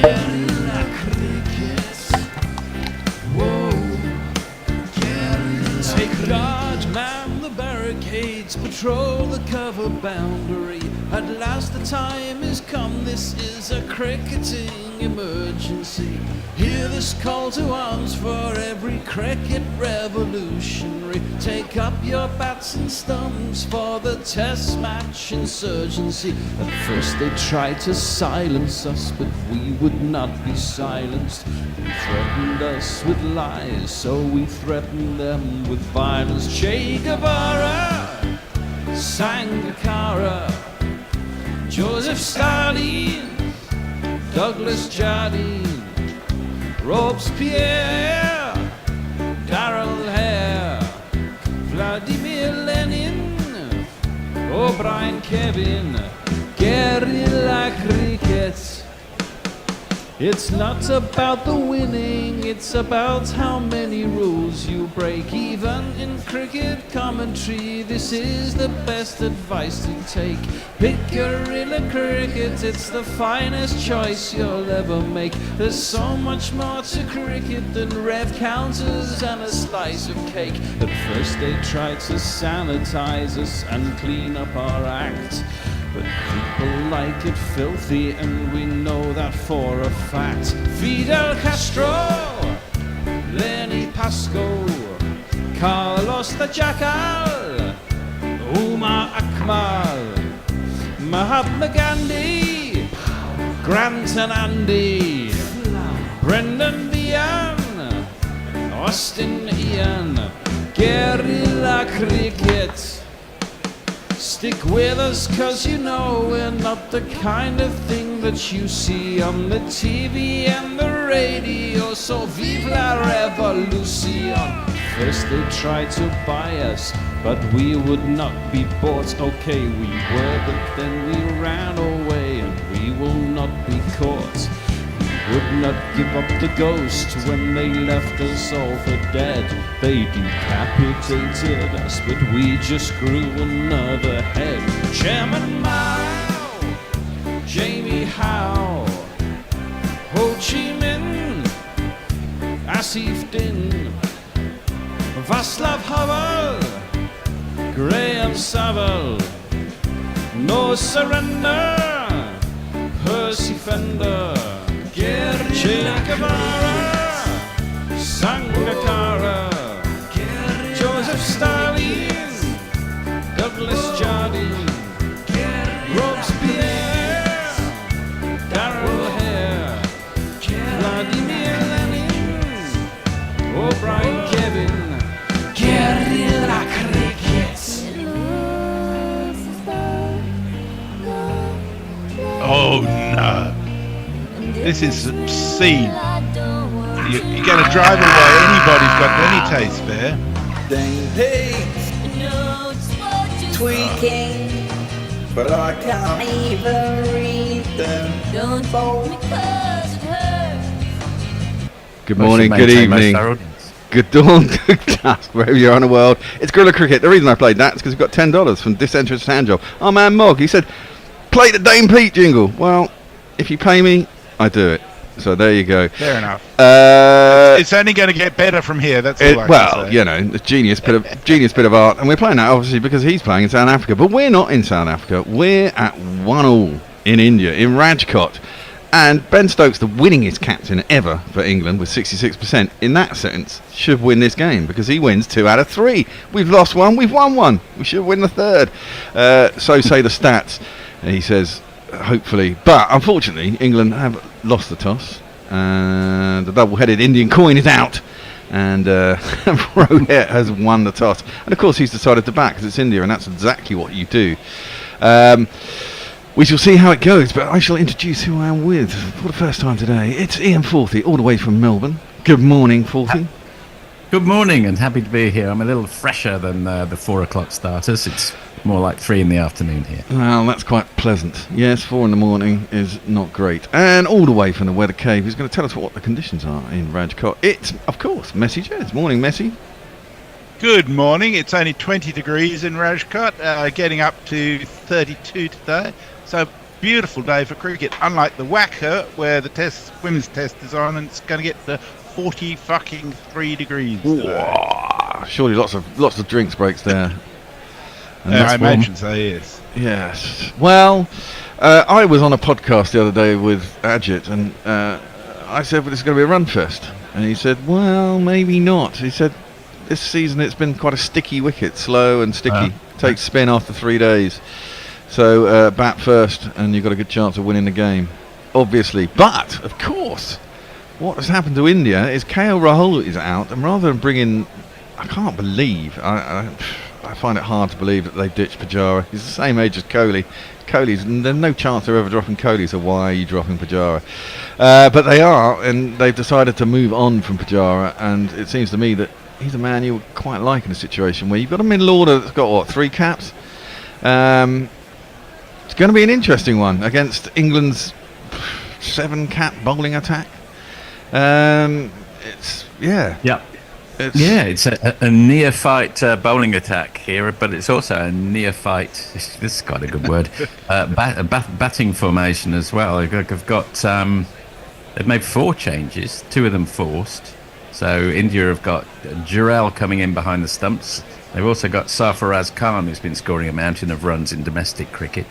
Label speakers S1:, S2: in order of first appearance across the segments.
S1: Guerrilla cricket. Whoa. Guerrilla. Take guard, man the barricades, patrol the cover boundary. At last the time is come, this is a cricketing emergency. Hear this call to arms for every cricket revolutionary. Take up your bats and stumps for the test match insurgency. At first they tried to silence us, but we would not be silenced. They threatened us with lies, so we threatened them with violence. Che Guevara, Sangakkara, Joseph Stalin, Douglas Jardine, Robespierre, Darrell Hare, Vladimir Lenin, O'Brien Kevin, guerrilla cricket. It's not about the winning, it's about how many rules you break. Even in cricket commentary, this is the best advice to take. Pick guerrilla cricket, it's the finest choice you'll ever make. There's so much more to cricket than rev counters and a slice of cake. At first they tried to sanitize us and clean up our act, but people like it filthy, and we know that for a fact. Fidel Castro, Lenny Pascoe, Carlos the Jackal, Umar Akmal, Mahatma Gandhi, Grant and Andy, Brendan Behan, Austin Ian, guerrilla cricket. Stick with us, cause you know we're not the kind of thing that you see on the TV and the radio. So vive la revolution. First they tried to buy us, but we would not be bought. Okay, we were, but then we ran away, and we will not be caught. Would not give up the ghost when they left us all for dead. They decapitated us, but we just grew another head. Chairman Mao, Jamie Howe, Ho Chi Minh, Asif Din, Václav Havel, Graham Saville, No Surrender, Percy Fender, Che Guevara, Sangakkara, Joseph Stalin, Douglas Jardine, Robespierre, Darrell Hare, Vladimir Lenin, O'Brien Kevin, guerrilla cricket.
S2: Oh no. This is obscene. You're going to drive away anybody's got any taste there.
S3: Tweaking, but I can't even read them. Don't fold because it hurts.
S4: Good morning, good evening, good dawn, good dusk, wherever you are in the world. It's Guerrilla Cricket. The reason I played that is because we've got $10 from Disinterested Handjob. Our man Mog, he said, play the Dame Pete jingle. Well, if you pay me, I do it. So there you go.
S2: Fair enough. It's only going to get better from here. That's all I can say.
S4: You know, it's genius bit of art, and we're playing that obviously because he's playing in South Africa. But we're not in South Africa. We're at 1-1 in India, in Rajkot, and Ben Stokes, the winningest captain ever for England with 66%, in that sense, should win this game because he wins 2 out of 3. We've lost 1, we've won 1. We should win the 3rd. So say the stats. He says. Hopefully, but unfortunately England have lost the toss and the double-headed Indian coin is out, and Rohit has won the toss, and of course he's decided to bat because it's India, and that's exactly what you do. We shall see how it goes, but I shall introduce who I am with for the first time today. It's Ian Forthy, all the way from Melbourne. Good morning, Forthy.
S5: Good morning, and happy to be here. I'm a little fresher than the 4 o'clock starters. It's more like 3 in the afternoon here.
S4: Well, that's quite pleasant. Yes, 4 in the morning is not great. And all the way from the Weather Cave, who's going to tell us what the conditions are in Rajkot. It's, of course, Messi Jez. Morning, Messi.
S2: Good morning. It's only 20 degrees in Rajkot, getting up to 32 today. So beautiful day for cricket. Unlike the WACA, where the women's test is on, and it's going to get to 43 degrees today.
S4: Whoa, surely lots of drinks breaks there. And
S2: I imagine so. Yes.
S4: Yes. Well, I was on a podcast the other day with Ajit, and I said, "Well, it's going to be a run fest," and he said, "Well, maybe not." He said, "This season it's been quite a sticky wicket, slow and sticky. Takes spin after 3 days." So bat first, and you've got a good chance of winning the game, obviously. But of course, what has happened to India is KL Rahul is out, and rather than bring in, I can't believe, I find it hard to believe that they ditched Pujara. He's the same age as Kohli. There's no chance they're ever dropping Kohli, so why are you dropping Pujara? But they are, and they've decided to move on from Pujara, and it seems to me that he's a man you would quite like in a situation where you've got a middle order that's got, 3 caps? It's going to be an interesting one against England's 7-cap bowling attack. It's
S5: a neophyte bowling attack here, but it's also a neophyte. This is quite a good word. Batting formation as well. They've got they've made 4 changes, 2 of them forced. So India have got Jurel coming in behind the stumps. They've also got Sarfaraz Khan, who's been scoring a mountain of runs in domestic cricket.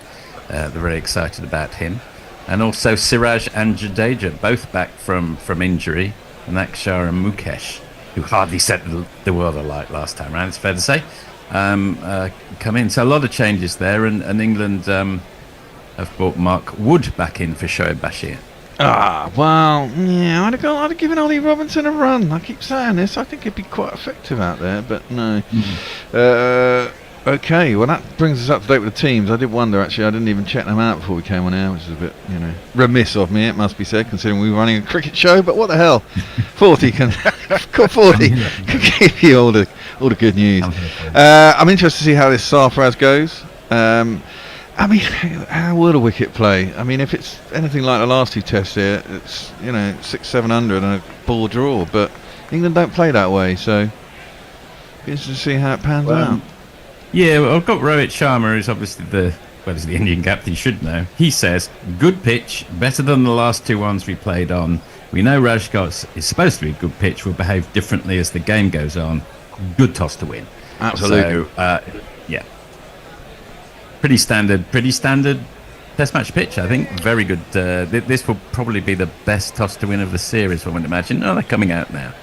S5: They're very excited about him. And also Siraj and Jadeja, both back from injury. And Akshar and Mukesh, who hardly set the world alight last time around, it's fair to say, come in. So a lot of changes there. And England have brought Mark Wood back in for Shoaib Bashir.
S4: I'd have given Ollie Robinson a run. I keep saying this. I think he'd be quite effective out there, but no. Okay, well that brings us up to date with the teams. I did wonder, actually, I didn't even check them out before we came on air, which is a bit, remiss of me, it must be said, considering we were running a cricket show, but what the hell? 40 can give you all the good news. I'm interested to see how this Sarfaraz goes. How would a wicket play? I mean, if it's anything like the last 2 tests here, it's 600-700 and a ball draw. But England don't play that way, so be interested to see how it pans out.
S5: Yeah, well, I've got Rohit Sharma, who's obviously the Indian captain. You should know. He says, "Good pitch, better than the last 2 ones we played on. We know Rajkot is supposed to be a good pitch. Will behave differently as the game goes on. Good toss to win."
S4: Absolutely.
S5: So, Pretty standard test match pitch, I think. Very good. This will probably be the best toss to win of the series, I would imagine. Oh, they're coming out now.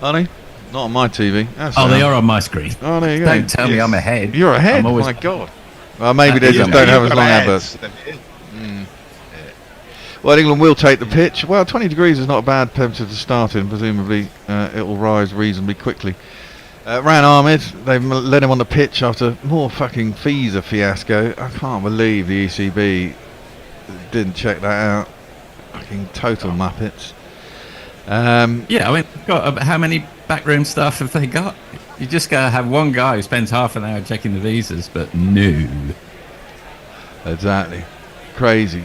S4: Are they? Not on my TV.
S5: They are on my screen.
S4: Oh, there you go.
S5: Don't tell me I'm ahead.
S4: You're ahead? Oh my God. Well, maybe they just don't have as long adverts. Well, England will take the pitch. Well, 20 degrees is not a bad temperature to start in. Presumably, it will rise reasonably quickly. Ran Ahmed, they've let him on the pitch after more fucking Visa fiasco. I can't believe the ECB didn't check that out. Fucking total muppets.
S5: How many backroom staff have they got? You just gotta have one guy who spends half an hour checking the visas, but no.
S4: Exactly. Crazy.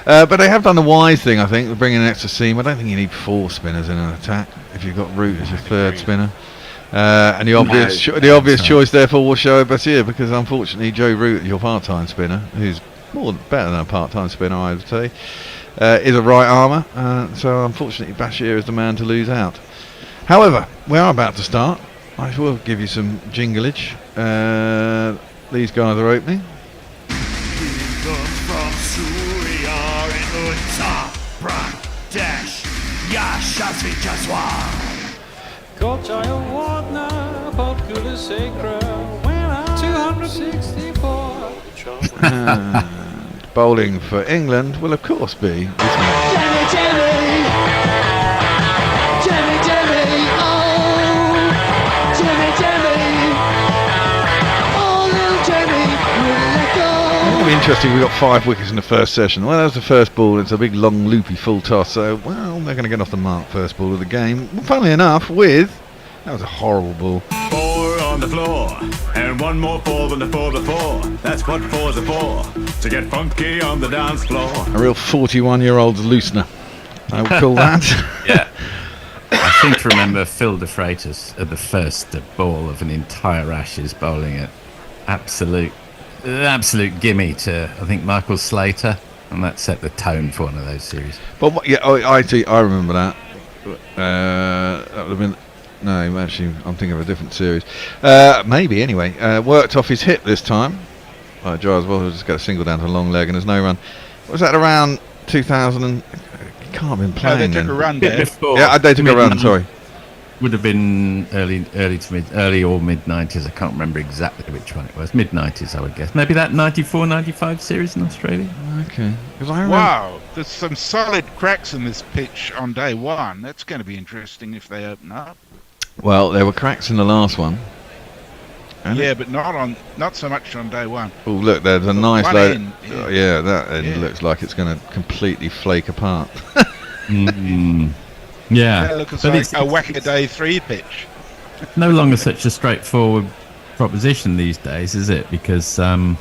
S4: But they have done the wise thing, I think, with bringing an extra seam. I don't think you need 4 spinners in an attack if you've got Root as your 3rd spinner. And the obvious choice, therefore, was Shoaib Bashir, because unfortunately Joe Root, your part-time spinner, who's better than a part-time spinner, I would say, is a right armour. So unfortunately Bashir is the man to lose out. However, we are about to start. I will give you some jinglage. These guys are opening.
S6: From Surya in Uttar Pradesh, Yashasvi Jaswal.
S1: Kochaja ładna, podkury sacra, when I'm 264.
S4: And bowling for England will, of course, be this man.
S6: Jimmy, oh, Jimmy, oh, little Jimmy, will let go.
S4: It'll be interesting. We got 5 wickets in the first session. Well, that was the first ball. It's a big, long, loopy full toss. So, they're going to get off the mark first ball of the game. Well, funnily enough, that was a horrible ball.
S6: 4 on the floor, and 1 more 4 than the 4 before. That's what 4's are for, to get funky on the dance floor.
S4: A real 41-year-old's loosener, I would call that.
S5: Yeah. I seem to remember Phil de Freitas at the first ball of an entire Ashes bowling at absolute an absolute gimme to, I think, Michael Slater, and that set the tone for one of those series.
S4: But I remember that. That would have been. No, actually, I'm thinking of a different series. Maybe anyway. Worked off his hip this time. Giles Walker just got a single down to a long leg and there's no run. Was that around 2000? Can't have been playing.
S2: They took
S4: then.
S2: a run there.
S5: Before,
S4: Yeah, they took a run. Sorry.
S5: Would have been early or mid 90s. I can't remember exactly which one it was. Mid 90s, I would guess. Maybe that 94, 95 series in Australia.
S4: Okay. Because I remember.
S2: Wow, there's some solid cracks in this pitch on day one. That's going to be interesting if they open up.
S4: Well, there were cracks in the last one. And
S2: Yeah, but not so much on day one.
S4: Oh, look, there's a nice
S2: One
S4: load.
S2: end, yeah.
S4: Yeah, that end
S2: Yeah.
S4: looks like it's going to completely flake apart.
S5: Yeah,
S2: That looks
S5: but
S2: like
S5: it's
S2: a whacker day 3 pitch.
S5: no longer such a straightforward proposition these days, is it? Because of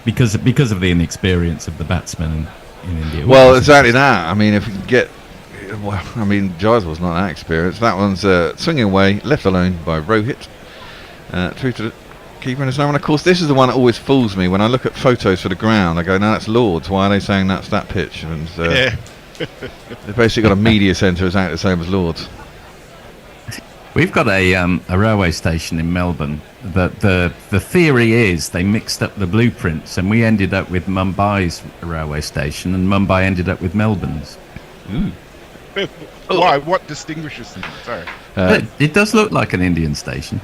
S5: the inexperience of the batsmen in India.
S4: Well, exactly that. I mean, if you can get. Well, I mean, Giles was not that experienced. That one's swinging away, left alone by Rohit. Through to the keeper, and there's no one. Of course, this is the one that always fools me when I look at photos for the ground. I go, no, that's Lords. Why are they saying that's that pitch? And
S2: Yeah.
S4: they've basically got a media centre exactly the same as Lords.
S5: We've got a railway station in Melbourne. The theory is they mixed up the blueprints, and we ended up with Mumbai's railway station, and Mumbai ended up with Melbourne's.
S2: Why? What distinguishes them? Sorry.
S5: But it does look like an Indian station.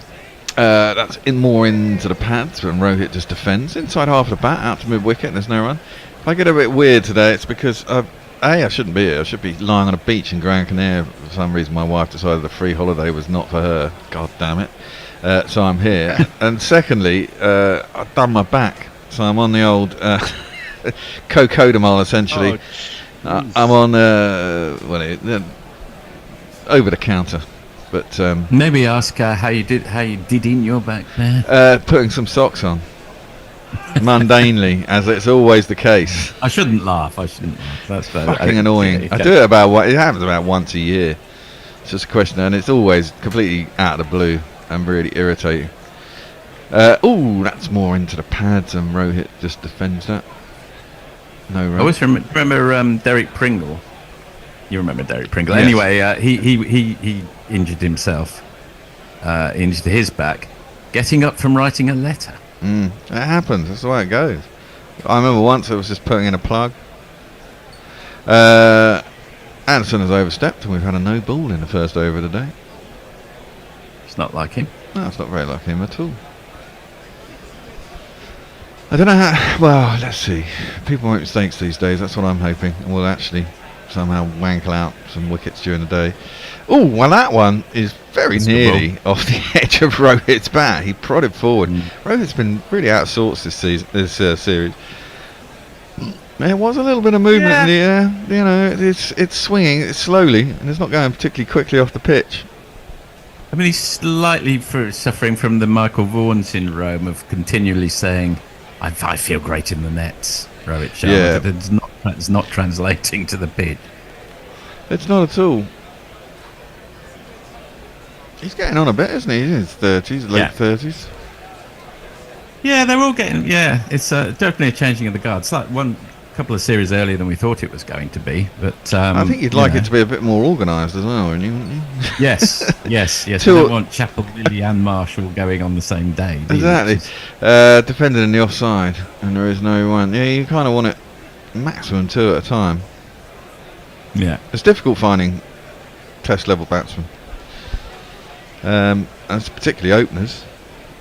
S4: That's more into the pads when Rohit just defends inside half of the bat out to mid wicket and there's no run. If I get a bit weird today, it's because I shouldn't be here. I should be lying on a beach in Gran Canaria. For some reason, my wife decided the free holiday was not for her. God damn it! So I'm here. And secondly, I've done my back, so I'm on the old Cocodamol essentially. I'm on over the counter. But
S5: Maybe ask how you did in your back there.
S4: putting some socks on, mundanely, as it's always the case.
S5: I shouldn't laugh. That's
S4: Fucking annoying. I do it it happens about once a year. It's just a question, and it's always completely out of the blue and really irritating. That's more into the pads, and Rohit just defends that. No
S5: I
S4: run.
S5: always remember Derek Pringle. You remember Derek Pringle?
S4: Yes.
S5: Anyway, he injured himself, injured his back, getting up from writing a letter.
S4: It happens. That's the way it goes. I remember once I was just putting in a plug. Anderson has overstepped, and we've had a no ball in the first over of the day.
S5: It's not like him.
S4: No, it's not very like him at all. I don't know how. Well, let's see. People make mistakes these days. That's what I'm hoping, and we'll actually somehow wankle out some wickets during the day. Oh, well, that one is very nearly off the edge of Rohit's bat. He prodded forward. Rohit's been really out of sorts this season, series. There was a little bit of movement in the air. You know, it's swinging. It's slowly, and it's not going particularly quickly off the pitch.
S5: I mean, he's slightly suffering from the Michael Vaughan syndrome of continually saying, I feel great in the nets, Rohit Sharma.
S4: Yeah.
S5: But it's not translating to the pitch.
S4: It's not at all. He's getting on a bit, isn't he? He's in his 30s, late 30s.
S5: Yeah, they're all getting. Yeah, it's definitely a changing of the guard. It's like couple of series earlier than we thought it was going to be. But
S4: I think you'd like it to be a bit more organised as well, wouldn't you?
S5: Yes. I don't want Chappell, Lilly and Marshall going on the same day. do you?
S4: Exactly. Defending in the offside, and there is no one. Yeah, you kind of want it maximum 2 at a time.
S5: Yeah.
S4: It's difficult finding test level batsmen, and it's particularly openers.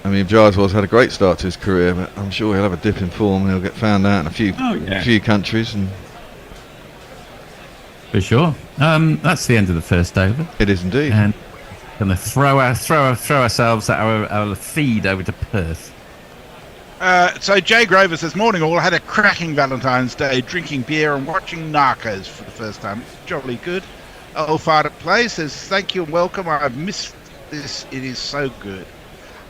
S4: I mean, Jaiswal's had a great start to his career, but I'm sure he'll have a dip in form and he'll get found out in a few countries. And
S5: for sure. That's the end of the first over.
S4: it is indeed.
S5: And we're going to throw ourselves at our feed over to Perth.
S2: So Jay Grover says, morning all, had a cracking Valentine's Day, drinking beer and watching Narcos for the first time. It's jolly good. Old Fart at Play says, thank you and welcome. I've missed this. It is so good.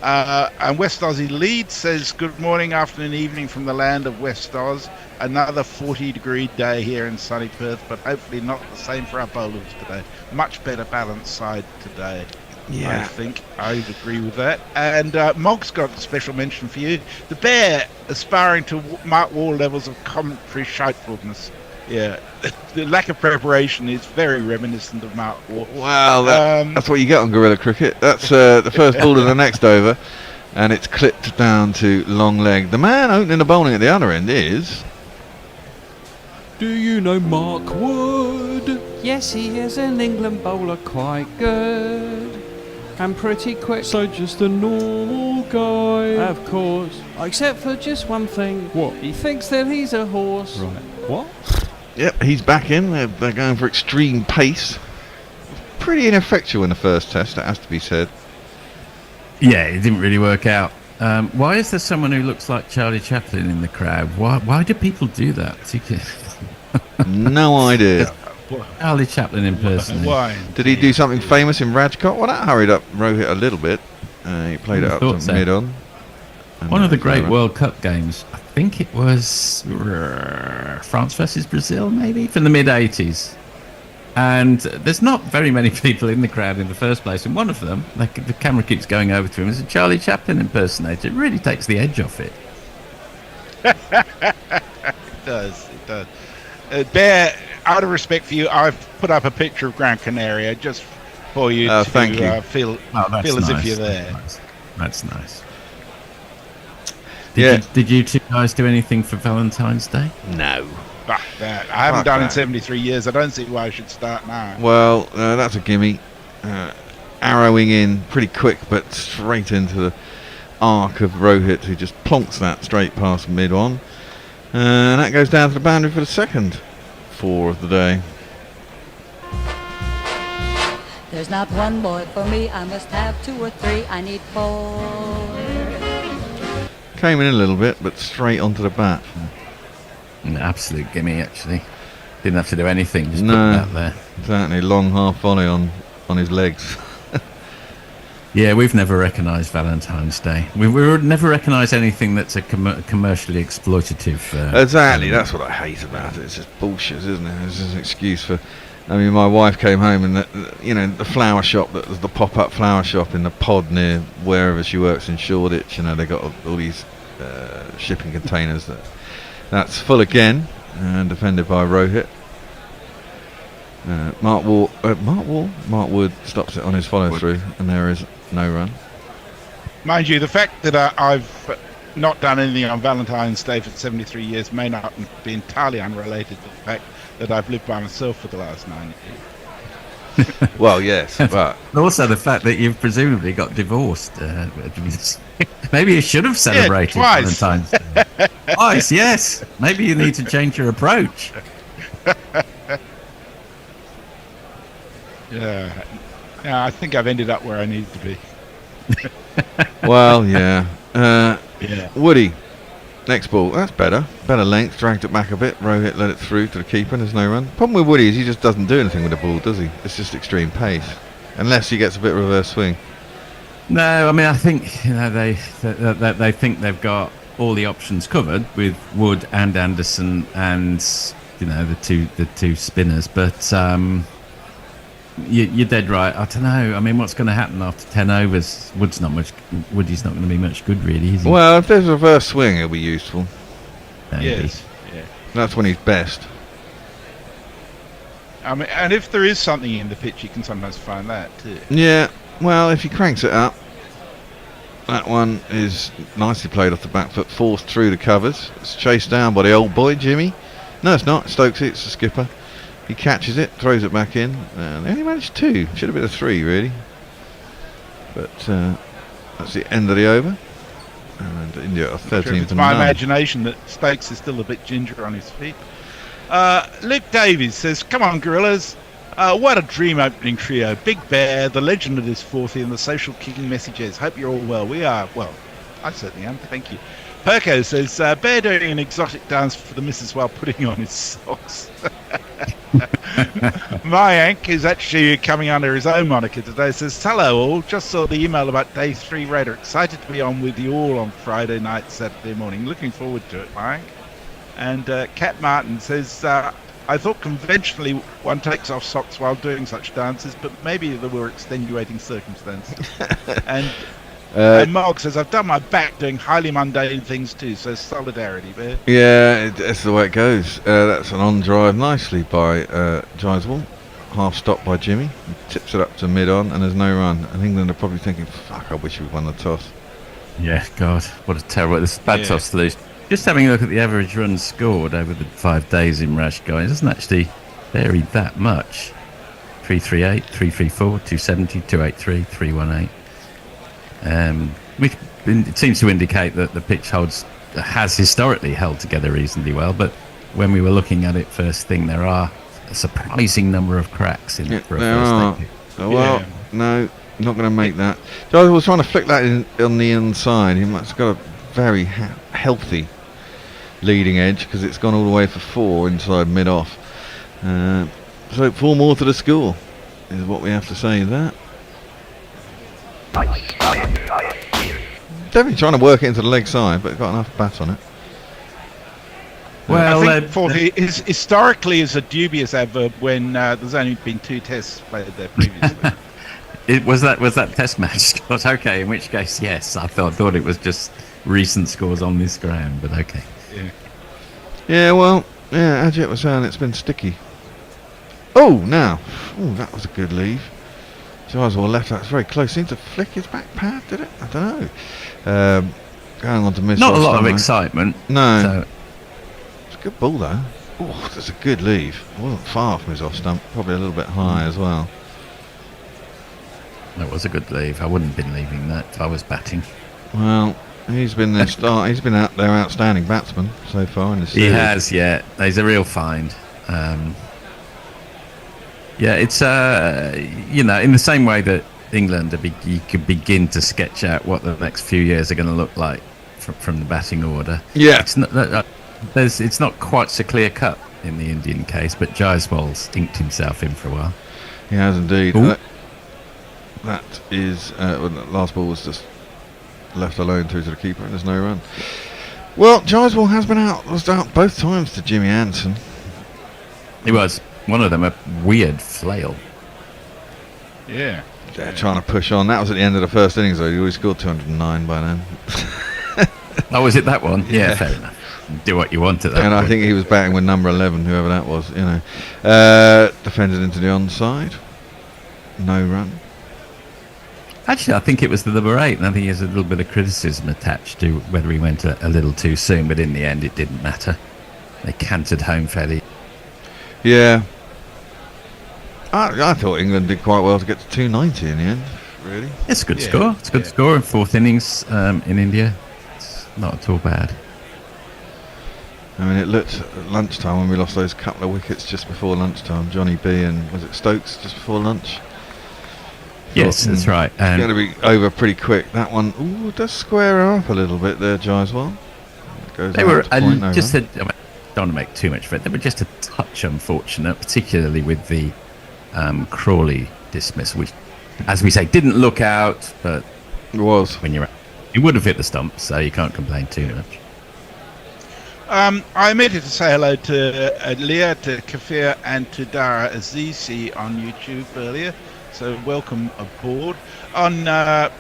S2: And West Aussie Lead says, good morning, afternoon, evening from the land of West Oz. Another 40-degree day here in sunny Perth, but hopefully not the same for our bowlers today. Much better balanced side today. I think I would agree with that. And Mog's got a special mention for you. The Bear aspiring to Mark Wall levels of commentary shitefulness. Yeah, the lack of preparation is very reminiscent of Mark Wall.
S4: Well, that's what you get on Gorilla Cricket. That's the first ball of the next over, and it's clipped down to long leg. The man opening the bowling at the other end is...
S1: Do you know Mark Wood? Yes, he is an England bowler, quite good and pretty quick. So just a normal guy. Of course. Except for just one thing. What? He thinks that he's a horse. Right. What?
S4: Yep, he's back in. They're going for extreme pace. Pretty ineffectual in the first test, that has to be said.
S5: Yeah, it didn't really work out. Why is there someone who looks like Charlie Chaplin in the crowd? Why do people do that?
S4: No idea.
S5: Charlie Chaplin impersonator.
S2: Why?
S4: Did he do something famous in Rajkot? Well, that hurried up Rohit a little bit. He played it up to mid-on.
S5: One of the great World Cup games, I think it was France versus Brazil, maybe, from the mid-'80s. And there's not very many people in the crowd in the first place. And one of them, the camera keeps going over to him, is a Charlie Chaplin impersonator. It really takes the edge off it.
S2: It does. Bear, out of respect for you, I've put up a picture of Gran Canaria just for you to
S4: thank you.
S2: Feel
S5: That's
S2: as
S5: nice.
S2: if you're there.
S5: That's nice.
S4: Yeah.
S5: Did you two guys do anything for Valentine's Day?
S4: No.
S2: Fuck that. I haven't done in 73 years. I don't see why I should start now.
S4: Well, that's a gimme. Arrowing in pretty quick, but straight into the arc of Rohit, who just plonks that straight past mid-on. And that goes down to the boundary for the second 4 of the day.
S7: There's not one boy for me, I must have 2 or 3, I need 4.
S4: Came in a little bit, but straight onto the bat.
S5: An absolute gimme, actually. Didn't have to do anything, just
S4: No.
S5: put that there.
S4: Exactly, long half volley on his legs.
S5: Yeah, we've never recognised Valentine's Day. We would never recognise anything that's a commercially exploitative.
S4: Exactly, that's what I hate about it. It's just bullshit, isn't it? It's just an excuse for... I mean, my wife came home and, the flower shop, that was the pop-up flower shop in the pod near wherever she works in Shoreditch, they got all these shipping containers. That's full again, and defended by Rohit. Mark Wood stops it on his follow-through, and there is no run.
S2: Mind you, the fact that I've not done anything on Valentine's Day for 73 years may not be entirely unrelated to the fact that I've lived by myself for the last 9 years.
S4: Well, yes, but...
S5: Also the fact that you've presumably got divorced. Maybe you should have celebrated
S2: twice.
S5: Valentine's Day. Twice, yes. Maybe you need to change your approach.
S2: Yeah, I think I've ended up where I need to be.
S4: Well, yeah.
S5: Yeah.
S4: Woody, next ball. That's better. Better length. Dragged it back a bit. Rohit let it through to the keeper. There's no run. Problem with Woody is he just doesn't do anything with the ball, does he? It's just extreme pace. Unless he gets a bit of reverse swing.
S5: No, I mean, I think they think they've got all the options covered with Wood and Anderson and the two spinners, but you're dead right. I don't know. I mean, what's going to happen after 10 overs? Woody's not going to be much good, really, is he?
S4: Well, if there's a reverse swing, it'll be useful.
S5: Maybe.
S2: Yes. Yeah.
S4: That's when he's best.
S2: I mean, and if there is something in the pitch, you can sometimes find that too.
S4: Yeah. Well, if he cranks it up, that one is nicely played off the back foot, forced through the covers. It's chased down by the old boy, Jimmy. No, it's not. Stokesy, it's the skipper. He catches it, throws it back in. They only managed 2. Should have been a 3, really. But that's the end of the over. And India are 13
S2: It's
S4: to
S2: my
S4: none.
S2: imagination that Stokes is still a bit ginger on his feet. Luke Davies says, "Come on, Gorillas. What a dream opening trio. Big Bear, the legend of this 40, and the social kicking messages. Hope you're all well. We are. Well, I certainly am. Thank you." Perko says, "Bear doing an exotic dance for the missus while putting on his socks." Mayank is actually coming under his own moniker today. Says, "Hello all. Just saw the email about day 3 Raider. Excited to be on with you all on Friday night, Saturday morning. Looking forward to it, Mayank." And Kat Martin says, I thought conventionally one takes off socks while doing such dances, but maybe there were extenuating circumstances. And Mark says, I've done my back doing highly mundane things too, so solidarity there.
S4: Yeah, that's the way it goes. That's an on-drive nicely by Gyswell. Half stop by Jimmy. He tips it up to mid-on, and there's no run. And England are probably thinking, fuck, I wish we'd won the toss.
S5: Yeah, God, what a terrible... This is bad toss to lose. Just having a look at the average runs scored over the 5 days in Rajkot, it doesn't actually vary that much. 338, 334, 270, 283, 318. It seems to indicate that the pitch has historically held together reasonably well, but when we were looking at it first thing, there are a surprising number of cracks in it for a first day.
S4: Well, no, not going to make that. So I was trying to flick that on the inside. He must have got a very healthy leading edge because it's gone all the way for 4 inside mid-off. So 4 more to the score is what we have to say that. Definitely trying to work it into the leg side, but got enough bat on it.
S5: Well,
S2: I think 40 historically is a dubious adverb when there's only been 2 tests played there previously.
S5: Was that test match, Scott? Okay, in which case, yes. I thought it was just recent scores on this ground, but okay.
S4: Yeah, well, Ajit was saying it's been sticky. Oh, now. Oh, that was a good leave. Gyswell left, that's very close. Seemed to flick his back pad, did it? I don't know. Going on to miss.
S5: Not a lot of excitement.
S4: No.
S5: So.
S4: It's a good ball, though. Oh, that's a good leave. It wasn't far from his off stump. Probably a little bit high as well.
S5: That was a good leave. I wouldn't have been leaving that if I was batting.
S4: Well, he's been their start. He's been out their outstanding batsman so far in the series.
S5: He has, yeah. He's a real find. Yeah, it's in the same way that England, you could begin to sketch out what the next few years are going to look like from the batting order.
S4: Yeah,
S5: it's not quite so clear cut in the Indian case, but Gyswell's inked himself in for a while.
S4: He has indeed. That is well, the last ball was just left alone through to the keeper, and there's no run. Well, Gyswell was out both times to Jimmy Anderson.
S5: He was. One of them a weird flail.
S2: Yeah.
S4: They're trying to push on. That was at the end of the first innings, though. He always scored 209 by then.
S5: Oh, was it that one? Yeah, fair enough. Do what you want at that
S4: And
S5: point.
S4: I think he was batting with number 11, whoever that was, defended into the onside. No run.
S5: Actually, I think it was the number 8, and I think there's a little bit of criticism attached to whether he went a little too soon, but in the end it didn't matter. They cantered home fairly.
S4: Yeah. I thought England did quite well to get to 290 in the end, really.
S5: It's a good score. It's a good score in 4th innings in India. It's not at all bad.
S4: I mean, it looked at lunchtime when we lost those couple of wickets just before lunchtime. Johnny B and, was it Stokes, just before lunch?
S5: Yes, that's right.
S4: It's going to be over pretty quick. That one, does square her up a little bit there, Gyswell.
S5: They were don't want to make too much of it. They were just a touch unfortunate, particularly with the Crawley dismiss, which, as we say, didn't look out, but
S4: it was.
S5: When you're out, it would have hit the stump, so you can't complain too much.
S2: I omitted to say hello to Leah, to Kafir, and to Dara Azizi on YouTube earlier. So welcome aboard. On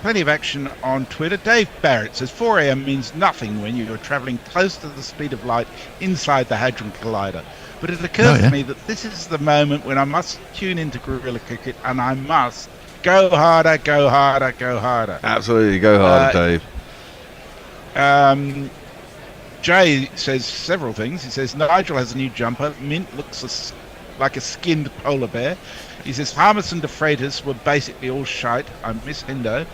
S2: plenty of action on Twitter, Dave Barrett says 4 a.m. means nothing when you're travelling close to the speed of light inside the Hadron Collider. But it occurs to me that this is the moment when I must tune into guerrilla cricket and I must go harder, go harder, go harder.
S4: Absolutely, go harder,
S2: Dave. Jay says several things. He says Nigel has a new jumper. Mint looks like a skinned polar bear. He says Harmison de Freitas were basically all shite. I miss Hindo.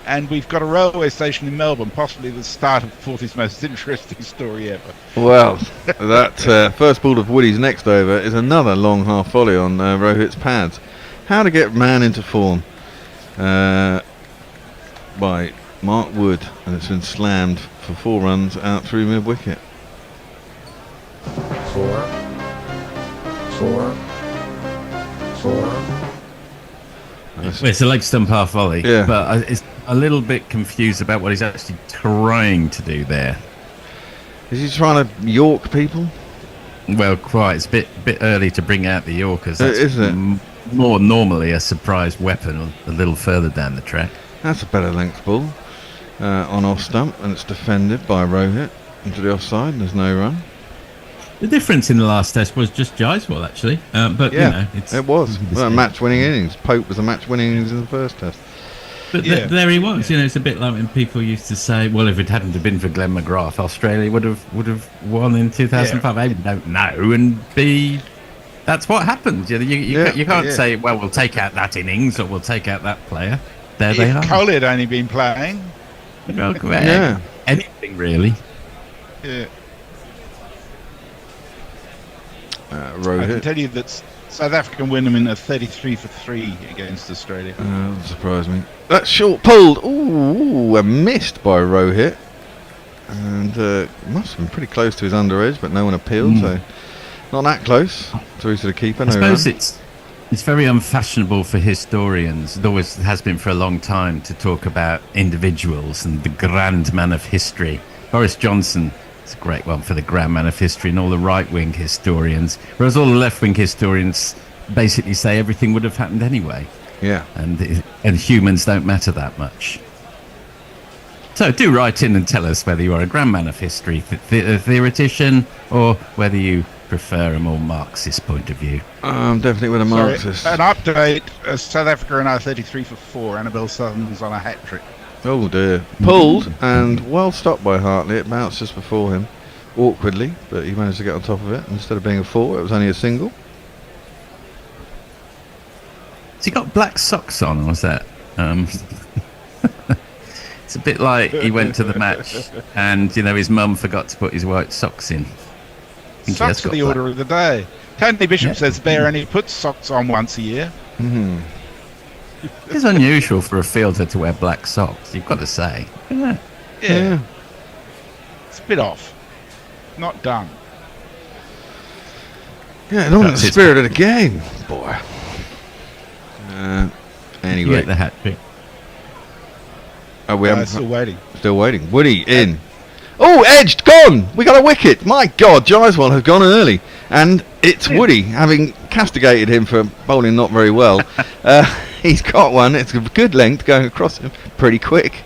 S2: And we've got a railway station in Melbourne, possibly the start of Forty's most interesting story ever.
S4: Well, that first ball of Woody's next over is another long half volley on Rohit's pads. How to get man into form by Mark Wood, and it's been slammed for 4 runs out through mid-wicket.
S3: 4.
S5: It's a leg stump half volley,
S4: yeah.
S5: But it's a little bit confused about what he's actually trying to do there.
S4: Is he trying to York people?
S5: Well, quite. It's a bit early to bring out the Yorkers. That's
S4: Isn't it?
S5: more normally a surprise weapon a little further down the track.
S4: That's a better length ball on off stump, and it's defended by Rohit into the offside. And there's no run.
S5: The difference in the last test was just Jaiswal, actually. But,
S4: Yeah,
S5: you know,
S4: it was. Well, a match-winning innings. Pope was a match-winning innings in the first test.
S5: But there he was. You know, it's a bit like when people used to say, well, if it hadn't have been for Glenn McGrath, Australia would have won in 2005. A, don't know, and B, that's what happened. You can't say, well, we'll take out that innings or we'll take out that player. There they are.
S2: Kohli had only been playing.
S5: Well,
S4: Yeah.
S5: anything really.
S2: Yeah. I can
S4: Rohit.
S2: tell you that South Africa win them in a 33 for 3 against Australia.
S4: Doesn't surprise me. That short pulled. Ooh, a missed by Rohit. And must have been pretty close to his under edge, but no one appealed, so not that close. Through to the keeper.
S5: I
S4: No
S5: suppose
S4: run.
S5: it's very unfashionable for historians. It always has been for a long time to talk about individuals and the grand man of history. Boris Johnson is a great one for the grand man of history, and all the right-wing historians, whereas all the left-wing historians basically say everything would have happened anyway,
S4: Yeah.
S5: and humans don't matter that much. So do write in and tell us whether you are a grand man of history, theoretician, or whether you prefer a more Marxist point of view.
S4: I'm definitely with a
S2: Sorry,
S4: Marxist.
S2: an update. South Africa are now 33 for 4. Annabelle Southern's on a hat-trick.
S4: Oh dear. Pulled and well stopped by Hartley. It bounced just before him, awkwardly, but he managed to get on top of it. Instead of being a 4, it was only a single.
S5: Has he got black socks on, or was that? It's a bit like he went to the match and, you know, his mum forgot to put his white socks in. I think he has
S2: Socks are
S5: got
S2: the
S5: black.
S2: order of the day. Tony Bishop says Bear only puts socks on once a year.
S5: It's unusual for a fielder to wear black socks, you've got to say. Yeah.
S2: Yeah. It's a bit off. Not done.
S4: Yeah, not in the
S5: That's it.
S4: spirit of the game, boy.
S5: You
S4: Anyway,
S5: get the hat trick.
S4: oh, we haven't.
S2: Still waiting.
S4: Still waiting. Woody in. Oh, edged, gone! We got a wicket. My God, Jaiswal has gone early. And it's Woody, having castigated him for bowling not very well. He's got one. It's a good length going across him pretty quick.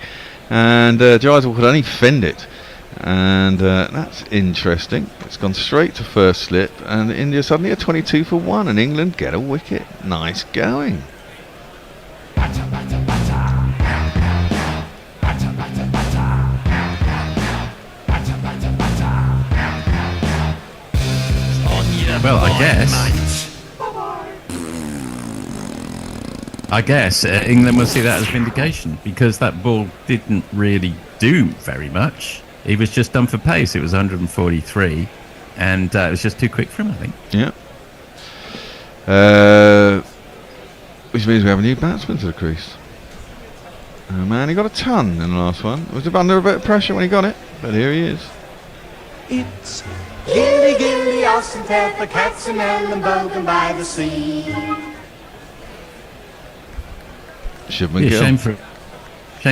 S4: And Jaiswal could only fend it. And that's interesting. It's gone straight to first slip. And India suddenly are 22 for 1. And England get a wicket. Nice going.
S5: Well, I guess England will see that as vindication, because that ball didn't really do very much. He was just done for pace. It was 143, and it was just too quick for him, I think.
S4: Yeah. Which means we have a new batsman to the crease. Oh man, he got a ton in the last one. Was it under a bit of pressure when he got it? But here he is.
S8: It's Gilly Gilly, Austin Telfer, Katzenell and Bogan by the sea.
S4: Shubman
S5: Yeah,
S4: Gill.
S5: shame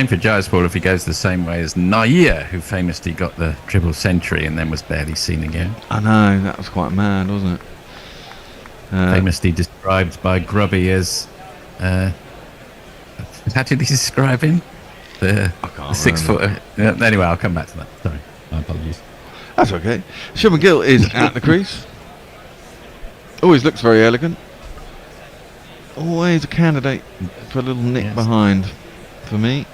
S5: for Jaiswal if he goes the same way as Nair, who famously got the triple century and then was barely seen again.
S4: I know, that was quite mad, wasn't it?
S5: Famously described by Grubby as how did he describe him? The
S4: can't
S5: 6 foot. Anyway, I'll come back to that. Sorry, my apologies.
S4: That's okay. Shubman Gill is at the crease. Always looks very elegant. Always a candidate for a little nick
S5: Yes.
S4: behind for me.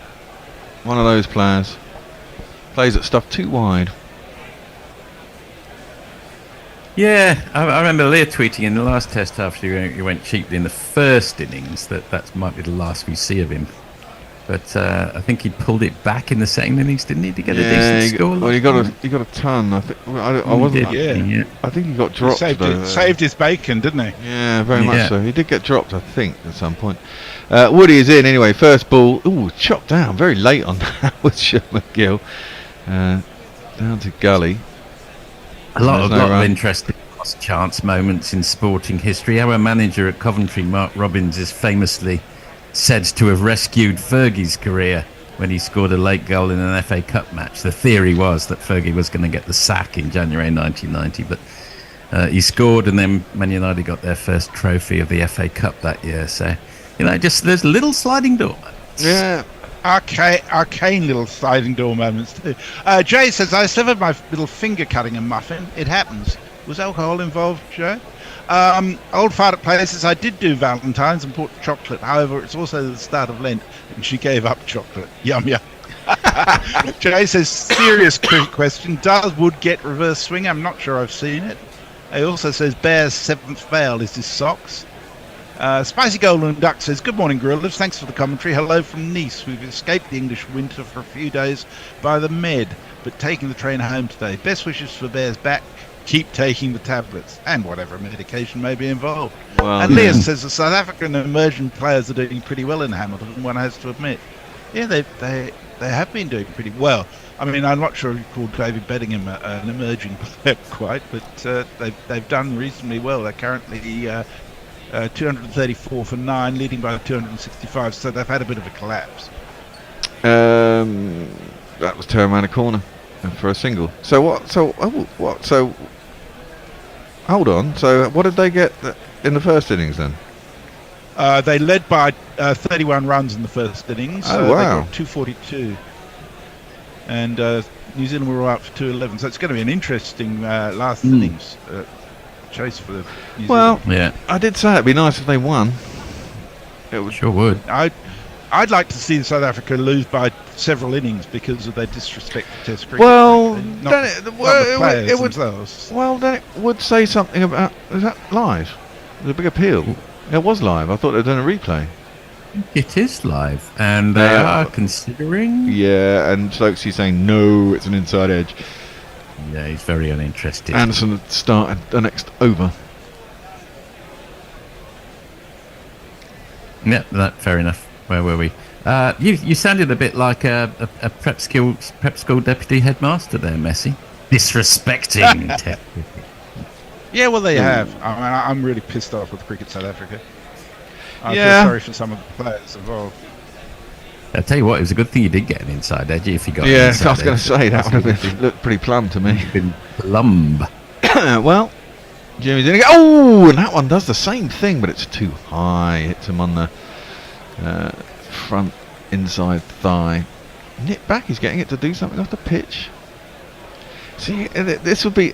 S4: One of those players. Plays at stuff too wide.
S5: Yeah, I remember Lear tweeting in the last test after he went cheaply in the first innings that might be the last we see of him. But I think he pulled it back in the second innings, didn't he, to get a decent score?
S4: well, he got a ton. I think. I wasn't.
S2: Yeah.
S4: I think he got dropped.
S2: Saved his bacon, didn't he?
S4: Yeah, very much
S5: Yeah.
S4: so. He did get dropped, I think, at some point. Woody is in anyway. First ball. Ooh, chopped down very late on that with Shubman Gill. Down to gully.
S5: A lot
S4: There's no
S5: of
S4: run.
S5: interesting lost chance moments in sporting history. Our manager at Coventry, Mark Robbins, is famously said to have rescued Fergie's career when he scored a late goal in an FA Cup match. The theory was that Fergie was going to get the sack in January 1990, but He scored, and then Man United got their first trophy of the FA Cup that year. So, just there's little sliding door moments.
S4: Yeah.
S2: Arcane little sliding door moments too. Jay says, I severed my little finger cutting a muffin. It happens. Was alcohol involved, Joe? Old fart at places. I did do Valentine's and bought chocolate. However, it's also the start of Lent, and she gave up chocolate. Yum yum. Jay says, serious cricket question. Does Wood get reverse swing? I'm not sure I've seen it. He also says, Bear's 7th fail is his socks. Spicy Golden Duck says, good morning, Gorillas. Thanks for the commentary. Hello from Nice. We've escaped the English winter for a few days by the Med, but taking the train home today. Best wishes for Bear's back. Keep taking the tablets and whatever medication may be involved.
S4: Well,
S2: and Leah says the South African emerging players are doing pretty well in Hamilton, one has to admit. Yeah, they have been doing pretty well. I mean, I'm not sure if you call David Bedingham an emerging player quite, but they've done reasonably well. They're currently 234 for 9, leading by 265, so they've had a bit of a collapse.
S4: That was turn around a corner for a single. So what? So hold on. So what did they get in the first innings then?
S2: They led by 31 runs in the first innings.
S4: Oh, wow.
S2: They got 242. And New Zealand were up for 211. So it's going to be an interesting last innings chase for the New Zealand.
S5: Yeah,
S4: I did say it'd be nice if they won. It would.
S5: sure would.
S2: I'd like to see South Africa lose by several innings because of their disrespect to Test cricket.
S4: Well,
S2: not
S4: then
S2: the players
S4: it would.
S2: themselves.
S4: Well, then it would say something about. Is that live? There's a big appeal. It was live. I thought they'd done a replay.
S5: It is live, and they are considering.
S4: Yeah, and Stokesy saying no, it's an inside edge.
S5: Yeah, he's very uninterested.
S4: Anderson had started the next over.
S5: Yeah, fair enough. Where were we? You sounded a bit like a prep school deputy headmaster there, Messi. Disrespecting tech.
S2: Yeah, well, they have. I mean, I'm really pissed off with Cricket South Africa. I feel sorry for some of the players involved.
S5: I'll tell you what, it was a good thing you did get an inside edge if you got
S4: Yeah,
S5: an inside
S4: I was going to
S5: edge.
S4: say that would have looked pretty plumb to me.
S5: Been plumb.
S4: Well, Jimmy's in again. Oh, and that one does the same thing, but it's too high. Hits him on the front inside thigh. Nip back. He's getting it to do something off the pitch. See, this would be.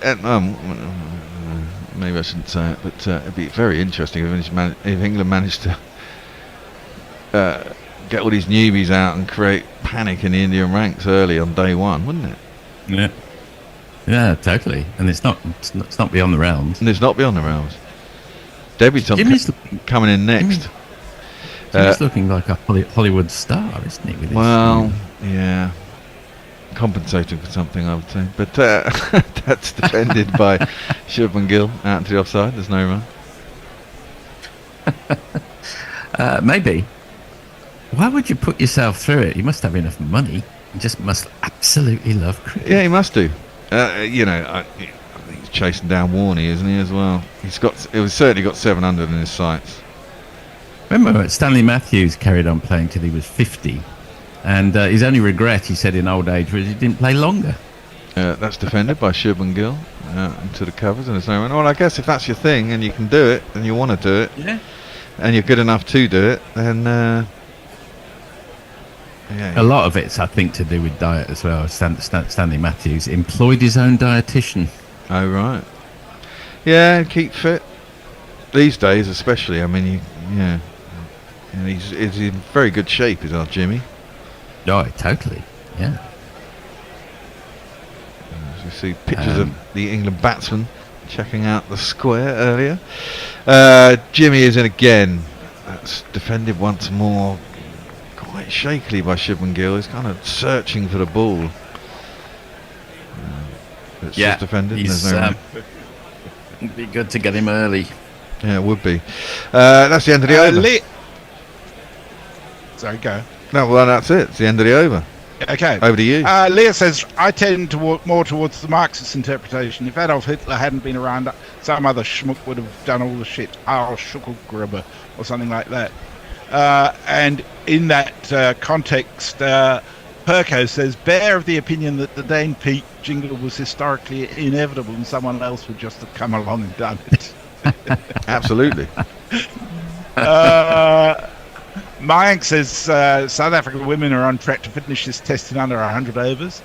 S4: Maybe I shouldn't say it, but it'd be very interesting if England managed to get all these newbies out and create panic in the Indian ranks early on day one, wouldn't it?
S5: Yeah, totally. And it's not beyond the realms.
S4: And it's not beyond the realms. Debutant coming in next.
S5: Jimmy's looking like a Hollywood star, isn't he? With his,
S4: Yeah. Compensating for something, I would say. But that's defended by Shubman Gill out into the offside. There's no run.
S5: Maybe. Why would you put yourself through it? You must have enough money. You just must absolutely love cricket.
S4: Yeah, he must do. I think he's chasing down Warney, isn't he, as well? He's certainly got 700 in his sights.
S5: Remember, Stanley Matthews carried on playing till he was 50. And his only regret, he said, in old age was he didn't play longer.
S4: That's defended by Shubman Gill into the covers, and there's no run. Well, I guess if that's your thing and you can do it and you want to do it, and you're good enough to do it, then
S5: a lot of it's, I think, to do with diet as well. Stanley Matthews employed his own dietitian.
S4: Oh right, yeah, keep fit these days, especially. I mean, he's in very good shape, is our Jimmy.
S5: Oh, totally. Yeah.
S4: As we see pictures of the England batsman checking out the square earlier. Jimmy is in again. That's defended once more. Quite shakily by Shubman Gill. He's kind of searching for the ball. It's just defended.
S5: It'd be good to get him early.
S4: Yeah, it would be. That's the end of the over.
S2: Sorry, go.
S4: No, well, that's it. It's the end of the over.
S2: Okay.
S4: Over to you.
S2: Leah says, I tend to walk more towards the Marxist interpretation. If Adolf Hitler hadn't been around, some other schmuck would have done all the shit. Karl Schuckelgruber or something like that. And in that context, Perko says, bear of the opinion that the Dane Pete jingle was historically inevitable and someone else would just have come along and done it.
S4: Absolutely.
S2: Mayank says, South African women are on track to finish this test in under 100 overs.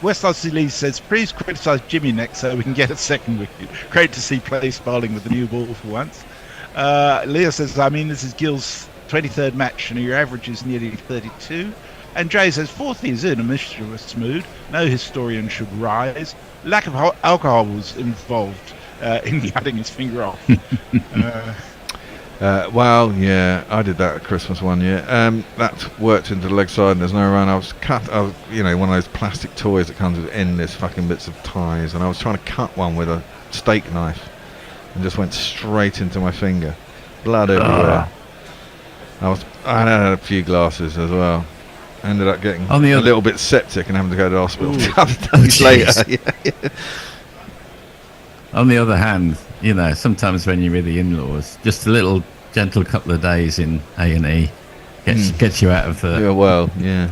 S2: West Aussie Lee says, please criticise Jimmy next so we can get a second wicket. Great to see place bowling with the new ball for once. Leah says, I mean, this is Gill's 23rd match and your average is nearly 32. And Jay says, fourth is in a mischievous mood. No historian should rise. Lack of alcohol was involved in cutting his finger off.
S4: Well, yeah, I did that at Christmas one year. That worked into the leg side and there's no run. I was one of those plastic toys that comes with endless fucking bits of ties, and I was trying to cut one with a steak knife and just went straight into my finger. Blood everywhere. I had a few glasses as well. Ended up getting a little bit septic and having to go to the hospital a couple of days later. Yeah.
S5: On the other hand, sometimes when you're with the in-laws, just a little gentle couple of days in A&E gets you out of the...
S4: Yeah, well, yeah.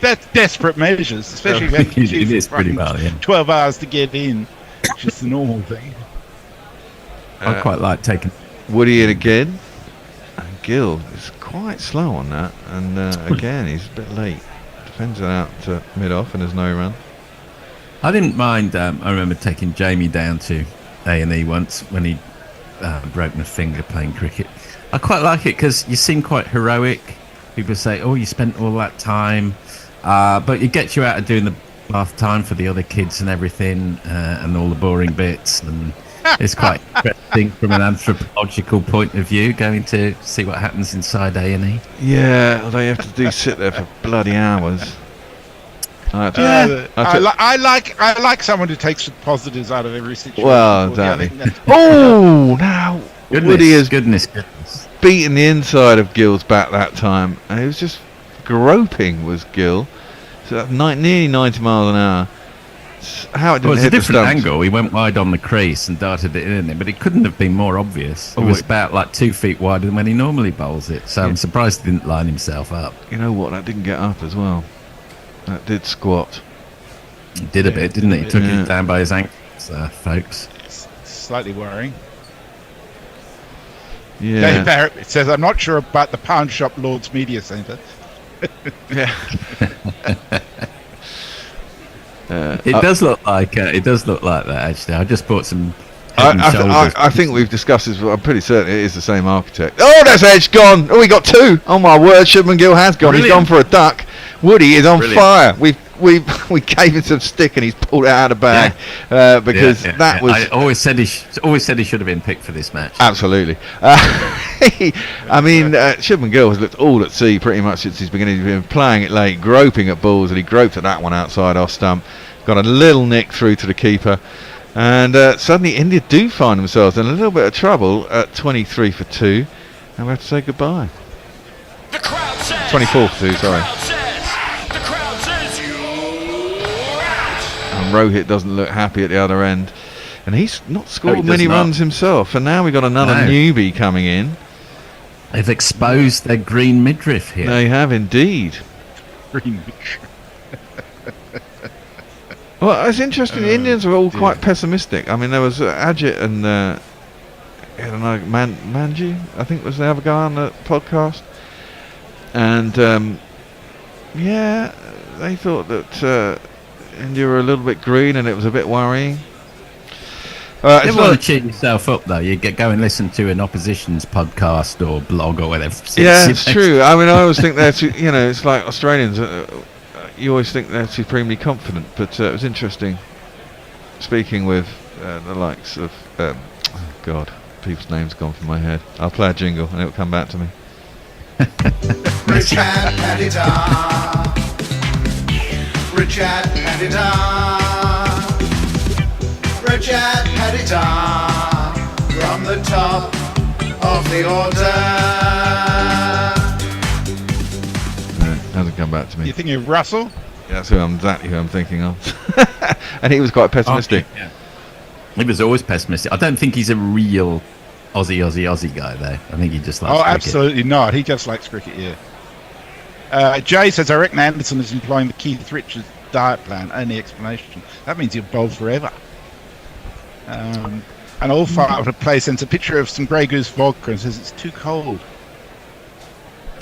S2: That's desperate measures, especially if you
S5: it is pretty bad, yeah.
S2: 12 hours to get in, which is the normal thing.
S5: I quite like taking...
S4: Woody in again. And Gill is quite slow on that, and again he's a bit late. Defends it out to mid-off and there's no run.
S5: I didn't mind. I remember taking Jamie down to A&E once when he broken a finger playing cricket. I quite like it because you seem quite heroic. People say, "Oh, you spent all that time," but it gets you out of doing the bath time for the other kids and everything, and all the boring bits. And it's quite interesting from an anthropological point of view, going to see what happens inside A&E.
S4: Yeah, they have to sit there for bloody hours.
S2: I like someone who takes the positives out of every situation.
S4: Well, exactly. Oh, now Woody has
S5: goodness.
S4: beaten the inside of Gill's bat that time, and he was just groping. Was Gill? So that's nearly 90 miles an hour. How it didn't
S5: it's
S4: hit
S5: a different
S4: the stumps.
S5: angle. He went wide on the crease and darted it in there, but it couldn't have been more obvious. It was about like 2 feet wider than when he normally bowls it. So I'm surprised he didn't line himself up.
S4: You know what? That didn't get up as well. That did squat.
S5: He did a bit, didn't he? Took it down by his ankles, folks.
S2: Slightly worrying.
S4: Yeah.
S2: Dave Barrett says, I'm not sure about the Pound Shop Lord's Media Centre.
S4: Yeah.
S5: It does look like that, actually. I just bought some head and shoulders.
S4: I think we've discussed this, but I'm pretty certain it is the same architect. Oh, that's Edge gone. Oh, we got two. Oh my word, Shipman Gill has gone.
S5: Brilliant.
S4: He's gone for a duck. Woody is on fire. We gave him some stick and he's pulled it out of the bag because that was.
S5: I always said he should have been picked for this match.
S4: Absolutely. I mean, Shipman Gill has looked all at sea pretty much since he's beginning. He's been playing it late, groping at balls, and he groped at that one outside off stump. Got a little nick through to the keeper, and suddenly India do find themselves in a little bit of trouble at 23 for 2, and we have to say goodbye. 24 for 2, sorry. And Rohit doesn't look happy at the other end, and he's not scored many runs himself, and now we've got another newbie coming in.
S5: They've exposed their green midriff here.
S4: They have indeed.
S2: Green midriff.
S4: Well, it's interesting. The Indians are all quite pessimistic. I mean, there was Ajit and I don't know, Manju, I think was the other guy on the podcast, and they thought that India were a little bit green and it was a bit worrying.
S5: You never want to cheer yourself up, though. You go and listen to an opposition's podcast or blog or whatever.
S4: Yeah, it's true. I mean, I always think they're too, it's like Australians. You always think they're supremely confident, but it was interesting speaking with the likes of people's names gone from my head. I'll play a jingle and it'll come back to me.
S8: Richard Padita, Richard Padita, Richard Padita, from the top of the order.
S4: Hasn't come back to me.
S2: You thinking of Russell?
S4: Yeah, that's exactly who I'm thinking of. And he was quite pessimistic.
S5: Okay, yeah. He was always pessimistic. I don't think he's a real Aussie guy, though. I think he just likes cricket.
S2: Absolutely not. He just likes cricket, yeah. Jay says, I reckon Anderson is employing the Keith Richards diet plan. Only explanation. That means he'll bowl forever. And All Fire Up a Play sends a picture of some Grey Goose vodka and says it's too cold.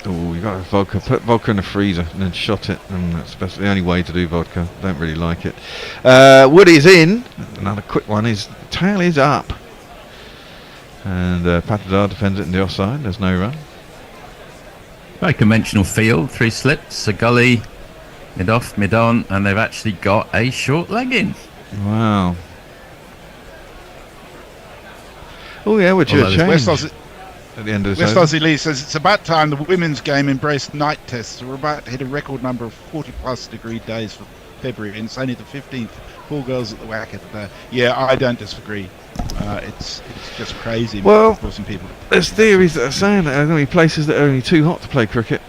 S4: Oh, you got vodka. Put vodka in the freezer and then shot it. And that's the only way to do vodka. Don't really like it. Woody's in. Another quick one. His tail is up. And Patadar defends it in the offside. There's no run.
S5: Very conventional field. 3 slips, a gully, mid off, mid on, and they've actually got a short leg in.
S4: Wow. Oh yeah, which is a change. At the end of
S2: West Aussie Lee says it's about time the women's game embraced night tests. We're about to hit a record number of 40-plus degree days for February, and it's only the 15th. 4 girls at the whack at the. Yeah, I don't disagree. It's just crazy.
S4: Well,
S2: forcing people.
S4: There's theories that are saying that there are going to be places that are only too hot to play cricket,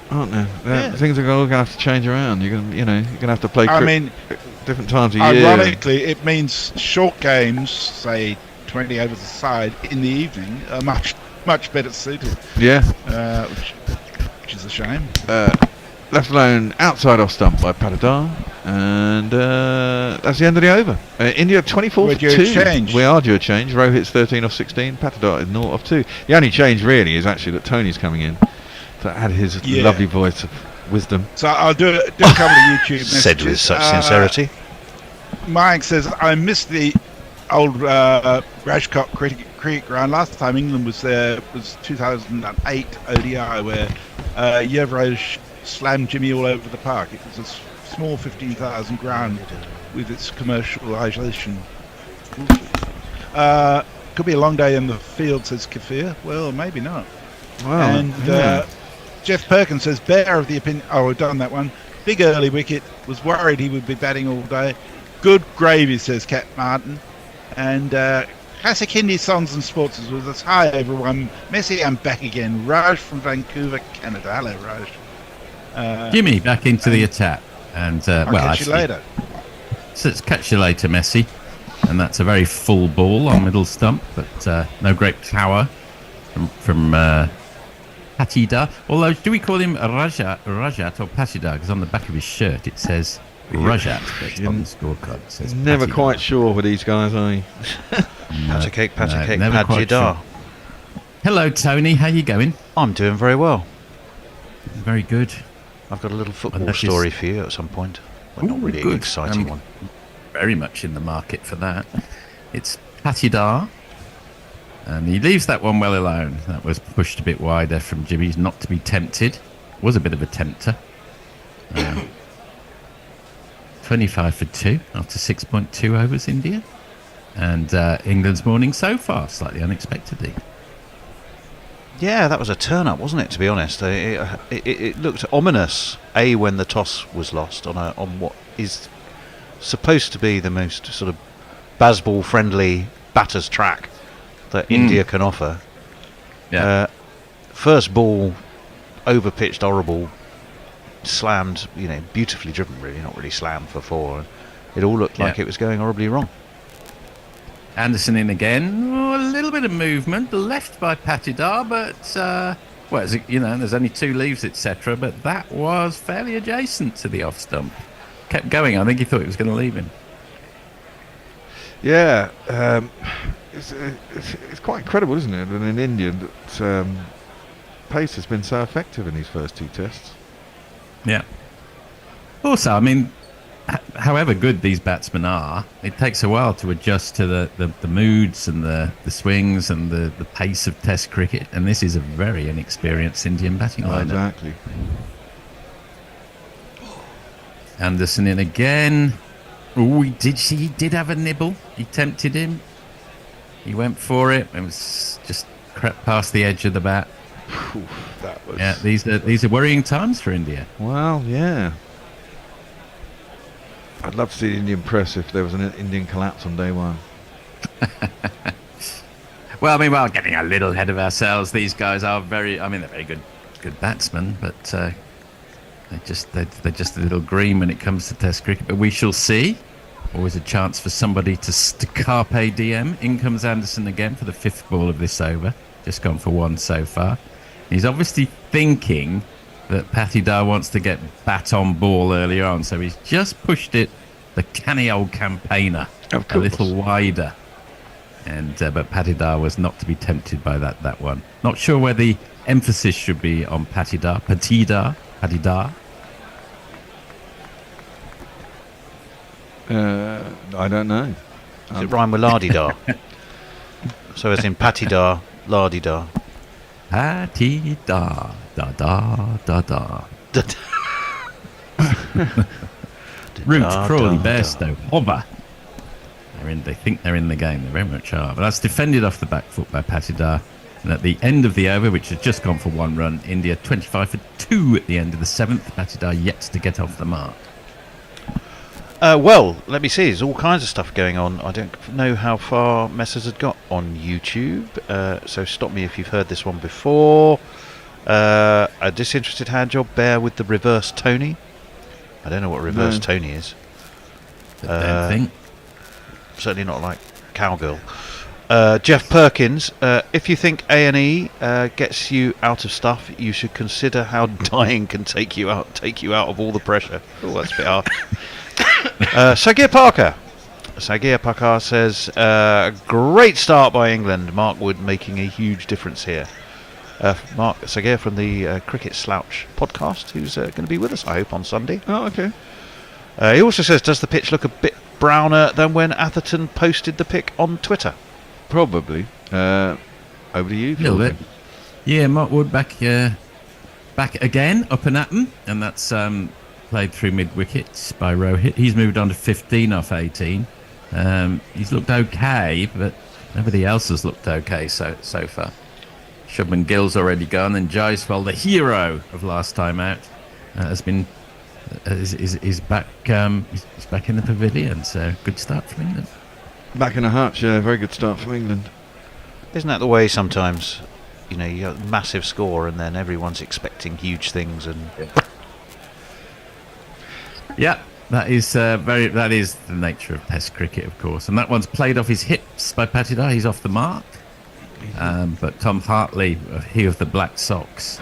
S4: aren't there?
S2: Yeah.
S4: Things are going to have to change around. You're going to have to play cricket different times a year.
S2: Ironically, it means short games, say 20 overs a side in the evening, are much better suited.
S4: Yeah.
S2: Which is a shame.
S4: Left alone outside off stump by Patadar, and that's the end of the over. India 24
S2: We're
S4: for
S2: due
S4: 2.
S2: a change.
S4: We are due a change. Rohit's 13 off 16. Patadar is 0 off 2. The only change really is actually that Tony's coming in to add his lovely voice of wisdom.
S2: So I'll do a couple of YouTube messages.
S9: Said with such sincerity.
S2: Mike says, I missed the old Rajkot cricket ground. Last time England was there was 2008 ODI, where Yuvraj slammed Jimmy all over the park. It was a small 15,000 ground with its commercialisation. Could be a long day in the field, says Kafir. Well, maybe not.
S4: Wow.
S2: And Jeff Perkins says, bear of the opinion. Oh, we've done that one. Big early wicket. Was worried he would be batting all day. Good gravy, says Cat Martin. And classic Hindi songs and sports is with us. Hi, everyone. Messi, I'm back again. Raj from Vancouver, Canada. Hello, Raj.
S5: Jimmy back into the attack. And
S2: I'll catch you later.
S5: So it's catch you later, Messi. And that's a very full ball on middle stump, but no great power from Patidar. Although, do we call him Rajat or Patidar? Because on the back of his shirt it says Rajat, but on the scorecard it says
S4: Never
S5: Patidar.
S4: quite sure with these guys, are you?
S9: Patacake,
S5: never quite
S9: Padjidar.
S5: sure. Hello, Tony. How you going?
S9: I'm doing very well.
S5: Very good.
S9: I've got a little football
S5: Unless
S9: story for you at some point. Well, not really an exciting one.
S5: Very much in the market for that. It's Patidar. And he leaves that one well alone. That was pushed a bit wider from Jimmy's, not to be tempted. Was a bit of a tempter. 25 for 2 after 6.2 overs, India. And England's morning so far, slightly unexpectedly.
S9: Yeah, that was a turn-up, wasn't it, to be honest? It looked ominous, when the toss was lost on what is supposed to be the most sort of baseball-friendly batter's track that India can offer.
S5: Yeah.
S9: First ball, over-pitched, horrible, slammed, beautifully driven, really, not really slammed for 4. It all looked like it was going horribly wrong.
S5: Anderson in again. Oh, a little bit of movement left by Patidar, but there's only 2 leaves, etc. But that was fairly adjacent to the off stump. Kept going. I think he thought it was going to leave him.
S4: Yeah, it's quite incredible, isn't it, that in India that pace has been so effective in these first 2 tests.
S5: Yeah. Also, I mean, however good these batsmen are, it takes a while to adjust to the moods and the swings and the pace of Test cricket, and this is a very inexperienced Indian batting lineup.
S4: Exactly.
S5: Anderson in again. Oh, he did have a nibble. He tempted him. He went for it. It was just crept past the edge of the bat.
S4: That was...
S5: Yeah, these are worrying times for India.
S4: Well, yeah. I'd love to see the Indian press if there was an Indian collapse on day 1.
S5: Well, I mean, getting a little ahead of ourselves. These guys are they're very good batsmen, but they're just a little green when it comes to Test cricket. But we shall see. Always a chance for somebody to carpe diem. In comes Anderson again for the 5th ball of this over. Just gone for 1 so far. He's obviously thinking that Patidar wants to get bat on ball earlier on, so he's just pushed it, the canny old campaigner,
S4: Of
S5: a
S4: course.
S5: little wider. And but Patidar was not to be tempted by that one. Not sure where the emphasis should be on Patidar. Patidar.
S4: I don't know.
S9: Does it rhyme with Lardidar? So as in Patidar, Lardidar.
S5: Patidar. Da. Roots, Crawley, Bairstow, Hover. They think they're in the game. They very much are. But that's defended off the back foot by Patidar. And at the end of the over, which has just gone for one run, India 25 for 2 at the end of the 7th. Patidar yet to get off the mark.
S9: Well, let me see. There's all kinds of stuff going on. I don't know how far Messers had got on YouTube, so stop me if you've heard this one before. A disinterested hand job, bear with the reverse Tony. I don't know what reverse Tony is.
S5: Don't think.
S9: Certainly not like cowgirl. Jeff Perkins, if you think A&E gets you out of stuff, you should consider how dying can take you out of all the pressure. Oh, that's a bit hard. Sagir Parker says, great start by England. Mark Wood making a huge difference here. Mark Sagir from the Cricket Slouch podcast, who's going to be with us, I hope, on Sunday.
S4: Oh, okay.
S9: He also says, does the pitch look a bit browner than when Atherton posted the pic on Twitter?
S4: Probably. Over to you.
S5: A little bit. Yeah, Mark Wood back again, up and at 'em, and that's played through mid-wickets by Rohit. He's moved on to 15 off 18. He's looked okay, but nobody else has looked okay so far. Shubman Gill's already gone, and Jaiswal, the hero of last time out, is back. He's back in the pavilion. So good start from England.
S4: Back in the hutch, yeah, very good start from England.
S9: Isn't that the way sometimes? You know, you have a massive score, and then everyone's expecting huge things, and
S5: yeah, that is that is the nature of Test cricket, of course. And that one's played off his hips by Patidar. He's off the mark. But Tom Hartley, he of the Black Sox,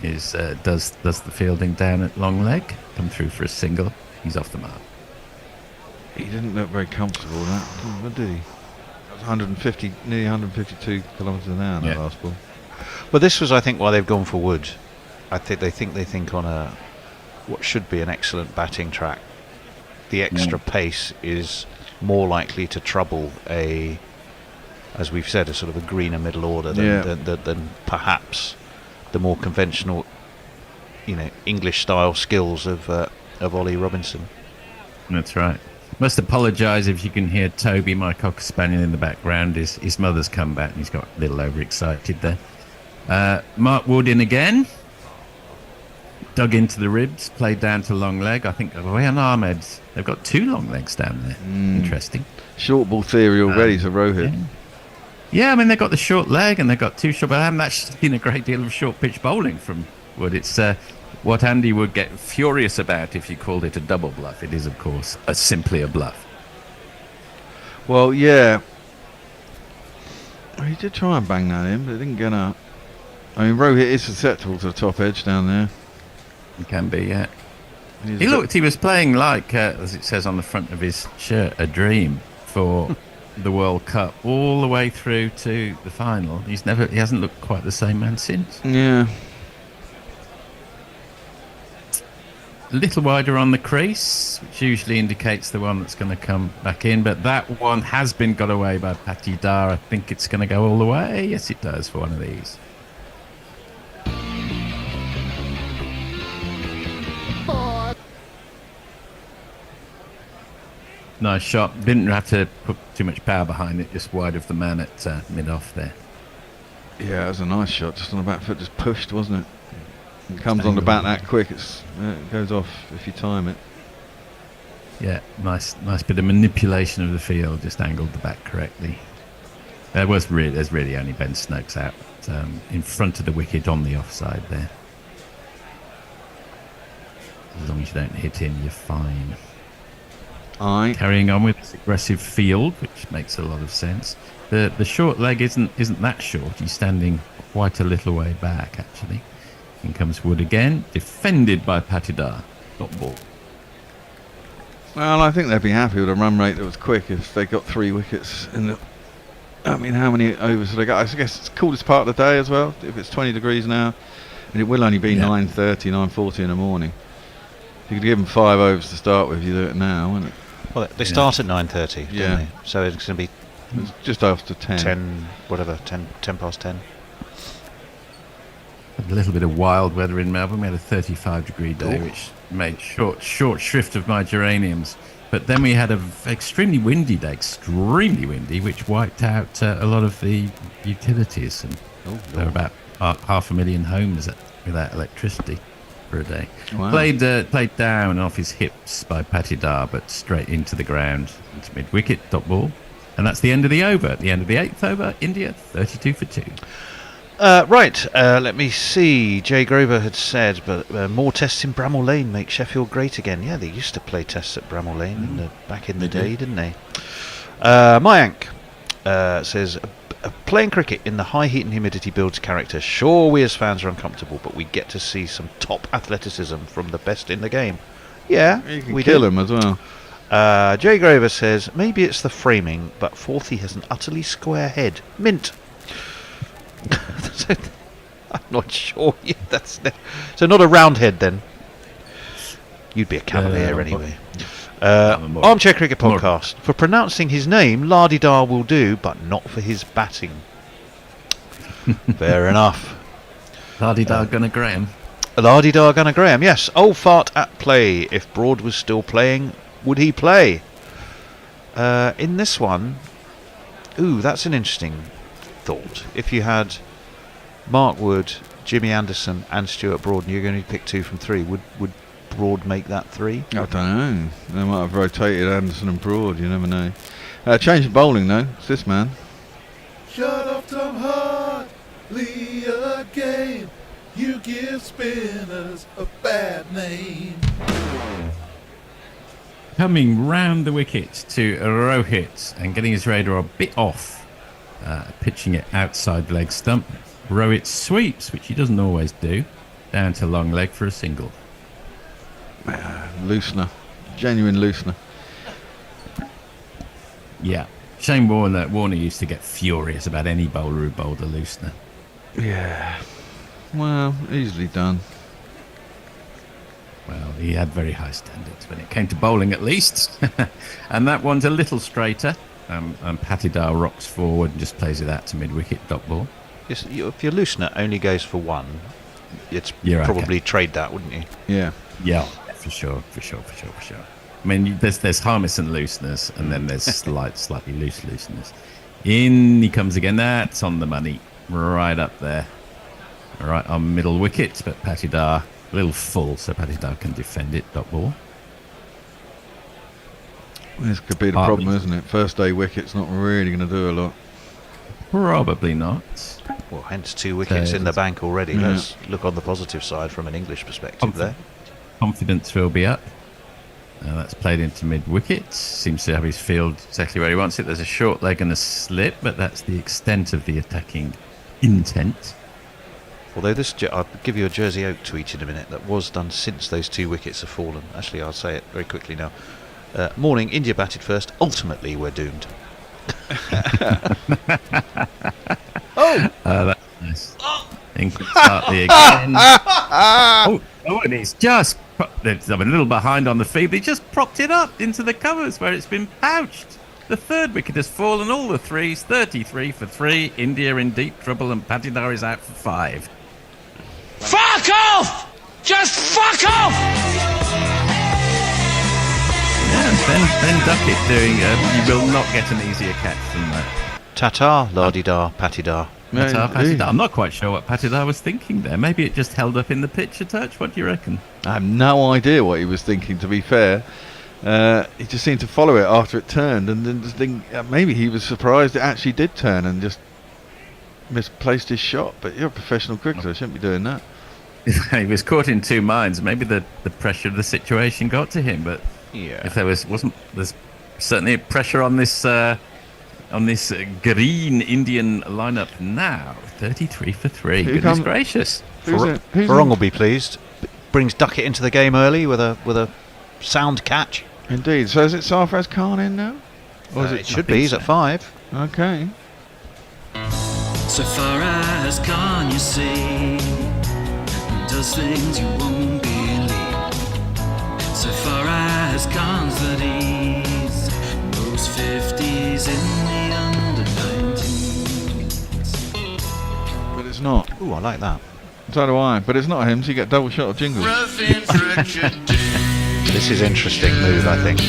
S5: does the fielding down at long leg, come through for a single. He's off the mark.
S4: He didn't look very comfortable with that, did he? That was 150, nearly 152 kilometres an hour, that last ball.
S9: But this was, I think, why they've gone for Wood. I think they think on what should be an excellent batting track, the extra pace is more likely to trouble as we've said, a sort of a greener middle order than perhaps the more conventional, English style skills of Ollie Robinson.
S5: That's right. Must apologise if you can hear Toby, my Cocker Spaniel, in the background. His mother's come back and he's got a little overexcited there. Mark Wood in again. Dug into the ribs, played down to long leg. I think Rayan Ahmed, they've got 2 long legs down there. Interesting.
S4: Short ball theory already to Rohit.
S5: Yeah, I mean, they've got the short leg and they've got 2 short, but I haven't actually seen a great deal of short pitch bowling from Wood. It's what Andy would get furious about if you called it a double bluff. It is, of course, simply a bluff.
S4: Well, yeah. He did try and bang that in, but it didn't get up. I mean, Rohit is susceptible to the top edge down there.
S5: He can be, yeah. He was playing like, as it says on the front of his shirt, a dream for the World Cup all the way through to the final. He hasn't looked quite the same man since.
S4: Yeah.
S5: A little wider on the crease, which usually indicates the one that's going to come back in, but that one has been got away by Patidar. I think it's going to go all the way. Yes, it does for one of these. Nice shot. Didn't have to put too much power behind it, just wide of the man at mid-off there.
S4: Yeah, it was a nice shot, just on the back foot, just pushed, wasn't it? It comes on the bat that quick, it goes off if you time it.
S5: Yeah, nice bit of manipulation of the field, just angled the bat correctly. There's really only Ben Stokes out in front of the wicket on the offside there. As long as you don't hit him, you're fine. Carrying on with this aggressive field, which makes a lot of sense. The short leg isn't that short. He's standing quite a little way back, actually. In comes Wood again, defended by Patidar. Dot ball.
S4: Well, I think they'd be happy with a run rate that was quick if they got 3 wickets in the. I mean, how many overs have they got? I guess it's the coolest part of the day as well. If it's 20 degrees now, and it will only be 9:30, 9:40 in the morning. If you could give them 5 overs to start with, you do it now, wouldn't it?
S9: Well, they start at 9:30, don't
S4: Yeah.
S9: they? So it's going to be
S4: It's just after 10.
S9: 10, whatever, 10 past 10.
S5: Had a little bit of wild weather in Melbourne. We had a 35-degree day, which made short shrift of my geraniums. But then we had an extremely windy day, which wiped out a lot of the utilities. And there were about 500,000 homes without electricity for a day.
S4: Wow.
S5: Played down and off his hips by Patidar, but straight into the ground, into mid-wicket, dot ball. And that's the end of the over. At the end of the 8th over, India 32 for 2.
S9: Right, let me see. Jay Grover had said, but more tests in Bramall Lane make Sheffield great again. Yeah, they used to play tests at Bramall Lane back in the day, didn't they? Mayank says, playing cricket in the high heat and humidity builds character. Sure, we as fans are uncomfortable, but we get to see some top athleticism from the best in the game. Yeah,
S4: We kill them as well.
S9: Jay Grover says, maybe it's the framing, but Forthy has an utterly square head. Mint. So, I'm not sure. So not a round head then. You'd be a cavalier anyway. Armchair Cricket Podcast. For pronouncing his name, La-di-da will do, but not for his batting. Fair enough.
S5: La-di-da Gunnar Graham.
S9: La-di-da Gunnar Graham, yes. Old fart at play. If Broad was still playing, would he play? In this one, that's an interesting thought. If you had Mark Wood, Jimmy Anderson and Stuart Broad and you're going to pick 2 from 3, would Broad make that 3?
S4: I don't know. They might have rotated Anderson and Broad, you never know. Change of bowling though, it's this man.
S8: Shut off Tom Hartley again. You give spinners a bad name.
S5: Coming round the wicket to Rohit and getting his radar a bit off. Pitching it outside leg stump. Rohit sweeps, which he doesn't always do, down to long leg for a single.
S4: Loosener. Genuine loosener.
S5: Yeah. Shane Warner used to get furious about any bowler who bowled a loosener.
S4: Yeah. Well, easily done.
S5: Well, he had very high standards when it came to bowling, at least. And that one's a little straighter. And Patidar rocks forward and just plays it out to mid-wicket, dot ball.
S9: Yes, if your loosener only goes for 1, you'd probably trade that, wouldn't you?
S4: Yeah.
S5: Yeah, for sure. I mean, there's harmless looseners, and then there's slightly loose looseners. In he comes again. That's on the money, right up there, right on middle wicket. But Patidar a little full, so Patidar can defend it. Dot ball.
S4: This could be the problem, isn't it? First day wicket's not really going to do a lot.
S5: Probably not.
S9: Well, hence 2 wickets in the bank already.
S4: Yeah.
S9: Let's look on the positive side from an English perspective there.
S5: Confidence will be up. That's played into mid-wicket. Seems to have his field exactly where he wants it. There's a short leg and a slip, but that's the extent of the attacking intent.
S9: Although I'll give you a Jersey Oak tweet in a minute that was done since those 2 wickets have fallen. Actually, I'll say it very quickly now. Morning, India batted first. Ultimately, we're doomed.
S5: That's nice. England Hartley again. And he's just... I'm a little behind on the feed. He just propped it up into the covers where it's been pouched. The 3rd wicket has fallen, all the 3s, 33 for 3. India in deep trouble and Patidar is out for 5.
S1: Fuck off! Just fuck off!
S5: Yeah, Ben Duckett doing... you will not get an easier catch than that.
S9: Ta-ta, la-di-da, Patidar.
S5: Patidar. I'm not quite sure what Patidar was thinking there. Maybe it just held up in the pitch a touch. What do you reckon?
S4: I have no idea what he was thinking, to be fair. He just seemed to follow it after it turned, and then just think maybe he was surprised it actually did turn and just misplaced his shot. But you're a professional cricketer, shouldn't be doing that.
S5: He was caught in 2 minds. Maybe the pressure of the situation got to him, but if there's certainly pressure on this green Indian lineup now. 33 for 3.
S4: Who
S5: Goodness
S4: come-
S5: gracious.
S4: Who's
S9: Farong will be pleased. Brings Duckett into the game early with a sound catch.
S4: Indeed. So is it Sarfraz Khan in now? Or is
S9: It should be. He's at 5.
S4: Okay.
S10: So far as gone, you see, does things you won't believe. So far as gone's that he's most 50s in the under 19s.
S4: But it's not.
S9: Ooh, I like that.
S4: So do I. But it's not him, so you get double shot of jingles.
S9: This is interesting move, I think.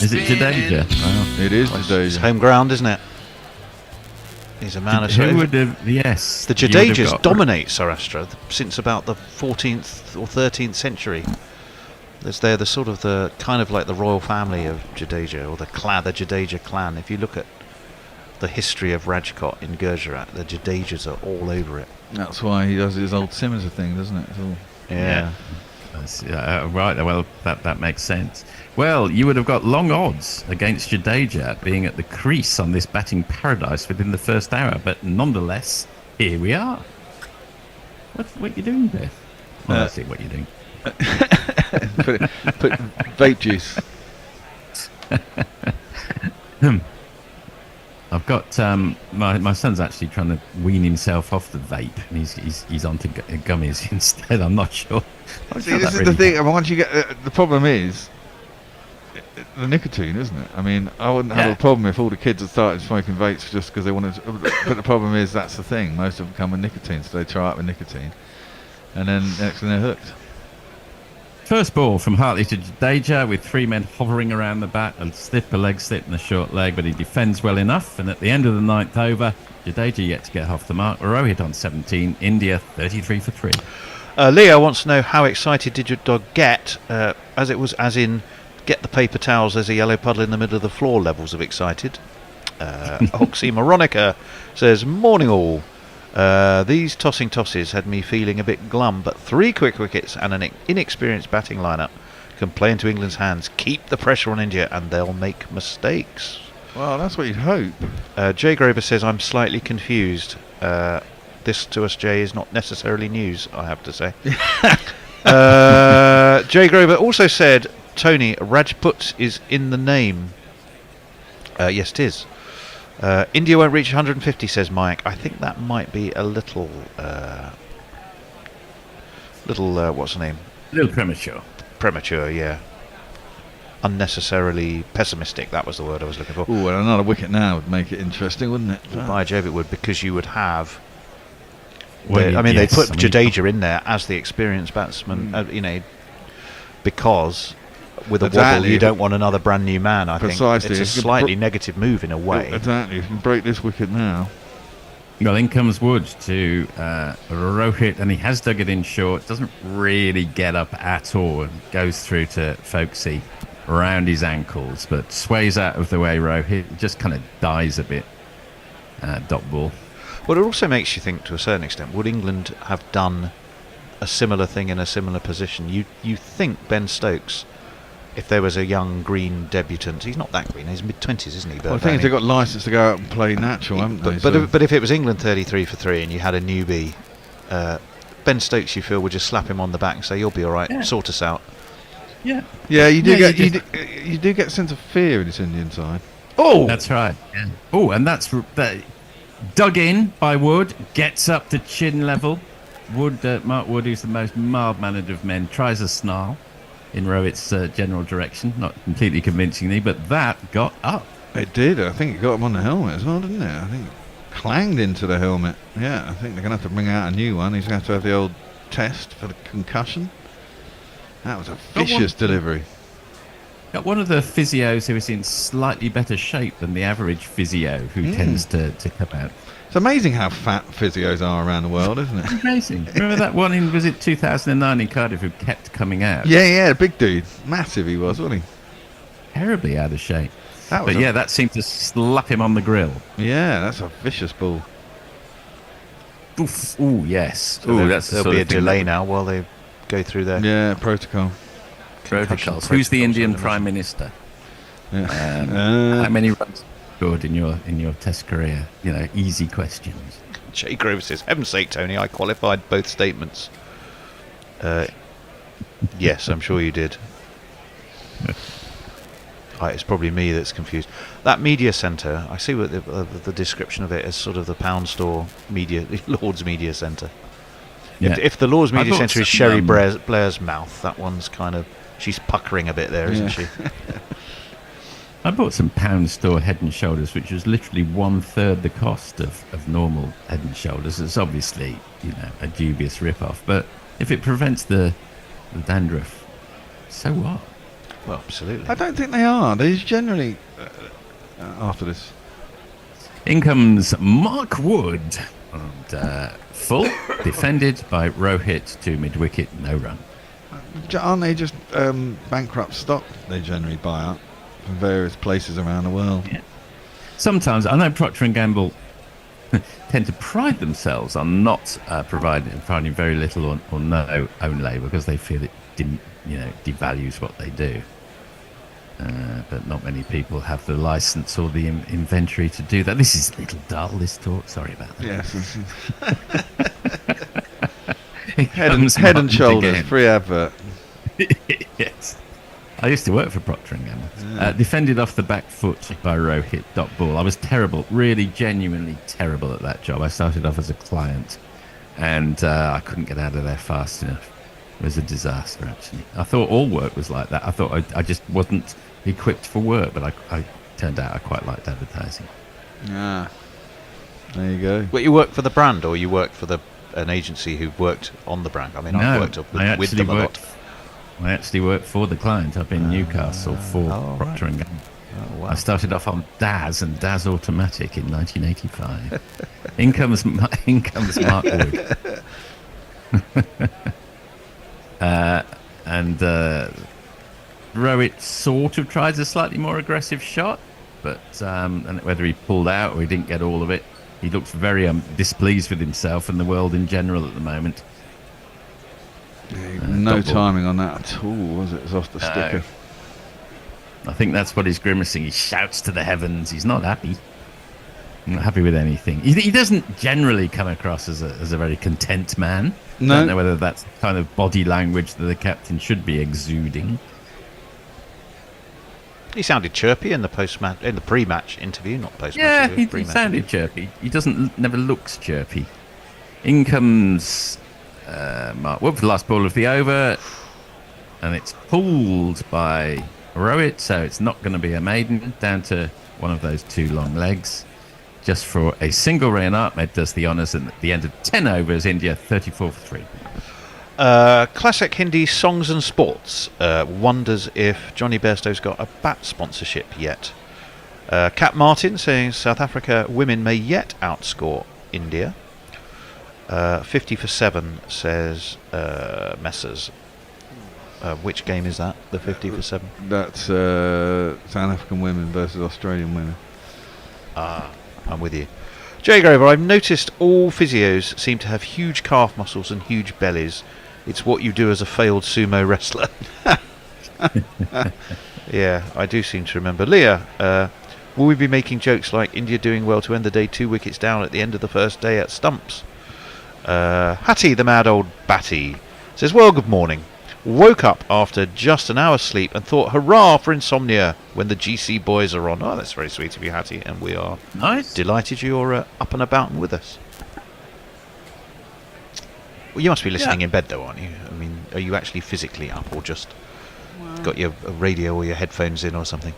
S5: Is it Jadeja? Wow.
S4: It is
S9: It's
S4: Jadeja.
S9: home ground, isn't it? He's a man of
S5: Who would have... Yes.
S9: The
S5: you would have
S9: Jadejas
S5: got-
S9: dominate Sarastra since about the 14th or 13th century. They're the sort of the kind of like the royal family of Jadeja, or the Jadeja clan. If you look at the history of Rajkot in Gujarat, the Jadejas are all over it.
S4: That's why he does his old Simmers thing, doesn't it? It's all...
S9: Yeah.
S5: Right, well, that makes sense. Well, you would have got long odds against Jadeja being at the crease on this batting paradise within the first hour, but nonetheless, here we are. What you doing there? Well, I see what you're doing.
S4: put vape juice.
S5: I've got my son's actually trying to wean himself off the vape, and he's onto gummies instead. I'm not sure.
S4: See, this is the thing. Once you get the problem is the nicotine, isn't it? I mean, I wouldn't have a problem if all the kids had started smoking vapes just because they wanted to, but the problem is that's the thing. Most of them come with nicotine, so they try out with nicotine, and then next thing they're hooked.
S5: First ball from Hartley to Jadeja with 3 men hovering around the bat, a leg slip and a short leg, but he defends well enough. And at the end of the 9th over, Jadeja yet to get off the mark. Rohit on 17, India 33 for 3.
S9: Leo wants to know how excited did your dog get, as in get the paper towels, there's a yellow puddle in the middle of the floor levels of excited. Oxymoronica says, morning all. These tossing tosses had me feeling a bit glum, but 3 quick wickets and an inexperienced batting lineup can play into England's hands. Keep the pressure on India and they'll make mistakes.
S4: Well, that's what you'd hope.
S9: Jay Grover says, I'm slightly confused. This to us, Jay, is not necessarily news, I have to say. Jay Grover also said, Tony, Rajput is in the name. Yes, it is. India won't reach 150, says Mike. I think that might be a little, what's the name?
S5: A little premature.
S9: Premature, yeah. Unnecessarily pessimistic, that was the word I was looking for.
S4: Oh, and another wicket now would make it interesting, wouldn't it?
S9: By Jove, it would, because you would have...
S5: Well,
S9: they put Jadeja in there as the experienced batsman, because... with a wobble, you don't want another brand new man. I think it's a slightly negative move in a way.
S4: Exactly. If you can break this wicket now.
S5: Well, in comes Wood to Rohit, and he has dug it in short. Doesn't really get up at all, and goes through to Folksy around his ankles, but sways out of the way. Rohit just kind of dies a bit. Dot ball.
S9: Well, it also makes you think, to a certain extent, would England have done a similar thing in a similar position? You think Ben Stokes, if there was a young green debutant, he's not that green, he's mid-20s, isn't he?
S4: Well, I think they've got licence to go out and play natural, haven't they?
S9: But if it was England 33 for 3 and you had a newbie, Ben Stokes, you feel, would just slap him on the back and say, you'll be all right, sort us out.
S5: Yeah.
S4: Yeah, you do get a sense of fear in this Indian side.
S5: Oh! That's right. Yeah. Oh, and that's dug in by Wood, gets up to chin level. Mark Wood, who's the most mild-mannered of men, tries a snarl in Rohit's general direction, not completely convincingly, but that got up.
S4: It did. I think it got him on the helmet as well, didn't it? I think it clanged into the helmet. Yeah, I think they're going to have to bring out a new one. He's going to have the old test for the concussion. That was a vicious delivery.
S5: Got one of the physios who is in slightly better shape than the average physio, who tends to come out.
S4: It's amazing how fat physios are around the world, isn't it?
S5: Amazing. Remember that one in, was it 2009 in Cardiff, who kept coming out?
S4: Yeah, big dude. Massive he was, wasn't he?
S5: Terribly out of shape. That seemed to slap him on the grill.
S4: Yeah, that's a vicious ball.
S5: Oof. Ooh, yes.
S9: So there'll be a delay now while they go through their
S4: protocol.
S5: Protocols. Who's the Indian Prime Minister?
S4: Yeah.
S5: How many runs? scored in your Test career? You know, easy questions.
S9: Jay Grover says, "Heaven's sake, Tony, I qualified both statements." Yes, I'm sure you did. It's probably me that's confused. That media centre, I see what the description of it as sort of the Pound Store media, Lord's Media Centre.
S5: Yeah.
S9: If the Lord's Media Centre is Sherry
S5: some,
S9: Blair's mouth, that one's kind of, she's puckering a bit there, isn't she?
S5: I bought some Pound Store Head and Shoulders, which was literally 1/3 the cost of normal Head and Shoulders. It's obviously, you know, a dubious rip-off, but if it prevents the dandruff, so what?
S9: Well, absolutely.
S4: I don't think they are. They're generally after this.
S5: In comes Mark Wood, and full, defended by Rohit to mid-wicket, no run.
S4: Aren't they just bankrupt stock they generally buy up from various places around the world?
S5: Yeah. Sometimes, I know Procter & Gamble tend to pride themselves on not providing very little or no own labour because they feel it devalues what they do. But not many people have the licence or the inventory to do that. This is a little dull, this talk. Sorry about that.
S4: Yes. Head and Shoulders,
S5: again.
S4: free advert.
S5: Yes. I used to work for Procter & Gamble. Defended off the back foot by Rohit. Dot ball. I was terrible, really genuinely terrible at that job. I started off as a client and I couldn't get out of there fast enough. It was a disaster, actually. I thought all work was like that. I thought I just wasn't equipped for work, but I turned out I quite liked advertising.
S4: Ah, there you go.
S9: Well, you worked for the brand, or you worked for an agency who worked on the brand? I mean, I've worked with them a lot.
S5: I actually worked for the client up in Newcastle for Procter & Gamble.
S9: Oh, wow.
S5: I started off on DAS and DAS Automatic in 1985. In comes Mark Wood. And Rohit sort of tried a slightly more aggressive shot, but and whether he pulled out or he didn't get all of it, he looks very displeased with himself and the world in general at the moment.
S4: No timing on that at all, was it? It was off the sticker.
S5: I think that's what he's grimacing. He shouts to the heavens. He's not happy. Not happy with anything. He doesn't generally come across as a very content man.
S4: No.
S5: I don't know whether that's the kind of body language that the captain should be exuding.
S9: He sounded chirpy in the pre-match interview, not post-match.
S5: Yeah,
S9: interview,
S5: he sounded chirpy. He never looks chirpy. In comes Mark Wood for the last ball of the over, and it's pulled by Rohit, so it's not going to be a maiden, down to one of those two long legs. Just for a single rain, Ahmed does the honours, and at the end of 10 overs, India 34 for 3.
S9: Classic Hindi Songs and Sports wonders if Johnny Bairstow's got a bat sponsorship yet. Cap Martin saying South Africa women may yet outscore India. 50 for 7 says Messers. Which game is that? The 50 for 7?
S4: That's South African women versus Australian women.
S9: I'm with you. Jay Grover, I've noticed all physios seem to have huge calf muscles and huge bellies. It's what you do as a failed sumo wrestler. Yeah, I do seem to remember. Leah, will we be making jokes like India doing well to end the day 2 wickets down at the end of the first day at stumps? Hattie, the mad old batty, says, well, good morning. Woke up after just an hour's sleep and thought, hurrah for insomnia when the GC boys are on. Oh, that's very sweet of you, Hattie, and we are delighted you're up and about and with us. Well, you must be listening in bed, though, aren't you? I mean, are you actually physically up, or just got your radio or your headphones in or something?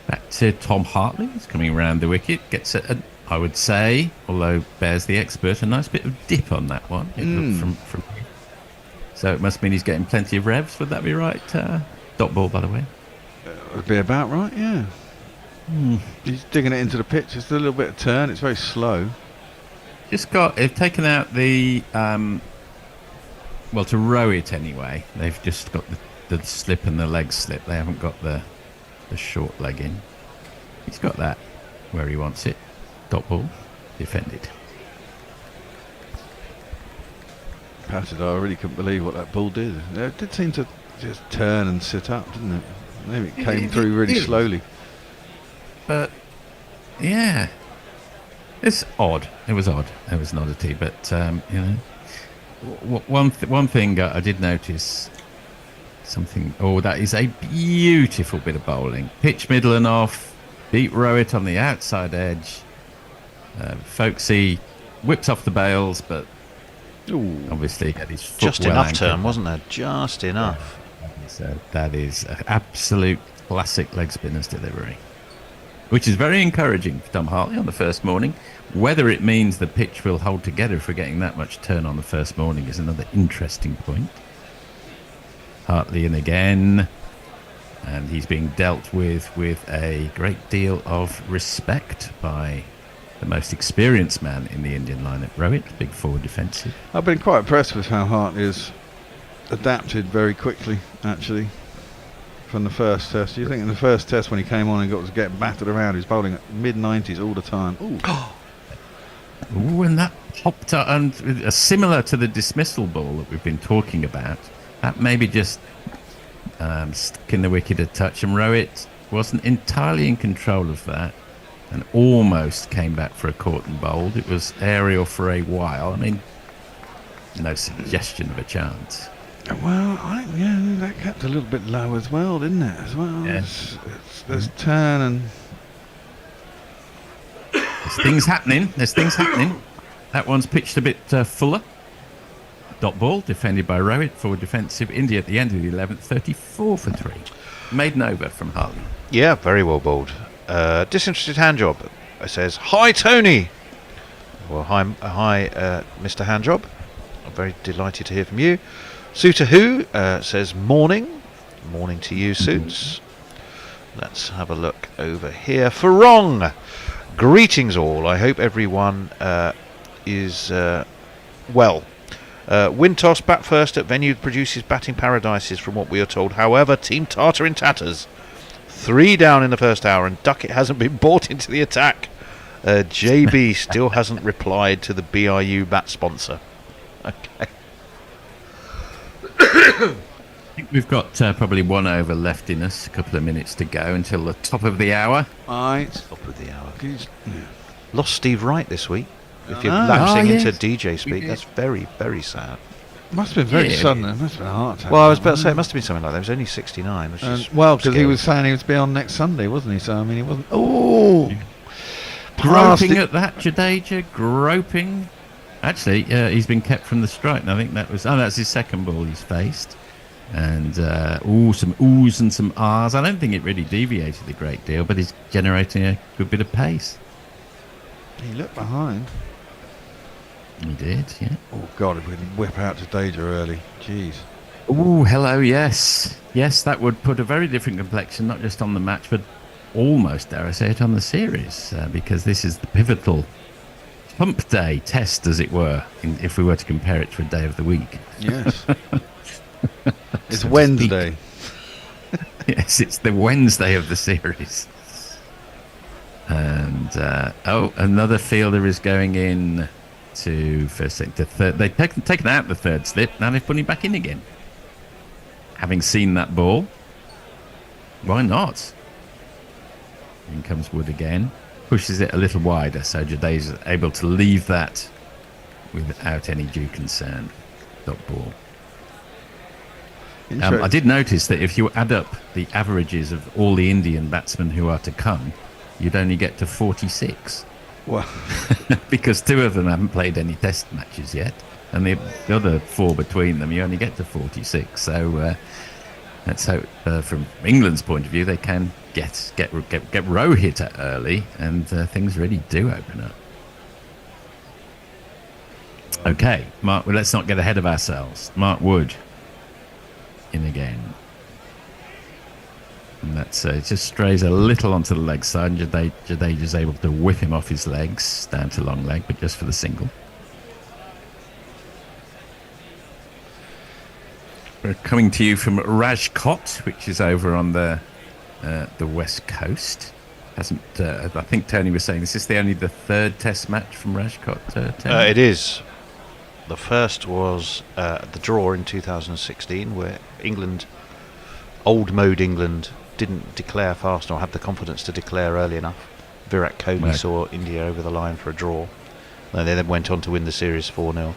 S5: Back to Tom Hartley. He's coming around the wicket. Gets I would say, although Bear's the expert, a nice bit of dip on that one. It looked from. So it must mean he's getting plenty of revs. Would that be right? Dot ball, by the way.
S4: Would be about right, yeah. He's digging it into the pitch. It's a little bit of turn. It's very slow.
S5: They've taken out the to row it anyway. They've just got the slip and the leg slip. They haven't got the short leg in. He's got that where he wants it. Dot ball, defended.
S4: Patted, I really couldn't believe what that ball did. It did seem to just turn and sit up, didn't it? Maybe it came through really slowly.
S5: But Yeah. It's odd. It was odd. It was an oddity, but one thing I did notice something. Oh, that is a beautiful bit of bowling. Pitch middle and off. Beat Rowett on the outside edge. Folksy whips off the bails, but obviously had his foot
S9: Just
S5: well
S9: enough
S5: anchored.
S9: turn, wasn't there? Just enough.
S5: So that is an absolute classic leg spinner's delivery, which is very encouraging for Tom Hartley on the first morning. Whether it means the pitch will hold together if we're getting that much turn on the first morning is another interesting point. Hartley in again, and he's being dealt with a great deal of respect by the most experienced man in the Indian lineup, Rowett, big forward defensive.
S4: I've been quite impressed with how Hartley has adapted very quickly, actually, from the first test. Do you think in the first test when he came on and got to get battered around, he was bowling at mid-90s all the time?
S5: Ooh, and that popped up, and similar to the dismissal ball that we've been talking about, that maybe just stuck in the wicket a touch, and Rowett wasn't entirely in control of that and almost came back for a caught and bowled. It was aerial for a while. I mean, no suggestion of a chance.
S4: Well, I think that kept a little bit low as well, didn't it? As well,
S5: Yeah.
S4: there's turn and
S5: There's things happening. That one's pitched a bit fuller. Dot ball defended by Rowett, forward defensive. India at the end of the 11th, 34 for 3. Maiden over from Hartley.
S9: Yeah, very well bowled. Disinterested handjob says, "Hi, Tony." Well, hi, Mr. Handjob. I'm very delighted to hear from you. Suitor Who says, "Morning." Morning to you, Suits. Let's have a look over here. Farong. Greetings all. I hope everyone is well. Win toss, bat first at venue produces batting paradises from what we are told. However, Team Tartar in tatters. 3 down in the first hour and Duckett hasn't been brought into the attack. JB still hasn't replied to the BRU bat sponsor. Okay.
S5: I think we've got probably 1 over left in us. A couple of minutes to go until the top of the hour.
S4: right.
S9: Top of the hour.
S4: Yeah.
S9: Lost Steve Wright this week. If you're
S4: Ah.
S9: lapsing
S5: Oh,
S9: into
S5: yes.
S9: DJ
S5: We
S9: speak,
S5: did.
S9: that's very, very sad.
S4: Must have been very
S5: Yeah.
S4: sudden. It must have been a heart attack.
S9: Well, I was about to say it must have been something like that. It was only 69. Which is
S4: well, because he
S9: scary.
S4: was saying he was be on next Sunday, wasn't he? So I mean, he wasn't. Oh,
S5: Groping at that, Jadeja, groping. Actually, he's been kept from the strike, and I think that's his second ball he's faced. And some oohs and some ahs. I don't think it really deviated a great deal, but he's generating a good bit of pace.
S4: He looked behind.
S5: He did, yeah.
S4: Oh God, if we could whip out to Deja early. Jeez.
S5: Oh, hello, yes. Yes, that would put a very different complexion, not just on the match, but almost, dare I say it, on the series, because this is the pivotal hump day test, as it were, if we were to compare it to a day of the week.
S4: Yes. It's
S5: So to
S4: Wednesday.
S5: Yes, it's the Wednesday of the series. And, another fielder is going in to first, second, to third. They've taken out the third slip, now they've put him back in again. Having seen that ball, why not? In comes Wood again, pushes it a little wider, so Jadeja's able to leave that without any due concern. Dot ball. I did notice that if you add up the averages of all the Indian batsmen who are to come, you'd only get to 46.
S4: Well,
S5: Because 2 of them haven't played any test matches yet, and the other 4 between them, you only get to 46. So let's hope, from England's point of view, they can get Rohit early, and things really do open up. Okay, Mark. Well, let's not get ahead of ourselves. Mark Wood in again. And that's it just strays a little onto the leg side, and Jadeja's able to whip him off his legs down to long leg, but just for the single. We're coming to you from Rajkot, which is over on the west coast. Hasn't I think Tony was saying, is this only the 3rd test match from Rajkot? Tony?
S9: It is. The first was the draw in 2016, where England, old mode England, didn't declare fast or have the confidence to declare early enough. Virat Kohli
S5: Right.
S9: saw India over the line for a draw. And they then went on to win the series 4-0.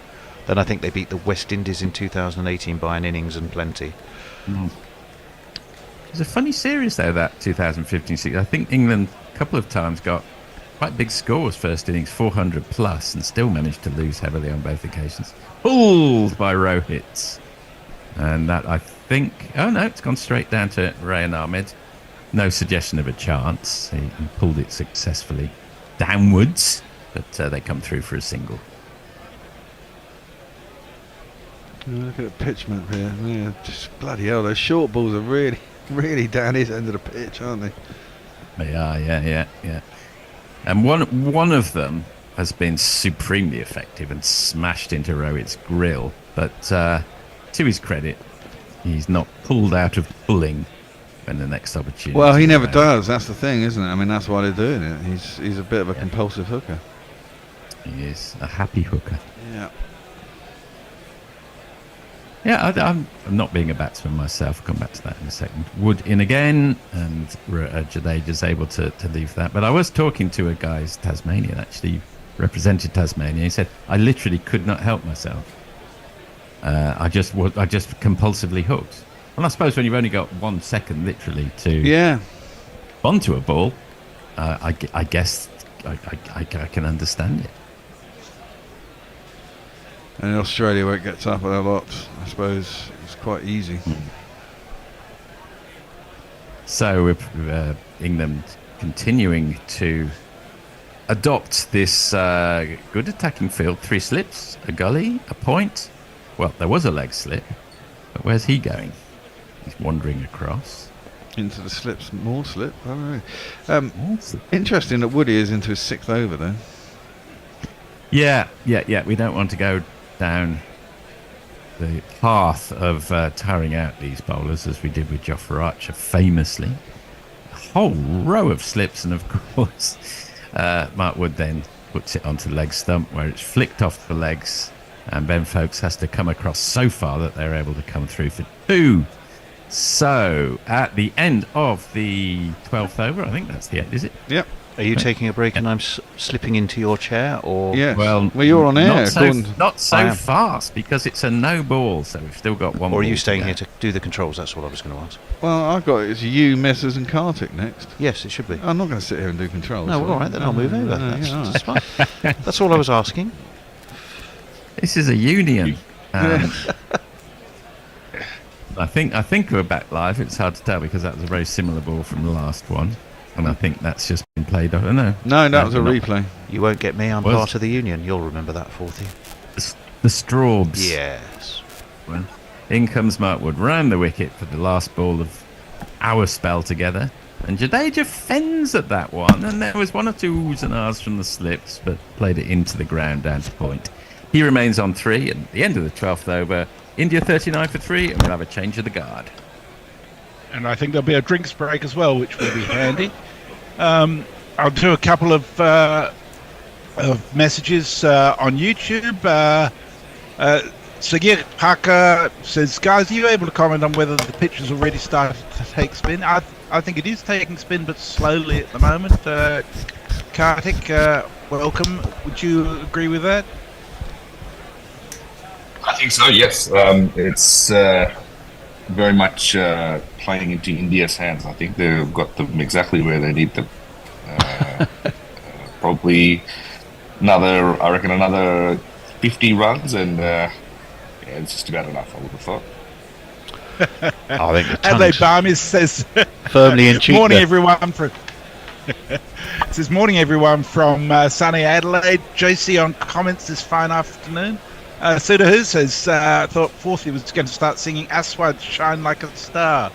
S9: Then I think they beat the West Indies in 2018 by an innings and plenty.
S5: It's a funny series, though, that 2015 series. I think England a couple of times got quite big scores first innings, 400 plus, and still managed to lose heavily on both occasions. Pulled by Rohit. And that, I think... Oh, no, it's gone straight down to Rayan Ahmed. No suggestion of a chance. He pulled it successfully downwards, but they come through for a single.
S4: Look at the pitch map here. Yeah, just bloody hell, those short balls are really, really down his end of the pitch, aren't they?
S5: They are, yeah. And one of them has been supremely effective and smashed into Rohit's grill. But to his credit, he's not pulled out of pulling when the next opportunity.
S4: Well, he never does. That's the thing, isn't it? I mean, that's why they're doing it. He's a bit of a compulsive hooker.
S5: He is a happy hooker.
S4: Yeah.
S5: Yeah, I'm not being a batsman myself. I'll come back to that in a second. Wood in again, and Jadeja's able to leave that. But I was talking to a guy, Tasmanian, actually represented Tasmania. He said, I literally could not help myself. I just compulsively hooked. And I suppose when you've only got 1 second, literally, to onto a ball, I guess I can understand it.
S4: And in Australia, where it gets up a lot, I suppose it's quite easy.
S5: So with England continuing to adopt this good attacking field, 3 slips, a gully, a point. Well, there was a leg slip, but where's he going? He's wandering across.
S4: Into the slips, more slip, I don't know. Interesting that Woody is into his 6th over, though.
S5: Yeah. We don't want to go down the path of tiring out these bowlers as we did with Jofra Archer famously. A whole row of slips, and of course Mark Wood then puts it onto the leg stump where it's flicked off the legs, and Ben Folkes has to come across so far that they're able to come through for 2. So at the end of the 12th over, I think that's the end, is it?
S4: Yep.
S9: Are you taking a break and I'm slipping into your chair, or?
S4: Yeah.
S5: Well,
S4: you're on air.
S5: Not so fast, because it's a no ball, so we've still got one.
S9: Or are
S5: ball
S9: you staying
S5: to
S9: here to do the controls? That's what I was going to ask.
S4: Well, I've got it's you, Messers and Kartik next.
S9: Yes, it should be.
S4: I'm not going to sit here and do controls.
S9: No, well, all right, then I'll move over. That's fine. That's all I was asking.
S5: This is a union. I think we're back live. It's hard to tell because that was a very similar ball from the last one, and I think that's just been played off. No,
S4: that was a replay.
S9: You won't get me. I'm part of the union. You'll remember that, Forthy.
S5: The Straubs.
S9: Yes.
S5: Well, in comes Mark Wood round the wicket for the last ball of our spell together, and Jadeja fends at that one, and there was 1 or 2 oohs and ahs from the slips, but played it into the ground down to point. He remains on 3, and at the end of the 12th over, India 39 for 3, and we'll have a change of the guard.
S2: And I think there'll be a drinks break as well, which will be handy. I'll do a couple of messages on YouTube. Sagir Parker says, guys, are you able to comment on whether the pitch has already started to take spin? I think it is taking spin, but slowly at the moment. Kartik, welcome. Would you agree with that?
S11: I think so, yes. It's very much playing into India's hands. I think they've got them exactly where they need them. Probably another 50 runs, and it's just about enough, I would have thought.
S9: I think the
S2: Adelaide Barmis says,
S9: firmly in cheek.
S2: Morning, everyone. Says, morning, everyone from sunny Adelaide. JC on comments this fine afternoon. Sudahu says, thought Forthy was going to start singing Aswad Shine Like a Star.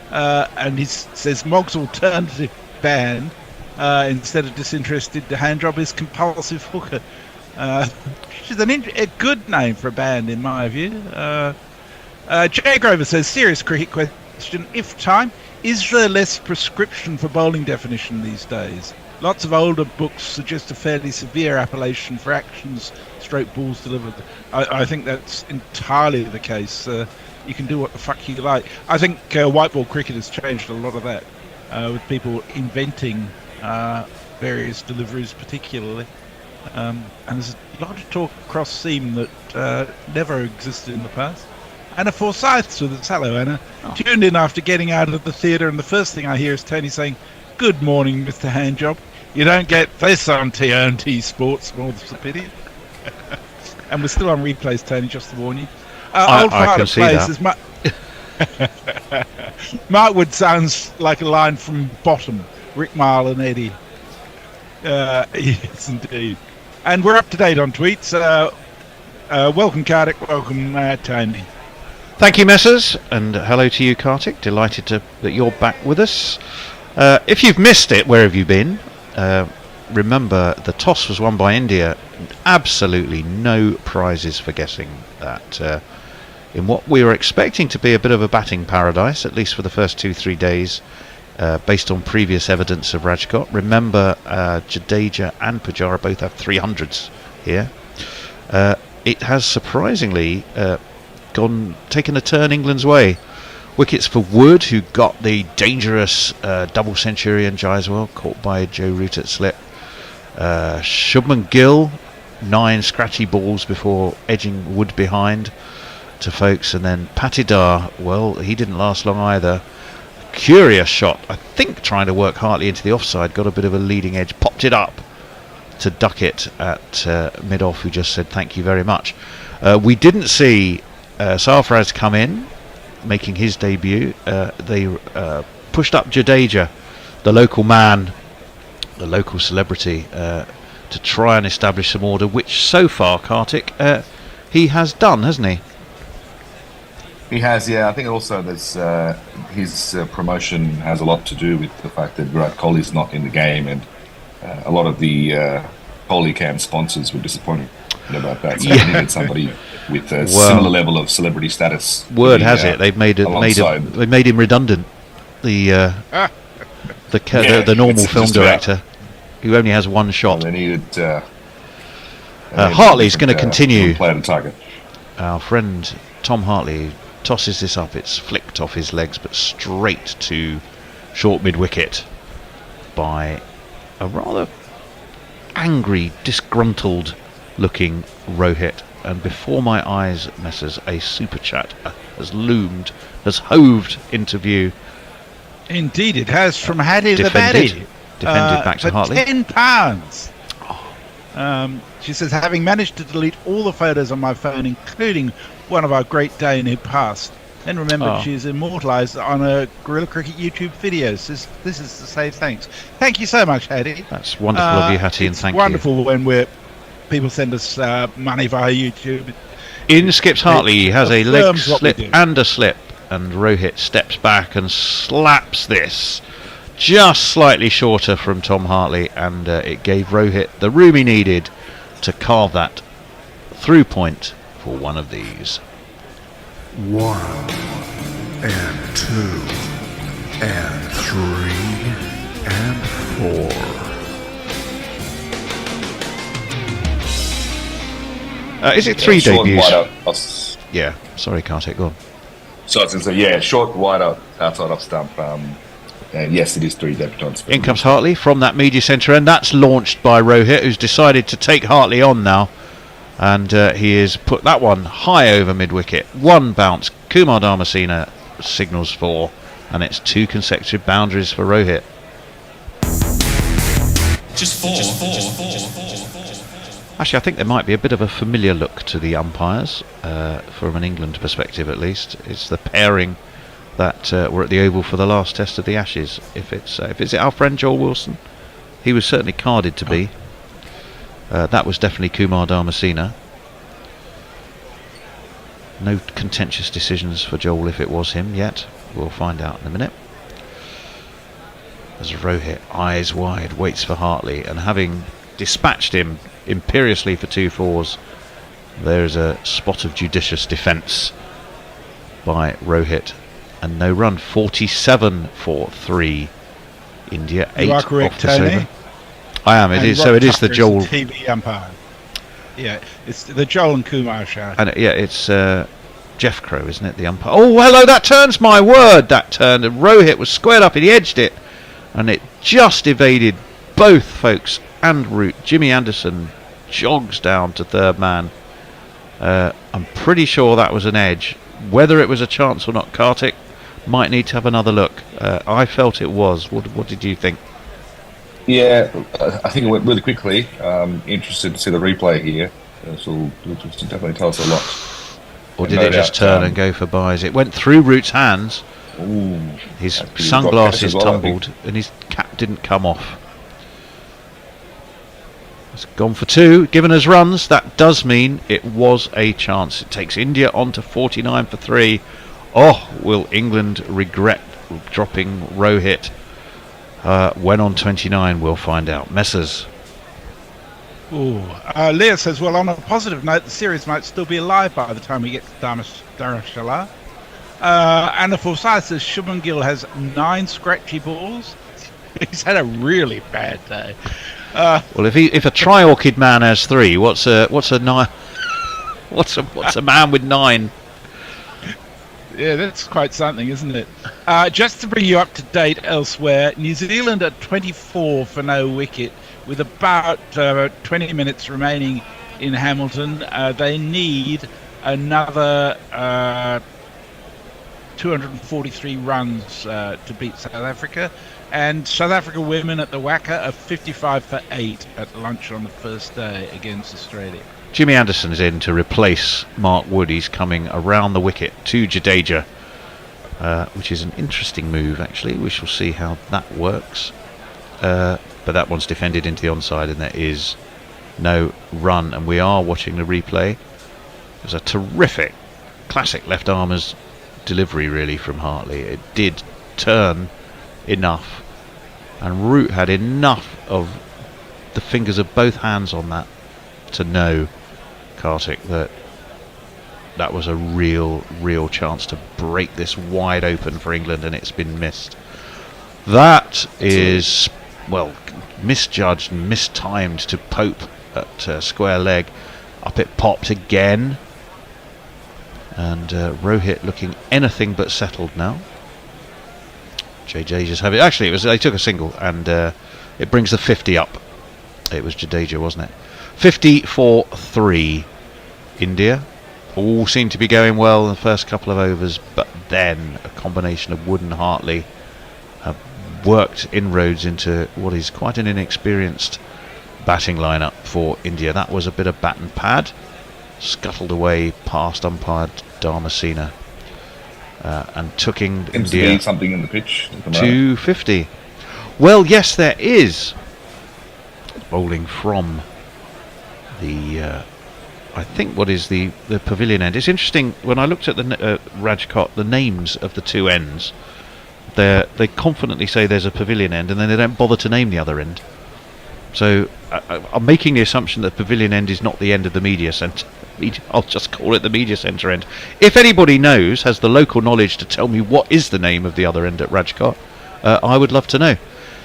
S2: And he says, Mogg's alternative band, instead of disinterested hand job, is compulsive hooker. Which is a good name for a band, in my view. Jay Grover says, serious cricket question. If time, is there less prescription for bowling definition these days? Lots of older books suggest a fairly severe appellation for actions, stroke balls delivered. I think that's entirely the case. You can do what the fuck you like. I think white ball cricket has changed a lot of that, with people inventing various deliveries particularly. And there's a lot of talk across seam that never existed in the past. Anna Forsyth's with us. Hello, Anna. Tuned in after getting out of the theatre, and the first thing I hear is Tony saying, "Good morning, Mr. Handjob. You don't get this on TNT Sports, more than a pity." And we're still on replays, Tony, just to warn you. Old
S9: I can see that.
S2: Markwood sounds like a line from Bottom, Rick Marl and Eddie. Yes, indeed. And we're up to date on tweets. Welcome, Kartik. Welcome, Tony.
S9: Thank you, Messrs, and hello to you, Kartik. Delighted that you're back with us. If you've missed it, where have you been? Remember, the toss was won by India. Absolutely no prizes for guessing that. In what we were expecting to be a bit of a batting paradise, at least for the first 2-3 days, based on previous evidence of Rajkot. Remember, Jadeja and Pujara both have 300s here. It has surprisingly taken a turn England's way. Wickets for Wood, who got the dangerous double century, and Jaiswal caught by Joe Root at slip. Shubman Gill, 9 scratchy balls before edging Wood behind to folks, and then Patidar, well, he didn't last long either. Curious shot, I think, trying to work Hartley into the offside, got a bit of a leading edge, popped it up to Duckett at mid-off, who just said thank you very much. We didn't see Sarfaraz come in, making his debut. They pushed up Jadeja, the local man, the local celebrity, to try and establish some order, which so far, Kartik, he has done, hasn't he?
S11: He has, yeah. I think also there's his promotion has a lot to do with the fact that Virat Kohli's not in the game, and a lot of the Kohli Cam sponsors were disappointed about that. So they needed somebody with a similar level of celebrity status.
S9: Word has it they've made him redundant. The normal film director, who only has one shot.
S11: Well, they needed.
S9: Hartley's going to continue.
S11: Play at a target.
S9: Our friend Tom Hartley tosses this up. It's flicked off his legs, but straight to short mid-wicket by a rather angry, disgruntled-looking Rohit. And before my eyes, Messrs, a super chat has loomed, has hoved into view.
S2: Indeed, it has, from Hattie the Batty.
S9: Defended back to Hartley.
S2: £10. She says, having managed to delete all the photos on my phone, including one of our great Dane who passed, then remembered she is immortalised on a Gorilla Cricket YouTube videos. This is to say thanks. Thank you so much, Hattie.
S9: That's wonderful of you, Hattie, and thank you.
S2: It's wonderful when people send us money via YouTube.
S9: In skips Hartley, he has a leg slip and a slip, and Rohit steps back and slaps this just slightly shorter from Tom Hartley, and it gave Rohit the room he needed to carve that through point for one of these.
S12: 1 and 2 and 3 and
S9: 4. Is it 3 debuts? Yeah, sorry, Kartik, go on.
S11: So I was going to say, short, wide out, outside off stump. And yes, it is 3 debutants.
S9: In comes Hartley from that media centre end. That's launched by Rohit, who's decided to take Hartley on now. And he has put that one high over mid-wicket. 1 bounce. Kumar Dharmasena signals 4. And it's 2 consecutive boundaries for Rohit.
S10: Just 4.
S9: Actually, I think there might be a bit of a familiar look to the umpires, from an England perspective at least. It's the pairing that were at the Oval for the last test of the Ashes. If it's our friend Joel Wilson, he was certainly carded to be. That was definitely Kumar Dharmasena. No contentious decisions for Joel if it was him yet. We'll find out in a minute. As Rohit, eyes wide, waits for Hartley, and having dispatched him imperiously for 2 fours, there's a spot of judicious defence by Rohit, and no run. 47 for 3. India 8
S2: off the
S9: Tony. I am. It is the Joel
S2: TV umpire. Yeah, it's the Joel and Kumar show.
S9: And it's Jeff Crow, isn't it? The umpire. Oh, hello! That turns, my word! That turned. And Rohit was squared up, and he edged it, and it just evaded both Folks and Root. Jimmy Anderson jogs down to third man. I'm pretty sure that was an edge. Whether it was a chance or not, Kartik might need to have another look. I felt it was. What did you think?
S11: Yeah, I think it went really quickly. Interested to see the replay here. This will definitely tell us a lot.
S9: Or did it just turn and go for buys? It went through Root's hands.
S11: Ooh,
S9: his sunglasses tumbled and his cap didn't come off. It's gone for two, given us runs. That does mean it was a chance. It takes India on to 49 for 3. Oh, will England regret dropping Rohit? When on 29, we'll find out. Messers.
S2: Leah says, well, on a positive note, the series might still be alive by the time we get to Dharamshala. Anna Forsyth says, Shubman Gill has 9 scratchy balls. He's had a really bad day.
S9: Well, if a tri-orchid man has 3, what's a man with 9?
S2: Yeah, that's quite something, isn't it? Just to bring you up to date elsewhere, New Zealand at 24 for no wicket, with about 20 minutes remaining in Hamilton. They need another 243 runs to beat South Africa. And South Africa women at the WACA are 55 for 8 at lunch on the first day against Australia.
S9: Jimmy Anderson's in to replace Mark Wood. He's coming around the wicket to Jadeja, which is an interesting move, actually. We shall see how that works. But that one's defended into the onside, and there is no run. And we are watching the replay. It was a terrific, classic left armer's delivery, really, from Hartley. It did turn enough, and Root had enough of the fingers of both hands on that to know, Kartik, that was a real chance to break this wide open for England, and it's been missed. That is, well, misjudged and mistimed to Pope at square leg. Up it popped again, and Rohit looking anything but settled now. JJ just have it. Actually, they took a single, and it brings the 50 up. It was Jadeja, wasn't it? 50-3 India. All seemed to be going well in the first couple of overs, but then a combination of Wood and Hartley have worked inroads into what is quite an inexperienced batting lineup for India. That was a bit of bat and pad, scuttled away past umpire Dharmasena, and took India
S11: something in the pitch
S9: 250. Well, yes, there is. Bowling from the I think what is the pavilion end. It's interesting, when I looked at the Rajkot, the names of the two ends, they confidently say there's a pavilion end, and then they don't bother to name the other end. So I'm making the assumption that pavilion end is not the end of the media centre. I'll just call it the media centre end. If anybody knows, has the local knowledge to tell me what is the name of the other end at Rajkot, I would love to know.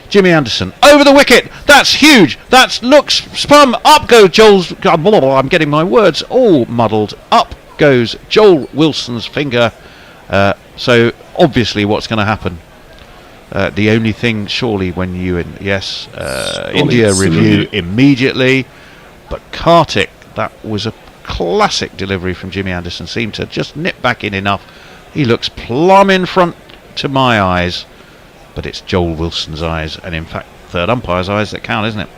S9: Jimmy Anderson over the wicket. That's huge. That looks spun. Up goes Joel's. I'm getting my words all muddled. Up goes Joel Wilson's finger. So obviously, what's going to happen? The only thing, surely, when you India review immediately. But Kartik, that was a classic delivery from Jimmy Anderson. Seemed to just nip back in enough. He looks plumb in front to my eyes. But it's Joel Wilson's eyes, and in fact, third umpire's eyes that count, isn't it?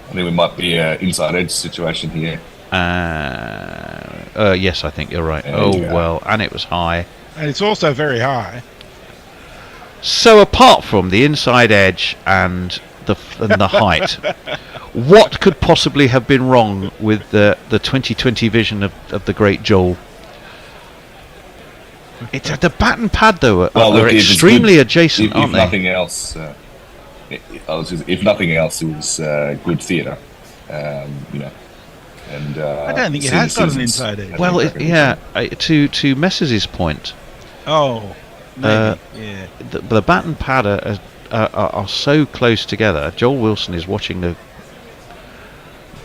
S11: I think we might be an inside edge situation here.
S9: Yes, I think you're right. Well, and it was high.
S2: And it's also very high.
S9: So apart from the inside edge and the height, what could possibly have been wrong with the 2020 vision of the great Joel? It's the bat and pad, though, are extremely adjacent, aren't they?
S11: Nothing else, if nothing else, it was good theatre, And
S2: I don't think it has got an inside edge.
S9: Well, to Messrs' point.
S2: Oh, maybe, yeah.
S9: The bat and pad are so close together. Joel Wilson is watching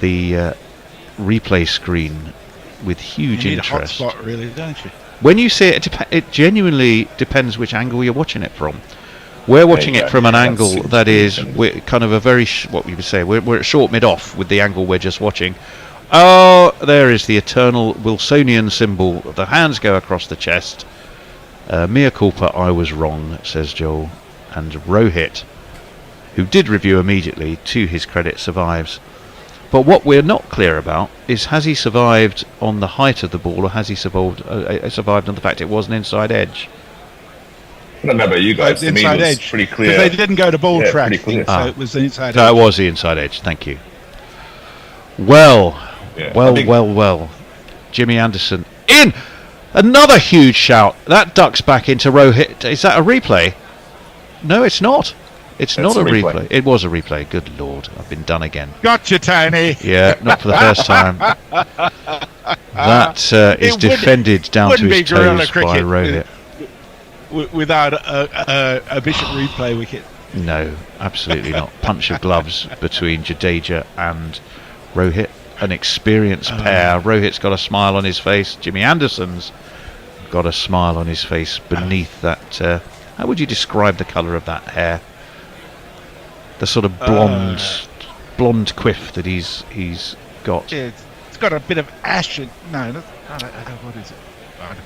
S9: the replay screen with huge interest.
S2: You need a hot spot, really, don't you?
S9: When you see it, it genuinely depends which angle you're watching it from. We're watching
S11: you
S9: it
S11: go.
S9: from an
S11: That's
S9: angle
S11: super
S9: that is
S11: finished.
S9: we're kind of a very what we would say we're at short mid-off with the angle we're just watching. Oh, there is the eternal Wilsonian symbol. The hands go across the chest. Mea culpa, I was wrong, says Joel. And Rohit, who did review immediately, to his credit, survives. But what we're not clear about is, has he survived on the height of the ball, or has he survived on the fact it was an inside edge?
S11: I don't know about you guys. To me,
S2: inside
S11: it was
S2: edge.
S11: pretty clear.
S2: Because they didn't go to ball
S11: Yeah,
S2: track,
S11: pretty clear.
S2: so it was an inside
S9: So
S2: edge.
S9: it was the inside edge, thank you. Well,
S11: Yeah, I
S9: well,
S11: think-
S9: well. Jimmy Anderson in! Another huge shout. That ducks back into Rohit. Is that a replay? No, it's not. It's
S11: That's
S9: not a
S11: a replay.
S9: replay. It was a replay. Good Lord, I've been done again.
S2: Gotcha, Tony.
S9: Yeah, not for the first time. That is
S2: It
S9: defended down to
S2: wouldn't
S9: his
S2: be guerrilla
S9: toes by
S2: cricket
S9: Rohit.
S2: Without a Bishop replay wicket.
S9: No, absolutely not. Punch of gloves between Jadeja and Rohit. An experienced pair. Rohit's got a smile on his face. Jimmy Anderson's got a smile on his face beneath that. How would you describe the colour of that hair? The sort of blonde quiff that he's got.
S2: Yeah, it's got a bit of ash. No, I don't, what is it? I don't know.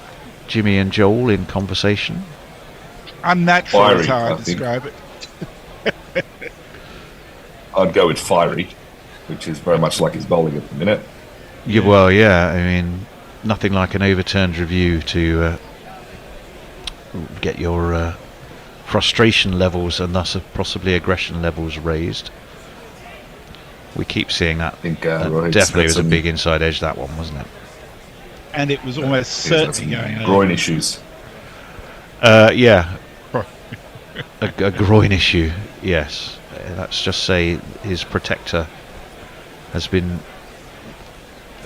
S9: Jimmy and Joel in conversation.
S2: Unnatural
S11: Fiery,
S2: is how I
S11: I think.
S2: describe it.
S11: I'd go with fiery, which is very much like his bowling at the minute.
S9: Yeah, well, yeah. I mean, nothing like an overturned review to get your frustration levels and thus possibly aggression levels raised. We keep seeing that.
S11: I think
S9: Definitely
S11: Rohit's got
S9: was a
S11: some-
S9: big inside edge, that one, wasn't it?
S2: And it was almost
S11: he's got
S2: certainly
S11: some
S2: going over.
S11: groin issues.
S9: Yeah. a groin issue, yes. Let's just say his protector has been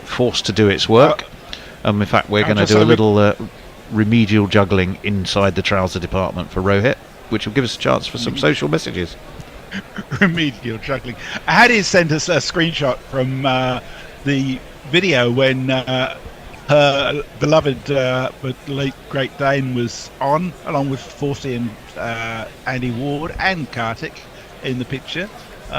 S9: forced to do its work. In fact, we're going to do a little remedial juggling inside the trouser department for Rohit, which will give us a chance for some social messages.
S2: Remedial juggling. Hattie sent us a screenshot from the video when her beloved but late Great Dane was on, along with Forsey and Andy Ward and Kartik in the picture,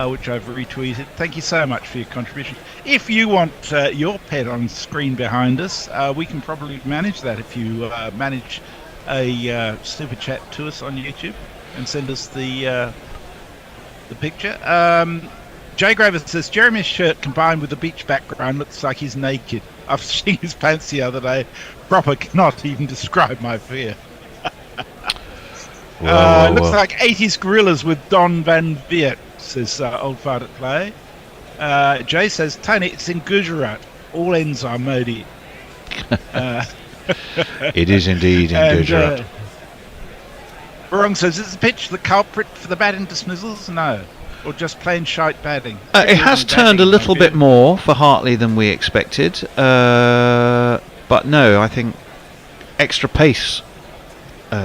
S2: which I've retweeted. Thank you so much for your contribution. If you want your pet on screen behind us, we can probably manage that if you manage a super chat to us on YouTube and send us the picture. Jay Graver says Jeremy's shirt combined with the beach background looks like he's naked. I've seen his pants the other day. Proper cannot even describe my fear. Looks like 80s gorillas with Don Van Viet, says Old Fart at Play. Jay says, Tony, it's in Gujarat. All ends are Modi.
S9: It is indeed in Gujarat.
S2: Barong says, is the pitch the culprit for the batting dismissals? No. Or just plain shite batting?
S9: It has turned a little bit more for Hartley than we expected. But no, I think extra pace,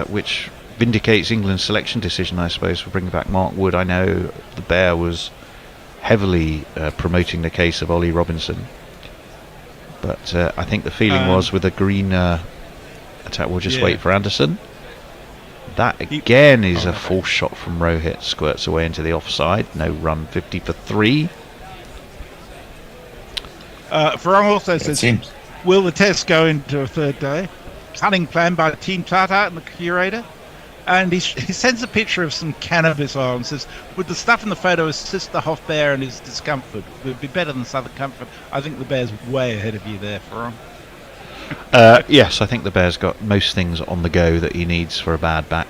S9: which vindicates England's selection decision, I suppose, for bringing back Mark Wood. I know the Bear was heavily promoting the case of Ollie Robinson. But I think the feeling was with a green attack, we'll just wait for Anderson. That again is a false shot from Rohit, squirts away into the offside. No run, 50 for 3.
S2: Farong also says, will the test go into a third day? Cunning plan by Team Tata and the curator. And he sends a picture of some cannabis oil and says, would the stuff in the photo assist the Hoff Bear and his discomfort? Would it be better than Southern Comfort? I think the Bear's way ahead of you there, Farong.
S9: Yes, I think the Bear's got most things on the go that he needs for a bad back.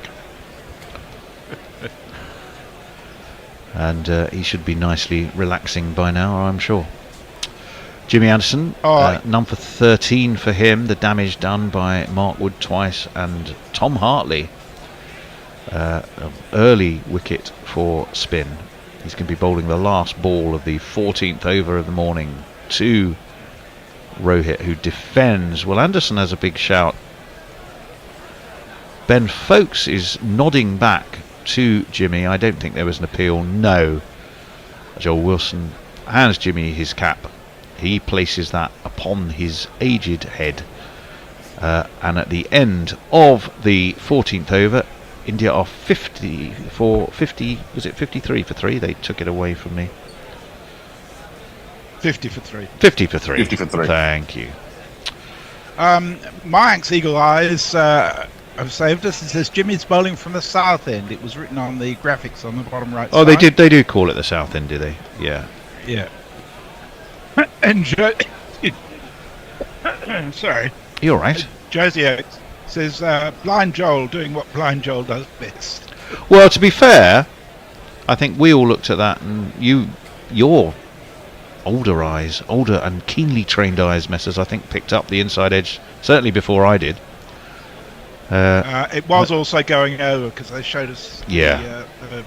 S9: And he should be nicely relaxing by now, I'm sure. Jimmy Anderson, number 13 for him. The damage done by Mark Wood twice and Tom Hartley. Early wicket for spin. He's going to be bowling the last ball of the 14th over of the morning to Rohit, who defends. Well, Anderson has a big shout. Ben Folkes is nodding back to Jimmy. I don't think there was an appeal. No. Joel Wilson hands Jimmy his cap. He places that upon his aged head. And at the end of the 14th over, India are 50 for 50. Was it 53 for 3? They took it away from me.
S2: 50 for 3.
S9: 50 for 3.
S11: 50 for 3.
S9: Thank you.
S2: Mayank's Eagle Eyes have saved us. It says Jimmy's bowling from the south end. It was written on the graphics on the bottom right
S9: Oh,
S2: side.
S9: they do call it the south end, do they? Yeah.
S2: Yeah. And sorry.
S9: You all right?
S2: Josie Oates says Blind Joel doing what Blind Joel does best.
S9: Well, to be fair, I think we all looked at that, and your older and keenly trained eyes, Messrs, I think picked up the inside edge certainly before I did.
S2: It was also going over because they showed us
S9: Yeah.
S2: the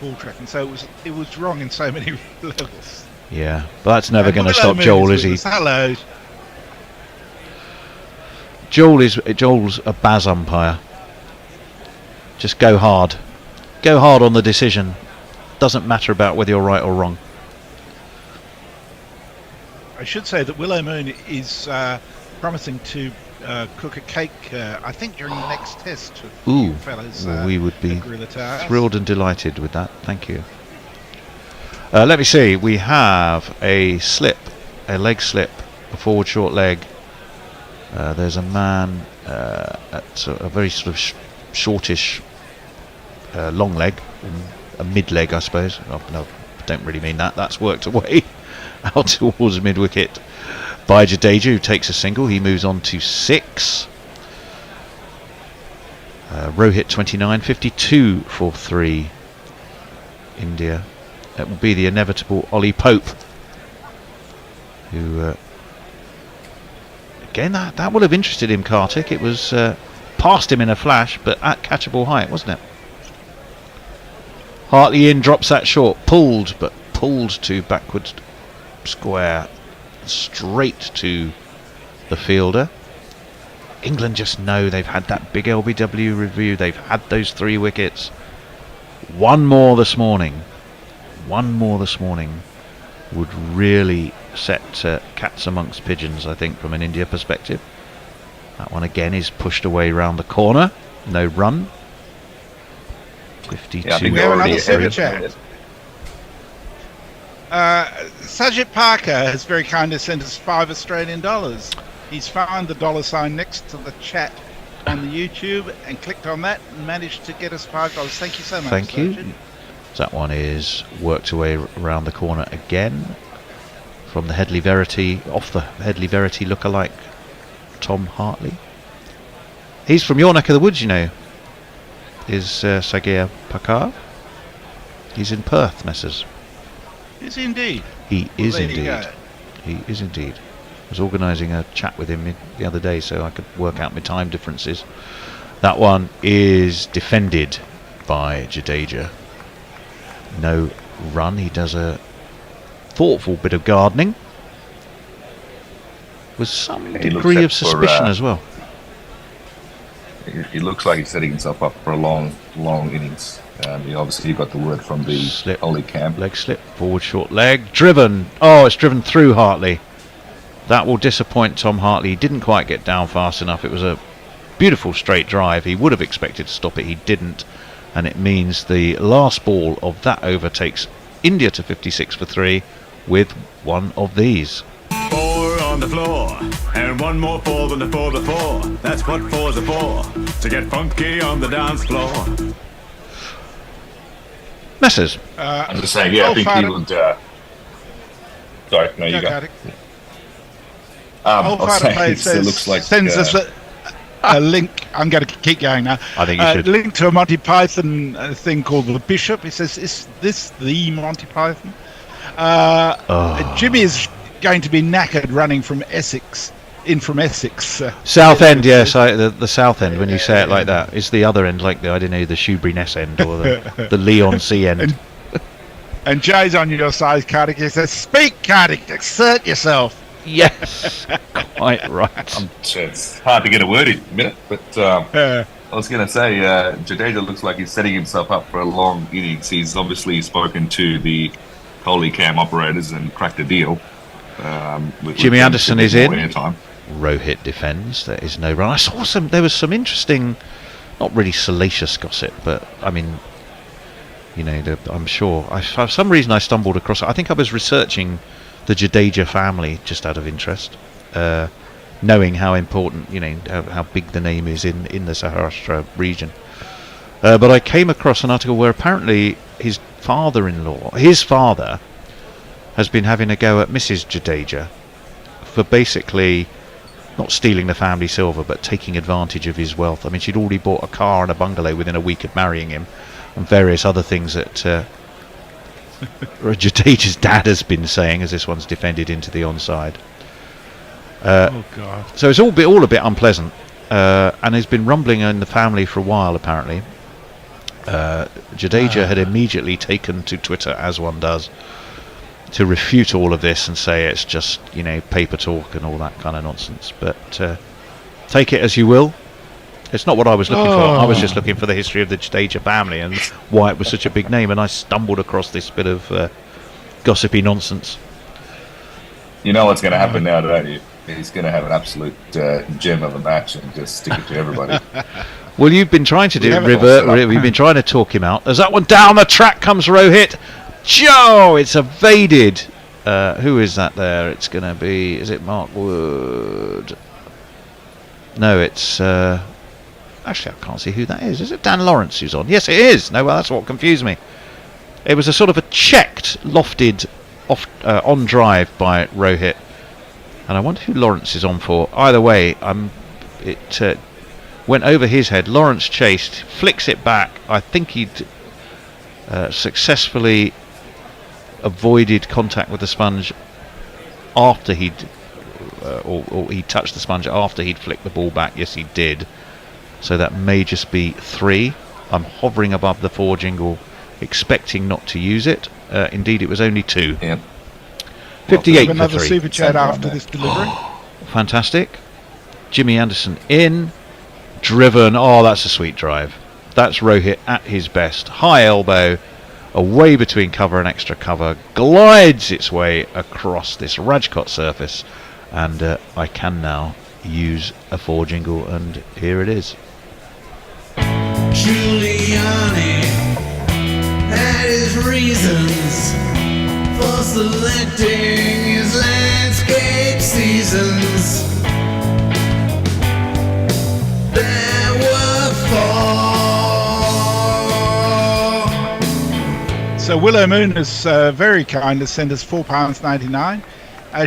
S2: ball tracking, so it was wrong in so many levels.
S9: Yeah, but that's never
S2: And
S9: going to
S2: Willow
S9: stop
S2: Moon
S9: Joel,
S2: is
S9: is
S2: with
S9: he?
S2: us. Hello.
S9: Joel's a Baz umpire. Just go hard. Go hard on the decision. Doesn't matter about whether you're right or wrong.
S2: I should say that Willow Moon is promising to cook a cake, I think, during the next test. For
S9: Ooh,
S2: you fellas,
S9: we would be
S2: at Gorilla Towers.
S9: thrilled and delighted with that. Thank you. Let me see. We have a leg slip, a forward short leg. There's a man at a very sort of shortish long leg, a mid leg, I suppose. Oh, no, I don't really mean that. That's worked away out towards mid wicket by Jadeja, who takes a single. He moves on to 6. Rohit 29, 52 for 3. India. It will be the inevitable Ollie Pope, who again that would have interested him, Kartik. It was past him in a flash, but at catchable height, wasn't it? Hartley in, drops that short, pulled to backwards square, straight to the fielder. England just know they've had that big LBW review. They've had those 3 wickets. One more this morning would really set cats amongst pigeons, I think, from an India perspective. That one again is pushed away round the corner. No run. 52.
S11: Yeah, I think
S2: We have another super
S11: area.
S2: chat. Sajid Parker has very kindly sent us $5 Australian. He's found the dollar sign next to the chat on the YouTube and clicked on that and managed to get us $5. Thank you so much.
S9: Thank you.
S2: Sajid.
S9: That one is worked away around the corner again from the Headley Verity, off the Headley Verity lookalike Tom Hartley. He's from your neck of the woods, you know, is Sagir Pakar. He's in Perth, Messrs.
S2: Is he indeed?
S9: He is
S2: there you
S9: indeed.
S2: go.
S9: He is indeed. I was organising a chat with him the other day so I could work out my time differences. That one is defended by Jadeja. No run. He does a thoughtful bit of gardening with some
S11: He looks
S9: degree
S11: set
S9: of suspicion
S11: for,
S9: as well.
S11: It looks like he's setting himself up for a long innings. He obviously got the word from the
S9: Slip.
S11: Holy Camp.
S9: Leg slip, forward short leg, driven. Oh, it's driven through Hartley. That will disappoint Tom Hartley. He didn't quite get down fast enough. It was a beautiful straight drive. He would have expected to stop it. He didn't. And it means the last ball of that over takes India to 56 for 3 with one of these.
S6: 4 on the floor, and one more 4 than the 4 before. That's what 4's are for, to get funky on the dance floor.
S9: Messrs.
S11: I'm just saying, yeah, I think he would. Sorry, no, you go.
S2: Kartik.
S11: I was
S2: Fighter
S11: saying,
S2: Play
S11: it looks like
S2: sends us a link. I'm going to keep going now.
S9: I think you should.
S2: Link to a Monty Python thing called The Bishop. He says, "Is this the Monty Python?" Jimmy is going to be knackered running from Essex.
S9: South End, yes, the South End. When you say it like that, it's the other end, like the the Shoebury Ness end or the Leon C end.
S2: And Jay's on your side, Kartik. He says, "Speak, Kartik. Exert yourself."
S9: Yes, quite right.
S11: It's hard to get a word in a minute, but I was going to say, Jadeja looks like he's setting himself up for a long innings. He's obviously spoken to the Holy Cam operators and cracked a deal.
S9: Jimmy Anderson is in.
S11: Airtime.
S9: Rohit defends. There is no run. I saw there was some interesting not really salacious gossip, but I mean, you know, I'm sure. For some reason I stumbled across it. I think I was researching the Jadeja family just out of interest, knowing how important, you know, how big the name is in the Saharashtra region. But I came across an article where apparently his father has been having a go at Mrs. Jadeja for basically not stealing the family silver, but taking advantage of his wealth. I mean, she'd already bought a car and a bungalow within a week of marrying him, and various other things that Jadeja's dad has been saying, as this one's defended into the onside.
S2: Oh God!
S9: So it's all a bit unpleasant, and has been rumbling in the family for a while. Apparently, Jadeja had immediately taken to Twitter, as one does, to refute all of this and say it's just, you know, paper talk and all that kind of nonsense. But take it as you will. It's not what I was looking for. I was just looking for the history of the Jadeja family and why it was such a big name, and I stumbled across this bit of gossipy nonsense.
S11: You know what's going to happen now, don't you? He's going to have an absolute gem of a match and just stick it to everybody.
S9: Well, you've been trying to do it, River. We've been trying to talk him out. As that one down the track comes Rohit. Joe, it's evaded. Who is that there? It's going to be... Is it Mark Wood? No, it's... actually, I can't see who that is. Is it Dan Lawrence who's on? Yes, it is. No, well, that's what confused me. It was a sort of a checked, lofted on drive by Rohit. And I wonder who Lawrence is on for. Either way, it went over his head. Lawrence chased, flicks it back. I think he'd successfully avoided contact with the sponge after he'd or he touched the sponge after he'd flicked the ball back. Yes, he did. So that may just be 3. I'm hovering above the 4 jingle, expecting not to use it. Indeed, it was only 2.
S11: Yeah.
S2: well,
S9: 58 for
S2: another
S9: 3.
S2: super chat after this delivery.
S9: Fantastic. Jimmy Anderson in. Driven. Oh, that's a sweet drive. That's Rohit at his best. High elbow, away between cover and extra cover, glides its way across this Rajkot surface, and I can now use a 4 jingle, and here it is.
S10: Giuliani had his reasons for selecting his landscape seasons. There were 4.
S2: So Willow Moon is very kind to send us £4.99.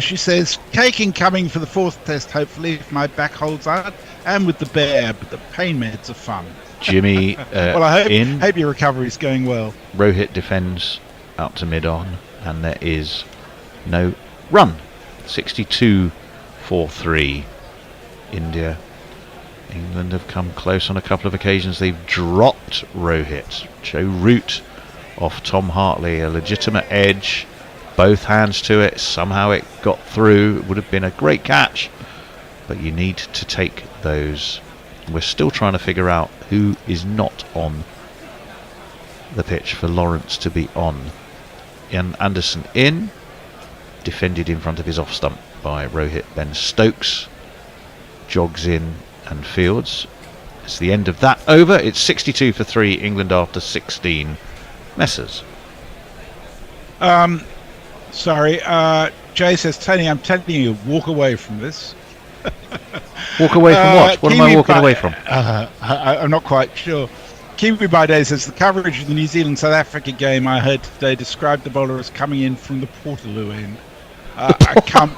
S2: She says, cake incoming for the 4th test, hopefully, if my back holds out, and with the bear, but the pain meds are fun.
S9: Jimmy
S2: well, I
S9: in.
S2: hope your recovery is going well.
S9: Rohit defends out to mid-on, and there is no run. 62-4-3. India. England have come close on a couple of occasions. They've dropped Rohit. Joe Root off Tom Hartley, a legitimate edge. Both hands to it. Somehow it got through. It would have been a great catch, but you need to take those. We're still trying to figure out who is not on the pitch for Lawrence to be on. Ian Anderson in, defended in front of his off stump by Rohit. Ben Stokes jogs in and fields. It's the end of that over. It's 62-3 England after 16. Messers.
S2: Sorry, Jay says, Tony, I'm telling you, walk away from this.
S9: Walk away from what? What am I walking away from?
S2: I'm not quite sure. Kiwi by Day says, the coverage of the New Zealand-South Africa game I heard today described the bowler as coming in from the Portaloo end. I can't...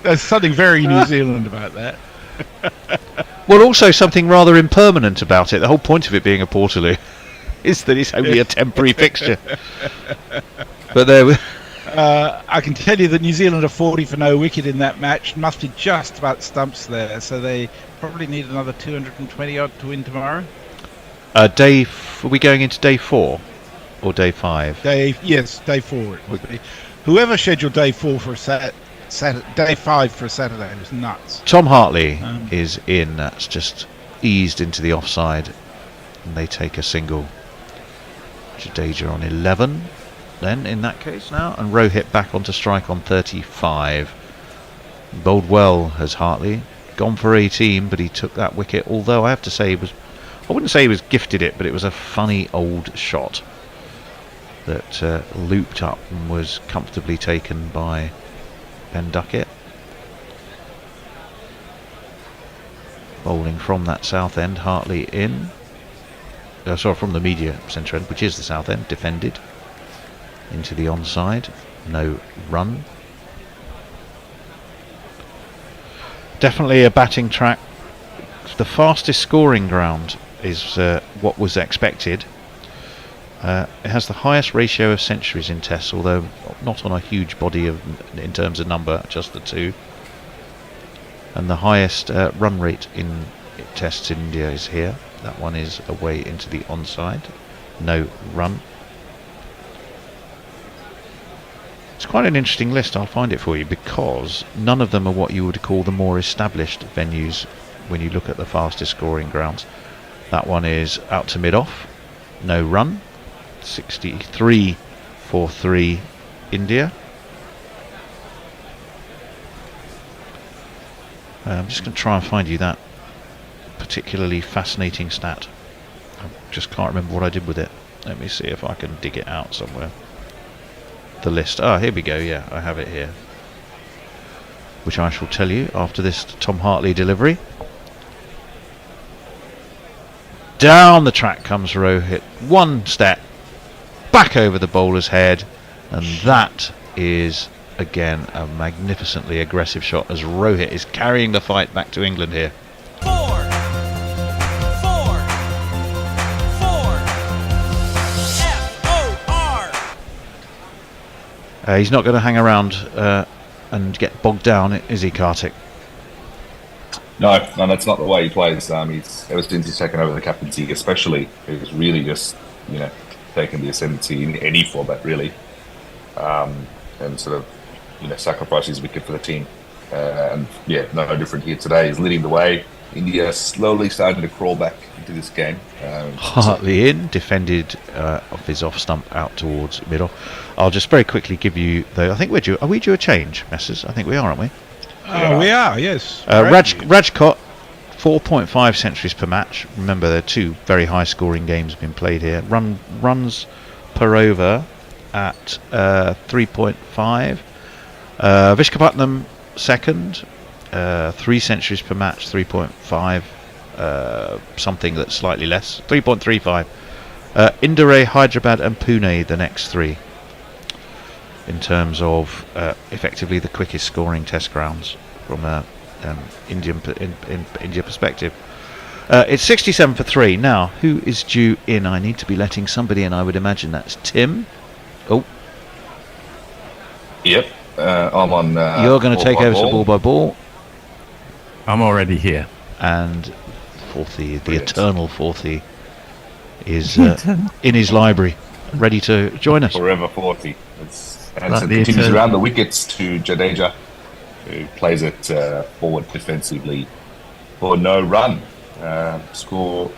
S2: There's something very New Zealand about that.
S9: Well, also something rather impermanent about it. The whole point of it being a Portaloo is that it's only a temporary fixture. But there
S2: I can tell you that New Zealand are 40 for no wicket in that match. Must be just about stumps there, so they probably need another 220 odd to win tomorrow.
S9: Are we going into day 4 or day 5?
S2: Yes, day 4 it would be. Whoever scheduled day 4 for a day 5 for a Saturday was nuts.
S9: Tom Hartley is in. That's just eased into the offside, and they take a single. Jadeja on 11 then in that case now, and Rohit back onto strike on 35. Bowled well as Hartley. gone for 18, but he took that wicket. Although I have to say, I wouldn't say he was gifted it, but it was a funny old shot that looped up and was comfortably taken by Ben Duckett. Bowling from that south end, Hartley in. Sorry, from the media centre end, which is the south end, defended. Into the onside, no run. Definitely a batting track. The fastest scoring ground is what was expected. It has the highest ratio of centuries in tests, although not on a huge body in terms of number, just the 2. And the highest run rate in tests in India is here. That one is away into the onside. No run. It's quite an interesting list. I'll find it for you, because none of them are what you would call the more established venues when you look at the fastest scoring grounds. That one is out to mid-off. No run. 63 for 3 India. I'm just going to try and find you that particularly fascinating stat. I just can't remember what I did with it. Let me see if I can dig it out somewhere. The list. Ah, here we go. Yeah, I have it here, which I shall tell you after this Tom Hartley delivery. Down the track comes Rohit. One step back over the bowler's head, and that is again a magnificently aggressive shot as Rohit is carrying the fight back to England here.
S10: 4, 4, 4, F-O-R.
S9: He's not going to hang around and get bogged down, is he, Kartik?
S11: No, that's not the way he plays. He's ever since he's taken over the captaincy, especially, he's really just taken the ascendancy in any format, really, and sort of sacrificed his wicket for the team. And yeah, no different here today. He's leading the way. India slowly starting to crawl back into this game.
S9: Hartley in, defended off his off stump out towards mid-off. I'll just very quickly give you, though, I think are we due a change, Messrs? I think we are, aren't we?
S2: We are, yes.
S9: Rajkot, 4.5 centuries per match. Remember, there are 2 very high scoring games been played here. Runs per over at 3.5. Vishakhapatnam second, 3 centuries per match, 3.5. Something that's slightly less, 3.35. Indore, Hyderabad and Pune, the next 3. In terms of effectively the quickest scoring test grounds from India perspective. It's 67 for 3. Now, who is due in? I need to be letting somebody in. I would imagine that's Tim. Oh.
S11: Yep. I'm on.
S9: You're going to take over ball by ball.
S5: I'm already here.
S9: And Forthy, the eternal Forthy, is in his library, ready to join us.
S11: Forever Forthy. Anderson continues around the wickets to Jadeja, who plays it forward defensively for no run. Score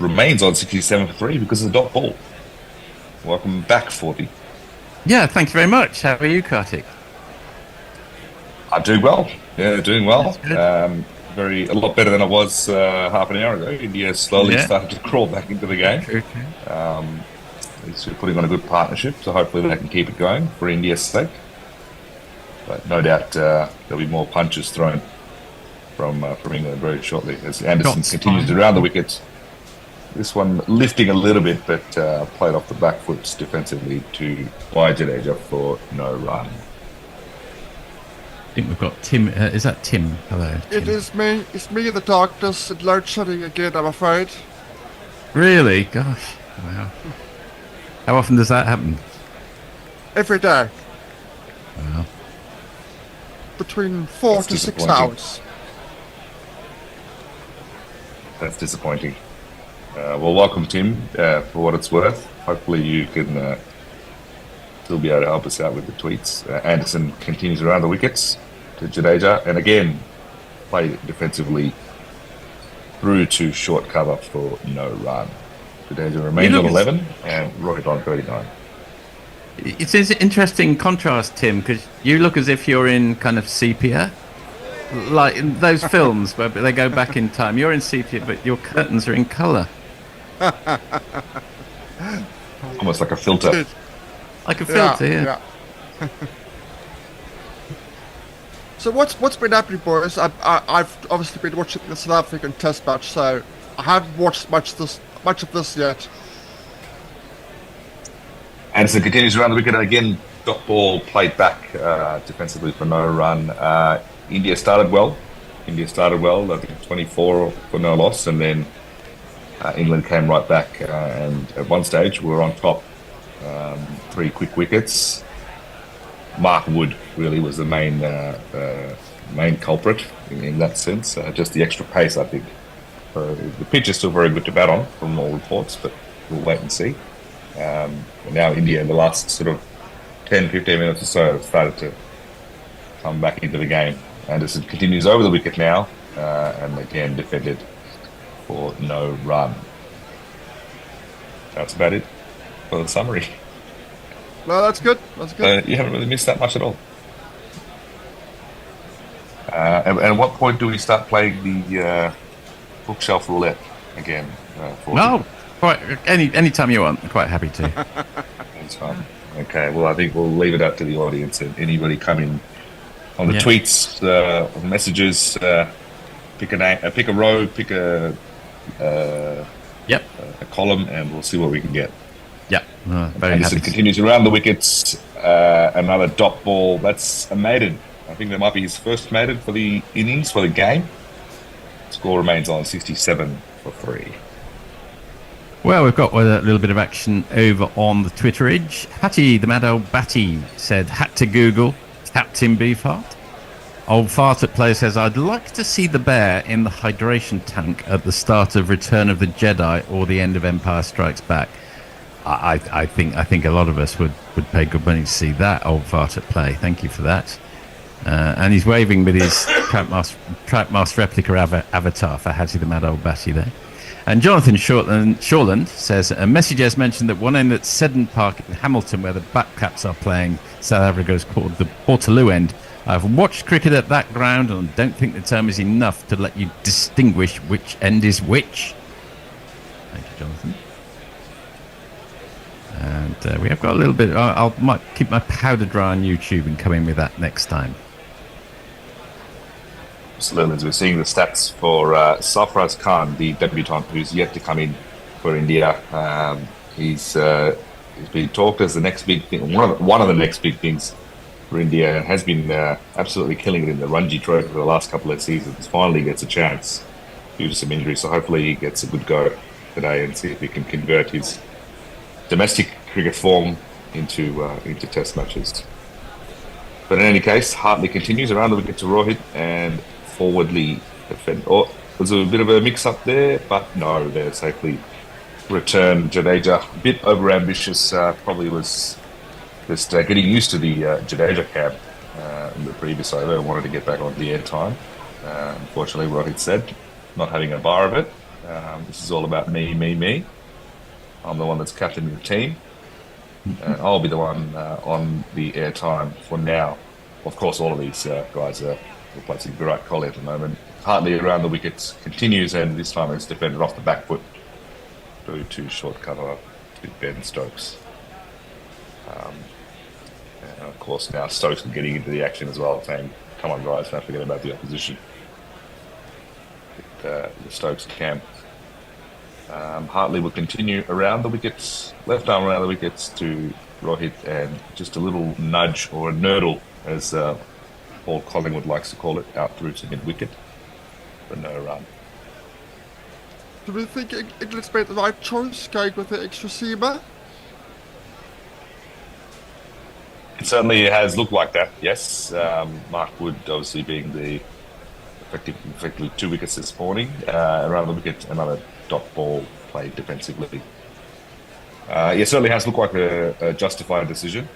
S11: remains on 67 for 3 because of the dot ball. Welcome back, Forty.
S5: Yeah, thank you very much. How are you, Kartik?
S11: I'm doing well. Yeah, doing well. A lot better than I was half an hour ago. India slowly started to crawl back into the game.
S5: Okay.
S11: He's putting on a good partnership, so hopefully they can keep it going for India's sake. But no doubt there'll be more punches thrown from England very shortly as Anderson continues to round the wickets. This one lifting a little bit, but played off the back foot defensively to Jadeja for no run.
S5: I think we've got Tim. Is that Tim? Hello. Tim.
S13: It is me. It's me, the doctors. It's load shedding again, I'm afraid.
S5: Really? Gosh. Wow. How often does that happen?
S13: Every day.
S5: Wow.
S13: Between 4 to 6 hours.
S11: That's disappointing. Well, welcome, Tim, for what it's worth. Hopefully you can still be able to help us out with the tweets. Anderson continues around the wickets to Jadeja, and again, played defensively through to short cover for no run. Jadeja remains on 11 and Rohit on 39.
S5: It's an interesting contrast, Tim, because you look as if you're in kind of sepia, like in those films where they go back in time. You're in sepia, but your curtains are in colour.
S11: Almost like a filter.
S5: Like a filter, yeah.
S13: So what's been happening, boys? I've obviously been watching the South African Test match, so I haven't watched much of this yet.
S11: Anderson continues around the wicket again. Dot ball played back defensively for no run. India started well. I think 24 for no loss, and then England came right back. And at one stage, we were on top. 3 quick wickets. Mark Wood really was the main culprit in that sense. Just the extra pace, I think. The pitch is still very good to bat on from all reports, but we'll wait and see. Now India in the last sort of 10-15 minutes or so have started to come back into the game. Anderson continues over the wicket now, and again defended for no run. That's about it for the summary.
S13: No, that's good.
S11: You haven't really missed that much at all. And at what point do we start playing the bookshelf roulette again?
S5: No, quite any time you want. I'm quite happy to.
S11: That's fine. Okay, well, I think we'll leave it up to the audience and anybody coming on the tweets, messages. Pick a name, pick a row, pick a column, and we'll see what we can get.
S5: Yep.
S11: Anderson continues around the wickets. Another dot ball. That's a maiden. I think that might be his first maiden for the innings, for the game. Score remains on 67 for 3.
S5: Well, we've got a little bit of action over on the Twitterage. Hattie, the mad old Batty, said, had to Google Captain Beefheart. Old Fart at Play says, I'd like to see the bear in the hydration tank at the start of Return of the Jedi or the end of Empire Strikes Back. I think a lot of us would pay good money to see that, Old Fart at Play. Thank you for that. And he's waving with his Trapmaster replica avatar for Hattie the mad old Batty there. And Jonathan Shortland says, a message has mentioned that one end at Seddon Park in Hamilton, where the Batcaps are playing, South Africa is called the Portaloo end. I've watched cricket at that ground and don't think the term is enough to let you distinguish which end is which. Thank you, Jonathan. And we have got a little bit. Might keep my powder dry on YouTube and come in with that next time.
S11: Absolutely, as we're seeing the stats for Sarfaraz Khan, the debutant who's yet to come in for India. He's been talked as the next big thing, one of the next big things for India, and has been absolutely killing it in the Ranji Trophy for the last couple of seasons. Finally gets a chance due to some injury, so hopefully he gets a good go today and see if he can convert his domestic cricket form into Test matches. But in any case, Hartley continues around the wicket to Rohit and forwardly defend. Oh, there's a bit of a mix-up there, but no, they're safely returned. Jadeja, a bit over-ambitious, probably was just getting used to the Jadeja camp in the previous over, wanted to get back on the air time. Unfortunately, Rohit said, not having a bar of it. This is all about me. I'm the one that's captaining the team, and I'll be the one on the air time for now. Of course, all of these guys are replacing Virat Kohli at the moment. Hartley around the wickets continues, and this time it's defended off the back foot through to short cover to Ben Stokes. And of course, now Stokes is getting into the action as well, saying, come on guys, don't forget about the opposition. The Stokes camp. Hartley will continue around the wickets, left arm around the wickets to Rohit, and just a little nudge or a nurdle, as Paul Collingwood likes to call it, out through to mid-wicket for no run.
S13: Do we think England's made the right choice going with the extra seamer?
S11: It certainly has looked like that, yes. Mark Wood obviously being the effectively 2 wickets this morning. Around the wicket, another dot ball played defensively. It certainly has looked like a justified decision.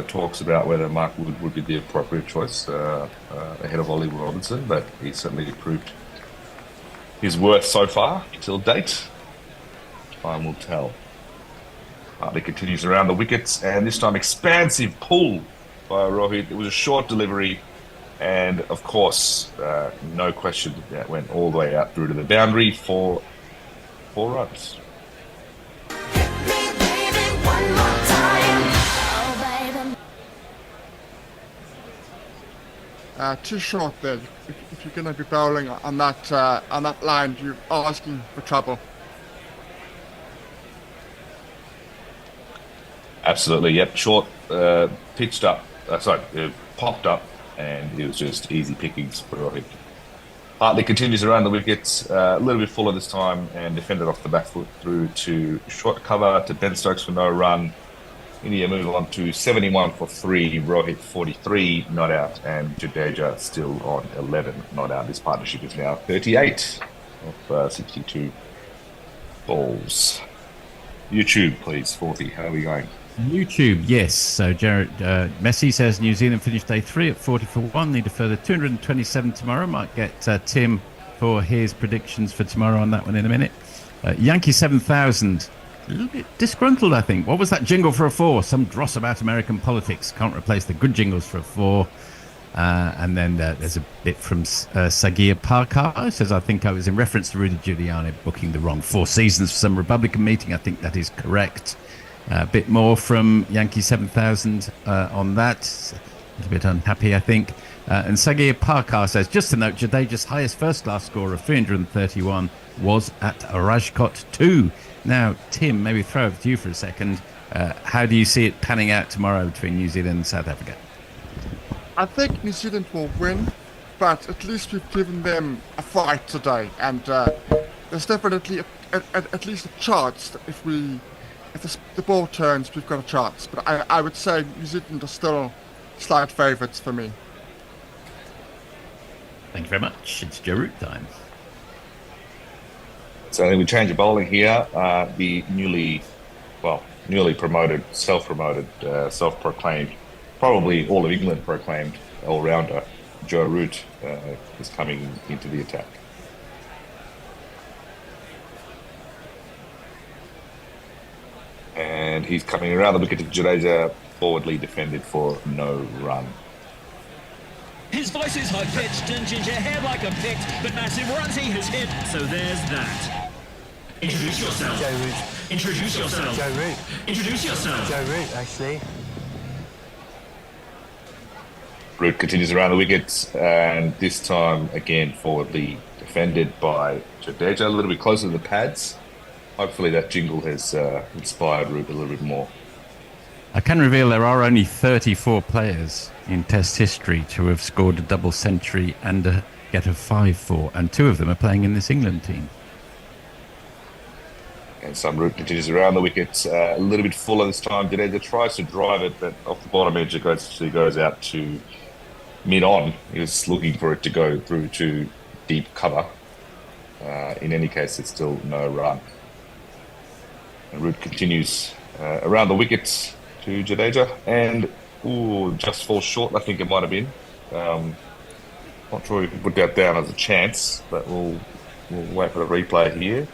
S11: Talks about whether Mark Wood would be the appropriate choice ahead of Ollie Robinson, but he's certainly proved his worth so far till date. Time will tell. Hartley continues around the wickets, and this time expansive pull by Rohit. It was a short delivery, And of course, no question, that went all the way out through to the boundary for 4 runs.
S13: Too short there. If you're going to be bowling on that line, you're asking for trouble.
S11: Absolutely, yep. Short, pitched up, popped up, and it was just easy pickings for Rohit. Hartley continues around the wickets, a little bit fuller this time, and defended off the back foot through to short cover to Ben Stokes for no run. India move on to 71 for 3, Rohit 43 not out, and Jadeja still on 11 not out. This partnership is now 38 of 62 balls. YouTube, please, 40. How are we going?
S5: YouTube, yes. So Jared Messi says New Zealand finished day 3 at 40 for 1. Need a further 227 tomorrow. Might get Tim for his predictions for tomorrow on that one in a minute. Yankee 7000. A little bit disgruntled, I think. What was that jingle for a 4? Some dross about American politics. Can't replace the good jingles for a 4. And then there's a bit from Sagir Parkar. It says, I think I was in reference to Rudy Giuliani booking the wrong 4 seasons for some Republican meeting. I think that is correct. A bit more from Yankee 7000 on that. A little bit unhappy, I think. And Sagir Parkar says, just to note, Jadeja's highest first-class score of 331 was at Rajkot 2. Now, Tim, maybe throw over to you for a second. How do you see it panning out tomorrow between New Zealand and South Africa?
S13: I think New Zealand will win, but at least we've given them a fight today, and there's definitely at least a chance that if the ball turns, we've got a chance. But I would say New Zealand are still slight favourites for me.
S5: Thank you very much. It's Jarut time.
S11: So we change of bowling here. The newly promoted, self-promoted, self-proclaimed, probably all of England proclaimed all-rounder, Joe Root is coming into the attack. And he's coming around the wicket to Jadeja, forwardly defended for no run.
S10: His voice is high-pitched and ginger hair like a pict, but massive runs he has hit, so there's that. Introduce yourself.
S14: Joe Root.
S10: Introduce yourself.
S14: Joe Root.
S10: Introduce yourself.
S14: Joe Root, actually.
S11: Root continues around the wickets, and this time again forwardly defended by Jadeja, a little bit closer to the pads. Hopefully that jingle has inspired Root a little bit more.
S5: I can reveal there are only 34 players in Test history to have scored a double century and get a 5-4, and 2 of them are playing in this England team.
S11: And some Root continues around the wickets, a little bit fuller this time. Jadeja tries to drive it, but off the bottom edge it goes out to mid-on. He was looking for it to go through to deep cover. In any case, it's still no run. And Root continues around the wickets to Jadeja, and just falls short. I think it might have been. Not sure if we can put that down as a chance, but we'll wait for the replay here.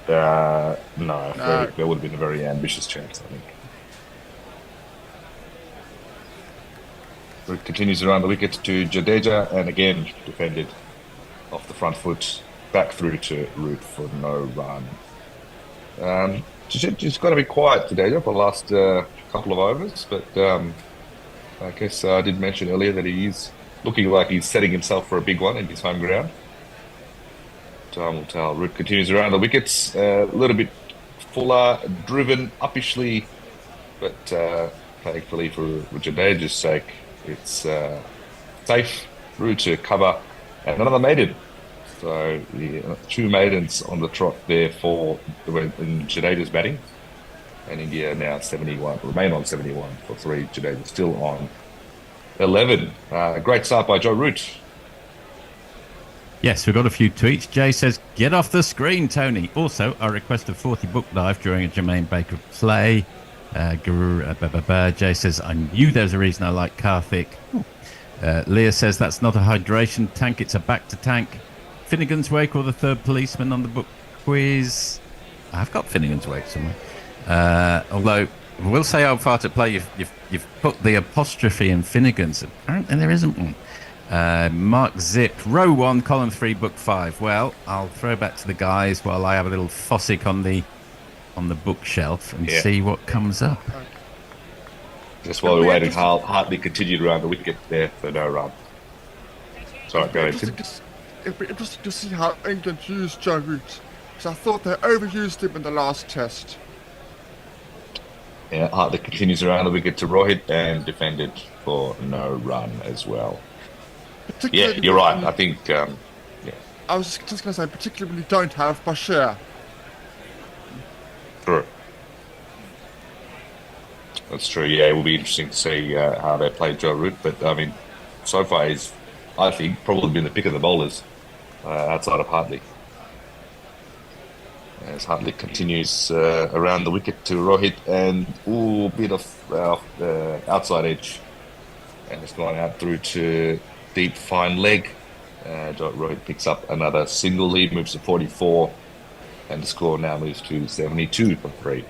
S11: No, that would have been a very ambitious chance, I think. Root continues around the wicket to Jadeja, and again defended off the front foot, back through to Root for no run. Just got to be quiet today for the last couple of overs, but I guess I did mention earlier that he is looking like he's setting himself for a big one in his home ground. Time will tell. Root continues around the wickets, a little bit fuller, driven uppishly, but thankfully for Jadeja's sake, it's safe. Root to cover, and another maiden. So the 2 maidens on the trot there for in Jadeja's batting, and India now 71, remain on 71 for 3. Jadeja still on 11. Great start by Joe Root.
S5: Yes, we've got a few tweets. Jay says, get off the screen, Tony. Also, I requested 40 book live during a Jermaine Baker play. Jay says, I knew there's a reason I like Karthik. Leah says, that's not a hydration tank, it's a back-to-tank. Finnegan's Wake or the third policeman on the book quiz. I've got Finnegan's Wake somewhere. Although will say how far to play. You've put the apostrophe in Finnegan's. Apparently there isn't one. Mark Zip, row 1, column 3, book 5. Well, I'll throw back to the guys while I have a little fossick on the bookshelf and see what comes up.
S11: Just while we're waiting, Hartley continued around the wicket there for no run. Sorry, go ahead, Tim.
S13: It'd be interesting to see how England used Joe Root, because I thought they overused him in the last test.
S11: Yeah, Hartley continues around the wicket to Rohit and defended for no run as well. Yeah, you're right. I think,
S13: I was just going to say, particularly when you don't have Bashir.
S11: True. That's true. Yeah, it will be interesting to see how they play Joe Root. But I mean, so far he's, I think, probably been the pick of the bowlers outside of Hartley. As Hartley continues around the wicket to Rohit and a bit of outside edge, and it's gone out through to deep fine leg. Rohit picks up another single lead, moves to 44, and the score now moves to 72 for 3.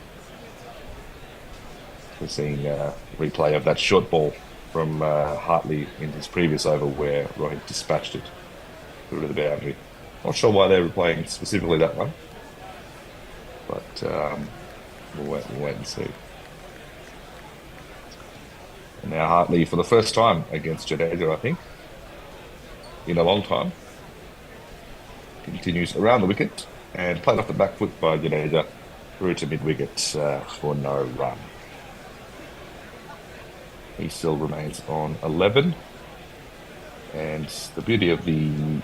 S11: We're seeing a replay of that short ball from Hartley in his previous over where Rohit dispatched it through to the boundary. Not sure why they're replaying specifically that one, but we'll wait and see. And now Hartley, for the first time against Jadeja, I think, in a long time, continues around the wicket and played off the back foot by Jadeja through to mid-wicket for no run. He still remains on 11. And the beauty of the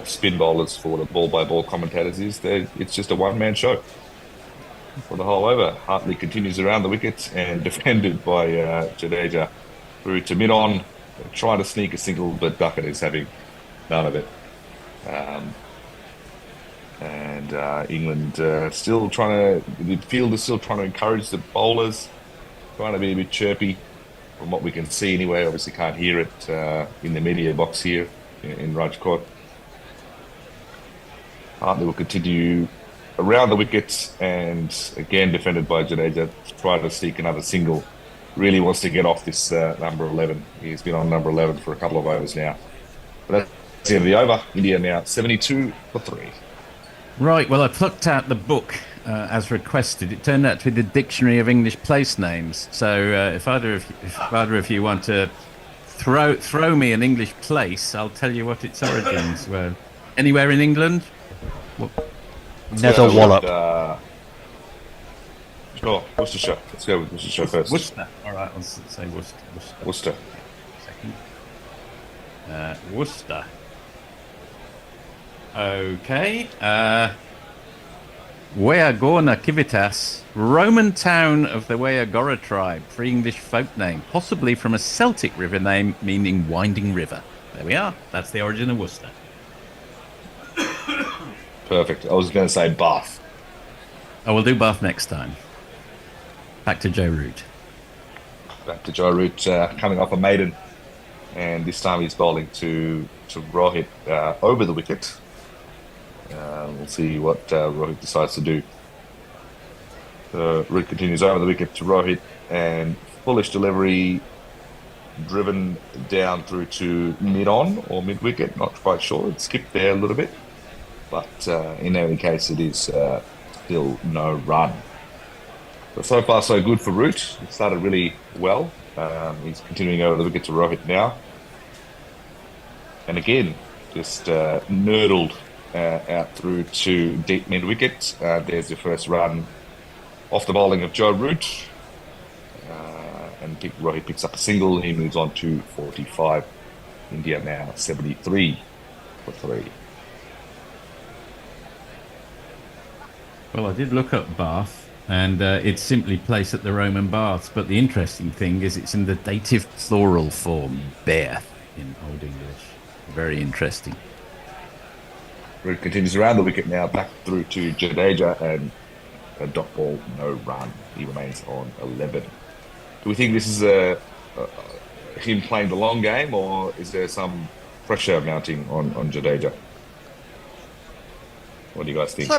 S11: spin bowlers for the ball-by-ball commentators is that it's just a one-man show for the whole over. Hartley continues around the wicket and defended by Jadeja through to mid-on, trying to sneak a single, but Duckett is having none of it. England still trying to, the field is still trying to encourage the bowlers, trying to be a bit chirpy from what we can see anyway. Obviously can't hear it in the media box here in Rajkot. Hartley will continue around the wickets and again defended by Jadeja, trying to sneak another single. Really wants to get off this number 11. He's been on number 11 for a couple of overs now. But that's the end of the over. India now 72 for 3.
S5: Right, well, I plucked out the book as requested. It turned out to be the Dictionary of English Place Names. So if either of you want to throw me an English place, I'll tell you what its origins were. Anywhere in England?
S9: Netherwallop.
S11: Sure, Worcestershire. Let's go with Worcestershire first.
S5: Worcester. All right, let's say Worcester.
S11: Worcester.
S5: Second. Worcester. Okay. Weagorna Civitas, Roman town of the Weagora tribe, pre-English folk name, possibly from a Celtic river name meaning winding river. There we are. That's the origin of Worcester.
S11: Perfect. I was going to say Bath.
S5: Oh, we'll do Bath next time. Back to Joe Root.
S11: Back to Joe Root, coming off a maiden, and this time he's bowling to Rohit over the wicket. We'll see what Rohit decides to do. Root continues over the wicket to Rohit, and foolish delivery, driven down through to mid-on or mid-wicket, not quite sure. It skipped there a little bit, but in any case, it is still no run. So far, so good for Root. It started really well. He's continuing over the wicket to Rohit now. And again, just nurdled out through to deep mid-wicket. There's your first run off the bowling of Joe Root. And Rohit picks up a single. He moves on to 45. India now 73 for 3.
S5: Well, I did look up Bath. And it's simply placed at the Roman baths. But the interesting thing is it's in the dative plural form, Bath, in Old English. Very interesting.
S11: Root continues around the wicket now, back through to Jadeja, and a dot ball, no run. He remains on 11. Do we think this is him playing the long game, or is there some pressure mounting on Jadeja? What do you guys think?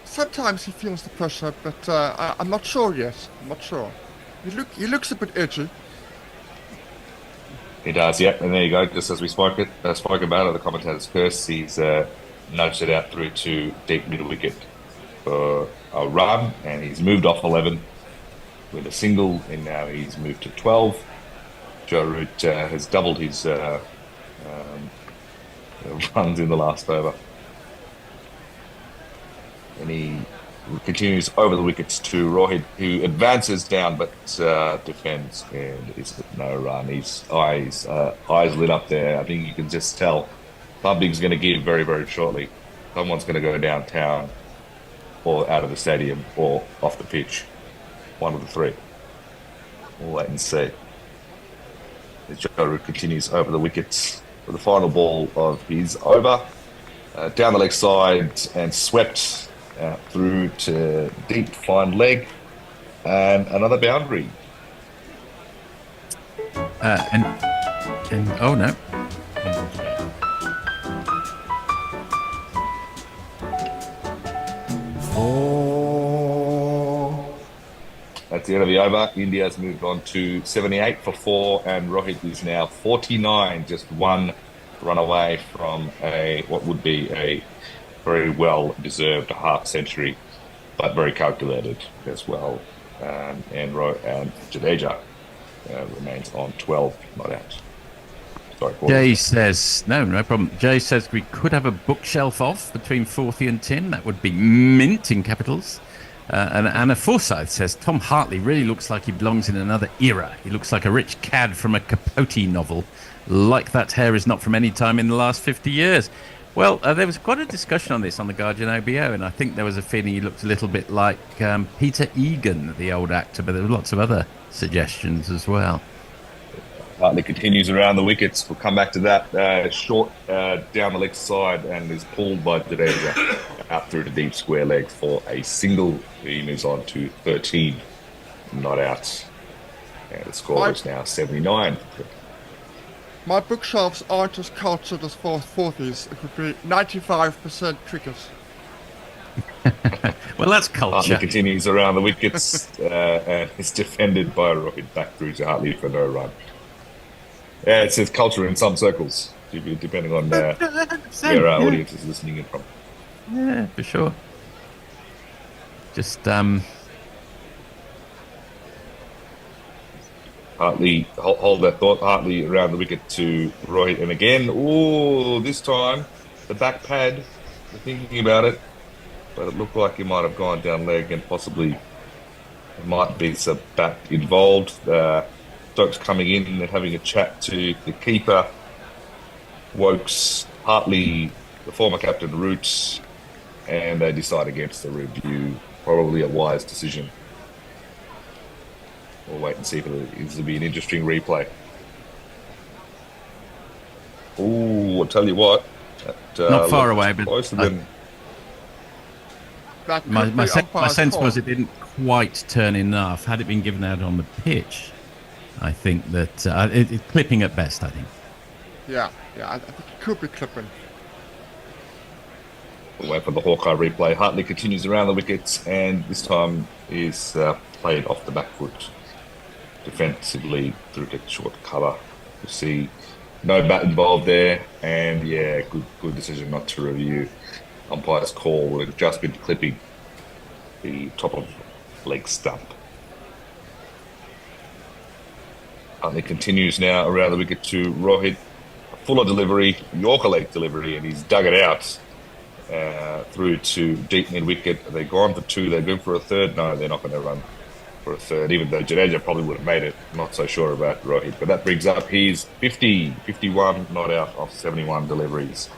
S13: sometimes he feels the pressure, but I'm not sure yet. I'm not sure. He looks a bit edgy.
S11: He does, yep. And there you go. Just as we spoke about it, the commentator's curse. He's nudged it out through to deep middle wicket for a run, and he's moved off 11 with a single, and now he's moved to 12. Joe Root has doubled his runs in the last over. And he continues over the wickets to Rohit, who advances down but defends, and it's no run. His eyes lit up there. I think you can just tell something's going to give very, very shortly. Someone's going to go downtown or out of the stadium or off the pitch. One of the three. We'll wait and see. As Joe Root continues over the wickets for the final ball of his over. Down the leg side and swept through to deep fine leg, and another boundary.
S5: And oh no.
S11: That's the end of the over. India's moved on to 78 for 4, and Rohit is now 49, just one run away from what would be a very well-deserved half century, but very calculated as well. And Jadeja remains on 12, not out. Sorry,
S5: Jay says, no problem. Jay says we could have a bookshelf off between 40 and 10. That would be mint in capitals. And Anna Forsyth says, Tom Hartley really looks like he belongs in another era. He looks like a rich cad from a Capote novel. Like that hair is not from any time in the last 50 years. Well, there was quite a discussion on this on the Guardian OBO, and I think there was a feeling he looked a little bit like Peter Egan, the old actor, but there were lots of other suggestions as well.
S11: Hartley continues around the wickets. We'll come back to that. Short down the leg side and is pulled by Jadeja out through the deep square leg for a single. He moves on to 13, not out. And the score is now 79.
S13: My bookshelves aren't as cultured as 40s. It would be 95% cricket.
S5: Well, that's culture.
S11: Hartley continues around the wickets and is defended by Rohit back through to Hartley for no run. Yeah, it says culture in some circles, depending on where our audience is listening in from.
S5: Yeah, for sure. Just
S11: Hartley, hold that thought. Hartley around the wicket to Rohit, and again, this time the back pad. We're thinking about it, but it looked like he might have gone down leg, and possibly there might be some bat involved. Stokes coming in and having a chat to the keeper, Wokes, Hartley, the former captain Roots, and they decide against the review. Probably a wise decision. We'll wait and see if it will be an interesting replay. I'll tell you what.
S5: Not far away, but my sense was it didn't quite turn enough. Had it been given out on the pitch, I think that it's clipping at best, I think.
S13: Yeah, I think it could be clipping.
S11: We'll wait for the Hawkeye replay. Hartley continues around the wickets, and this time is played off the back foot defensively through the short cover. You see no bat involved there, and yeah, good decision not to review. Umpire's call would have just been clipping the top of leg stump. Hartley continues now around the wicket to Rohit. Fuller delivery, Yorker leg delivery, and he's dug it out through to deep mid wicket. They're gone for 2. They're going for a third. No, they're not going to run for a third, even though Jadeja probably would have made it. Not so sure about Rohit. But that brings up his 51 not out of 71 deliveries.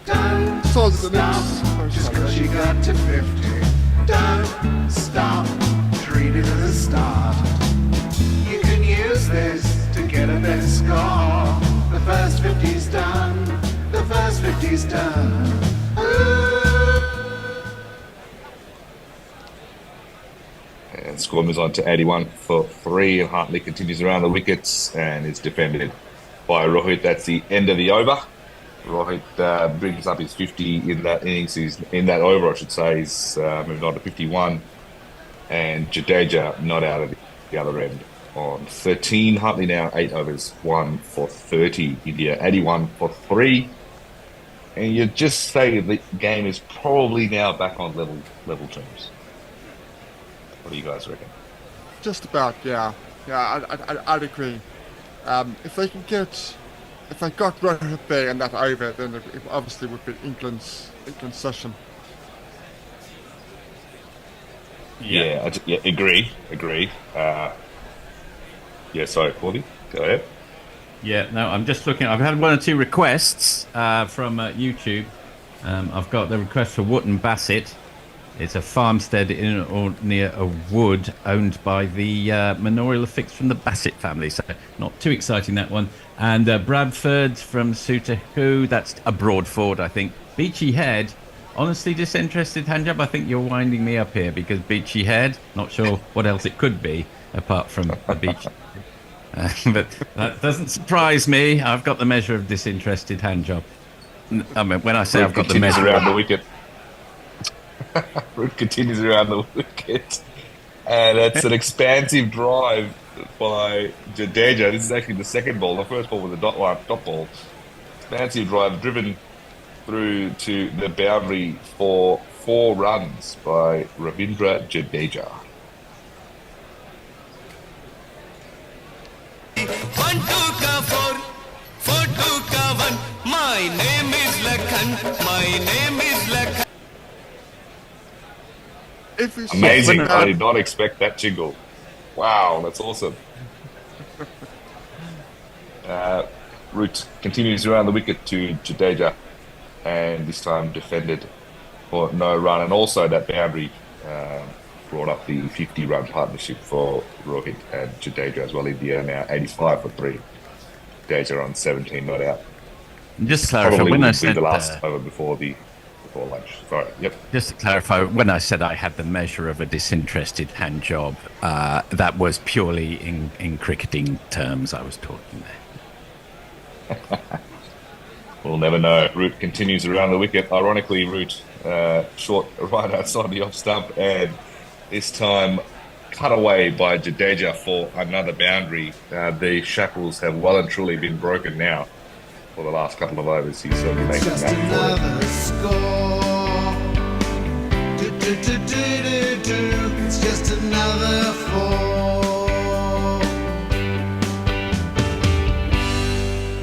S8: Don't stop just because you got to 50. Don't stop, treat it as a start. You can use this to get a better score. The first 50's done, the first 50's done.
S11: And score moves on to 81 for 3, and Hartley continues around the wickets and is defended by Rohit. That's the end of the over. Rohit brings up his 50 in that innings. In that over, I should say, he's moved on to 51. And Jadeja not out at the other end on 13. Huntley now 8 overs, 1 for 30. India 81 for 3. And you just say the game is probably now back on level terms. What do you guys reckon?
S13: Just about, yeah. Yeah, I'd agree. If they got Rohit there in that over, then it obviously would be England's session.
S11: Yeah, agree. Sorry, Paulie, go ahead.
S5: Yeah, no, I'm just looking. I've had 1 or 2 requests from YouTube. I've got the request for Wootton Bassett. It's a farmstead in or near a wood owned by the manorial affixed from the Bassett family. So not too exciting, that one. And Bradford from Sutahu. That's a Broadford, I think. Beachy Head. Honestly, disinterested hand job. I think you're winding me up here because Beachy Head. Not sure what else it could be apart from a beach. But that doesn't surprise me. I've got the measure of disinterested hand job. I mean, when I say I've got the measure
S11: around the wicket. Root continues around the wicket, and it's an expansive drive by Jadeja. This is actually the second ball. The first ball was a dot ball. Expansive drive driven through to the boundary for 4 runs by Ravindra Jadeja.
S14: My name is Lakhan. My name is Lakhan.
S11: Amazing. I did not expect that jingle. Wow, that's awesome. Root continues around the wicket to Jadeja, and this time defended for no run. And also that boundary brought up the 50-run partnership for Rohit and Jadeja as well. India now 85 for 3. Jadeja on 17 not out.
S5: Just to clarify,
S11: Probably
S5: when I
S11: be
S5: said
S11: the last over before lunch. Sorry. Yep.
S5: Just to clarify, when I said I had the measure of a disinterested hand job, that was purely in cricketing terms I was talking there.
S11: We'll never know. Root continues around the wicket. Ironically, Root short right outside the off stump, and this time cut away by Jadeja for another boundary. The shackles have well and truly been broken now. For the last couple of overs, he's certainly making
S8: Just
S11: that
S8: another score. It's just another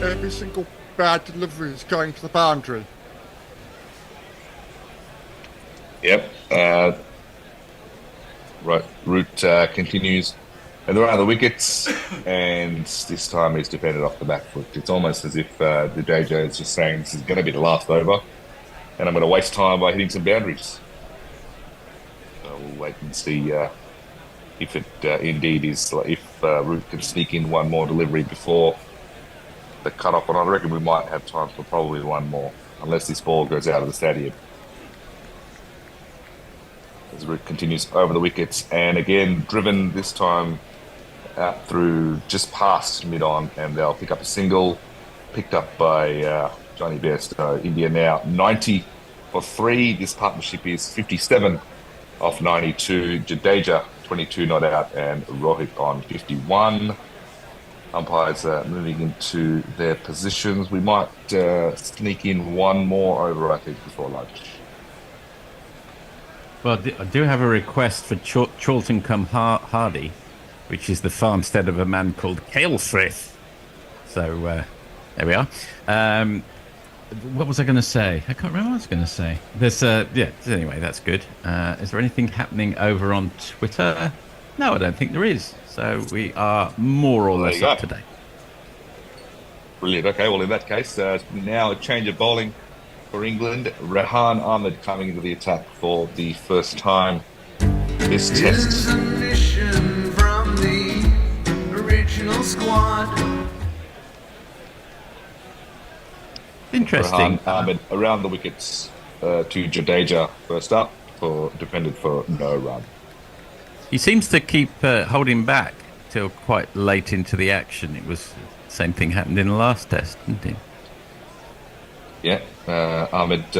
S8: 4.
S13: Every single bad delivery is going to the boundary.
S11: Yep. Right. Root continues. And there are the wickets, and this time he's defended off the back foot. It's almost as if the JJ is just saying this is going to be the last over, and I'm going to waste time by hitting some boundaries. So we'll wait and see if it indeed is, if Root can sneak in one more delivery before the cut-off. And I reckon we might have time for probably one more, unless this ball goes out of the stadium. As Root continues over the wickets, and again driven this time out through just past mid-on, and they'll pick up a single picked up by Johnny Best. India now 90 for 3. This partnership is 57 off 92. Jadeja 22 not out, and Rohit on 51. Umpires moving into their positions. We might sneak in one more over, I think, before lunch.
S5: Well, I do have a request for Chorlton cum Hardy, which is the farmstead of a man called Calefrith. So there we are. What was I going to say? I can't remember what I was going to say. There's anyway, that's good. Is there anything happening over on Twitter? No, I don't think there is. So we are more or less up to date.
S11: Brilliant. Okay, well, in that case, now a change of bowling for England. Rehan Ahmed coming into the attack for the first time this test.
S8: This is a mission from the original squad.
S5: Interesting.
S11: Rehan Ahmed around the wickets to Jadeja first up, defended for no run.
S5: He seems to keep holding back till quite late into the action. It was the same thing happened in the last test, didn't it?
S11: Yeah, Ahmed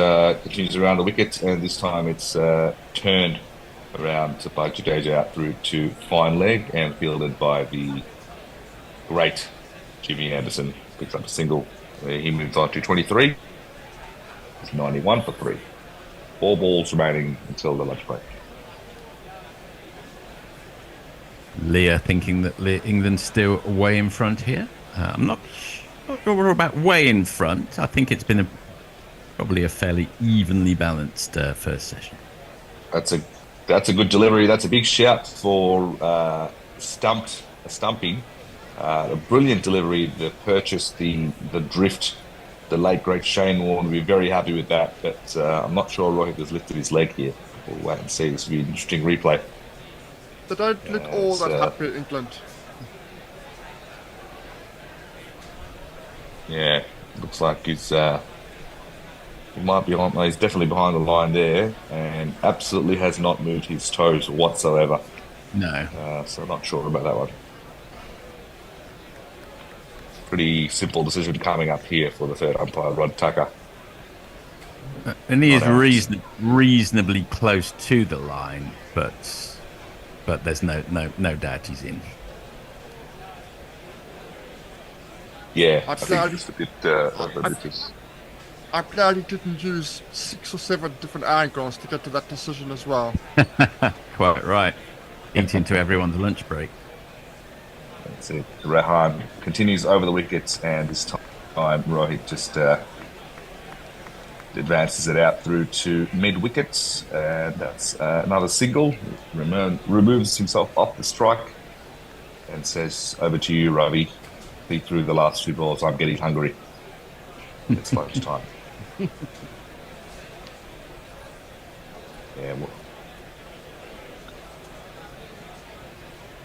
S11: continues around the wicket, and this time it's turned around by Jadeja out through to fine leg and fielded by the great Jimmy Anderson. Picks up a single. He moves on to 23. It's 91 for 3. 4 balls remaining until the lunch break.
S5: Leah thinking that England's still way in front here. I'm not sure about way in front. I think it's been probably a fairly evenly balanced first session.
S11: That's a good delivery. That's a big shout for stumping. A brilliant delivery. The purchase, the drift. The late great Shane Warne will be very happy with that. But I'm not sure Rohit has lifted his leg here. We'll wait and see. This will be an interesting replay.
S13: They don't look all that happy, England.
S11: Yeah, looks like he's he might be on. He's definitely behind the line there, and absolutely has not moved his toes whatsoever.
S5: No.
S11: So I'm not sure about that one. Pretty simple decision coming up here for the third umpire, Rod Tucker.
S5: And he is reasonably close to the line, but there's no doubt he's in.
S11: Yeah,
S13: I'm glad he didn't use 6 or 7 different angles to get to that decision as well.
S5: Quite right. Eat into everyone's lunch break.
S11: That's it. Rehan continues over the wickets, and this time Rohit just advances it out through to mid wickets, and that's another single. Removes himself off the strike and says, "Over to you, Ravi. Think through the last 2 balls. I'm getting hungry. It's lunchtime." Yeah, well,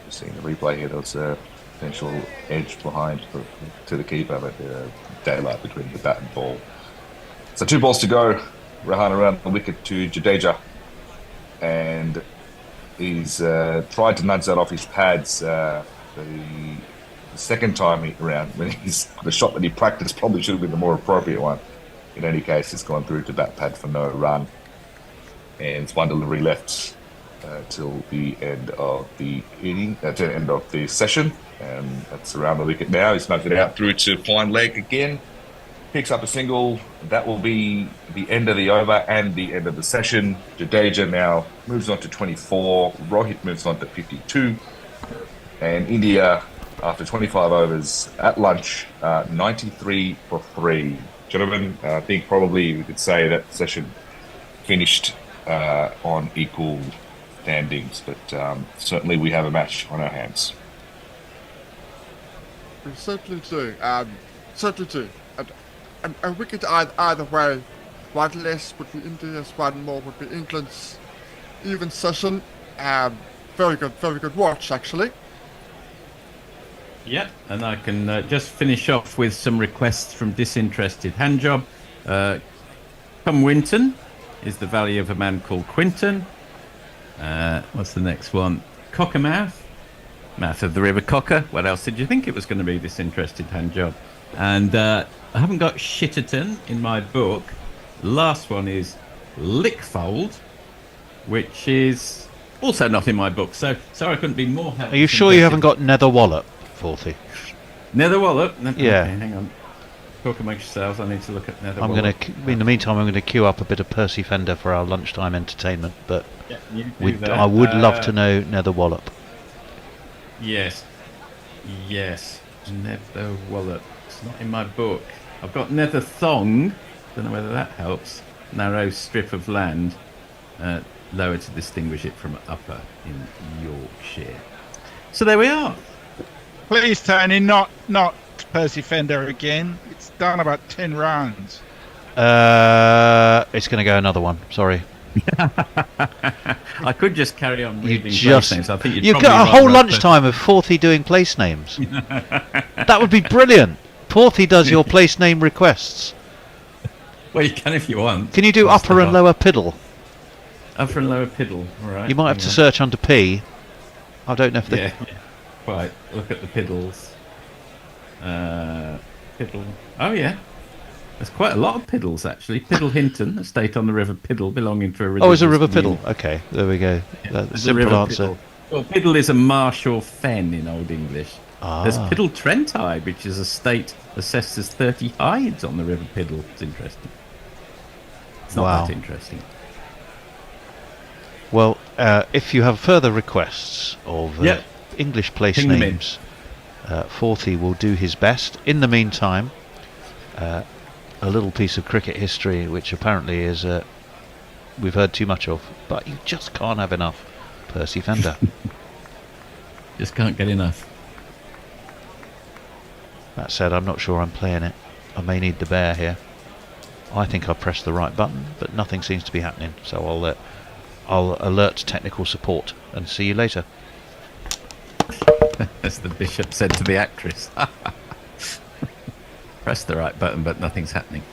S11: seeing the replay here, there was a potential edge behind to the keeper, but daylight between the bat and ball. So 2 balls to go. Rehan around the wicket to Jadeja, and he's tried to nudge that off his pads the second time around. When the shot that he practiced probably should have been the more appropriate one. In any case, it's gone through to bat pad for no run, and it's 1 delivery left till the end of the inning, to the end of the session, and that's around the wicket now. He's knocked it out through to fine leg again. Picks up a single. That will be the end of the over and the end of the session. Jadeja now moves on to 24. Rohit moves on to 52. And India, after 25 overs at lunch, 93 for 3. Gentlemen, I think probably we could say that session finished on equal standings, but certainly we have a match on our hands.
S13: We certainly do. Certainly do. And a wicket either way. 1 less would be India's, 1 more would be England's. Even session. Very good watch, actually.
S5: Yeah, and I can just finish off with some requests from disinterested handjob. Come Winton is the valley of a man called Quinton. What's the next one? Cockermouth, mouth of the River Cocker. What else did you think it was going to be, disinterested handjob? And I haven't got Shitterton in my book. The last one is Lickfold, which is also not in my book. So sorry I couldn't be more helpful.
S9: Are you sure you haven't got Nether Wallop, Forthy?
S5: Nether Wallop?
S9: Yeah.
S5: Okay, hang on. Talk amongst yourselves. I need to look at Nether
S9: I'm
S5: Wallop.
S9: in the meantime, I'm going to queue up a bit of Percy Fender for our lunchtime entertainment. But
S5: yeah, you do that.
S9: I would love to know Nether Wallop.
S5: Yes. Nether Wallop. It's not in my book. I've got Nether Thong. Don't know whether that helps. Narrow strip of land. Lower to distinguish it from upper in Yorkshire. So there we are.
S2: Please, Tony, not Percy Fender again. It's done about 10 rounds.
S9: It's going to go another one. Sorry.
S5: I could just carry on reading place names. I think
S9: you've got a whole lunchtime of Forthy doing place names. That would be brilliant. Forthy does your place name requests.
S5: Well, you can if you want.
S9: Can you do upper and lower piddle?
S5: Upper and lower piddle. All right.
S9: You might have to search under P. I don't know if they...
S5: Yeah. Right. Look at the piddles. Piddle. Oh, yeah. There's quite a lot of Piddles, actually. Piddle Hinton, estate on the River Piddle, belonging to a religious
S9: Oh, it's a River
S5: community.
S9: Piddle. Okay, there we go.
S5: There's a
S9: Simple
S5: River
S9: answer.
S5: Piddle. Well, Piddle is a marsh or fen in Old English.
S9: Ah.
S5: There's Piddle Trentide, which is a estate assessed as 30 hides on the River Piddle. It's interesting. It's not
S9: Wow.
S5: that interesting.
S9: Well, if you have further requests of
S5: Yep.
S9: English place
S5: Ping them in.
S9: names, Forthy will do his best. In the meantime, a little piece of cricket history, which apparently is we've heard too much of, but you just can't have enough. Percy Fender.
S5: Just can't get enough.
S9: That said, I'm not sure I'm playing it. I may need the bear here. I think I've pressed the right button, but nothing seems to be happening. So I'll alert technical support and see you later.
S5: As the bishop said to the actress. Press the right button, but nothing's happening.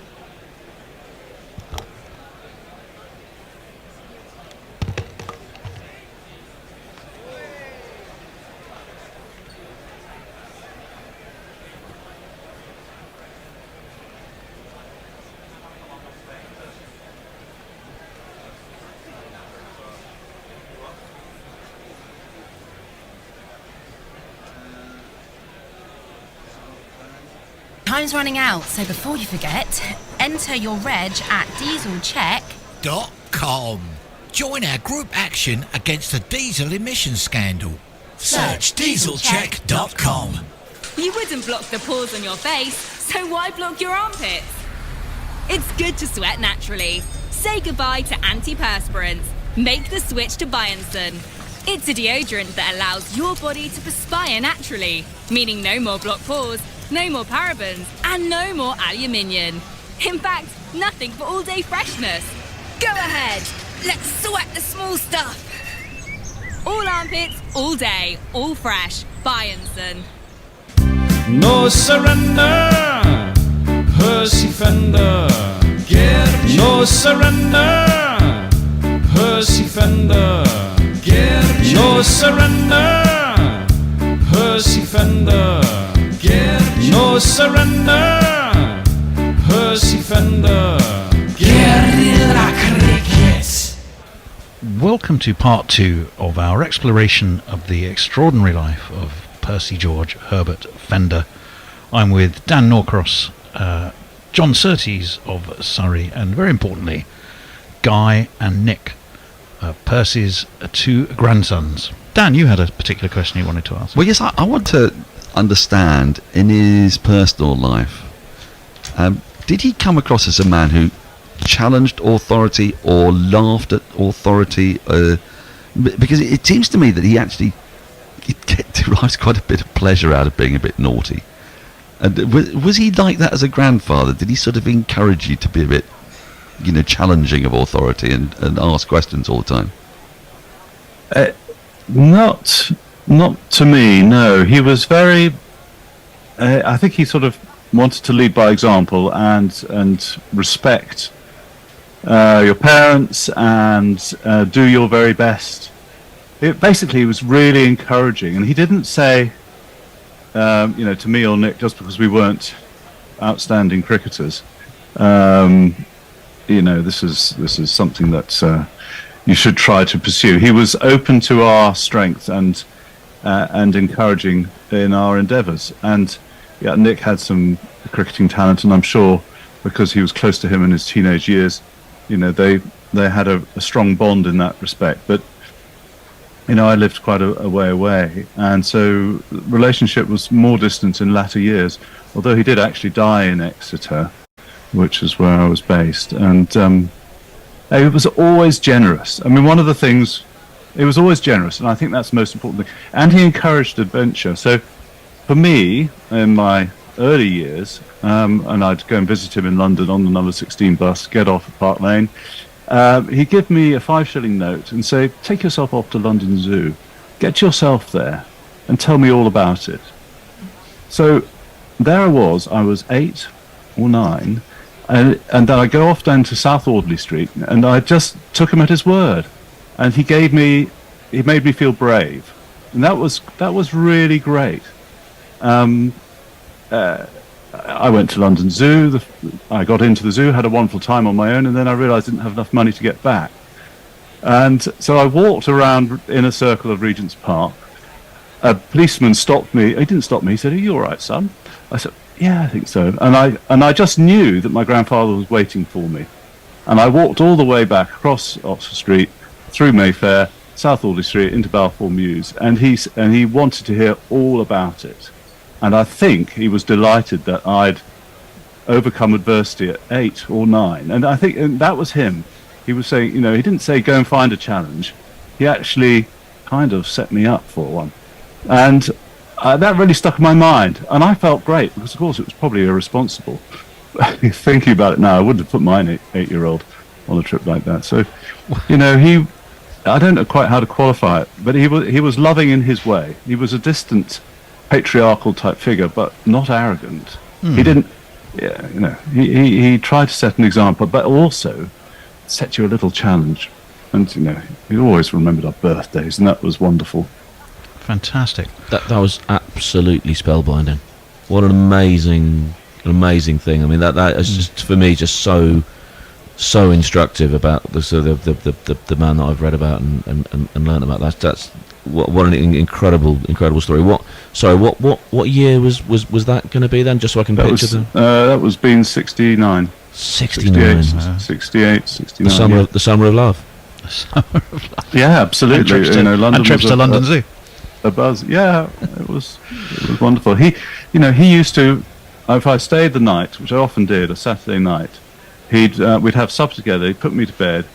S15: Time's running out, so before you forget, enter your reg at dieselcheck.com.
S16: Join our group action against the diesel emission scandal. Search dieselcheck.com.
S17: You wouldn't block the pores on your face, so why block your armpits? It's good to sweat naturally. Say goodbye to antiperspirants. Make the switch to Bionson. It's a deodorant that allows your body to perspire naturally, meaning no more blocked pores, no more parabens, and no more aluminium. In fact, nothing for all-day freshness. Go ahead, let's sweat the small stuff. All armpits, all day, all fresh. Bionson.
S1: No surrender, Percy Fender. No surrender, Percy Fender. No surrender, Percy Fender. No surrender, Percy Fender.
S16: Guerrilla cricket.
S9: Welcome to part 2 of our exploration of the extraordinary life of Percy George Herbert Fender. I'm with Dan Norcross, John Surtees of Surrey, and very importantly, Guy and Nick, Percy's two grandsons. Dan, you had a particular question you wanted to ask.
S18: Well, yes, I want to understand in his personal life, did he come across as a man who challenged authority or laughed at authority? Because it seems to me that he actually derives quite a bit of pleasure out of being a bit naughty. And was he like that as a grandfather? Did he sort of encourage you to be a bit, challenging of authority and ask questions all the time?
S19: Not to me, no. He was very... I think he sort of wanted to lead by example and respect your parents and do your very best. Basically, he was really encouraging, and he didn't say, to me or Nick, just because we weren't outstanding cricketers, this is something that you should try to pursue. He was open to our strength and encouraging in our endeavours. And yeah, Nick had some cricketing talent, and I'm sure because he was close to him in his teenage years, they had a strong bond in that respect. But I lived quite a way away, and so the relationship was more distant in latter years. Although he did actually die in Exeter, which is where I was based, and he was always generous. I mean, one of the things, he was always generous, and I think that's the most important thing. And he encouraged adventure. So for me, in my early years, and I'd go and visit him in London on the number 16 bus, get off at Park Lane, he'd give me a 5-shilling note and say, take yourself off to London Zoo, get yourself there, and tell me all about it. So there I was 8 or 9, and then I go off down to South Audley Street, and I just took him at his word, and he made me feel brave, and that was really great. I went to London Zoo. I got into the zoo, had a wonderful time on my own, and then I realised I didn't have enough money to get back. And so I walked around in a circle of Regent's Park. A policeman stopped me. He didn't stop me. He said, "Are you all right, son?" I said, "Yeah, I think so." And I just knew that my grandfather was waiting for me. And I walked all the way back across Oxford Street, through Mayfair, South Audley Street, into Balfour Mews, and he wanted to hear all about it. And I think he was delighted that I'd overcome adversity at 8 or 9. And I think that was him. He was saying, he didn't say go and find a challenge. He actually kind of set me up for one. And that really stuck in my mind. And I felt great, because of course it was probably irresponsible. Thinking about it now, I wouldn't have put my 8-year-old on a trip like that. So, I don't know quite how to qualify it, but he was loving in his way. He was a distant, patriarchal type figure, but not arrogant. He didn't, he tried to set an example, but also set you a little challenge. And he always remembered our birthdays, and that was wonderful.
S20: Fantastic.
S14: That was absolutely spellbinding. What an amazing thing. I mean, that is just, for me, just so instructive about the sort of the man that I've read about and learned about. That's what an incredible story. What year was that going to be then? Just so I can picture them.
S19: That was been 69.
S14: 69.
S19: 68, 69.
S14: The summer of love.
S19: Yeah, absolutely. London
S20: and trips to London Zoo.
S19: A buzz. Yeah, it was wonderful. He used to, if I stayed the night, which I often did, a Saturday night, we'd have supper together. He'd put me to bed,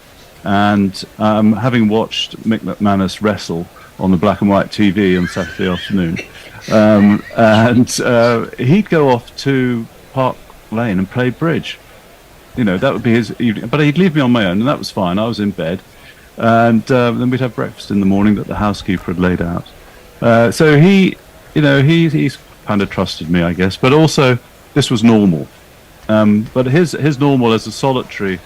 S19: and having watched Mick McManus wrestle on the black and white TV on Saturday afternoon, and he'd go off to Park Lane and play bridge. That would be his evening. But he'd leave me on my own, and that was fine. I was in bed, and then we'd have breakfast in the morning that the housekeeper had laid out. So he's kind of trusted me, I guess. But also, this was normal. But his normal as a solitary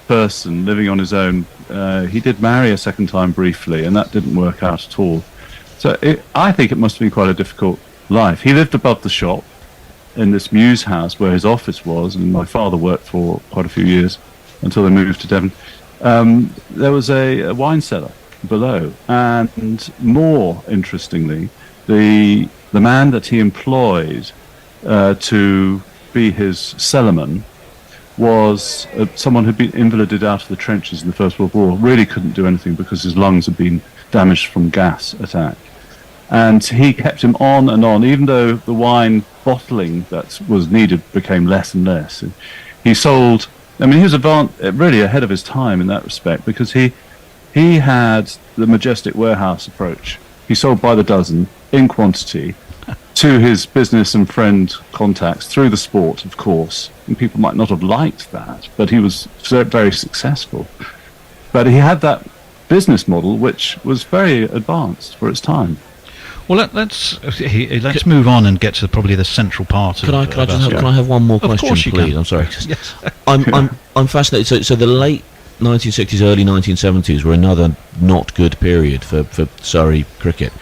S19: person living on his own, he did marry a second time briefly, and that didn't work out at all. So I think it must have been quite a difficult life. He lived above the shop in this Mews house where his office was, and my father worked for quite a few years until they moved to Devon. There was a wine cellar below, and more interestingly, the man that he employed to be his cellarman was someone who'd been invalided out of the trenches in the First World War. Really couldn't do anything because his lungs had been damaged from gas attack. And he kept him on and on, even though the wine bottling that was needed became less and less. And he sold, he was really ahead of his time in that respect, because he had the majestic warehouse approach. He sold by the dozen, in quantity, to his business and friend contacts, through the sport, of course. And people might not have liked that, but he was very successful. But he had that business model which was very advanced for its time.
S20: Well, let's move on and get to probably the central part.
S14: Can I have one more question, please? I'm sorry.
S20: Yes.
S14: I'm fascinated. So the late 1960s, early 1970s were another not good period for Surrey cricket.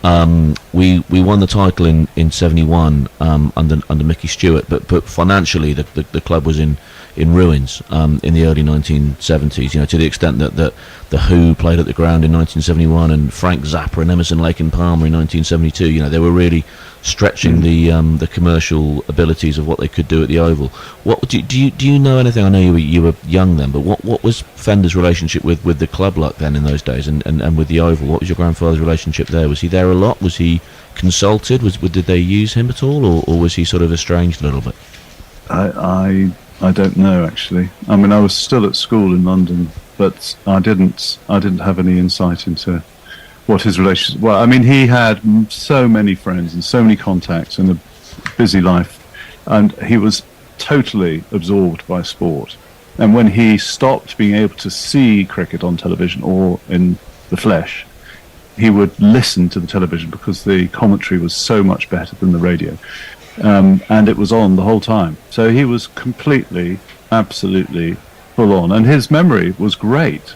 S14: We won the title in 71 under Mickey Stewart, but financially the club was in ruins in the early 1970s. To the extent that the Who played at the ground in 1971, and Frank Zappa and Emerson, Lake and Palmer in 1972. They were really stretching the commercial abilities of what they could do at the Oval. What do you know anything? I know you were young then, but what was Fender's relationship with the club like then in those days, and with the Oval? What was your grandfather's relationship there? Was he there a lot? Was he consulted? Did they use him at all, or was he sort of estranged a little bit?
S19: I don't know, actually. I was still at school in London, but I didn't have any insight into what his relationship. Well, he had so many friends and so many contacts and a busy life, and he was totally absorbed by sport. And when he stopped being able to see cricket on television or in the flesh, he would listen to the television because the commentary was so much better than the radio. And it was on the whole time. So he was completely, absolutely full on. And his memory was great,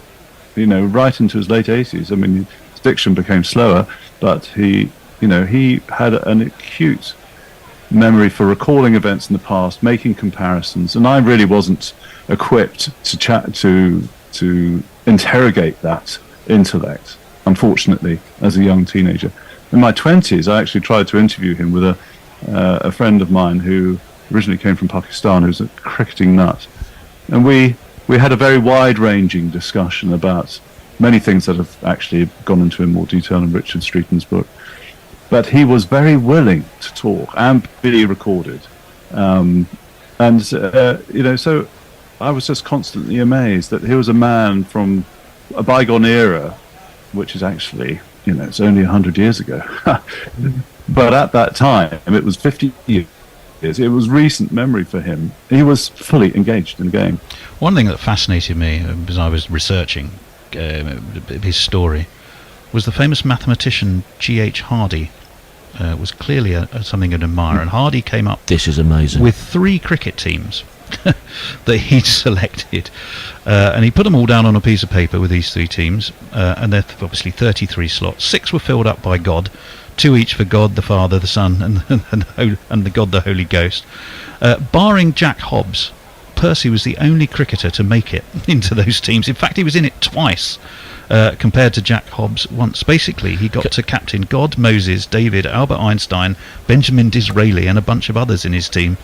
S19: right into his late 80s. His diction became slower, but he had an acute memory for recalling events in the past, making comparisons, and I really wasn't equipped to interrogate that intellect, unfortunately, as a young teenager. In my 20s, I actually tried to interview him with a friend of mine who originally came from Pakistan, who's a cricketing nut, and we had a very wide-ranging discussion about many things that have actually gone into in more detail in Richard Streeton's book. But he was very willing to talk and be recorded. So I was just constantly amazed that he was a man from a bygone era, which is actually, it's only 100 years ago. But at that time, it was 50 years. It was recent memory for him. He was fully engaged in the game.
S20: One thing that fascinated me as I was researching his story was the famous mathematician G.H. Hardy. Was clearly something to admire, and Hardy came up.
S14: This is amazing.
S20: With 3 cricket teams that he'd selected, and he put them all down on a piece of paper with these 3 teams, and they're obviously 33 slots. 6 were filled up by God, 2 each for God the Father, the Son, and the God the Holy Ghost. Barring Jack Hobbs, Percy was the only cricketer to make it into those teams. In fact, he was in it twice. Compared to Jack Hobbs once. Basically, he got to captain God, Moses, David, Albert Einstein, Benjamin Disraeli, and a bunch of others in his team.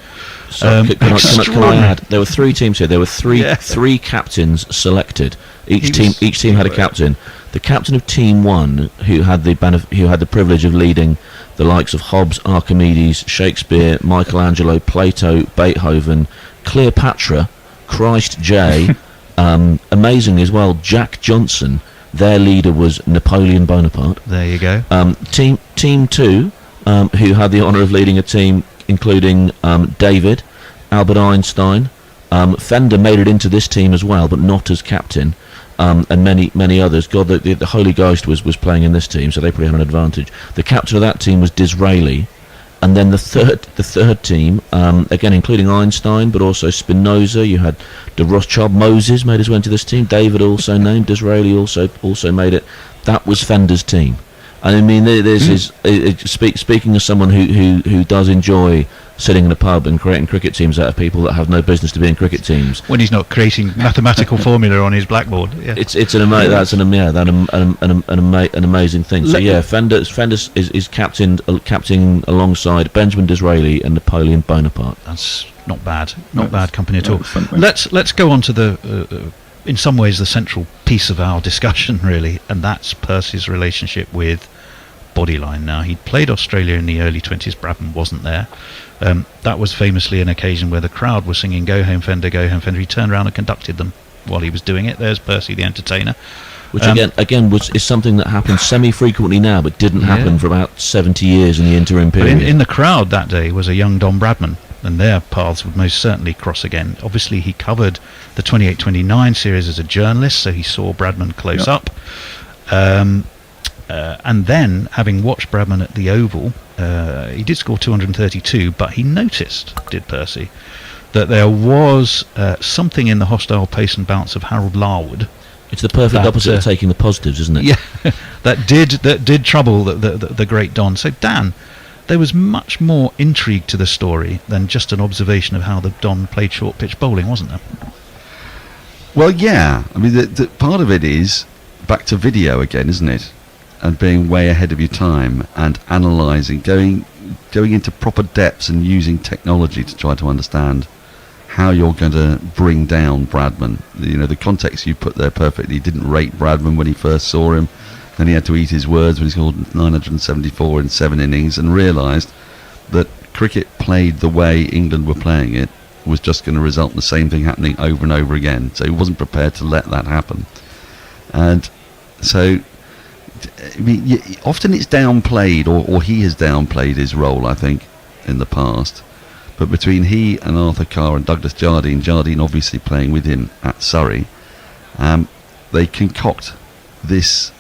S14: So can I add? There were 3 teams here. There were three captains selected. Each team had a captain. The captain of Team 1, who had the privilege of leading the likes of Hobbes, Archimedes, Shakespeare, Michelangelo, Plato, Beethoven, Cleopatra, Christ J. Amazingly as well, Jack Johnson. Their leader was Napoleon Bonaparte.
S20: There you go.
S14: Team 2, who had the honour of leading a team including David, Albert Einstein. Fender made it into this team as well, but not as captain. And many others. God, the Holy Ghost was playing in this team, so they probably had an advantage. The captain of that team was Disraeli. And then the third team, again including Einstein, but also Spinoza. You had de Rothschild. Moses made his way into this team. David also named. Disraeli also made it. That was Fender's team. And I mean, speaking as someone who does enjoy sitting in a pub and creating cricket teams out of people that have no business to be in cricket teams.
S20: When he's not creating mathematical formula on his blackboard. Yeah.
S14: It's an amazing thing. So yeah, Fender is captain alongside Benjamin Disraeli and Napoleon Bonaparte.
S20: That's not bad. Not bad company at all. Let's go on to the in some ways the central piece of our discussion, really, and that's Percy's relationship with Bodyline. Now, he'd played Australia in the early 20s. Bradman wasn't there. That was famously an occasion where the crowd was singing "Go Home Fender, Go Home Fender." He turned around and conducted them while he was doing it. There's Percy the entertainer.
S14: Which again is something that happens semi-frequently now, but didn't happen for about 70 years in the interim period.
S20: But in the crowd that day was a young Don Bradman, and their paths would most certainly cross again. Obviously, he covered the 28-29 series as a journalist, so he saw Bradman close up. And then, having watched Bradman at the Oval, he did score 232, but he noticed, did Percy, that there was something in the hostile pace and bounce of Harold Larwood.
S14: It's the perfect opposite of taking the positives, isn't it?
S20: Yeah, that did trouble the great Don. So Dan, there was much more intrigue to the story than just an observation of how the Don played short pitch bowling, wasn't there?
S18: Well, yeah. I mean, the part of it is back to video again, isn't it? And being way ahead of your time and analysing, going into proper depths and using technology to try to understand how you're going to bring down Bradman. The context you put there perfectly. He didn't rate Bradman when he first saw him. Then he had to eat his words when he scored 974 in 7 innings and realised that cricket played the way England were playing it was just going to result in the same thing happening over and over again. So he wasn't prepared to let that happen. And so, I mean, often it's downplayed, or he has downplayed his role, I think, in the past. But between he and Arthur Carr and Douglas Jardine obviously playing with him at Surrey, they concoct this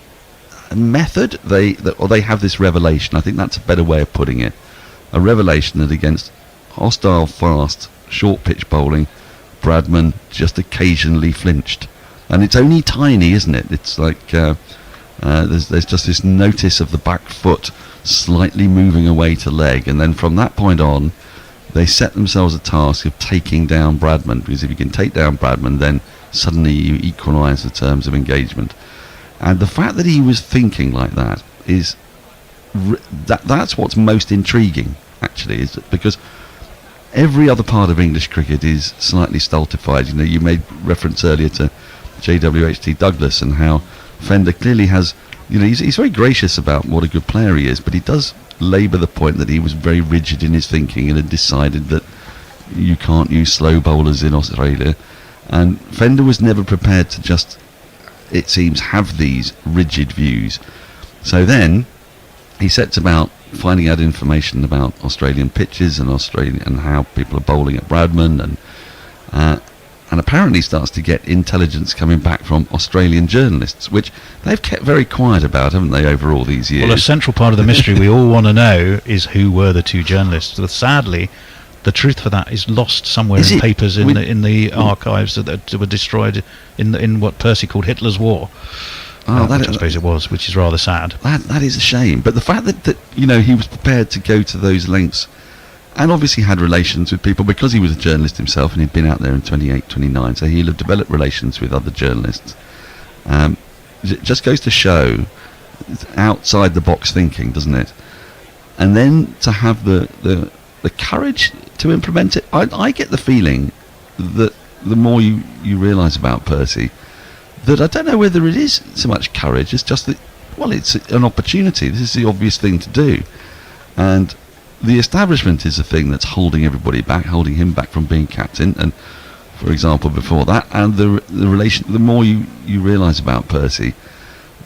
S18: method. They have this revelation. I think that's a better way of putting it. A revelation that against hostile, fast, short pitch bowling, Bradman just occasionally flinched. And it's only tiny, isn't it? It's like there's just this notice of the back foot slightly moving away to leg, and then from that point on, they set themselves a task of taking down Bradman, because if you can take down Bradman, then suddenly you equalise the terms of engagement. And the fact that he was thinking like that is that's what's most intriguing, actually, is because every other part of English cricket is slightly stultified. You know, you made reference earlier to JWHT Douglas and how Fender clearly has, you know, he's very gracious about what a good player he is, but he does labour the point that he was very rigid in his thinking and had decided that you can't use slow bowlers in Australia. And Fender was never prepared to just, it seems, have these rigid views. So then he sets about finding out information about Australian pitches and how people are bowling at Bradman, and apparently starts to get intelligence coming back from Australian journalists, which they've kept very quiet about, haven't they, over all these years?
S20: Well, a central part of the mystery we all want to know is who were the two journalists. But sadly, the truth for that is lost somewhere in papers in the archives that were destroyed in what Percy called Hitler's War. Which I suppose it was, which is rather sad.
S18: That is a shame. But the fact that you know, he was prepared to go to those lengths, and obviously had relations with people because he was a journalist himself, and he'd been out there in 28, 29, so he'll have developed relations with other journalists. It just goes to show outside the box thinking, doesn't it? And then to have the courage to implement it. I get the feeling that the more you realise about Percy, that I don't know whether it is so much courage, it's just that, well, it's an opportunity. This is the obvious thing to do. And the establishment is the thing that's holding everybody back, holding him back from being captain, and, for example, before that, and the relation, the more you realise about Percy,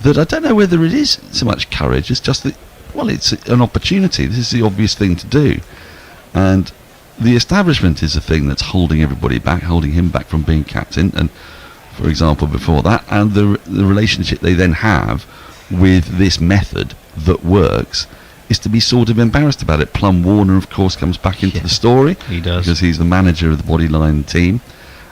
S18: that I don't know whether it is so much courage, it's just that, well, it's an opportunity. This is the obvious thing to do. And the establishment is the thing that's holding everybody back, holding him back from being captain, and, for example, before that, and the relationship they then have with this method that works is to be sort of embarrassed about it. Plum Warner, of course, comes back into the story.
S20: He does.
S18: Because he's the manager of the Bodyline team.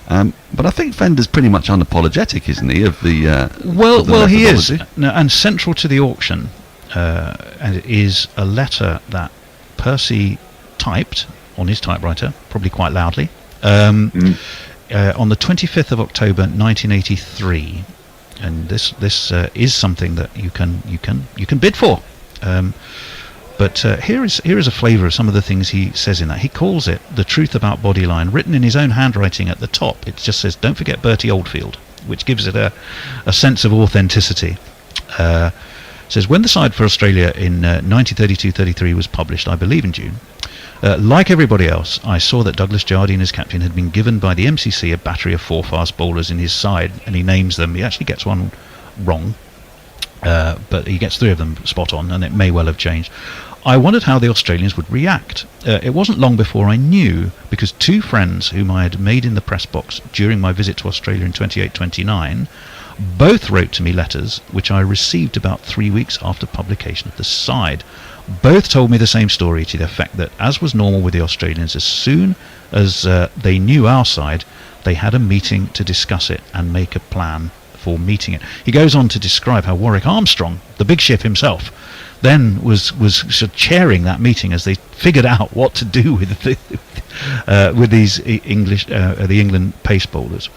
S18: But I think Fender's pretty much unapologetic, isn't he, of the
S20: well, he is. No, and central to the auction is a letter that Percy typed on his typewriter, probably quite loudly, on the 25th of October 1983, and this is something that you can bid for. But here is a flavour of some of the things he says in that. He calls it The Truth About Bodyline, written in his own handwriting at the top. It just says, "Don't forget Bertie Oldfield," which gives it a sense of authenticity. It says, when the side for Australia in 1932-33 was published, I believe in June, like everybody else, I saw that Douglas Jardine as captain had been given by the MCC a battery of 4 fast bowlers in his side, and he names them. He actually gets one wrong, but he gets 3 of them spot on, and it may well have changed. I wondered how the Australians would react. It wasn't long before I knew, because 2 friends whom I had made in the press box during my visit to Australia in 28-29 both wrote to me letters which I received about 3 weeks after publication of the side. Both told me the same story, to the effect that, as was normal with the Australians, as soon as they knew our side, they had a meeting to discuss it and make a plan for meeting it. He goes on to describe how Warwick Armstrong, the big ship himself, then was sort of chairing that meeting as they figured out what to do with these the England pace bowlers.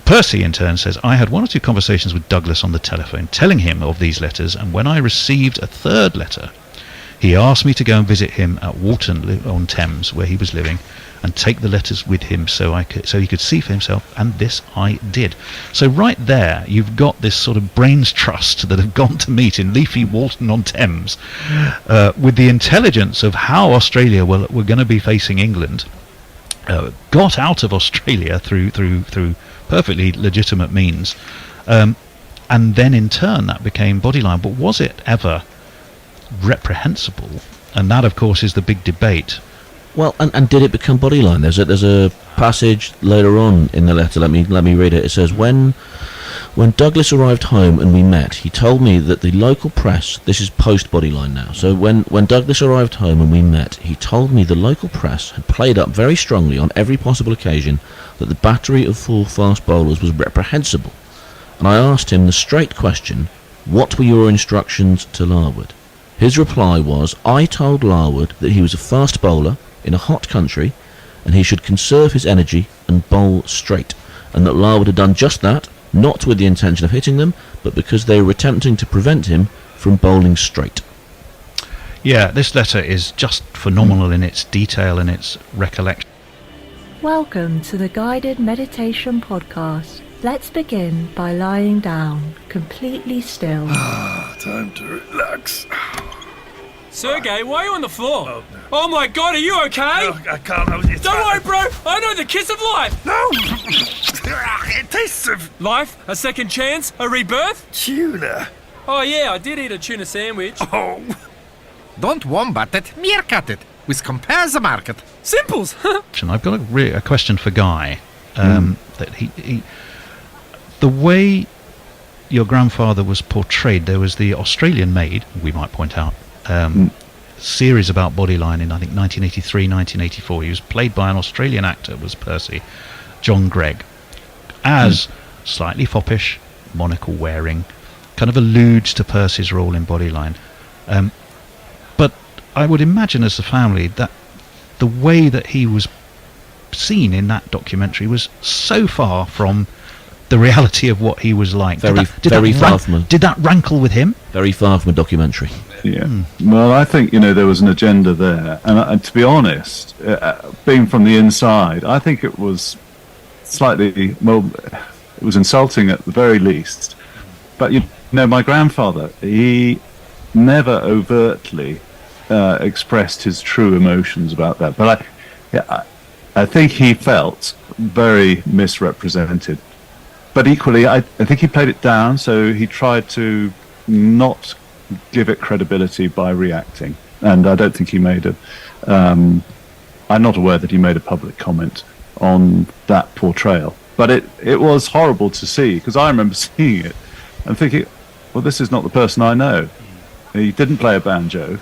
S20: Percy, in turn, says, I had 1 or 2 conversations with Douglas on the telephone, telling him of these letters, and when I received a 3rd letter, he asked me to go and visit him at Walton-on-Thames, where he was living, and take the letters with him so he could see for himself, and this I did. So right there, you've got this sort of brains trust that have gone to meet in leafy Walton-on-Thames with the intelligence of how Australia were going to be facing England, got out of Australia through perfectly legitimate means, and then in turn that became Bodyline. But was it ever reprehensible? And that, of course, is the big debate.
S14: Well, and did it become Bodyline? There's a passage later on in the letter. Let me read it. It says, when Douglas arrived home and we met, he told me that the local press, this is post Bodyline now, so when Douglas arrived home and we met, he told me the local press had played up very strongly on every possible occasion that the battery of 4 fast bowlers was reprehensible. And I asked him the straight question, what were your instructions to Larwood? His reply was, I told Larwood that he was a fast bowler in a hot country and he should conserve his energy and bowl straight, and that Larwood had done just that, not with the intention of hitting them, but because they were attempting to prevent him from bowling straight.
S20: Yeah, this letter is just phenomenal in its detail and its recollection.
S21: Welcome to the Guided Meditation Podcast. Let's begin by lying down, completely still.
S12: Time to relax.
S10: Sergey, why are you on the floor? Oh my god, are you okay?
S12: No, I can't.
S10: Don't worry, bro. I know the kiss of life.
S12: No! It tastes of...
S10: Life, a second chance, a rebirth?
S12: Tuna.
S10: Oh yeah, I did eat a tuna sandwich.
S12: Oh. Don't wombat it, meerkat it. We compare the market.
S10: Simples.
S20: I've got a question for Guy. That he the way your grandfather was portrayed, there was the Australian made, we might point out, series about Bodyline in, I think, 1983, 1984. He was played by an Australian actor, was Percy, John Gregg, as slightly foppish, monocle wearing, kind of alludes to Percy's role in Bodyline. But I would imagine as a family that the way that he was seen in that documentary was so far from the reality of what he was like. Did that rankle with him?
S14: Very far from a documentary.
S19: Yeah. Well, I think, there was an agenda there. And to be honest, being from the inside, I think it was slightly, it was insulting at the very least. But, my grandfather, he never overtly expressed his true emotions about that. But I think he felt very misrepresented. But equally, I think he played it down, so he tried to not give it credibility by reacting. And I don't think he made a... I'm not aware that he made a public comment on that portrayal. But it was horrible to see, because I remember seeing it and thinking, well, this is not the person I know. He didn't play a banjo.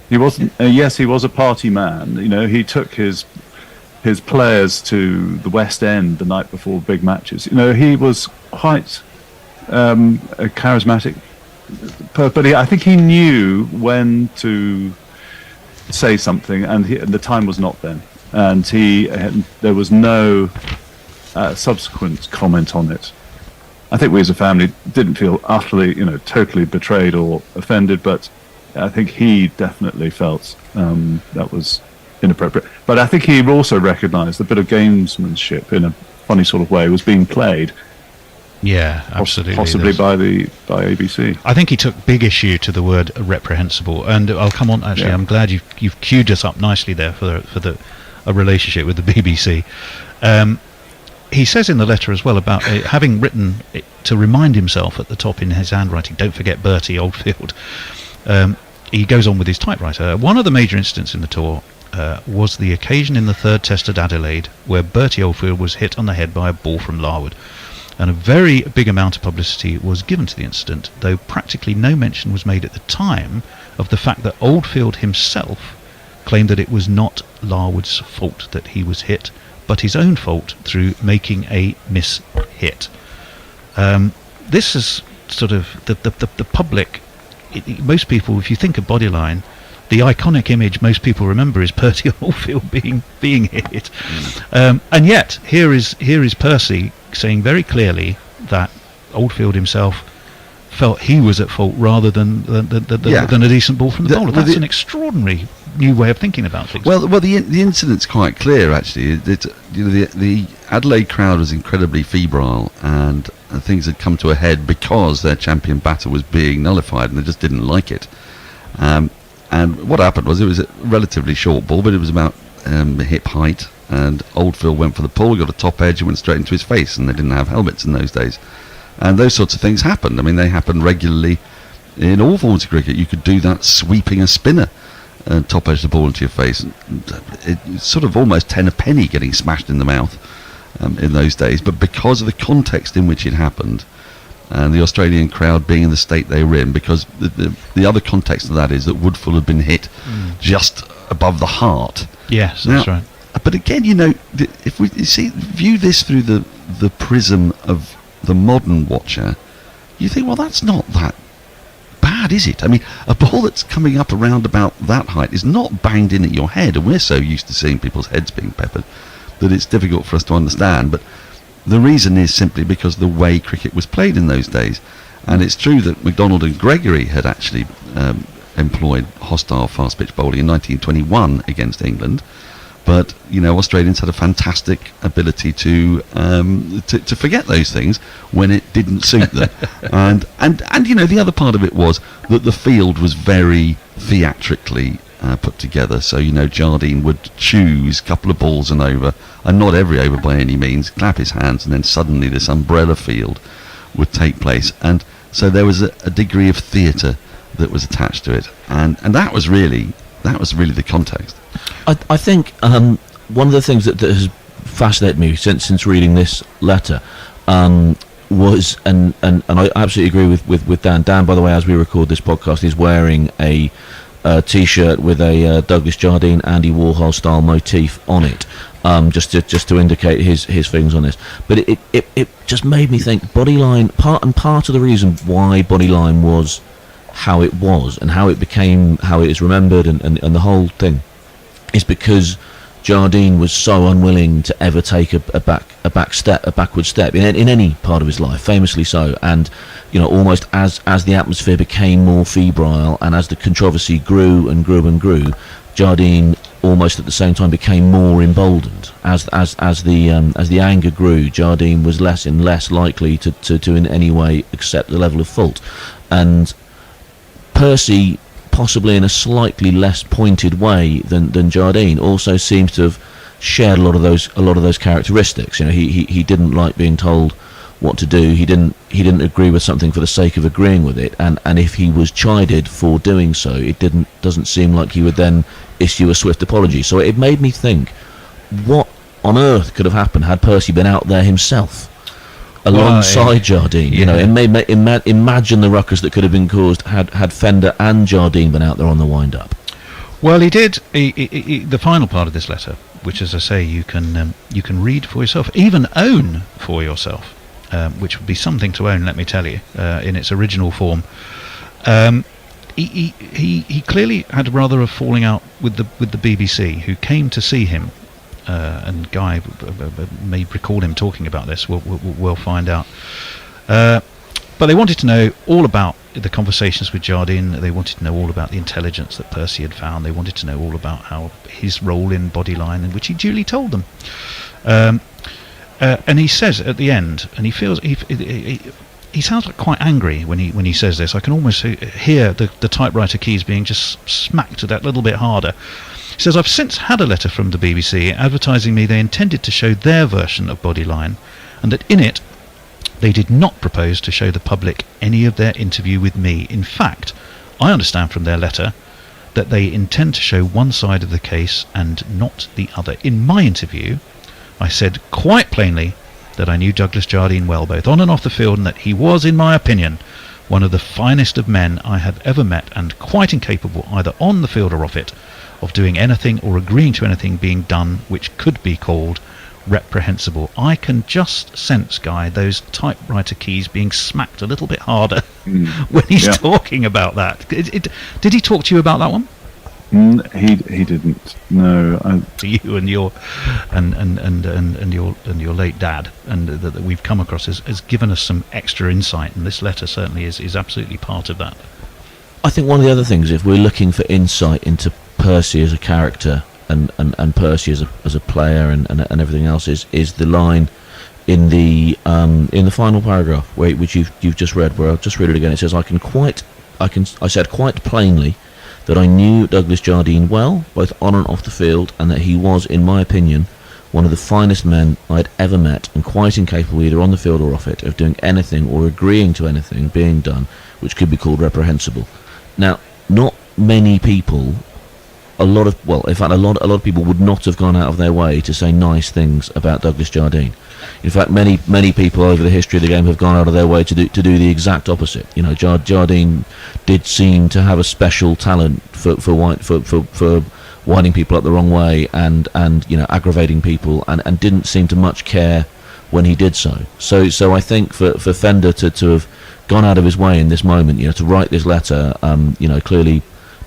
S19: He wasn't... yes, he was a party man. He took his players to the West End the night before big matches. He was quite a charismatic, but I think he knew when to say something, and the time was not then. And there was no subsequent comment on it. I think we as a family didn't feel utterly, totally betrayed or offended, but I think he definitely felt that was inappropriate. But I think he also recognised a bit of gamesmanship in a funny sort of way was being played.
S20: Yeah, absolutely.
S19: Possibly by ABC.
S20: I think he took big issue to the word reprehensible, and I'll come on. Actually, I'm glad you've queued us up nicely there for a relationship with the BBC. He says in the letter as well about having written it to remind himself at the top in his handwriting, don't forget Bertie Oldfield. He goes on with his typewriter. One of the major incidents in the tour was the occasion in the third test at Adelaide where Bertie Oldfield was hit on the head by a ball from Larwood, and a very big amount of publicity was given to the incident, though practically no mention was made at the time of the fact that Oldfield himself claimed that it was not Larwood's fault that he was hit, but his own fault through making a miss-hit. This is sort of the public. Most people, if you think of Bodyline, the iconic image most people remember is Bertie Oldfield being hit, and yet here is Percy saying very clearly that Oldfield himself felt he was at fault rather than a decent ball from the bowler. That's an extraordinary new way of thinking about things.
S18: Well, the incident's quite clear actually. The Adelaide crowd was incredibly febrile, and things had come to a head because their champion batter was being nullified, and they just didn't like it. And what happened was it was a relatively short ball, but it was about hip height, and Oldfield went for the pull, got a top edge, and went straight into his face, and they didn't have helmets in those days. And those sorts of things happened. I mean, they happened regularly in all forms of cricket. You could do that sweeping a spinner and top edge the ball into your face. It's sort of almost 10 a penny getting smashed in the mouth in those days. But because of the context in which it happened, and the Australian crowd being in the state they were in, because the other context of that is that Woodfull had been hit just above the heart.
S20: Yes, that's right.
S18: But again, if we view this through the prism of the modern watcher, you think, well, that's not that bad bad is it? I mean, a ball that's coming up around about that height is not banged in at your head, and we're so used to seeing people's heads being peppered that it's difficult for us to understand. But the reason is simply because the way cricket was played in those days. And it's true that MacDonald and Gregory had actually employed hostile fast pitch bowling in 1921 against England. But Australians had a fantastic ability to forget those things when it didn't suit them, and the other part of it was that the field was very theatrically put together. So Jardine would choose a couple of balls and over, and not every over by any means, clap his hands, and then suddenly this umbrella field would take place, and so there was a degree of theatre that was attached to it, and that was really the context.
S14: I think one of the things that has fascinated me since reading this letter was, and I absolutely agree with Dan. Dan, by the way, as we record this podcast, is wearing a T-shirt with a Douglas Jardine, Andy Warhol style motif on it, just to indicate his feelings on this. But it just made me think Bodyline, part of the reason why Bodyline was how it was and how it became how it is remembered and the whole thing is because Jardine was so unwilling to ever take a backward step in any part of his life, famously so. And almost as the atmosphere became more febrile and as the controversy grew and grew and grew, Jardine almost at the same time became more emboldened. As the anger grew, Jardine was less and less likely to in any way accept the level of fault. And Percy, possibly in a slightly less pointed way than Jardine, also seems to have shared a lot of those characteristics. He didn't like being told what to do. He didn't agree with something for the sake of agreeing with it, and if he was chided for doing so, it doesn't seem like he would then issue a swift apology. So it made me think, what on earth could have happened had Percy been out there himself alongside Jardine? Imagine the ruckus that could have been caused had Fender and Jardine been out there on the wind-up.
S20: Well, he did. The final part of this letter, which, as I say, you can read for yourself, even own for yourself, which would be something to own, let me tell you, in its original form. He clearly had rather a falling out with the BBC, who came to see him. And Guy may recall him talking about this. We'll find out. But they wanted to know all about the conversations with Jardine. They wanted to know all about the intelligence that Percy had found. They wanted to know all about how his role in Bodyline, in which he duly told them. And he says at the end, and he feels he sounds like quite angry when he says this. I can almost hear the typewriter keys being just smacked that little bit harder. He says, I've since had a letter from the BBC advertising me they intended to show their version of Bodyline, and that in it they did not propose to show the public any of their interview with me. In fact, I understand from their letter that they intend to show one side of the case and not the other. In my interview, I said quite plainly that I knew Douglas Jardine well, both on and off the field, and that he was, in my opinion, one of the finest of men I have ever met, and quite incapable, either on the field or off it, of doing anything or agreeing to anything being done which could be called reprehensible. I can just sense, Guy, those typewriter keys being smacked a little bit harder when he's talking about that. Did he talk to you about that one?
S19: He didn't. No.
S20: To you and your your late dad, and that we've come across has given us some extra insight, and this letter certainly is absolutely part of that.
S14: I think one of the other things, if we're looking for insight into Percy as a character and Percy as a player and everything else, is the line in the final paragraph which you've just read, where I'll just read it again. It says, I said quite plainly that I knew Douglas Jardine well, both on and off the field, and that he was, in my opinion, one of the finest men I had ever met, and quite incapable, either on the field or off it, of doing anything or agreeing to anything being done which could be called reprehensible. Now, not many people, a lot of people would not have gone out of their way to say nice things about Douglas Jardine. In fact, many people over the history of the game have gone out of their way to do the exact opposite. Jardine did seem to have a special talent for winding people up the wrong way and aggravating people, and didn't seem to much care when he did so. So I think for Fender to have gone out of his way in this moment, to write this letter. Clearly,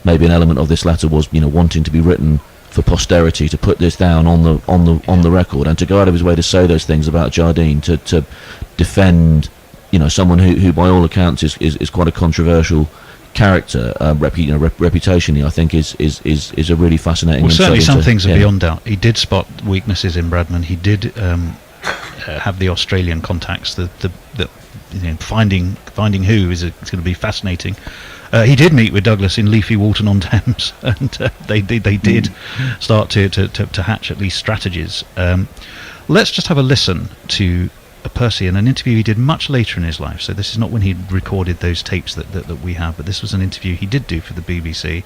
S14: maybe an element of this letter was, wanting to be written for posterity, to put this down on the record, and to go out of his way to say those things about Jardine, to defend, someone who by all accounts is quite a controversial character, reputationally, I think is a really fascinating.
S20: Well, certainly some things are beyond doubt. He did spot weaknesses in Bradman. He did have the Australian contacts. Finding who is going to be fascinating. He did meet with Douglas in leafy Walton-on-Thames, and they did start to hatch at least strategies. Let's just have a listen to Percy in an interview he did much later in his life. So this is not when he recorded those tapes that we have, but this was an interview he did do for the BBC,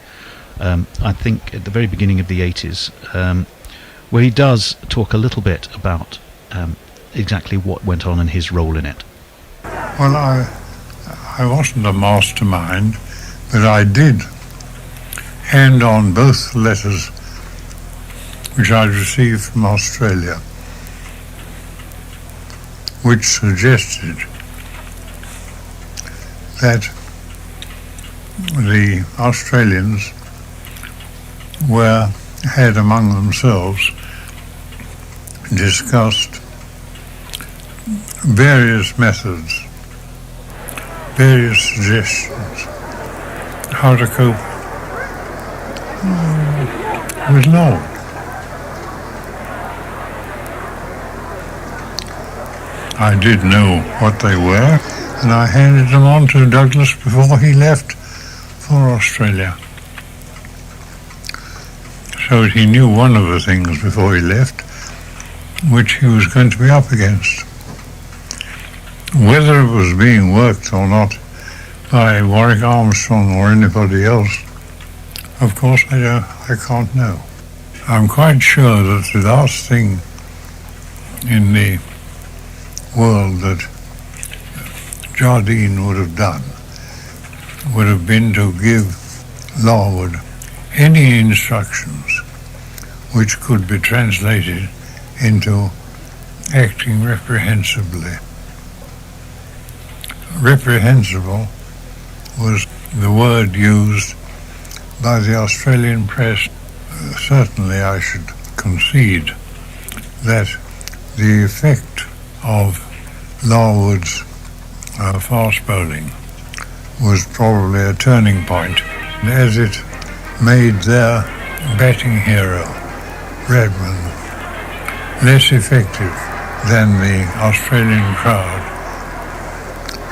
S20: I think at the very beginning of the 80s, where he does talk a little bit about exactly what went on and his role in it.
S7: Well, I wasn't a mastermind, but I did hand on both letters which I received from Australia, which suggested that the Australians had among themselves discussed various methods, various suggestions how to cope with Lord. I did know what they were, and I handed them on to Douglas before he left for Australia. So he knew one of the things before he left, which he was going to be up against. Whether it was being worked or not by Warwick Armstrong or anybody else, of course I can't know. I'm quite sure that the last thing in the world that Jardine would have done would have been to give Larwood any instructions which could be translated into acting reprehensibly. Reprehensible was the word used by the Australian press. Certainly I should concede that the effect of Larwood's fast bowling was probably a turning point, as it made their batting hero, Bradman, less effective than the Australian crowd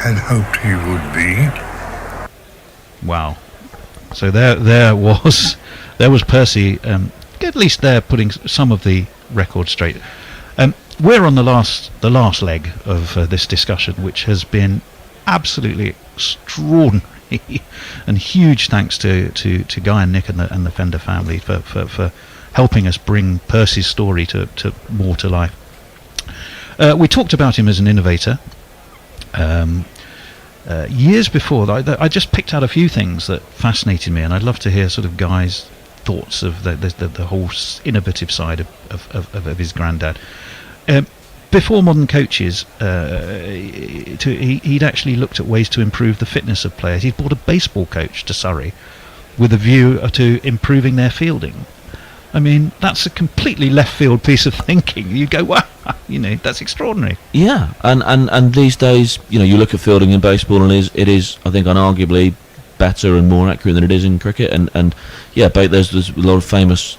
S7: had hoped he would be.
S20: Wow. So there was Percy, at least there putting some of the record straight. We're on the last leg of this discussion, which has been absolutely extraordinary, and huge thanks to Guy and Nick and the Fender family for helping us bring Percy's story to more to life. We talked about him as an innovator. Years before, I just picked out a few things that fascinated me, and I'd love to hear sort of Guy's thoughts of the whole innovative side of his granddad. Before modern coaches, he'd actually looked at ways to improve the fitness of players. He'd brought a baseball coach to Surrey with a view to improving their fielding. I mean, that's a completely left field piece of thinking. You go, wow, that's extraordinary.
S14: Yeah, and these days, you look at fielding in baseball, and it is, I think, unarguably better and more accurate than it is in cricket. And yeah, there's a lot of famous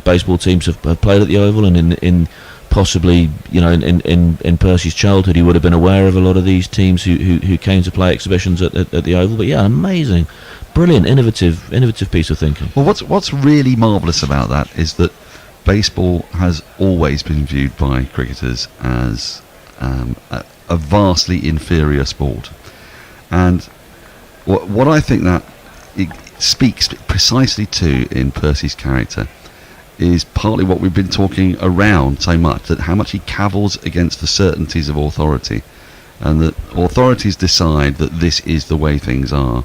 S14: baseball teams have played at the Oval, and in possibly, in Percy's childhood, he would have been aware of a lot of these teams who came to play exhibitions at the Oval. But yeah, amazing, brilliant, innovative piece of thinking.
S18: Well, what's really marvellous about that is that baseball has always been viewed by cricketers as a vastly inferior sport, and what I think that it speaks precisely to in Percy's character is partly what we've been talking around so much, that how much he cavils against the certainties of authority, and that authorities decide that this is the way things are.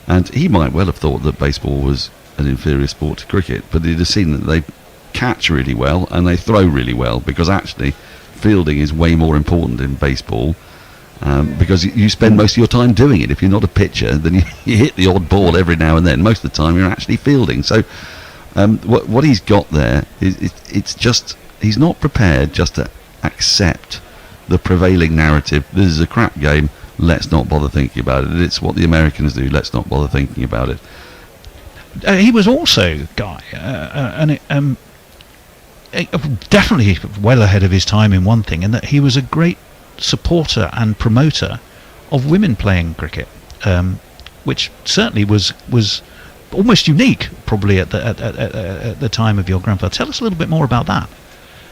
S18: And he might well have thought that baseball was an inferior sport to cricket, but he'd have seen that they catch really well and they throw really well, because actually fielding is way more important in baseball, because you spend most of your time doing it. If you're not a pitcher, then you hit the odd ball every now and then. Most of the time, you're actually fielding. So what he's got there is it's just he's not prepared just to accept the prevailing narrative. This is a crap game. Let's not bother thinking about it. It's what the Americans do. Let's not bother thinking about it.
S20: He was also, Guy, definitely well ahead of his time in one thing, in that he was a great supporter and promoter of women playing cricket, which certainly was almost unique, probably at the time of your grandfather. Tell us a little bit more about that.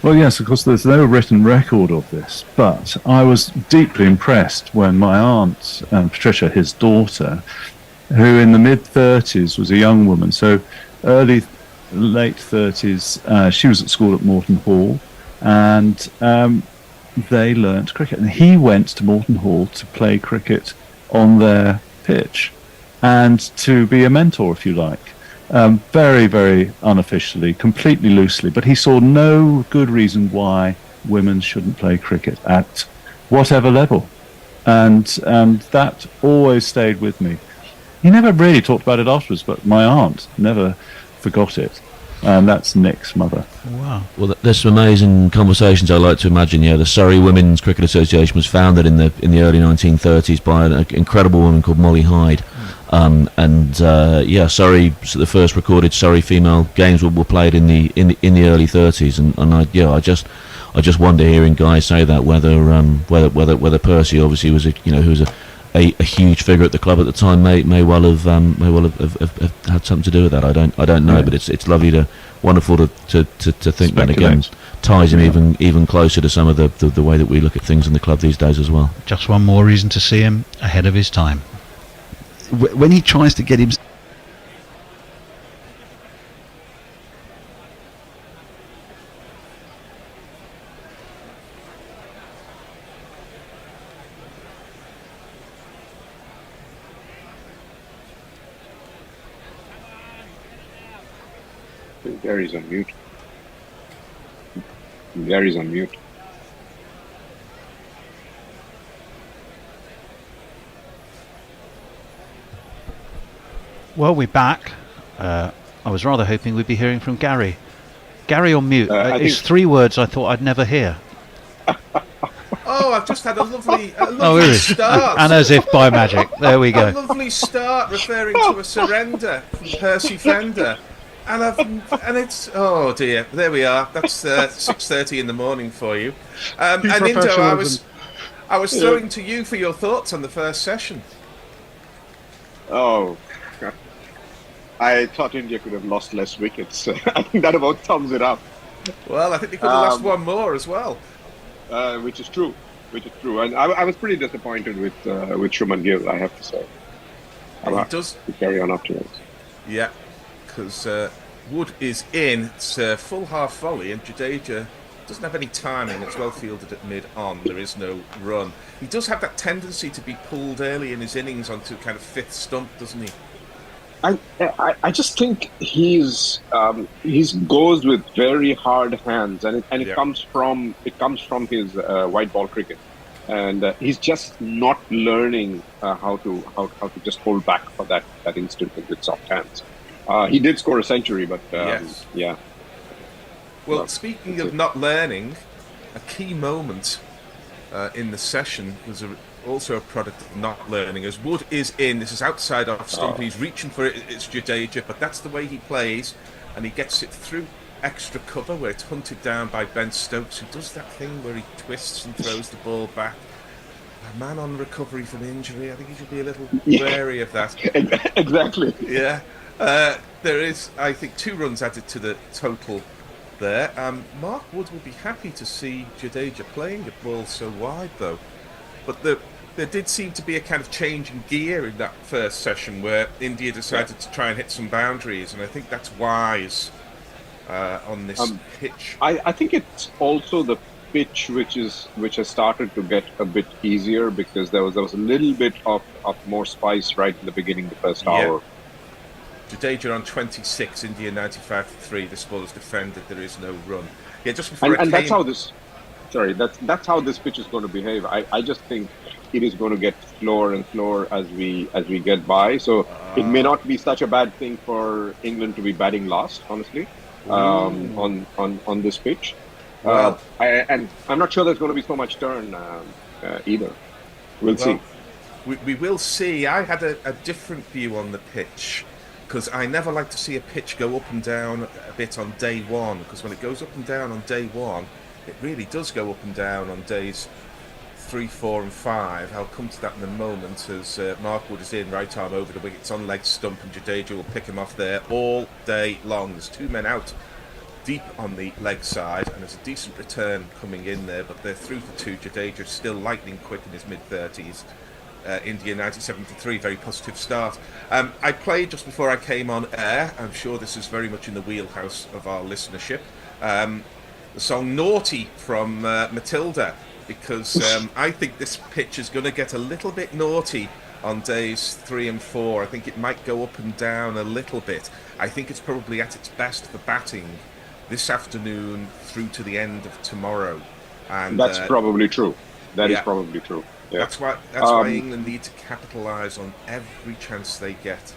S19: Well, yes, of course, there's no written record of this, but I was deeply impressed when my aunt, Patricia, his daughter, who in the mid-30s was a young woman, so late 30s, she was at school at Morton Hall, and they learnt cricket. And he went to Morton Hall to play cricket on their pitch and to be a mentor, if you like. Very, very unofficially, completely loosely, but he saw no good reason why women shouldn't play cricket at whatever level, and that always stayed with me. He never really talked about it afterwards, but my aunt never forgot it, and that's Nick's mother.
S20: Wow.
S14: Well, there's some amazing conversations. I like to imagine. Yeah, the Surrey Women's Cricket Association was founded in the early 1930s by an incredible woman called Molly Hyde. Surrey. So the first recorded Surrey female games were played in the early 30s, I just wonder, hearing guys say that, whether Percy obviously was who was a huge figure at the club at the time may well have had something to do with that. I don't know, but it's lovely wonderful to think that again ties him even closer to some of the way that we look at things in the club these days as well.
S20: Just one more reason to see him ahead of his time.
S18: When he tries to get him.
S3: Gary's on mute. Gary's on mute.
S20: Well, we're back. I was rather hoping we'd be hearing from Gary. Gary on mute. It's 3 words I thought I'd never hear.
S22: Oh, I've just had a lovely start.
S20: And as if by magic. There we go.
S22: A lovely start referring to a surrender from Percy Fender. And it's, oh dear, there we are. That's 6:30 in the morning for you. And Indo, I was throwing to you for your thoughts on the first session.
S3: Oh, I thought India could have lost less wickets. I think that about sums it up.
S22: Well, I think they could have lost one more as well.
S3: Which is true. And I was pretty disappointed with Shubman Gill, I have to say.
S22: He does
S3: carry on afterwards.
S22: Yeah, because Wood is in. It's a full half volley, and Jadeja doesn't have any timing. It's well fielded at mid-on. There is no run. He does have that tendency to be pulled early in his innings onto kind of fifth stump, doesn't he?
S3: I just think he's goes with very hard hands, and it comes from his white ball cricket, and he's just not learning how to just hold back for that instant with soft hands. He did score a century, but
S22: yes.
S3: Yeah.
S22: Well, speaking of not learning, a key moment in the session was also a product of not learning, as Wood is in. This is outside off stump. He's reaching for it. It's Jadeja, but that's the way he plays, and he gets it through extra cover where it's hunted down by Ben Stokes, who does that thing where he twists and throws the ball back. A man on recovery from injury. I think he should be a little wary of that.
S3: Exactly.
S22: Yeah. There is, I think, 2 runs added to the total there. Mark Wood will be happy to see Jadeja playing the ball so wide, though. But there did seem to be a kind of change in gear in that first session where India decided to try and hit some boundaries, and I think that's wise on this pitch.
S3: I think it's also the pitch which has started to get a bit easier, because there was a little bit of more spice right in the beginning, the first hour.
S22: Jadeja on 26, India 95-3. This ball is defended. There is no run. Yeah, just before
S3: and that's how this. Sorry, that's how this pitch is going to behave. I just think it is going to get slower and slower as we get by. So it may not be such a bad thing for England to be batting last, honestly, on this pitch.
S22: Well,
S3: And I'm not sure there's going to be so much turn either. We'll see.
S22: We will see. I had a different view on the pitch because I never like to see a pitch go up and down a bit on day one, because when it goes up and down on day one, it really does go up and down on days 3, 4 and 5. I'll come to that in a moment as Mark Wood is in, right arm over the wickets on leg stump, and Jadeja will pick him off there all day long. There's 2 men out deep on the leg side, and there's a decent return coming in there, but they're through for 2. Jadeja still lightning quick in his mid-30s. India 97 for 3, very positive start. I played just before I came on air, I'm sure this is very much in the wheelhouse of our listenership, the song Naughty from Matilda, because I think this pitch is going to get a little bit naughty on days 3 and 4. I think it might go up and down a little bit. I think it's probably at its best for batting this afternoon through to the end of tomorrow. And
S3: that's probably true. That is probably true. Yeah.
S22: That's why England need to capitalise on every chance they get.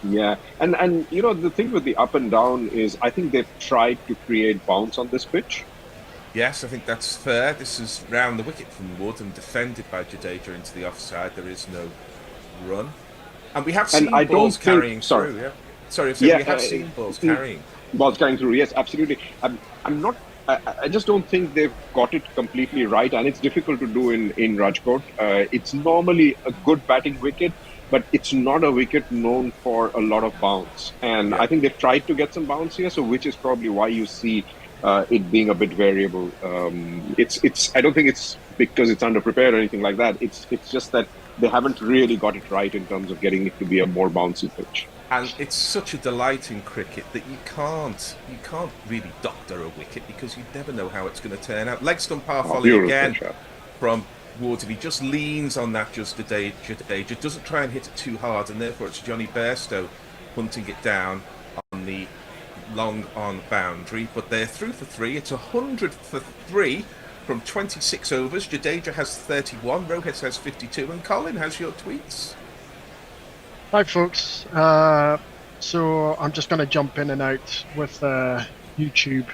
S3: Yeah, and you know, the thing with the up and down is I think they've tried to create bounce on this pitch.
S22: Yes, I think that's fair. This is round the wicket from Wood and defended by Jadeja into the offside. There is no run, and we have seen balls carrying through. Yeah, sorry, we have seen balls carrying.
S3: Balls carrying through. Yes, absolutely. I'm not. I just don't think they've got it completely right, and it's difficult to do in Rajkot. It's normally a good batting wicket, but it's not a wicket known for a lot of bounce. And I think they've tried to get some bounce here, so which is probably why you see it being a bit variable. I don't think it's because it's underprepared or anything like that. It's just that they haven't really got it right in terms of getting it to be a more bouncy pitch.
S22: And it's such a delight in cricket that you can't really doctor a wicket because you never know how it's going to turn out. Leg stump half volley again from Wood. He just leans on that just doesn't try and hit it too hard, and therefore it's Johnny Bairstow hunting it down on the long on boundary. But they're through for 3. It's 100 for 3 from 26 overs. Jadeja has 31, Rohit has 52, and Colin has your tweets.
S4: Hi folks, so I'm just going to jump in and out with YouTube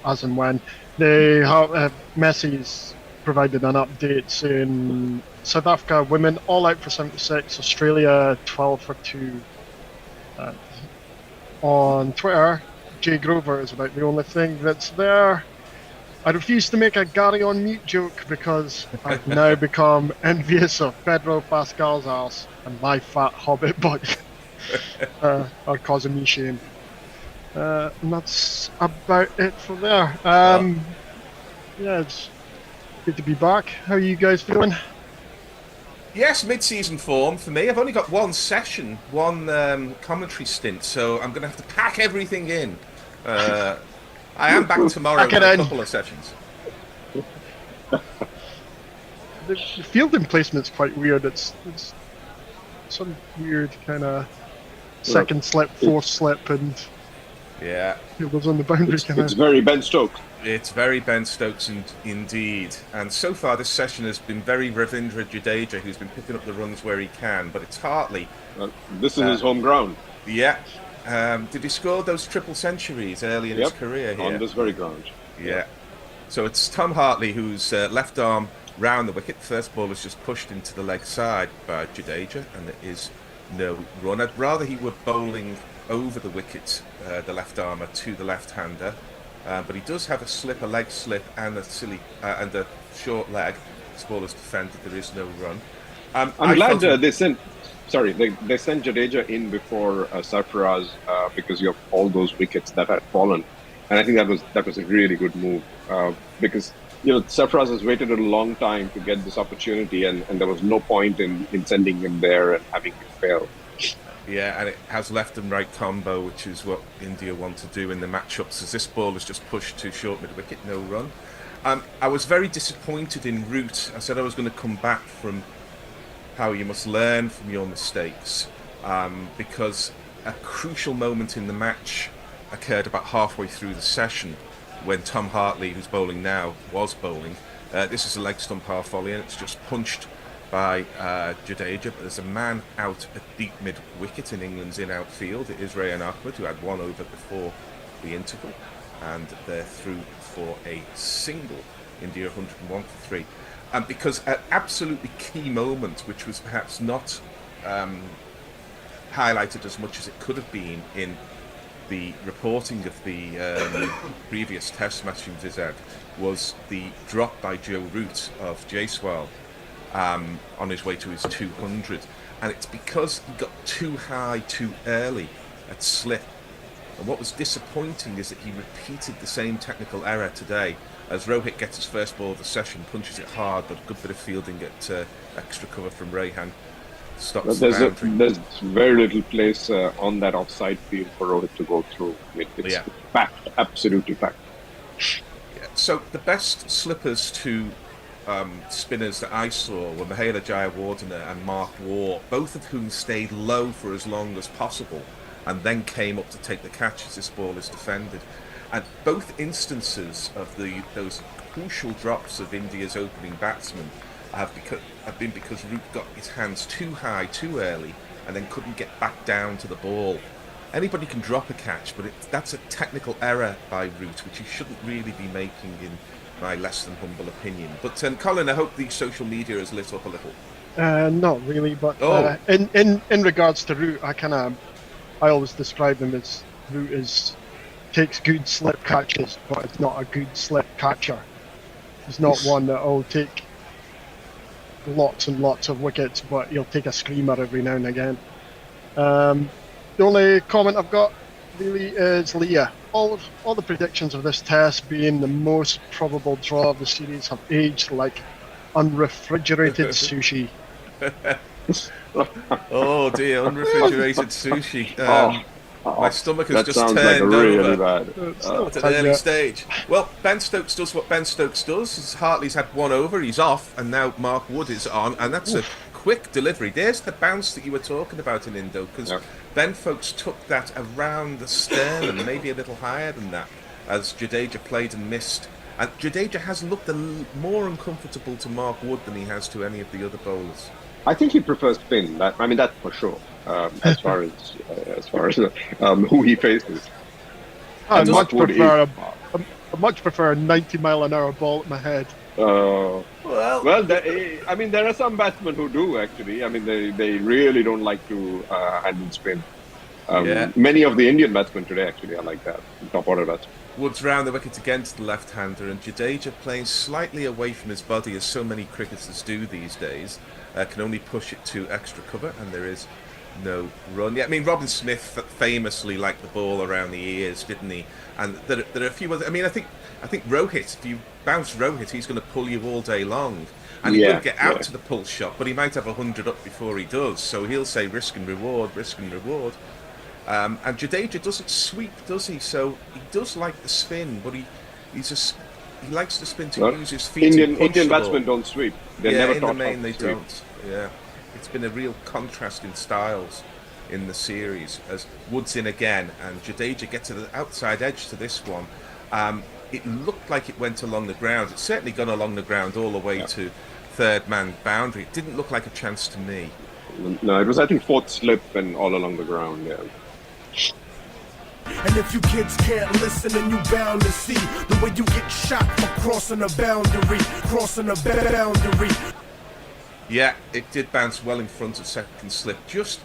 S4: as and when. They have Messi's provided an update saying South Africa women all out for 76, Australia 12 for 2. On Twitter, Jay Grover is about the only thing that's there. I refuse to make a Gary on mute joke because I've now become envious of Pedro Pascal's ass and my fat hobbit butt are causing me shame. And that's about it for there. Yeah, it's good to be back. How are you guys feeling?
S22: Yes, mid-season form for me. I've only got one session, one commentary stint, so I'm going to have to pack everything in. I am back tomorrow with a couple of sessions.
S4: The fielding placement's quite weird. It's some weird kind of second slip, fourth slip, and fielders on the boundary.
S3: It's very Ben Stokes.
S22: It's very Ben Stokes indeed. And so far this session has been very Ravindra Jadeja, who's been picking up the runs where he can, but it's Hartley.
S3: This is his home ground.
S22: Yeah. Did he score those triple centuries early in his career here?
S3: On this very ground.
S22: Yeah. So it's Tom Hartley who's left arm round the wicket. First ball is just pushed into the leg side by Jadeja, and there is no run. I'd rather he were bowling over the wicket, the left armer, to the left-hander. But he does have a slip, a leg slip, and a short leg. This ball is defended. There is no run.
S3: I'm glad they sent Jadeja in before Sarfaraz because you have all those wickets that had fallen, and I think that was a really good move because Sarfaraz has waited a long time to get this opportunity, and there was no point in sending him there and having him fail.
S22: Yeah, and it has left and right combo, which is what India want to do in the matchups, as this ball is just pushed to short mid-wicket, no run. I was very disappointed in route. I said I was going to come back from how you must learn from your mistakes, because a crucial moment in the match occurred about halfway through the session when Tom Hartley, who's bowling now, was bowling. This is a leg stump half volley, and it's just punched by Jadeja, but there's a man out at deep mid-wicket in England's in-outfield. It is Rayan Ahmed, who had 1 over before the interval, and they're through for a single. India 101 for 3. Because an absolutely key moment, which was perhaps not highlighted as much as it could have been in the reporting of the previous test match in Vizag, was the drop by Joe Root of Jaiswal on his way to his 200. And it's because he got too high too early at slip. And what was disappointing is that he repeated the same technical error today, as Rohit gets his first ball of the session, punches it hard, but a good bit of fielding at extra cover from Rehan stops the boundary.
S3: There's very little place on that offside field for Rohit to go through. It's packed, absolutely packed.
S22: Yeah. So the best slippers to spinners that I saw were Mahela Jayawardena and Mark Waugh, both of whom stayed low for as long as possible and then came up to take the catch as this ball is defended. And both instances of those crucial drops of India's opening batsmen have been because Root got his hands too high too early and then couldn't get back down to the ball. Anybody can drop a catch, but that's a technical error by Root, which he shouldn't really be making, in my less than humble opinion. But Colin, I hope the social media has lit up a little.
S4: Not really, but in regards to Root, I always describe him as Root takes good slip catches, but it's not a good slip catcher. He's not one that will take lots and lots of wickets, but he'll take a screamer every now and again. The only comment I've got really is Leah. All the predictions of this test being the most probable draw of the series have aged like unrefrigerated sushi.
S22: Oh dear, unrefrigerated sushi. My stomach has just turned
S3: like really
S22: over
S3: bad.
S22: at an early stage. Well, Ben Stokes does what Ben Stokes does. Hartley's had 1 over, he's off, and now Mark Wood is on, and that's a quick delivery. There's the bounce that you were talking about in Indo, because Ben Folks took that around the stern and maybe a little higher than that, as Jadeja played and missed. And Jadeja has looked more uncomfortable to Mark Wood than he has to any of the other bowlers.
S3: I think he prefers spin. That's for sure. As far as who he faces,
S4: I much prefer a 90-mile-an-hour ball at my head.
S3: There are some batsmen who do actually. They really don't like to handle spin. Many of the Indian batsmen today actually are like that. Top order batsmen.
S22: Woods round the wicket against the left-hander, and Jadeja, playing slightly away from his body as so many cricketers do these days, can only push it to extra cover, and there is no run. Yeah, Robin Smith famously liked the ball around the ears, didn't he? And there are a few other. I think Rohit, if you bounce Rohit, he's going to pull you all day long, and he will get out to the pull shot, but he might have 100 up before he does. So he'll say risk and reward, risk and reward. And Jadeja doesn't sweep, does he? So he does like the spin, but he likes the spin to use his feet.
S3: Indian batsmen don't sweep. They're never
S22: in
S3: taught
S22: the main
S3: how
S22: they
S3: to sweep.
S22: don't. Yeah, it's been a real contrast in styles in the series, as Wood's in again and Jadeja gets to the outside edge to this one. It looked like it went along the ground. It's certainly gone along the ground all the way to third man boundary. It didn't look like a chance to me.
S3: No, it was, I think, fourth slip and all along the ground. Yeah.
S6: And if you kids can't listen, then you bound to see the way you get shot for crossing a boundary,
S22: Yeah, it did bounce well in front of second slip. Just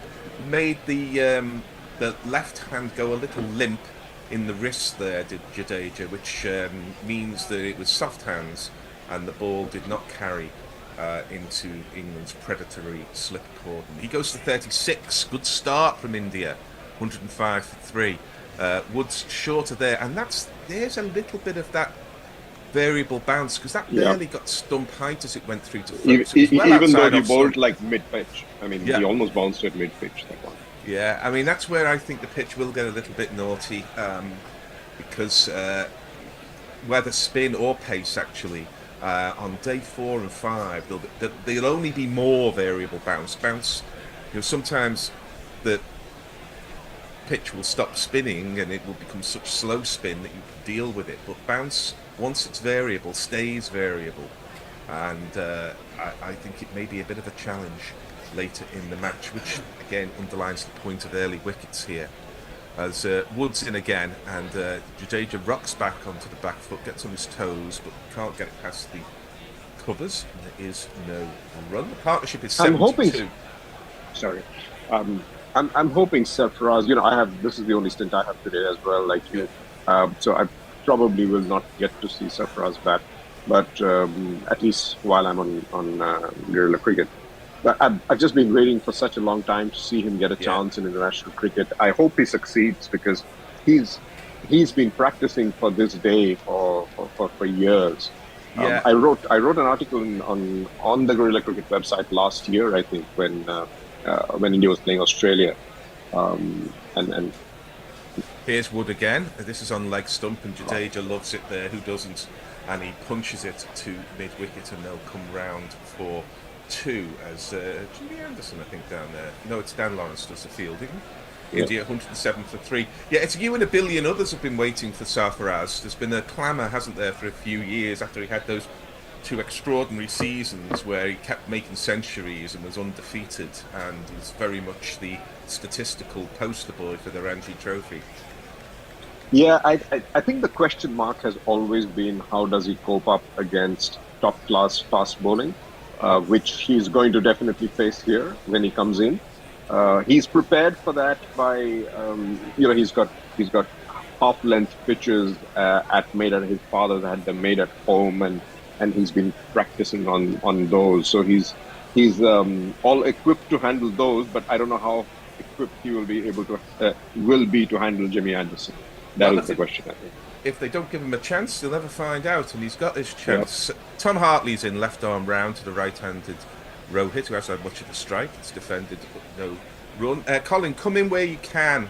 S22: made the left hand go a little limp in the wrist there, did Jadeja, which means that it was soft hands and the ball did not carry into England's predatory slip cordon. He goes to 36. Good start from India. 105 for 3. Woods shorter there, and there's a little bit of that variable bounce, because that barely got stump height as it went through to folks.
S3: Even though he bowled like mid-pitch. He almost bounced at mid-pitch, that one.
S22: Yeah, that's where I think the pitch will get a little bit naughty, because whether spin or pace, actually, on day 4 and 5, there'll only be more variable bounce. Sometimes the pitch will stop spinning and it will become such slow spin that you can deal with it, but bounce, once it's variable, stays variable. and I think it may be a bit of a challenge later in the match, which again underlines the point of early wickets here. As Wood's in again, and Jadeja rocks back onto the back foot, gets on his toes, but can't get it past the covers. And there is no run. The partnership is 72.
S3: I'm hoping. Sorry, I'm hoping Sarfaraz. This is the only stint I have today as well, like you. So I probably will not get to see Sarfaraz bat, but at least while I'm on guerrilla cricket. But I've just been waiting for such a long time to see him get a chance in international cricket. I hope he succeeds because he's been practicing for this day for years.
S22: Yeah.
S3: I wrote an article on the Guerrilla Cricket website last year, I think, when India was playing Australia, and
S22: here's Wood again. This is on leg stump, and Jadeja loves it there. Who doesn't? And he punches it to mid wicket, and they'll come round for 2 as Jimmy Anderson, I think, down there. No, it's Dan Lawrence does the fielding. India 107 for 3. Yeah, it's you and a billion others have been waiting for Sarfaraz. There's been a clamour, hasn't there, for a few years after he had those 2 extraordinary seasons where he kept making centuries and was undefeated, and he's very much the statistical poster boy for the Ranji Trophy.
S3: Yeah, I think the question mark has always been how does he cope up against top-class fast bowling, which he's going to definitely face here when he comes in. He's prepared for that by, he's got half-length pitches made at his father's had them made at home, and he's been practicing on those. So he's all equipped to handle those, but I don't know how equipped he will be to handle Jimmy Anderson. That is the question, I think.
S22: If they don't give him a chance, they'll never find out, and he's got his chance. Yep. Tom Hartley's in left arm round to the right-handed Rohit, who hasn't had much of a strike. It's defended, but no run. Colin, come in where you can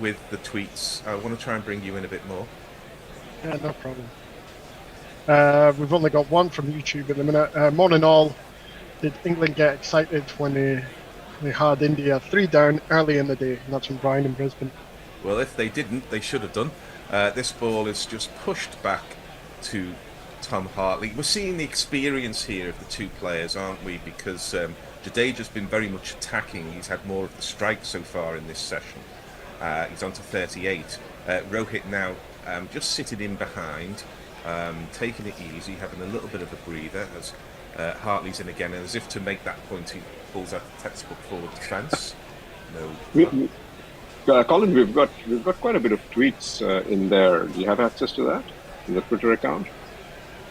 S22: with the tweets. I want to try and bring you in a bit more.
S4: Yeah, no problem. We've only got one from YouTube at the minute. Morning all. Did England get excited when they had India 3 down early in the day? And that's from Brian in Brisbane.
S22: Well, if they didn't, they should have done. This ball is just pushed back to Tom Hartley. We're seeing the experience here of the 2 players, aren't we? Because Jadeja's been very much attacking. He's had more of the strike so far in this session. He's on to 38. Rohit now just sitting in behind, taking it easy, having a little bit of a breather as Hartley's in again. And as if to make that point, he pulls out the textbook forward defence. No.
S3: Colin, we've got quite a bit of tweets in there. Do you have access to that in the Twitter account?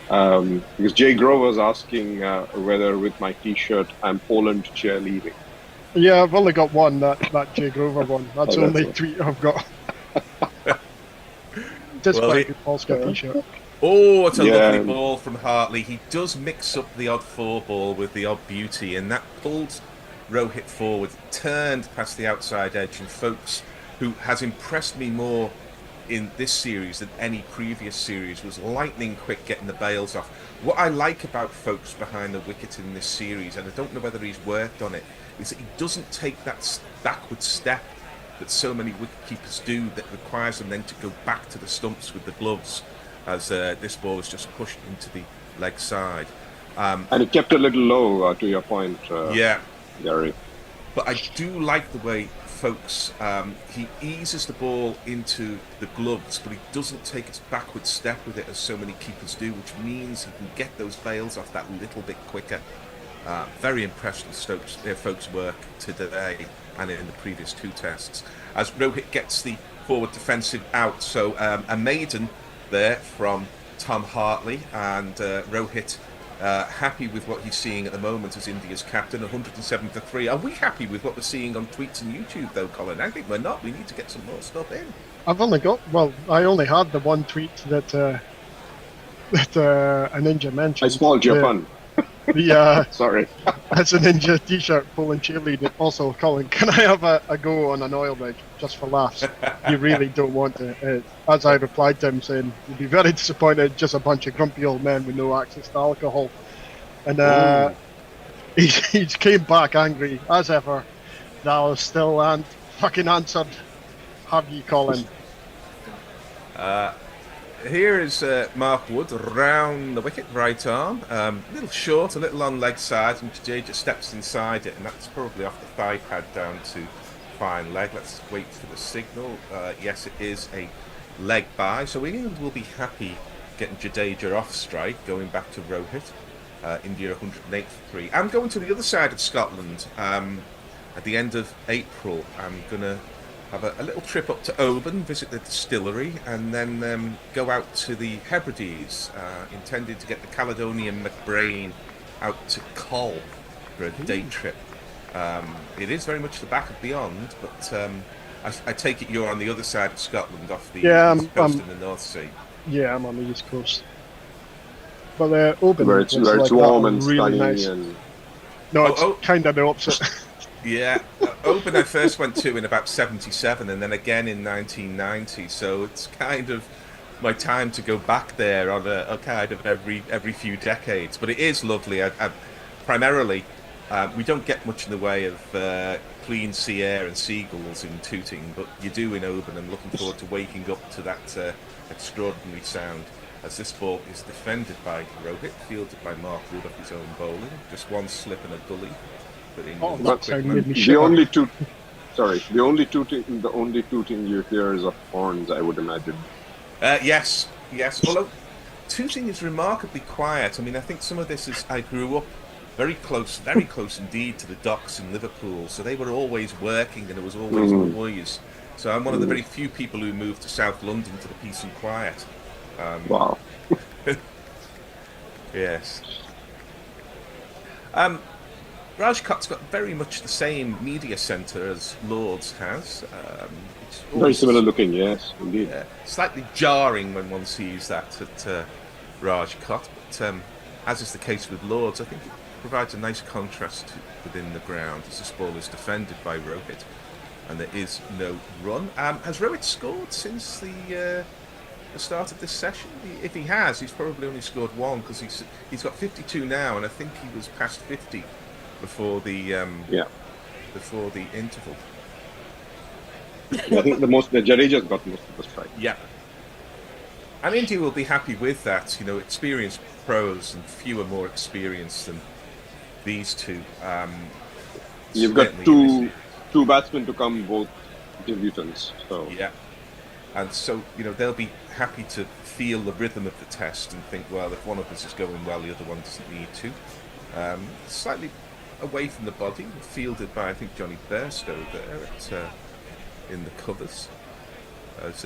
S3: Because Jay Grover's asking whether with my T-shirt I'm Poland cheerleading.
S4: Yeah, I've only got one, that Jay Grover one. That's the only tweet I've got. Just by the Polska T-shirt.
S22: Oh, it's a lovely ball from Hartley. He does mix up the odd 4 ball with the odd beauty, and that pulled Rohit forward, turned past the outside edge, and Folks, who has impressed me more in this series than any previous series, was lightning quick getting the bails off. What I like about Folks behind the wicket in this series, and I don't know whether he's worked on it, is that he doesn't take that backward step that so many wicketkeepers do, that requires them then to go back to the stumps with the gloves, as this ball is just pushed into the leg side.
S3: And it kept a little low, to your point.
S22: Yeah.
S3: Gary.
S22: But I do like the way Folks, he eases the ball into the gloves, but he doesn't take his backward step with it as so many keepers do, which means he can get those bails off that little bit quicker. Very impressed with Folks' work today and in the previous 2 tests. As Rohit gets the forward defensive out, so a maiden there from Tom Hartley, and Rohit happy with what he's seeing at the moment as India's captain, 107 for 3. Are we happy with what we're seeing on tweets and YouTube, though, Colin? I think we're not. We need to get some more stuff in.
S4: I only had the one tweet that a ninja mentioned.
S3: I spoiled your fun. Sorry.
S4: It's a ninja T-shirt Poland cheerleading. Also, Colin, can I have a go on an oil rig just for laughs? You really don't want to. As I replied to him saying, you'd be very disappointed, just a bunch of grumpy old men with no access to alcohol. And he came back angry as ever. That I was still fucking answered. Have you, Colin?
S22: here is Mark Wood round the wicket, right arm. A little short, a little on leg side, and Jay just steps inside it, and that's probably off the thigh pad down to fine leg. Let's wait for the signal. Yes, it is a leg bye, so England will be happy getting Jadeja off strike, going back to Rohit. India 108 for 3. I'm going to the other side of Scotland at the end of April. I'm going to have a little trip up to Oban, visit the distillery, and then go out to the Hebrides, intending to get the Caledonian McBrain out to Col for a day trip. It is very much the back of beyond, but I take it you're on the other side of Scotland, off the east coast in the North Sea.
S4: Yeah, I'm on the east coast. But Oban
S3: where it's
S4: like
S3: warm and
S4: really
S3: sunny
S4: nice.
S3: and...
S4: No, it's kind of the opposite.
S22: Yeah, Oban I first went to in about 77 and then again in 1990, so it's kind of my time to go back there on a kind of every few decades. But it is lovely. Primarily, we don't get much in the way of clean sea air and seagulls in Tooting, but you do in Oban. I'm looking forward to waking up to that extraordinary sound. As this ball is defended by Rohit, fielded by Mark Wood off his own bowling. Just one slip and a gully.
S3: The only tooting you hear is of horns, I would imagine.
S22: Yes. Although Tooting is remarkably quiet. I mean, I think some of this is I grew up very close indeed to the docks in Liverpool, so they were always working and there was always noise. So I'm one of the very few people who moved to South London for the peace and quiet.
S3: Wow.
S22: Yes. Rajkot's got very much the same media centre as Lord's has. It's
S3: very similar looking, yes, indeed.
S22: Slightly jarring when one sees that at Rajkot, but as is the case with Lord's, I think it provides a nice contrast within the ground as this ball is defended by Rohit, and there is no run. Has Rohit scored since the start of this session? If he has, he's probably only scored one because he's got 52 now, and I think he was past 50 before the before the interval.
S3: I think the Jadeja's got most of the strike.
S22: Yeah, and India will be happy with that. You know, experienced pros and fewer more experienced than these two.
S3: You've got two batsmen to come, both debutants. So
S22: yeah. And so, you know, they'll be happy to feel the rhythm of the test and think, well, if one of us is going well, the other one doesn't need to. Slightly away from the body, fielded by, I think, Johnny Bairstow there in the covers. There's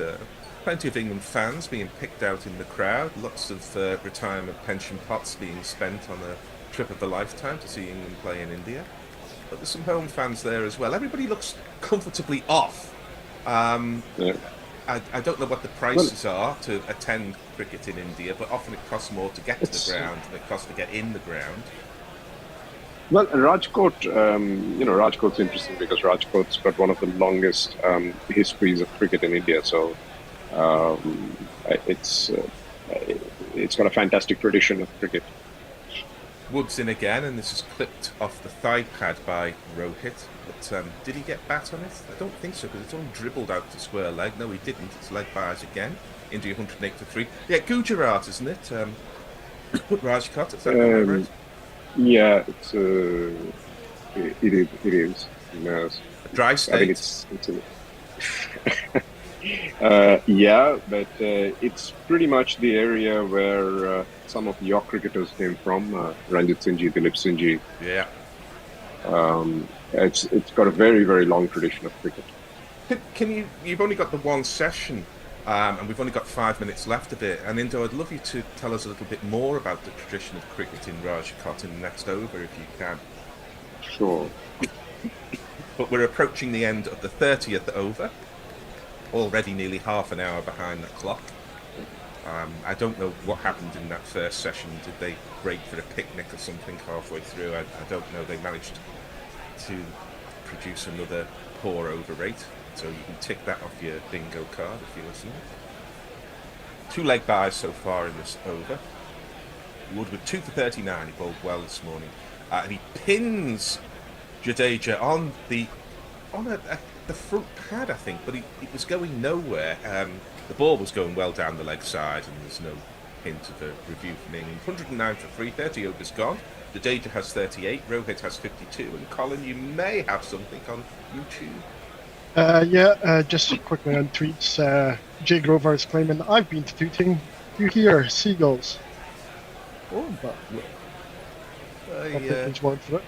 S22: plenty of England fans being picked out in the crowd, lots of retirement pension pots being spent on a trip of a lifetime to see England play in India. But there's some home fans there as well. Everybody looks comfortably off. I don't know what the prices are to attend cricket in India, but often it costs more to get to the ground than it costs to get in the ground.
S3: Well, Rajkot, Rajkot's interesting because Rajkot's got one of the longest histories of cricket in India. So it's got a fantastic tradition of cricket.
S22: Wood's in again, and this is clipped off the thigh pad by Rohit. But did he get bat on it? I don't think so, because it's all dribbled out to square leg. No, he didn't. It's leg bars again. India 108 for 3. Yeah, Gujarat, isn't it? Rajkot, is that right?
S3: Yeah, it is. Yes.
S22: A dry state.
S3: I think it's yeah, but it's pretty much the area where some of your cricketers came from. Ranjit Singh, Dilip Singh.
S22: Yeah.
S3: It's got a very, very long tradition of cricket.
S22: You've only got the one session, and we've only got 5 minutes left of it. And Indo, I'd love you to tell us a little bit more about the tradition of cricket in Rajkot in the next over, if you can.
S3: Sure.
S22: But we're approaching the end of the 30th over. Already nearly half an hour behind the clock. I don't know what happened in that first session. Did they break for a picnic or something halfway through? I don't know. They managed to produce another poor over rate, so you can tick that off your bingo card if you're listening. 2 leg byes so far in this over. Wood with 2 for 39. He bowled well this morning, and he pins Jadeja on the on the front pad, I think, but it was going nowhere. The ball was going well down the leg side, and there's no hint of a review from England. 109 for 3, 30 overs gone. Jadeja has 38, Rohit has 52, and Colin, you may have something on YouTube.
S4: Just quickly on tweets, Jay Grover is claiming, I've been to Tooting. You hear seagulls.
S22: Oh,
S4: but
S22: I
S4: think his word for it.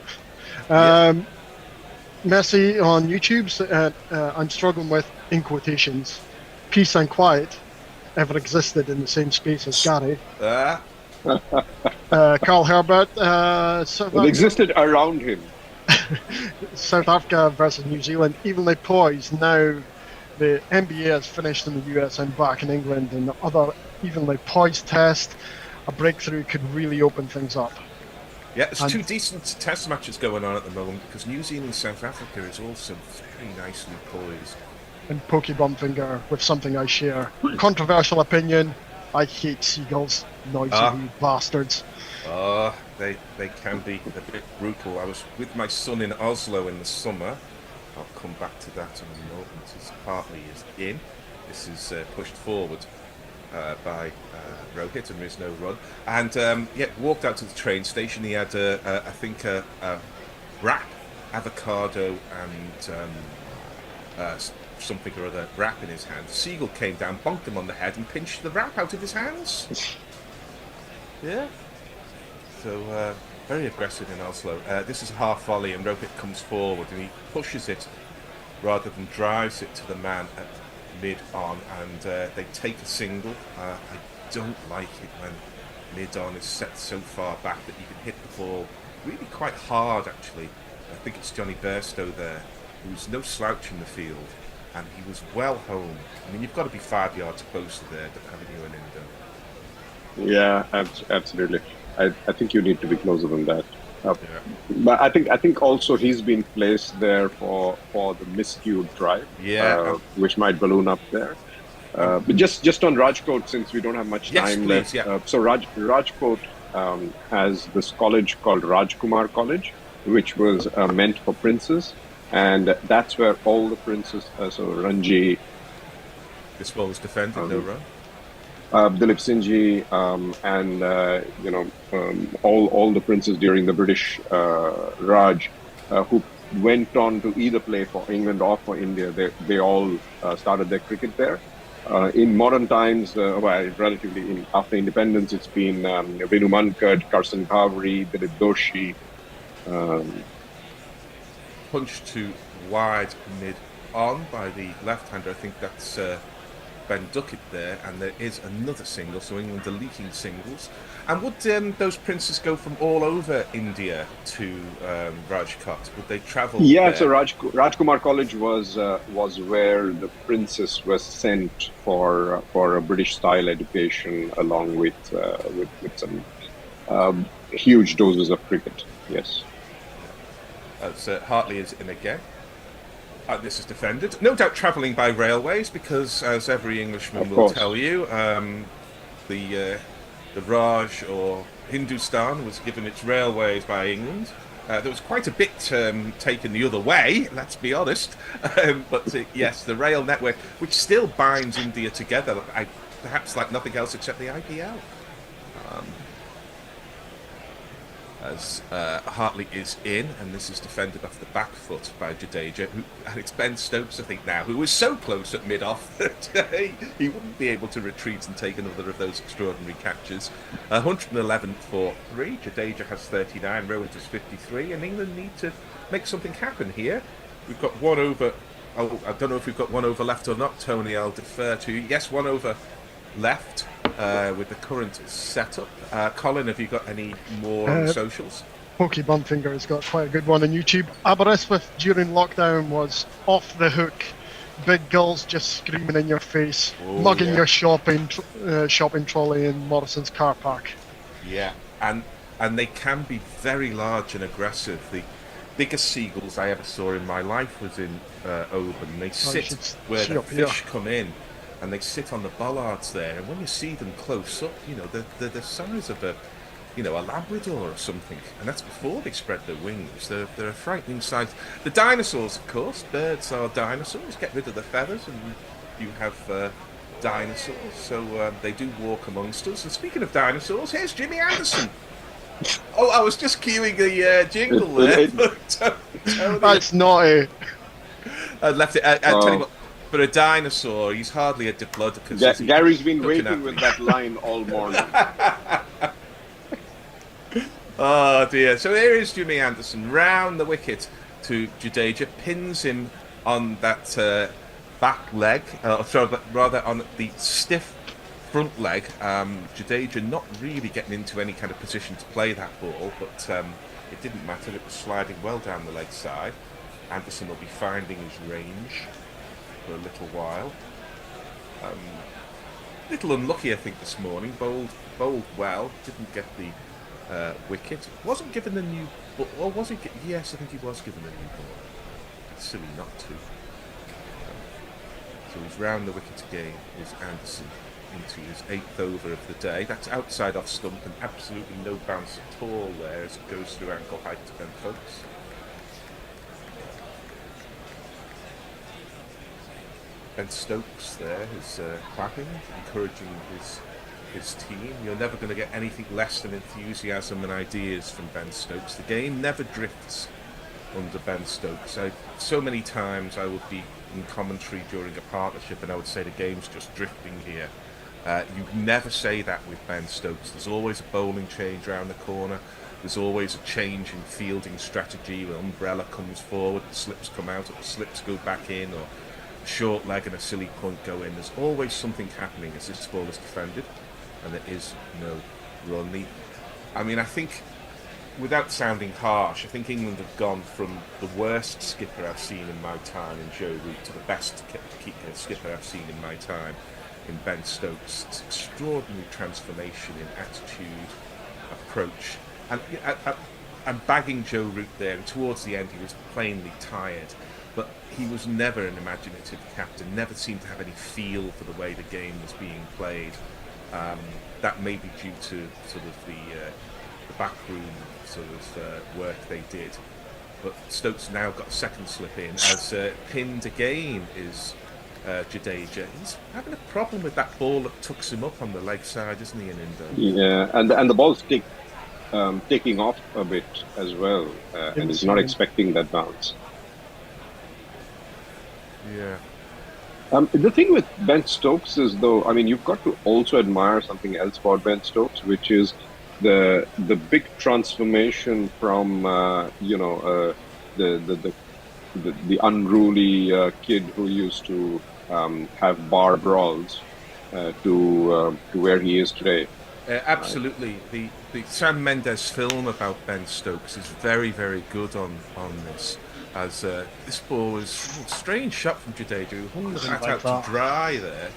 S4: Messi on YouTube, I'm struggling with, in quotations, peace and quiet ever existed in the same space as Gary. Carl Herbert,
S3: it existed around him.
S4: South Africa versus New Zealand, evenly poised. Now the NBA has finished in the US and back in England, and the other evenly poised test, a breakthrough could really open things up.
S22: Yeah, there's two decent test matches going on at the moment because New Zealand South Africa is also very nicely poised.
S4: And Pokebomb Finger with something I share. Controversial opinion, I hate seagulls, noisy bastards.
S22: They can be a bit brutal. I was with my son in Oslo in the summer. I'll come back to that in a moment. His partly is in. This is pushed forward by Rohit, and there is no run. And walked out to the train station. He had I think a wrap, avocado and something or other wrap in his hand. The seagull came down, bonked him on the head, and pinched the wrap out of his hands. Yeah. So very aggressive in Oslo. This is a half volley, and Rohit comes forward and he pushes it rather than drives it to the man at mid-on, and they take a single. I don't like it when mid-on is set so far back that you can hit the ball really quite hard, actually. I think it's Johnny Bairstow there, who's no slouch in the field, and he was well home. I mean, you've got to be 5 yards closer there, haven't you, an Indo?
S3: Yeah, absolutely. I think you need to be closer than that. But I think also he's been placed there for the miscued drive, which might balloon up there. But just on Rajkot, since we don't have much time left. So Rajkot has this college called Rajkumar College, which was meant for princes, and that's where all the princes, so Ranji.
S22: This ball was defended, no run.
S3: Dilip Singhji and all the princes during the British Raj who went on to either play for England or for India, they all started their cricket there. In modern times, relatively after independence, it's been Venu Mankad, Karsan Ghavri, Dilip Doshi.
S22: Punched to wide mid-on by the left-hander. I think that's Ben Duckett there, and there is another single, so England are leaking singles. And would those princes go from all over India to Rajkot? Would they travel there?
S3: So Rajkumar College was where the princes were sent for a British-style education, along with some huge doses of cricket. Yes.
S22: Hartley is in again. This is defended. No doubt travelling by railways, because, as every Englishman will tell you, the Raj or Hindustan was given its railways by England. There was quite a bit taken the other way, let's be honest. But yes, the rail network, which still binds India together, perhaps like nothing else except the IPL. As Hartley is in, and this is defended off the back foot by Jadeja, and it's Ben Stokes, I think now, who was so close at mid-off that he wouldn't be able to retreat and take another of those extraordinary catches. 111 for 3, Jadeja has 39, Rohit has 53, and England need to make something happen here. We've got 1 over, I don't know if we've got 1 over left or not, Tony, I'll defer to you. Yes, 1 over left. With the current setup. Colin, have you got any more on the socials?
S4: Pokebomb Finger has got quite a good one on YouTube. Aberystwyth during lockdown was off the hook. Big girls just screaming in your face, mugging your shopping trolley in Morrison's car park.
S22: Yeah, and they can be very large and aggressive. The biggest seagulls I ever saw in my life was in Oban. They sit where the fish come in. And they sit on the bollards there, and when you see them close up, you know, they're the size of a a Labrador or something, and that's before they spread their wings. They're a frightening sight. The dinosaurs, of course, birds are dinosaurs. Get rid of the feathers, and you have dinosaurs. So they do walk amongst us. And speaking of dinosaurs, here's Jimmy Anderson. Oh, I was just cueing the jingle there.
S4: That's naughty.
S22: I left it. I tell you what, for a dinosaur, he's hardly a diplodocus.
S3: Gary's been waiting with that line all morning.
S22: Oh dear. So here is Jimmy Anderson round the wicket to Jadeja, pins him on that back leg, rather on the stiff front leg. Jadeja not really getting into any kind of position to play that ball, but it didn't matter. It was sliding well down the leg side. Anderson will be finding his range for a little while. Little unlucky, I think, this morning. Bowled well, didn't get the wicket. Wasn't given the new ball, or was he? Yes, I think he was given the new ball. It's silly not to. So he's round the wicket again. Is Anderson into his 8th over of the day? That's outside off stump and absolutely no bounce at all there as it goes through ankle height to Ben Folks. Ben Stokes there is clapping, encouraging his team. You're never going to get anything less than enthusiasm and ideas from Ben Stokes. The game never drifts under Ben Stokes. So many times I would be in commentary during a partnership and I would say the game's just drifting here. You never say that with Ben Stokes. There's always a bowling change around the corner. There's always a change in fielding strategy. When umbrella comes forward, the slips come out, or the slips go back in, or a short leg and a silly point go in. There's always something happening as this ball is defended, and there is no run. I think, without sounding harsh, I think England have gone from the worst skipper I've seen in my time in Joe Root to the best skipper I've seen in my time in Ben Stokes. It's extraordinary transformation in attitude, approach, and I'm bagging Joe Root there, and towards the end he was plainly tired, but he was never an imaginative captain, never seemed to have any feel for the way the game was being played. That may be due to sort of the backroom sort of work they did, but Stokes now got a second slip in as pinned again is Jadeja. He's having a problem with that ball that tucks him up on the leg side, isn't he, in Indo?
S3: Yeah, and the ball's taking off a bit as well, and he's not expecting that bounce.
S22: Yeah.
S3: The thing with Ben Stokes is, though, you've got to also admire something else about Ben Stokes, which is the big transformation from the unruly kid who used to have bar brawls to where he is today.
S22: Absolutely. The Sam Mendes film about Ben Stokes is very, very good on this. As this ball was a strange shot from Jadeja, who hung the bat out to dry there.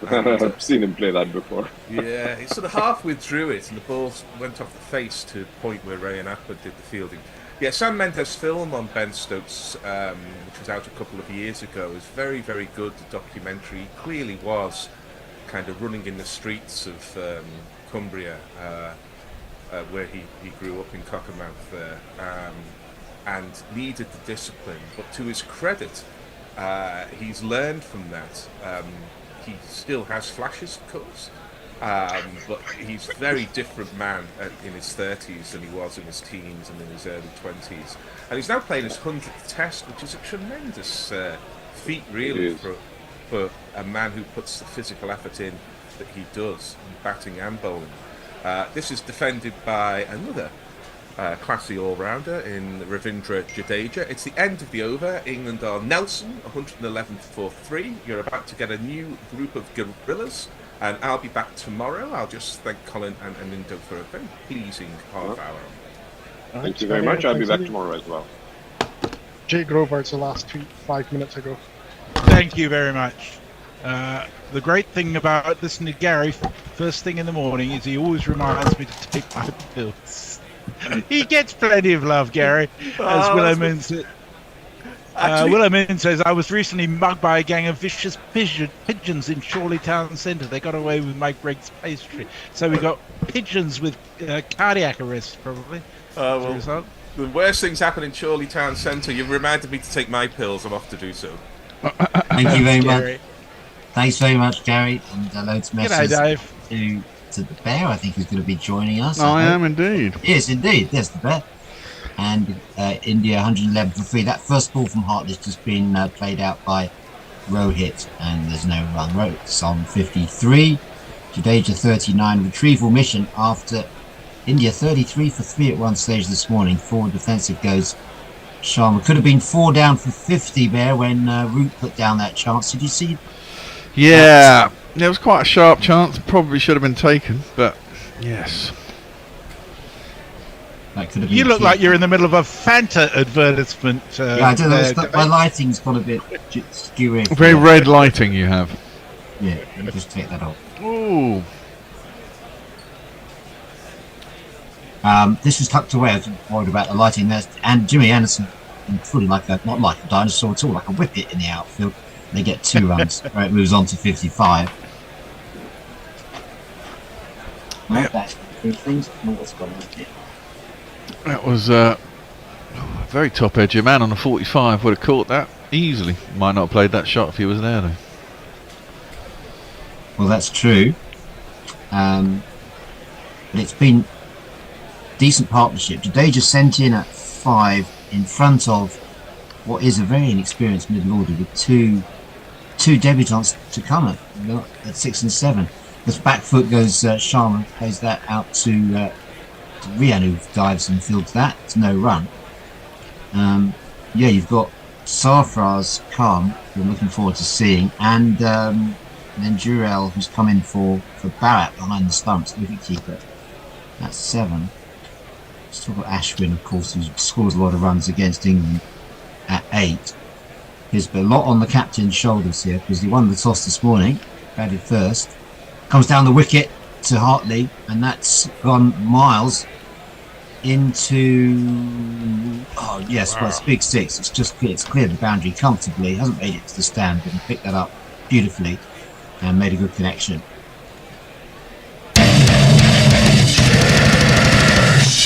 S3: I've seen him play that before.
S22: Yeah, he sort of half withdrew it, and the ball went off the face to the point where Rayan Ahmed did the fielding. Yeah, Sam Mendes' film on Ben Stokes, which was out a couple of years ago, is very, very good. The documentary he clearly was kind of running in the streets of Cumbria, where he grew up in Cockermouth there. And needed the discipline, but to his credit, he's learned from that. He still has flashes, of course, but he's a very different man in his 30s than he was in his teens and in his early 20s. And he's now playing his 100th test, which is a tremendous feat, really, for a man who puts the physical effort in that he does, batting and bowling. This is defended by another classy all-rounder in Ravindra Jadeja. It's the end of the over. England are Nelson, 111 for 3. You're about to get a new group of gorillas, and I'll be back tomorrow. I'll just thank Colin and Indo for a very pleasing half hour.
S3: Thank you very much. I'll be back tomorrow as well.
S4: Jay Grover's the last tweet 5 minutes ago.
S2: Thank you very much. The great thing about listening to Gary first thing in the morning is he always reminds me to take my pills. He gets plenty of love, Gary, as Willow means it. Wilhelmine says, I was recently mugged by a gang of vicious pigeons in Chorley Town Centre. They got away with my Greg's pastry. So we got pigeons with cardiac arrest, probably.
S22: Well, the worst things happen in Chorley Town Centre. You've reminded me to take my pills. I'm off to do so.
S8: Thank you very much. Thanks very much, Gary. And loads of messages to the bear. I think he's going to be joining us.
S11: I am indeed.
S8: Yes, indeed. There's the bear. And India 111 for 3. That first ball from Hartley's just been played out by Rohit, and there's no run. Rohit's on 53. Jadeja 39. Retrieval mission after India 33 for 3 at one stage this morning. Forward defensive goes Sharma. Could have been 4 down for 50 there when Root put down that chance. Did you see?
S11: Yeah, there was quite a sharp chance. Probably should have been taken, but yes.
S8: That could have been.
S2: You look like you're in the middle of a Fanta advertisement.
S8: Yeah, I don't know. My lighting's got a bit skewy.
S11: Very red lighting you have.
S8: Yeah, just take that off.
S11: Ooh.
S8: This was tucked away. I was worried about the lighting there. And Jimmy Anderson, fully not like a dinosaur at all, like a wicket in the outfield. They get 2 runs. Right, it moves on to 55.
S11: That was very top edge. Your man on the 45 would have caught that easily. Might not have played that shot if he was there though.
S8: Well, that's true. But it's been decent partnership. Today just sent in at 5 in front of what is a very inexperienced middle order with two debutants to come at 6 and 7. This back foot goes Sharma, plays that out to Rian, who dives and fields that. It's no run. You've got Sarfraz Khan, who I'm looking forward to seeing, and then Jurel, who's come in for Bharat behind the stumps, the wicketkeeper. That's 7. Still got Ashwin, of course, who scores a lot of runs against England at 8. There's a lot on the captain's shoulders here because he won the toss this morning, batted first. Comes down the wicket to Hartley, and that's gone miles into. Oh yes, well, it's big 6. It's cleared the boundary comfortably. He hasn't made it to the stand, but he picked that up beautifully and made a good connection.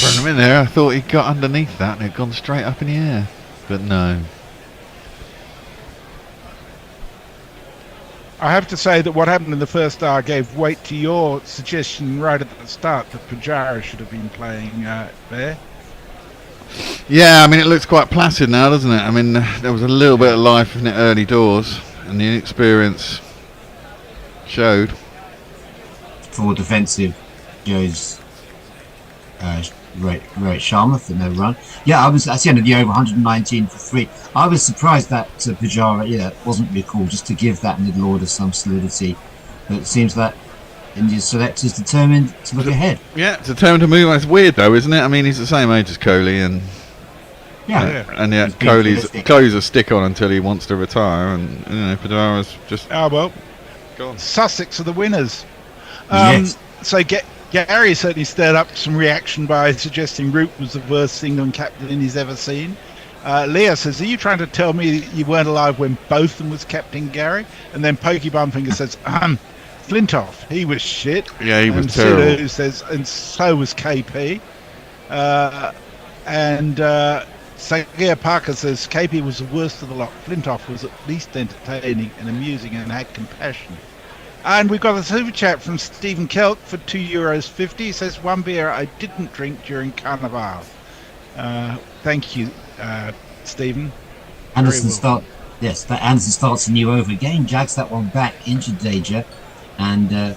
S11: For a minute there, I thought he got underneath that and it had gone straight up in the air, but no.
S2: I have to say that what happened in the first hour gave weight to your suggestion right at the start that Pujara should have been playing there.
S11: Yeah, I mean, it looks quite placid now, doesn't it? I mean, there was a little bit of life in it early doors, and the inexperience showed.
S8: Forward defensive goes Rohit Sharma for no run. Yeah, that's the end of the over, 119 for 3. I was surprised that Pujara wasn't recalled, just to give that middle order some solidity. But it seems that India's selectors determined to look ahead.
S11: Yeah, determined to move on. It's weird though, isn't it? I mean, he's the same age as Kohli, and Kohli's a stick on until he wants to retire, and Pujara's just.
S2: Oh well,
S11: gone.
S2: Sussex are the winners.
S8: Yes.
S2: So Gary certainly stirred up some reaction by suggesting Root was the worst England captain he's ever seen. Leah says, are you trying to tell me you weren't alive when Botham was captain, Gary? And then Pokey Bumfinger says, Flintoff, he was shit.
S11: Yeah, he was
S2: and
S11: terrible.
S2: Sidhu says, and so was KP. Sagia Parker says, KP was the worst of the lot. Flintoff was at least entertaining and amusing and had compassion. And we've got a super chat from Stephen Kelk for €2.50. He says, 1 beer I didn't drink during Carnival. Thank you, Stephen.
S8: Anderson starts a new over again. Jags that one back into Jadeja, and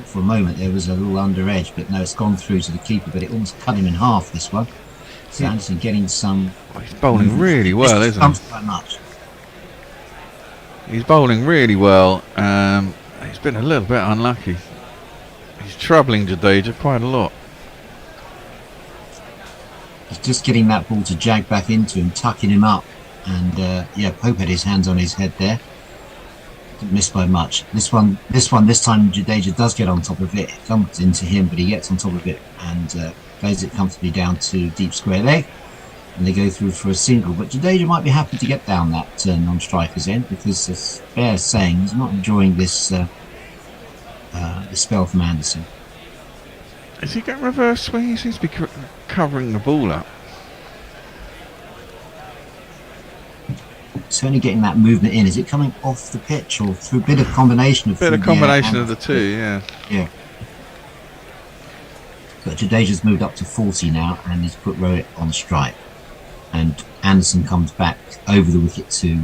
S8: for a moment there was a little under edge, but no, it's gone through to the keeper. But it almost cut him in half, this one. So Anderson getting some.
S11: He's bowling really well, isn't he?
S8: Quite much.
S11: He's bowling really well. He's been a little bit unlucky. He's troubling Jadeja quite a lot.
S8: He's just getting that ball to jag back into him, tucking him up, and Pope had his hands on his head there. Didn't miss by much. This time Jadeja does get on top of it. It comes into him, but he gets on top of it and plays it comfortably down to deep square leg. and they go through for a single. But Jadeja might be happy to get down that non-striker's end, because it's fair saying he's not enjoying this this spell from Anderson.
S11: Is he getting reverse swing? He seems to be covering the ball up.
S8: Certainly getting that movement in. Is it coming off the pitch or through a bit of combination of
S11: the two, yeah.
S8: Yeah. But Jadeja's moved up to 40 now and he's put Rowett on strike. And Anderson comes back over the wicket to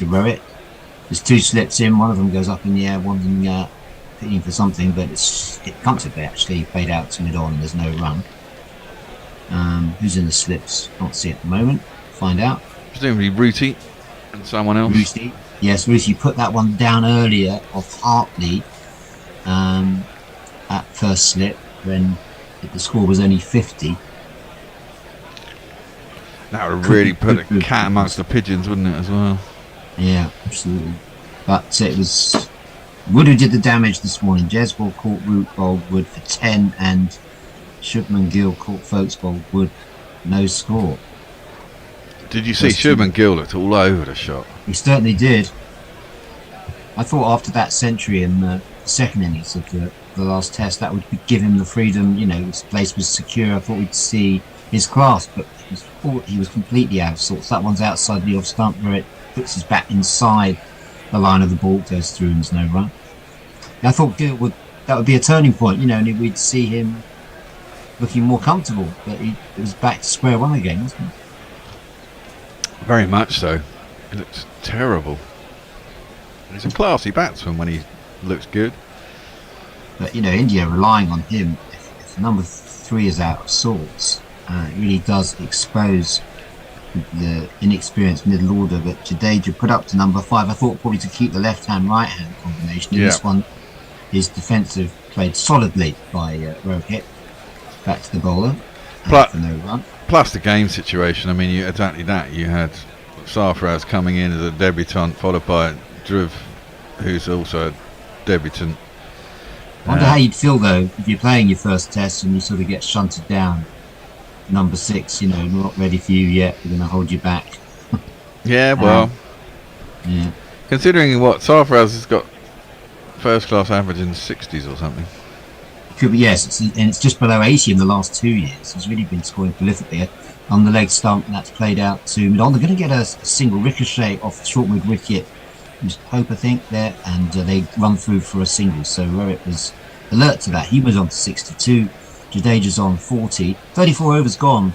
S8: Rowett. There's two slips in. One of them goes up in the air. One of them hitting for something, but it comfortably actually played out to mid-on and there's no run. Who's in the slips? Can't see at the moment. Find out.
S11: Presumably Rooty and someone else.
S8: Rooty. Yes, Rooty put that one down earlier off Hartley at first slip when the score was only 50.
S11: That would really put a cat amongst the pigeons, wouldn't it, as well?
S8: Yeah, absolutely. But it was Wood who did the damage this morning. Jeswell caught Root bowled Wood for 10 and Shubman Gill caught Folkes bowled Wood. No score.
S11: Did you see Shubman Gill looked all over the shot?
S8: He certainly did. I thought after that century in the second innings of the last test, that would give him the freedom, his place was secure. I thought we'd see his class, but he was completely out of sorts. That one's outside the off stump where it puts his bat inside the line of the ball, goes through and there's no run. And I thought that would be a turning point, and we'd see him looking more comfortable, but it was back to square one again, wasn't it?
S11: Very much so. It looks terrible. He's a classy batsman when he looks good.
S8: But India relying on him. If number 3 is out of sorts, it really does expose the inexperienced middle order. But Jadeja put up to number 5. I thought probably to keep the left-hand right-hand combination.
S11: Yeah.
S8: This one, his defensive played solidly by Rohit. Back to the bowler. For no run.
S11: Plus the game situation. I mean, exactly that. You had Sarfaraz coming in as a debutant, followed by Dhruv, who's also a debutant.
S8: I wonder how you'd feel though if you're playing your first test and you sort of get shunted down. Number 6, we're not ready for you yet. We're going to hold you back.
S11: Yeah, well,
S8: yeah.
S11: Considering what Sarfaraz has got, first class average in the 60s or something.
S8: Could be, yes, and it's just below 80 in the last 2 years. He's really been scoring prolifically on the leg stump, and that's played out to mid-on. They're going to get a single ricochet off the short mid wicket. Hope, I think, there, and they run through for a single. So Rowett was alert to that. He was on to 62. Jadeja's on 40. 34 overs gone.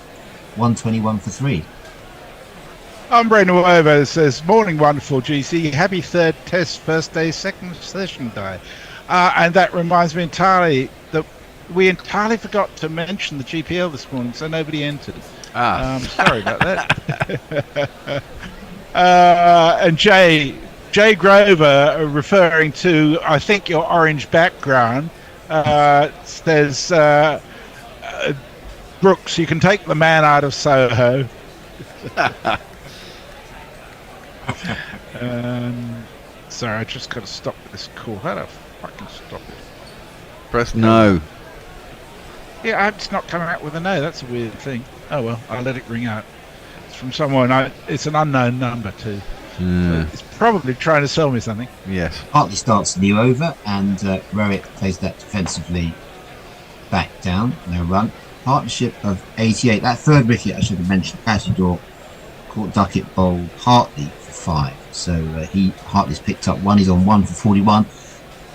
S8: 121 for 3.
S2: Umbre Nuevo says, morning, wonderful GC. Happy third test, first day, second session day. And that reminds me entirely that we entirely forgot to mention the GPL this morning, so nobody entered. Sorry about that. And Jay Grover, referring to, I think, your orange background, says, Brooks, you can take the man out of Soho. Sorry, I just got to stop this call. How do I fucking stop it?
S11: Press no.
S2: Yeah, it's not coming out with a no. That's a weird thing. Oh well, I'll let it ring out. It's from someone. It's an unknown number too. So it's probably trying to sell me something.
S11: Yes.
S8: Hartley starts the new over, and Rowett plays that defensively back down. No run. Partnership of 88. That third wicket I should have mentioned. Patidor caught Duckett bowled Hartley for 5. So Hartley's picked up 1. He's on 1 for 41.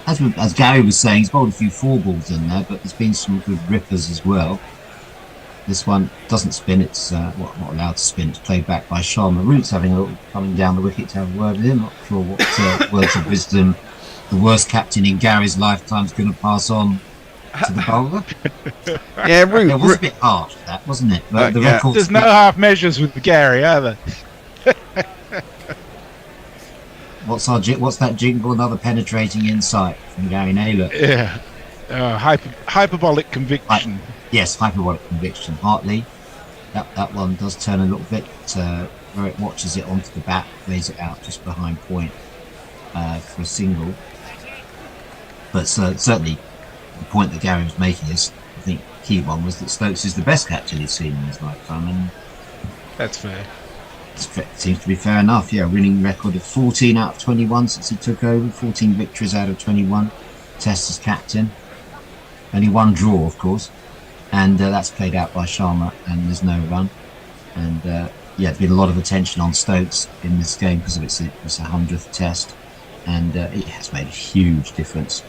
S8: As Gary was saying, he's bowled a few 4 balls in there, but there's been some good rippers as well. This one doesn't spin. It's not allowed to spin. It's played back by Sharma. Root's having a little coming down the wicket to have a word with him. Not sure what words of wisdom the worst captain in Gary's lifetime is going to pass on to the bowler.
S11: Yeah, Root.
S8: It was a bit harsh, that, wasn't it? But
S2: There's no half measures with Gary, are there?
S8: What's that jingle? Another penetrating insight from Gary Naylor.
S2: Yeah. Hyperbolic conviction.
S8: Yes, hyperbolic conviction. Hartley, that one does turn a little bit. Where it watches it onto the bat, lays it out just behind point for a single. But certainly, the point that Gary was making is, I think, key one was that Stokes is the best captain he's seen in his lifetime, and
S2: That's fair.
S8: Seems to be fair enough. Yeah, winning record of 14 out of 21 since he took over. 14 victories out of 21. Test as captain. Only one draw, of course, and that's played out by Sharma, and there's no run. And there's been a lot of attention on Stokes in this game because of its 100th test, and it has made a huge difference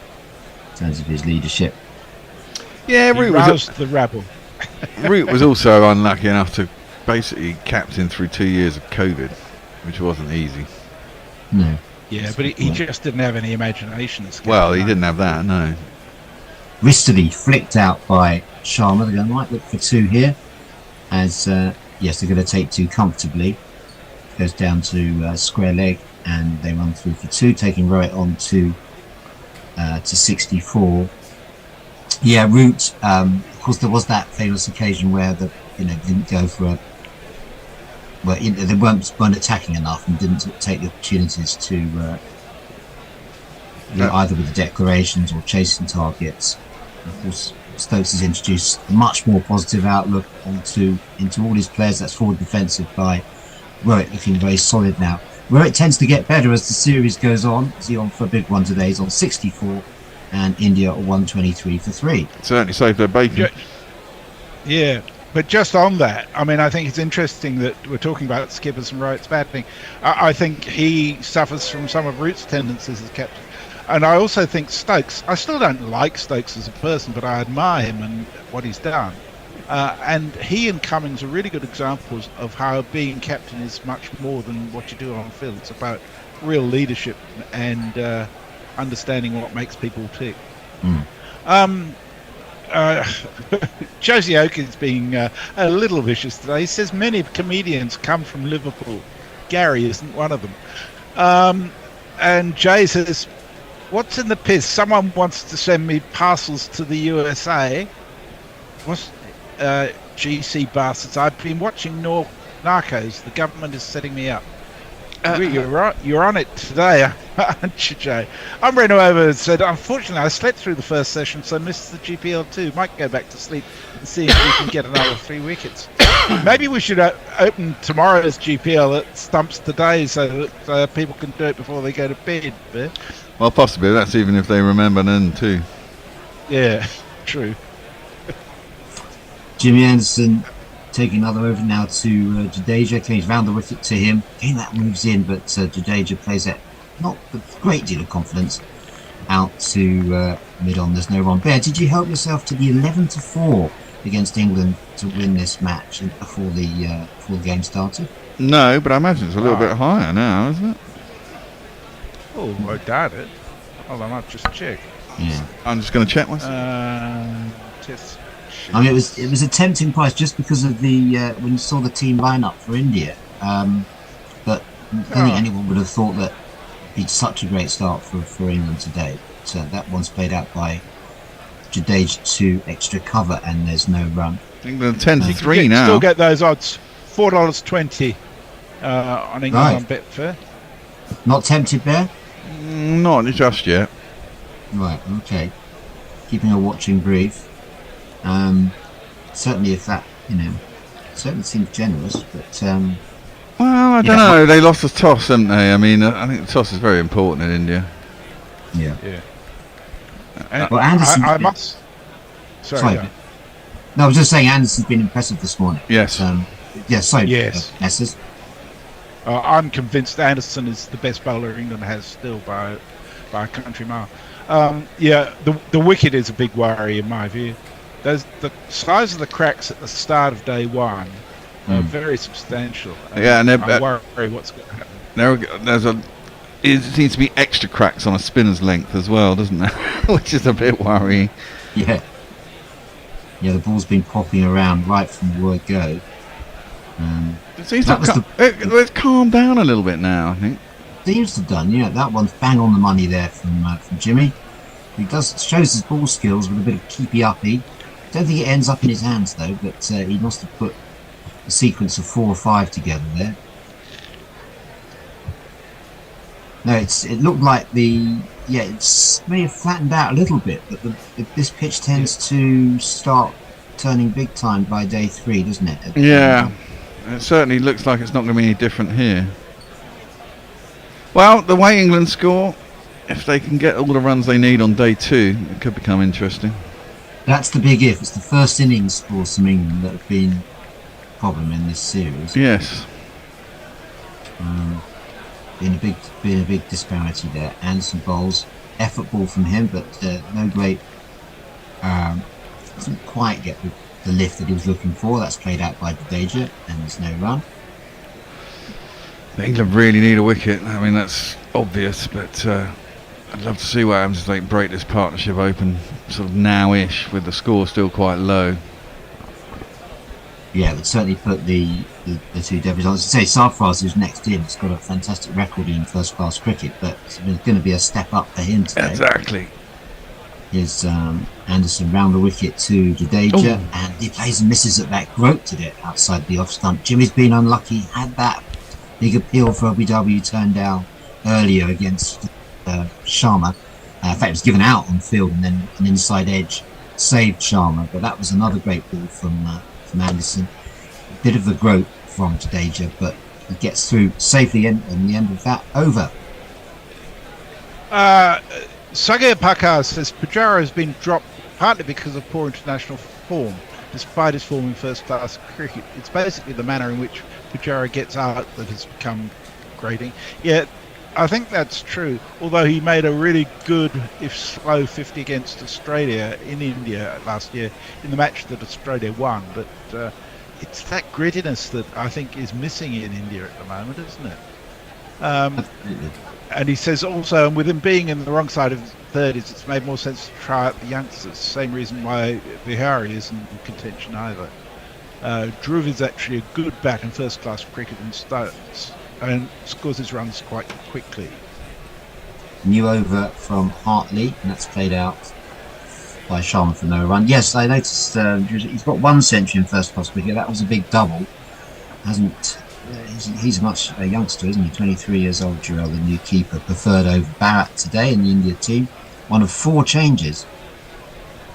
S8: in terms of his leadership.
S11: Yeah, Root was
S2: the rabble.
S11: Root was also unlucky enough to basically captain through 2 years of COVID, which wasn't easy.
S8: No.
S2: Yeah, but he just didn't have any imagination.
S11: Well, he didn't have that, no.
S8: Ristily flicked out by Sharma. They're going to might look for 2 here, as yes, they're going to take 2 comfortably. Goes down to square leg, and they run through for 2, taking Roet on to 64. Yeah, Root. Of course, there was that famous occasion where didn't go for a. Well, they weren't attacking enough and didn't take the opportunities to either with the declarations or chasing targets. Of course, Stokes has introduced a much more positive outlook into all his players. That's forward defensive by Roet, looking very solid now. Roet tends to get better as the series goes on. Is he on for a big one today? He's on 64, and India 123 for 3.
S11: Certainly saved their bacon.
S2: Yeah. But just on that, I mean, I think it's interesting that we're talking about Skippers and Roet's batting. I think he suffers from some of Root's tendencies as captain. And I also think Stokes, I still don't like Stokes as a person, but I admire him and what he's done. And he and Cummings are really good examples of how being captain is much more than what you do on field. It's about real leadership and understanding what makes people tick. Josie Oak is being a little vicious today. He says many comedians come from Liverpool. Gary isn't one of them. And Jay says, what's in the piss? Someone wants to send me parcels to the USA. What's GC bastards? I've been watching Narcos. The government is setting me up. You're on it today, aren't you, Jay? I'm running over and said, unfortunately, I slept through the first session, so I missed the GPL too. Might go back to sleep and see if we can get another 3 wickets. Maybe we should open tomorrow's GPL at stumps today so that people can do it before they go to bed.
S11: Well, possibly. That's even if they remember then too.
S2: Yeah, true.
S8: Jimmy Anderson taking another over now to Jadeja. He's round the wicket to him. Again, that moves in, but Jadeja plays it not with a great deal of confidence out to mid-on. There's no run. Bear, did you help yourself to the 11-4 against England to win this match before the game started?
S11: No, but I imagine it's a little bit higher now, isn't it?
S2: Oh, I doubt it. Hold on, I'll just check.
S8: Yeah.
S11: I'm just going to check myself.
S8: I mean, it was a tempting price just because of the when you saw the team lineup for India. But I don't think anyone would have thought that it'd be such a great start for England today. So that one's played out by Jadeja to extra cover, and there's no run.
S11: England 10-3 now.
S2: Still get those odds. $4.20 on England on Betfair.
S8: Not tempted there?
S11: Not just yet.
S8: Right. Okay. Keeping a watching brief. Certainly, if that certainly seems generous, but
S11: well, I don't know. They lost the toss, didn't they? I mean, I think the toss is very important in India.
S8: Yeah.
S2: Well,
S8: Anderson.
S2: I must. Sorry.
S8: No, I was just saying Anderson's been impressive this morning.
S11: Yes.
S8: Messes.
S2: I'm convinced Anderson is the best bowler England has still by a country mile. The wicket is a big worry in my view. The size of the cracks at the start of day one are very substantial.
S11: And
S2: I worry what's going to happen.
S11: It seems to be extra cracks on a spinner's length as well, doesn't there? Which is a bit worrying.
S8: Yeah, the ball's been popping around right from the word go.
S11: It seems it's calmed down a little bit now, I think.
S8: Seems to have done, that one's bang on the money there from Jimmy. He shows his ball skills with a bit of keepy-uppy. Don't think it ends up in his hands though, but he must have put a sequence of 4 or 5 together there. No, it looked like it's may have flattened out a little bit, but this pitch tends to start turning big time by day 3, doesn't it?
S11: It certainly looks like it's not going to be any different here. Well, the way England score, if they can get all the runs they need on day 2, it could become interesting.
S8: That's the big if. It's the first innings scores from England that have been a problem in this series.
S11: Yes.
S8: Been a big disparity there. Anderson bowls, effort ball from him, but no great. Doesn't quite get the lift that he was looking for. That's played out by Jadeja, and there's no run.
S11: England really need a wicket. I mean, that's obvious, but I'd love to see what happens if they break this partnership open sort of now-ish, with the score still quite low.
S8: Yeah, but certainly put the two Devils on. As I say, Sarfraz, who's next in, has got a fantastic record in first-class cricket, but it's going to be a step up for him today.
S11: Exactly.
S8: Is Anderson round the wicket to Jadeja, and he plays and misses at that grope to it outside the off stump. Jimmy's been unlucky, had that big appeal for OBW turned down earlier against Sharma. In fact, it was given out on field, and then an inside edge saved Sharma, but that was another great ball from Anderson. A bit of a grope from Jadeja, but he gets through safely in the end of that over.
S2: Sagir Pakar says Pujara has been dropped partly because of poor international form, despite his form in first-class cricket. It's basically the manner in which Pujara gets out that has become grating. Yeah, I think that's true, although he made a really good, if slow, 50 against Australia in India last year in the match that Australia won. But it's that grittiness that I think is missing in India at the moment, isn't it? And he says also, and with him being in the wrong side of the 30s, it's made more sense to try out the youngsters. Same reason why Bihari isn't in contention either. Dhruv is actually a good bat in first-class cricket and scores his runs quite quickly.
S8: New over from Hartley, and that's played out by Sharma for no run. Yes, I noticed he's got 1 century in first-class cricket. That was a big double. He's much a youngster, isn't he? 23 years old, Jurel, the new keeper, preferred over Bharat today in the India team. One of 4 changes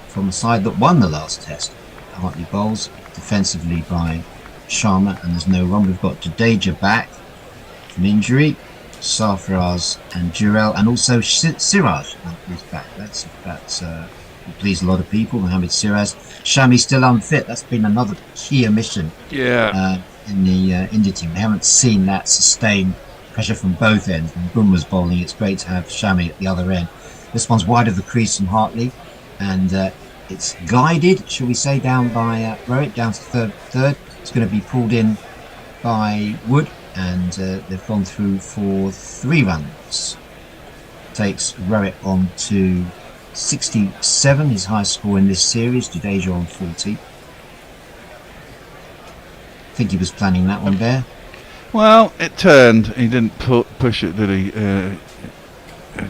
S8: from the side that won the last test. Hartley bowls defensively by Sharma, and there's no run. We've got Jadeja back from injury, Sarfraz and Jurel, and also Siraj is back. That's pleased a lot of people. Mohamed Siraj. Shami still unfit. That's been another key omission.
S11: Yeah.
S8: In the India team. We haven't seen that sustained pressure from both ends. When Bumrah's bowling, it's great to have Shami at the other end. This one's wide of the crease from Hartley, and it's guided, shall we say, down by Rohit, down to third. It's going to be pulled in by Wood, and they've gone through for 3 runs. Takes Rohit on to 67, his highest score in this series. Jadeja on 40. I think he was planning that one there.
S11: Well, it turned. He didn't push it, did he? And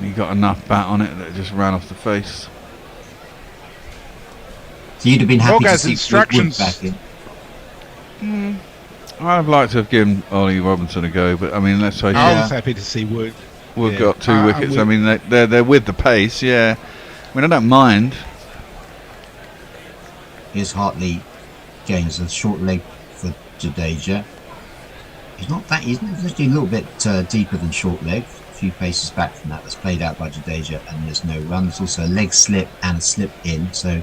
S11: he got enough bat on it that it just ran off the face.
S8: So you'd have been happy to see
S2: instructions
S8: Wood back in.
S11: I'd have liked to have given Ollie Robinson a go, but I mean, let's face it.
S2: I was happy to see Wood.
S11: Wood got 2 wickets. I mean, they're with the pace, yeah. I mean, I don't mind.
S8: Here's Hartley gains a short leg for Jadeja. He's actually a little bit deeper than short leg. A few paces back from that. That's played out by Jadeja, and there's no run. There's also a leg slip and a slip in. So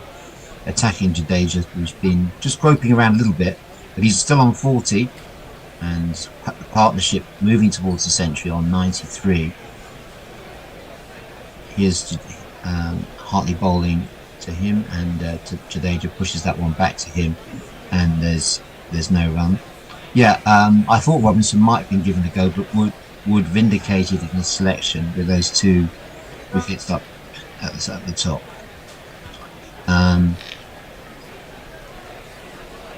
S8: attacking Jadeja, who's been just groping around a little bit, but he's still on 40, and the partnership moving towards the century on 93. Here's Hartley bowling to him, and Jadeja pushes that one back to him, and there's no run. Yeah, I thought Robinson might have been given a go, but Wood vindicated in his selection with those 2 wickets up at the top.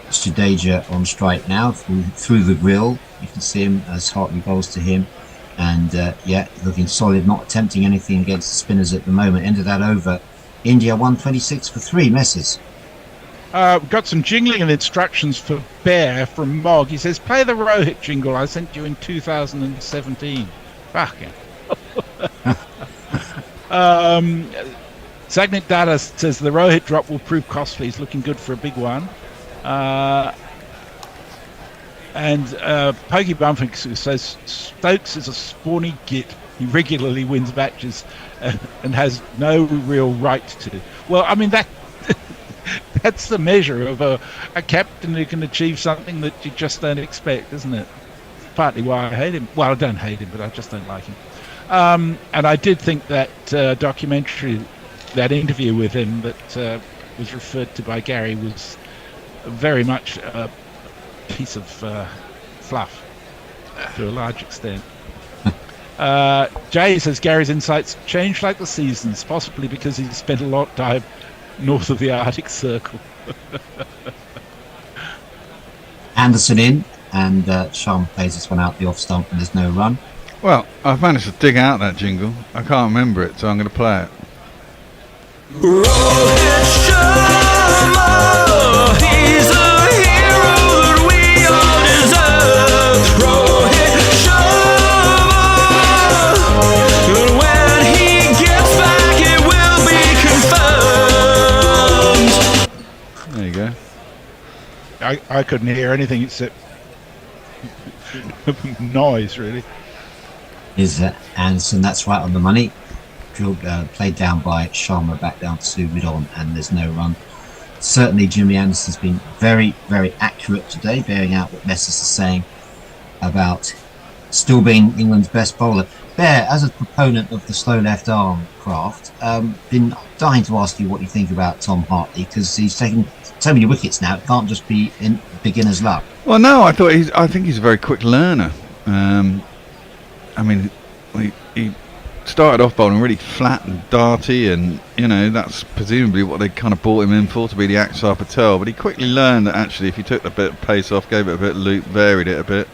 S8: It's Jadeja on strike now through the grill. You can see him as Hartley bowls to him, and looking solid, not attempting anything against the spinners at the moment. End of that over. India 126 for 3 misses.
S2: Got some jingling and instructions for Bear from Mog. He says, play the Rohit jingle I sent you in 2017. Fucking. Sagnit Dada says the Rohit drop will prove costly. He's looking good for a big one. And Pokey Bumfink says Stokes is a spawny git. He regularly wins matches and has no real right to. Well, I mean, that's the measure of a captain who can achieve something that you just don't expect, isn't it? Partly why I hate him. Well, I don't hate him, but I just don't like him. And I did think that documentary, that interview with him that was referred to by Gary, was very much a piece of fluff to a large extent. Jay says Gary's insights change like the seasons, possibly because he's spent a lot of time north of the Arctic Circle.
S8: Anderson in, and Sean plays this one out the off stump, and there's no run.
S11: Well, I've managed to dig out that jingle. I can't remember it, so I'm going to play it.
S6: He's a hero that we all deserve. Rohit Sharma. And when he gets back, it will be confirmed.
S11: There you go.
S2: I couldn't hear anything except noise, really.
S8: Is Anderson, that's right on the money. Played down by Sharma, back down to mid-on, and there's no run. Certainly Jimmy Anderson's been very, very accurate today, bearing out what Messrs are saying about still being England's best bowler. Bear, as a proponent of the slow left arm craft, been dying to ask you what you think about Tom Hartley, because he's taken so many wickets now, it can't just be in beginner's luck.
S11: Well, no, I think he's a very quick learner. I mean, he started off bowling really flat and darty, and that's presumably what they kind of brought him in for, to be the Akshar Patel. But he quickly learned that actually, if you took the bit of pace off, gave it a bit of loop, varied it a bit,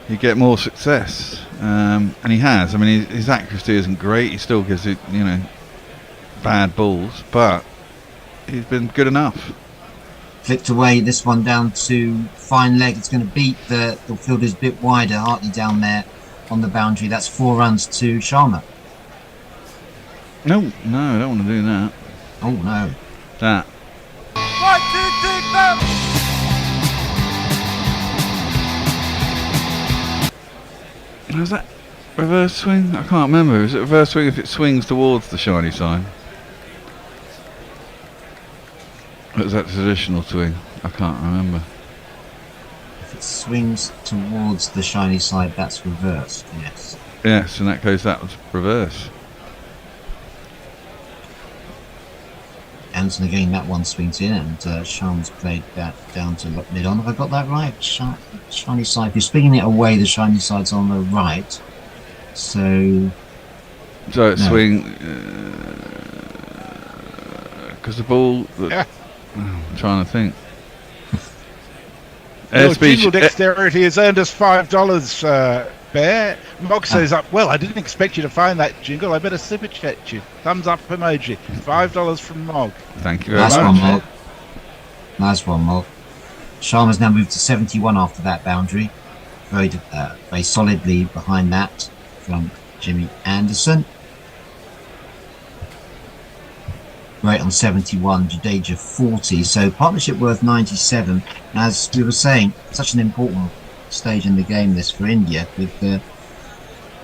S11: you get more success. And he has. I mean, his accuracy isn't great. He still gives it, bad balls, but he's been good enough.
S8: Flicked away this one down to fine leg. It's going to beat the fielder's a bit wider. Hartley down there on the boundary. That's 4 runs to Sharma.
S11: No, I don't want to do that.
S8: Oh no.
S11: That. 1, 2, 3, 4. Was that reverse swing? I can't remember. Is it reverse swing if it swings towards the shiny side? Or is that traditional swing? I can't remember.
S8: If it swings towards the shiny side, that's reversed, yes.
S11: Yes, in that case that was reverse.
S8: Anderson again, that one swings in, and Sharma's played that down to mid-on. Have I got that right? Shiny side. If you're swinging it away, the shiny side's on the right. So
S11: it swing... Because the ball... I'm trying to think.
S2: Your jingle dexterity has earned us $5, Bear. Mog says, well, I didn't expect you to find that jingle. I better super chat you. Thumbs up emoji. $5 from Mog.
S11: Thank you very much.
S8: Nice one, Mog. Sharma's now moved to 71 after that boundary. Very solidly behind that from Jimmy Anderson. Right on 71, Jadeja 40, so partnership worth 97. As we were saying, such an important stage in the game this for India, with the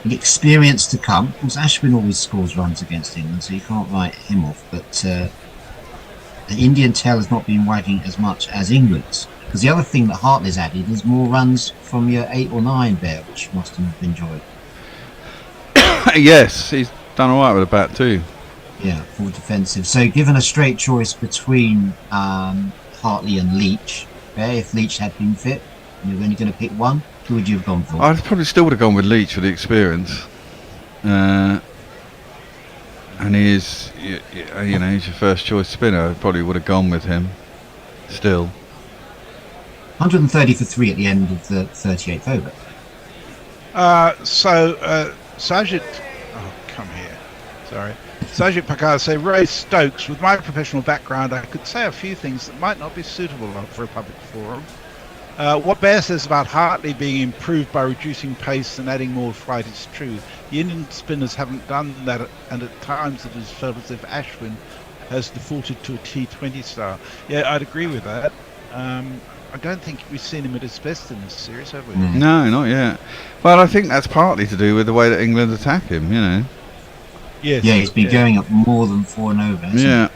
S8: experience to come. Of course, Ashwin always scores runs against England, so you can't write him off, but the Indian tail has not been wagging as much as England's. Because the other thing that Hartley's added is more runs from your 8 or 9 Bear, which you must have enjoyed.
S11: Yes, he's done alright with a bat too.
S8: Yeah, full defensive. So given a straight choice between Hartley and Leach, if Leach had been fit, and you're only going to pick one, who would you have gone for?
S11: I probably still would have gone with Leach for the experience. And he is, he's your first choice spinner. I probably would have gone with him still.
S8: 130 for 3 at the end of the 38th over.
S2: Sajid... Oh, come here. Sorry. Sajid Pakar say, Ray Stokes, with my professional background, I could say a few things that might not be suitable for a public forum. What Bear says about Hartley being improved by reducing pace and adding more flight is true. The Indian spinners haven't done that, and at times it has felt as if Ashwin has defaulted to a T20 style. Yeah, I'd agree with that. I don't think we've seen him at his best in this series, have we?
S11: No, not yet. Well, I think that's partly to do with the way that England attack him, you know.
S2: Yes.
S8: Yeah, he's been going up more than 4-0.
S11: Yeah.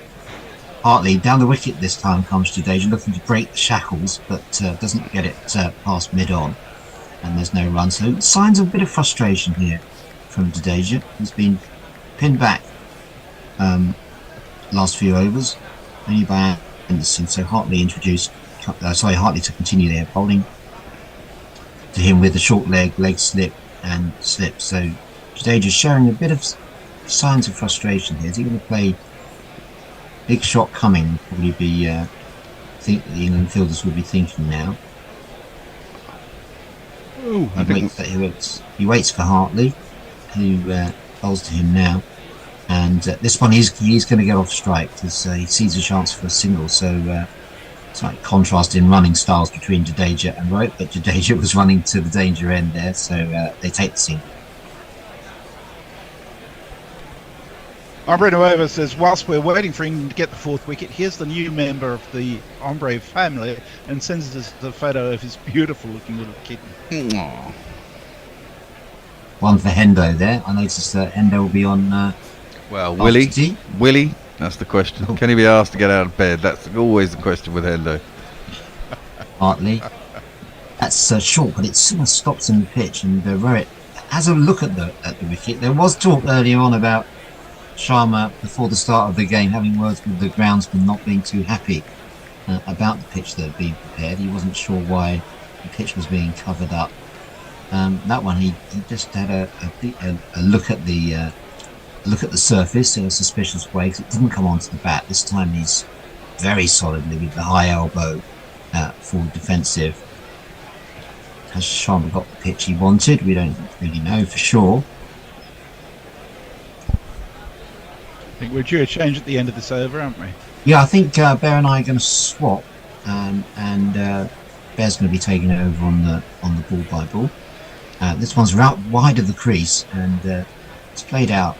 S8: Partly down the wicket this time comes Jadeja, looking to break the shackles, but doesn't get it past mid-on, and there's no run. So signs of a bit of frustration here from Jadeja. He's been pinned back last few overs, only by Anderson. So Hartley to continue there, bowling to him with a short leg slip and slip. So Jadeja showing a bit of signs of frustration here. Is he going to play big shot coming? Would probably be think the England fielders would be thinking now.
S11: Ooh,
S8: He waits for Hartley, who bowls to him now, and this one he's going to get off strike because he sees a chance for a single. So it's like contrast in running styles between Jadeja and Rowe, but Jadeja was running to the danger end there, so they take the single.
S2: Ombre Nueva says, whilst we're waiting for England to get the 4th wicket, here's the new member of the Ombre family, and sends us the photo of his beautiful looking little kitten.
S11: Aww.
S8: One for Hendo there. I noticed that Hendo will be on
S11: Willie, that's the question. Can he be asked to get out of bed? That's always the question with Hendo.
S8: Hartley. That's short, but it sort of stops in the pitch, and Rowett has a look at the wicket. There was talk earlier on about Sharma, before the start of the game, having words with the groundsman, not being too happy about the pitch that had been prepared. He wasn't sure why the pitch was being covered up. That one, he just had a look at the surface in a suspicious way, 'cause it didn't come onto the bat. This time he's very solidly with the high elbow full defensive. Has Sharma got the pitch he wanted? We don't really know for sure.
S2: I think we're due a change at the end of this over, aren't we?
S8: Yeah, I think Bear and I are going to swap, and Bear's going to be taking over on the ball by ball. This one's out wide of the crease, and it's played out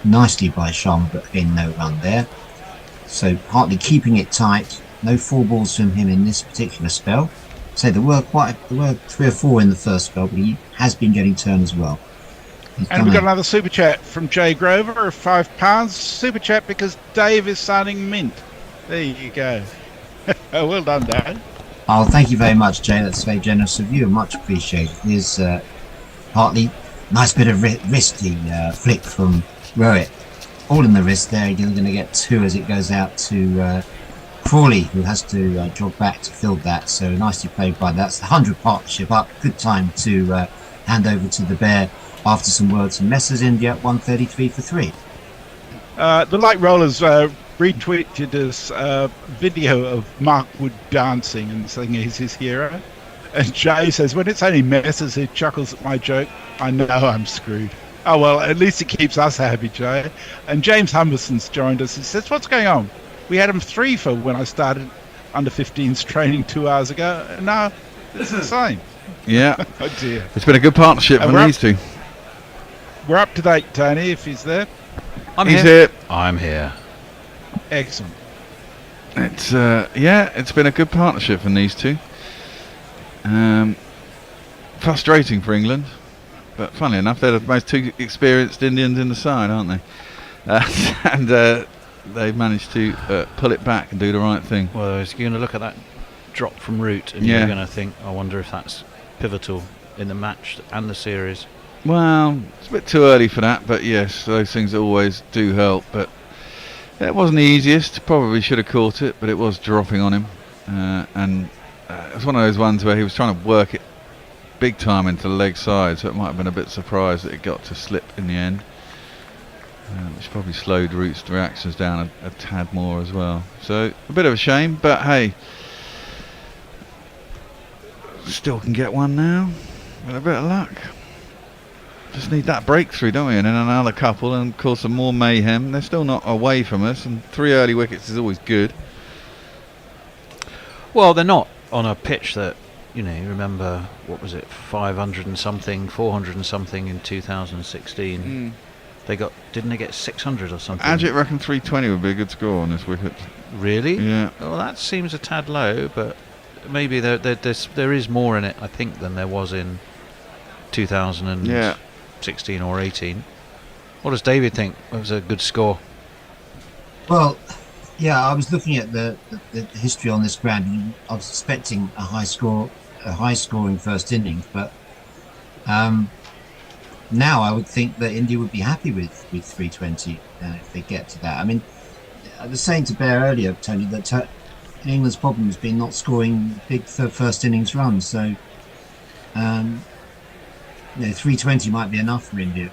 S8: nicely by Sharma, but again no run there. So Hartley keeping it tight. No 4 balls from him in this particular spell. So there were 3 or 4 in the first spell, but he has been getting turn as well.
S2: And we've got another super chat from Jay Grover of £5. Super chat because Dave is signing mint. There you go. Well done, Dave.
S8: Oh, thank you very much, Jay. That's very generous of you. Much appreciated. Here's Hartley. Nice bit of wristy flick from Rowett. All in the wrist there. You're going to get 2 as it goes out to Crawley, who has to jog back to field that. So nicely played by that. That's the 100 partnership up. Good time to hand over to the Bear after some words from Messrs India, 133 for 3.
S2: The Light Rollers retweeted this video of Mark Wood dancing and saying he's his hero. And Jay says, when it's only Messrs who chuckles at my joke, I know I'm screwed. Oh, well, at least it keeps us happy, Jay. And James Humberson's joined us. He says, what's going on? We had him 3 for when I started under 15s training 2 hours ago. And now it's the same.
S11: Yeah.
S2: Oh, dear.
S11: It's been a good partnership from these two.
S2: We're up to date, Tony, if he's there.
S11: He's here.
S20: I'm here.
S2: Excellent.
S11: It's it's been a good partnership from these two. Frustrating for England, but funnily enough, they're the most 2 experienced Indians in the side, aren't they? And they've managed to pull it back and do the right thing.
S20: Well, you're going to look at that drop from root, and you're going to think, I wonder if that's pivotal in the match and the series.
S11: Well, it's a bit too early for that, but yes, those things always do help. But it wasn't the easiest. Probably should have caught it, but it was dropping on him. And it was one of those ones where he was trying to work it big time into the leg side, so it might have been a bit surprised that it got to slip in the end. Which probably slowed Root's reactions down a tad more as well. So, a bit of a shame, but hey, still can get one now, with a bit of luck. Just need that breakthrough, don't we? And then another couple, and cause some more mayhem. They're still not away from us, and 3 early wickets is always good.
S20: Well, they're not on a pitch that, you remember, what was it, 500 and something, 400 and something in 2016. Didn't they get 600 or something?
S11: Ajit reckon 320 would be a good score on this wicket.
S20: Really?
S11: Yeah.
S20: Well, that seems a tad low, but
S9: maybe there is more in it, I think, than there was in 2016 or 18. What does David think? It was a good score.
S8: Well, yeah, I was looking at the history on this ground, and I was expecting a high scoring first innings, but now I would think that India would be happy with 320 if they get to that. I mean, I was saying to Bear earlier, Tony, that England's problem has been not scoring big first innings runs, so 320 might be enough for India.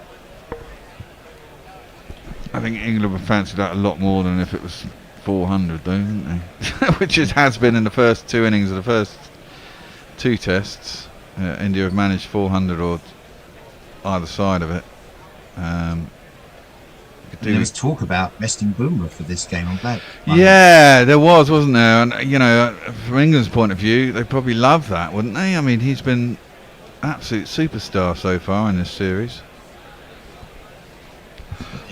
S11: I think England would fancy that a lot more than if it was 400, though, didn't they? Which it has been in the first two innings of the first two tests. India have managed 400 or either side of it.
S8: There was talk about resting Boomer for this game. I'm glad.
S11: Yeah, there was, wasn't there? And from England's point of view, they probably love that, wouldn't they? I mean, he's been absolute superstar so far in this series.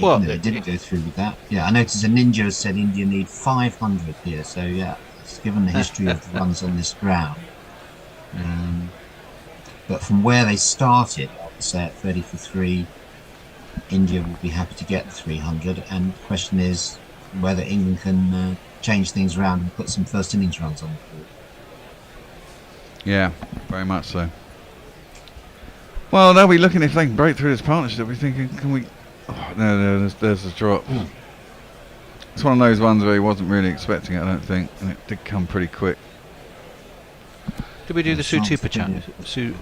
S8: Well, they didn't go through with that. Yeah, I noticed a Ninja has said India need 500 here. So yeah, it's given the history of the runs on this ground. But from where they started, I would say at 30 for 3, India will be happy to get the 300. And the question is whether England can change things around and put some first innings runs on the board.
S11: Yeah, very much so. Well, they'll be looking if they can break through this partnership. They'll be thinking, can we? Oh, no, there's a drop. It's one of those ones where he wasn't really expecting it, I don't think, and it did come pretty quick.
S9: Did we do the two super chats? Two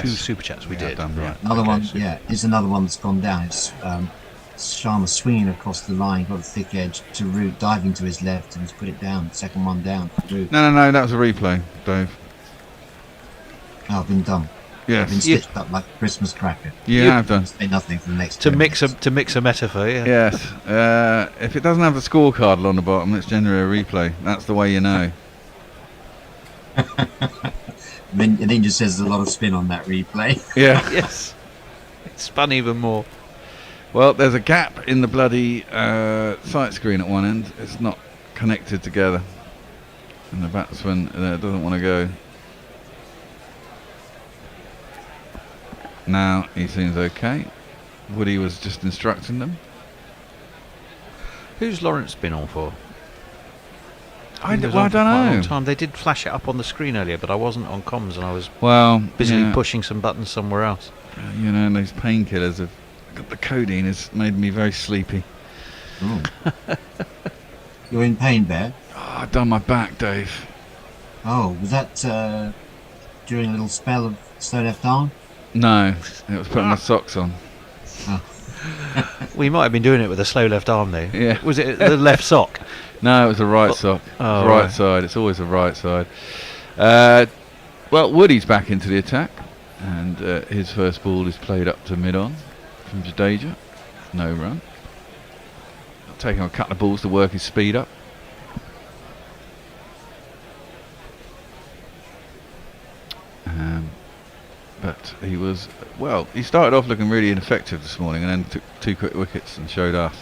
S9: super chats we did.
S11: Done, right.
S8: Another one, is another one that's gone down. It's Sharma swinging across the line, got a thick edge to Root, diving to his left, and he's put it down. Second one down for Root.
S11: No, that was a replay, Dave.
S8: Oh, been done.
S11: Yes.
S8: Been stitched up like a Christmas cracker.
S11: Yeah, I've done.
S8: Say nothing for the next.
S9: To mix a metaphor, yeah.
S11: Yes. If it doesn't have the scorecard on the bottom, it's generally a replay. That's the way you know.
S8: Ninja says there's a lot of spin on that replay.
S11: Yeah.
S9: Yes. It's spun even more.
S11: Well, there's a gap in the bloody sight screen at one end. It's not connected together, and the batsman doesn't want to go. Now he seems okay. Woody was just instructing them.
S9: Who's Lawrence been on for?
S11: I don't
S9: Quite a long
S11: know.
S9: time. They did flash it up on the screen earlier, but I wasn't on comms and I was busily pushing some buttons somewhere else.
S11: And those painkillers have got the codeine has made me very sleepy.
S8: You're in pain, Bear?
S11: Oh, I've done my back, Dave.
S8: Oh, was that during a little spell of slow left arm?
S11: No, it was putting my socks on.
S8: Oh.
S9: We might have been doing it with a slow left arm though.
S11: Yeah.
S9: Was it the left sock?
S11: No, it was the right sock.
S9: Oh,
S11: right side. It's always the right side. Well, Woody's back into the attack, and his first ball is played up to mid-on from Jadeja. No run. Taking a couple of balls to work his speed up. But he was, he started off looking really ineffective this morning and then took 2 quick wickets and showed us.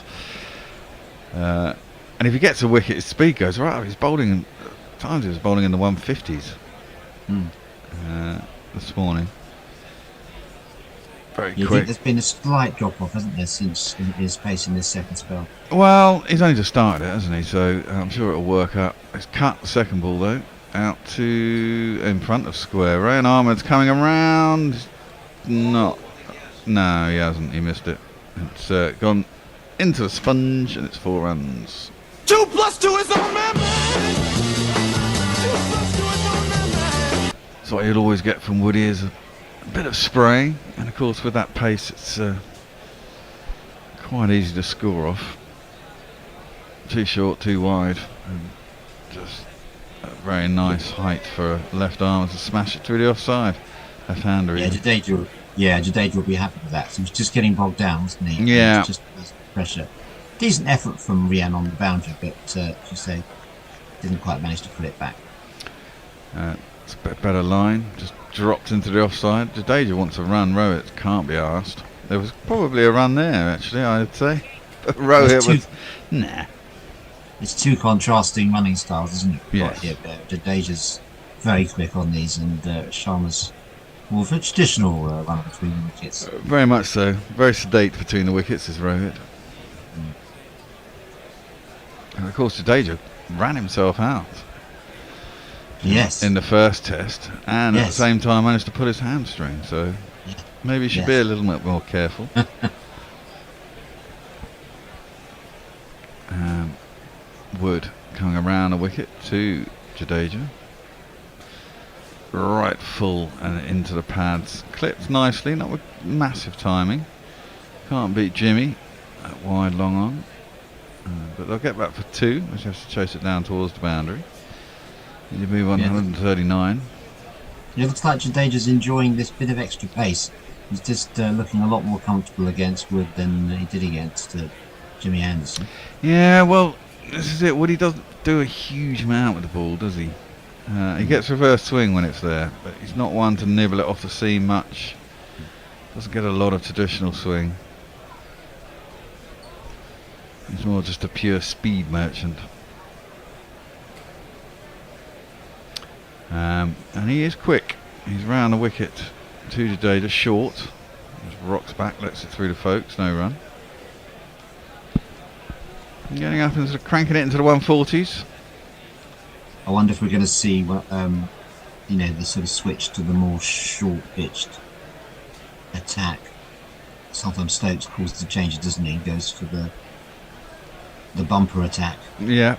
S11: And if he gets a wicket, his speed goes right up. He's bowling, at times he was bowling in the 150s this morning. Very
S8: You
S11: quick.
S8: think there's been a slight drop off, hasn't there, since his pace in this second spell?
S11: Well, he's only just started it, hasn't he? So I'm sure it'll work out. He's cut the second ball though. Out to in front of square. Rayan Ahmed's coming around. No, he hasn't. He missed it. It's gone into the sponge, and it's 4 runs.
S6: 2 + 2 is our member.
S11: So what you'll always get from Woody is a bit of spray, and of course with that pace, it's quite easy to score off. Too short, too wide, and just a very nice height for a left arm to smash it through the offside. Left hander.
S8: Yeah, Jadeja will be happy with that. So he was just getting bogged down, wasn't he?
S11: Yeah.
S8: It was just pressure. Decent effort from Rian on the boundary, but as you say, didn't quite manage to put it back.
S11: It's a bit better line. Just dropped into the offside. Jadeja wants a run. Rohit can't be asked. There was probably a run there, actually, I'd say. But Rohit was... Nah.
S8: It's 2 contrasting running styles, isn't it?
S11: Yes.
S8: Right here, Jadeja's very quick on these, and Sharma's more of a traditional runner between the wickets.
S11: Very much so. Very sedate between the wickets is Rohit. And of course, Jadeja ran himself out.
S8: Yes.
S11: In the first test, and at the same time managed to pull his hamstring. So maybe he should be a little bit more careful. Wood coming around the wicket to Jadeja. Right full and into the pads. Clipped nicely, not with massive timing. Can't beat Jimmy at wide long on. But they'll get back for 2, which has to chase it down towards the boundary. You move on 139.
S8: It looks like Jadeja's enjoying this bit of extra pace. He's just looking a lot more comfortable against Wood than he did against Jimmy Anderson.
S11: Yeah, well, this is it. Woody doesn't do a huge amount with the ball, does he? He gets reverse swing when it's there, but he's not one to nibble it off the seam much. Doesn't get a lot of traditional swing. He's more just a pure speed merchant. And he is quick. He's round the wicket to Jadeja, short. Just rocks back, lets it through the folks, no run. Getting up and cranking it into the 140s.
S8: I wonder if we're going to see what, the sort of switch to the more short-pitched attack. Sometimes Stokes calls the change, doesn't he? He goes for the bumper attack.
S11: Yeah.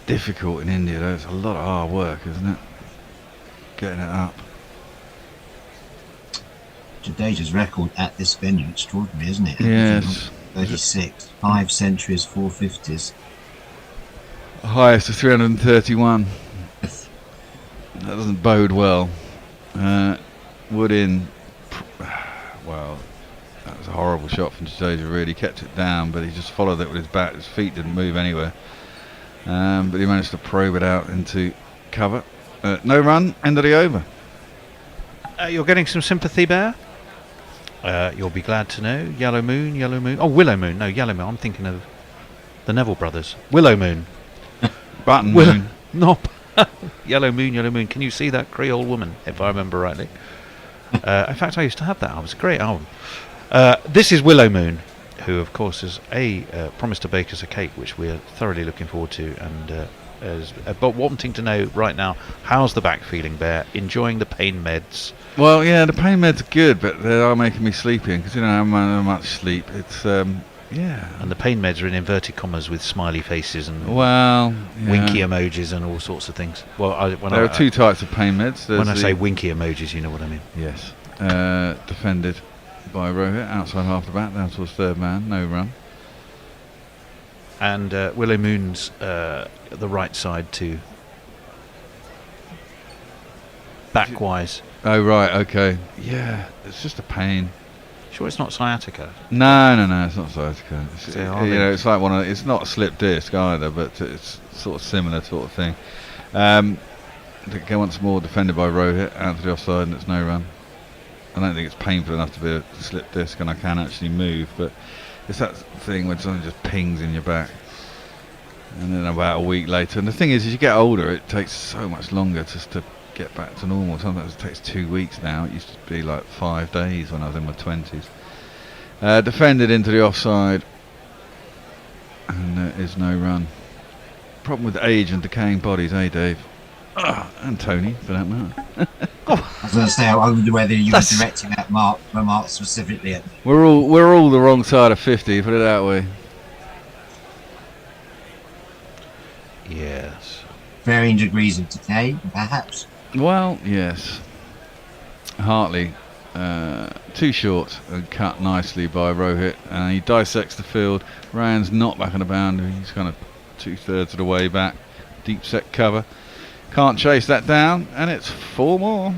S11: Difficult in India, though. It's a lot of hard work, isn't it? Getting it up.
S8: Jadeja's record at this venue extraordinary, isn't it?
S11: Yes.
S8: 36, 5 centuries, 4 50s.
S11: Highest of 331. That doesn't bode well. Wood in. Well, that was a horrible shot from Jadeja. Really kept it down, but he just followed it with his bat. His feet didn't move anywhere. But he managed to probe it out into cover. No run, end of the over.
S20: You're getting some sympathy, Bear? You'll be glad to know. Yellow Moon, Yellow Moon. Oh, Willow Moon. No, Yellow Moon. I'm thinking of the Neville brothers. Willow Moon.
S11: Button Moon.
S20: No. Yellow Moon, Yellow Moon. Can you see that Creole woman, if I remember rightly? In fact, I used to have that album. It's a great album. This is Willow Moon, who, of course, has promised to bake us a cake, which we're thoroughly looking forward to, and but wanting to know right now, how's the back feeling, Bear? Enjoying the pain meds?
S11: Well, yeah, the pain meds are good, but they are making me sleepy, because you don't have much sleep. It's yeah.
S20: And the pain meds are in inverted commas with smiley faces and
S11: winky
S20: emojis and all sorts of things. Well,
S11: there are 2 types of pain meds.
S20: When I say winky emojis, you know what I mean.
S11: Yes. Defended by Rohit outside half the bat, down towards third man, no run.
S20: And Willow Moon's the right side too. Backwise.
S11: Oh right, okay. Yeah, it's just a pain.
S20: Sure, it's not sciatica.
S11: No, it's not sciatica. It's like it's not a slip disc either, but it's sort of similar sort of thing. Once more defended by Rohit out to the offside, and it's no run. I don't think it's painful enough to be a slip disc, and I can actually move, but it's that thing where something just pings in your back. And then about a week later, and the thing is, as you get older, it takes so much longer just to get back to normal. Sometimes it takes 2 weeks now. It used to be like 5 days when I was in my 20s. Defended into the offside, and there is no run. Problem with age and decaying bodies, eh, Dave? And Tony, for that matter.
S8: I was going to say, I wonder whether you were directing that remark specifically at me.
S11: We're all the wrong side of 50, put it that way.
S20: Yes.
S8: Varying degrees of decay, perhaps.
S11: Well, yes. Hartley, too short and cut nicely by Rohit, and he dissects the field. Ryan's not back on the boundary. He's kind of 2/3 of the way back. Deep set cover. Can't chase that down, and it's 4 more.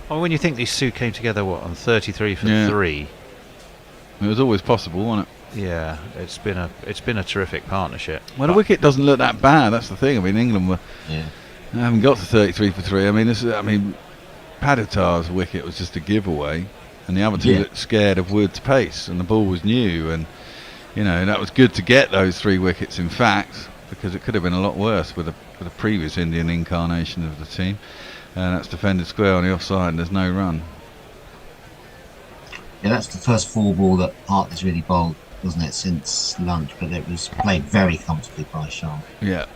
S20: Well, when you think these two came together, on 33 for 3?
S11: It was always possible, wasn't it?
S20: Yeah, it's been a terrific partnership.
S11: Well, the wicket doesn't look that bad. That's the thing. I mean, England haven't got to 33 for 3. I mean, Paditar's wicket was just a giveaway, and the other two looked scared of Wood's pace, and the ball was new, and you know, that was good to get those 3 wickets, in fact, because it could have been a lot worse with a previous Indian incarnation of the team. And that's defended square on the offside, and there's no run.
S8: Yeah, that's the first 4 ball that Hartley's really bowled, wasn't it, since lunch? But it was played very comfortably by Shah.
S11: Yeah.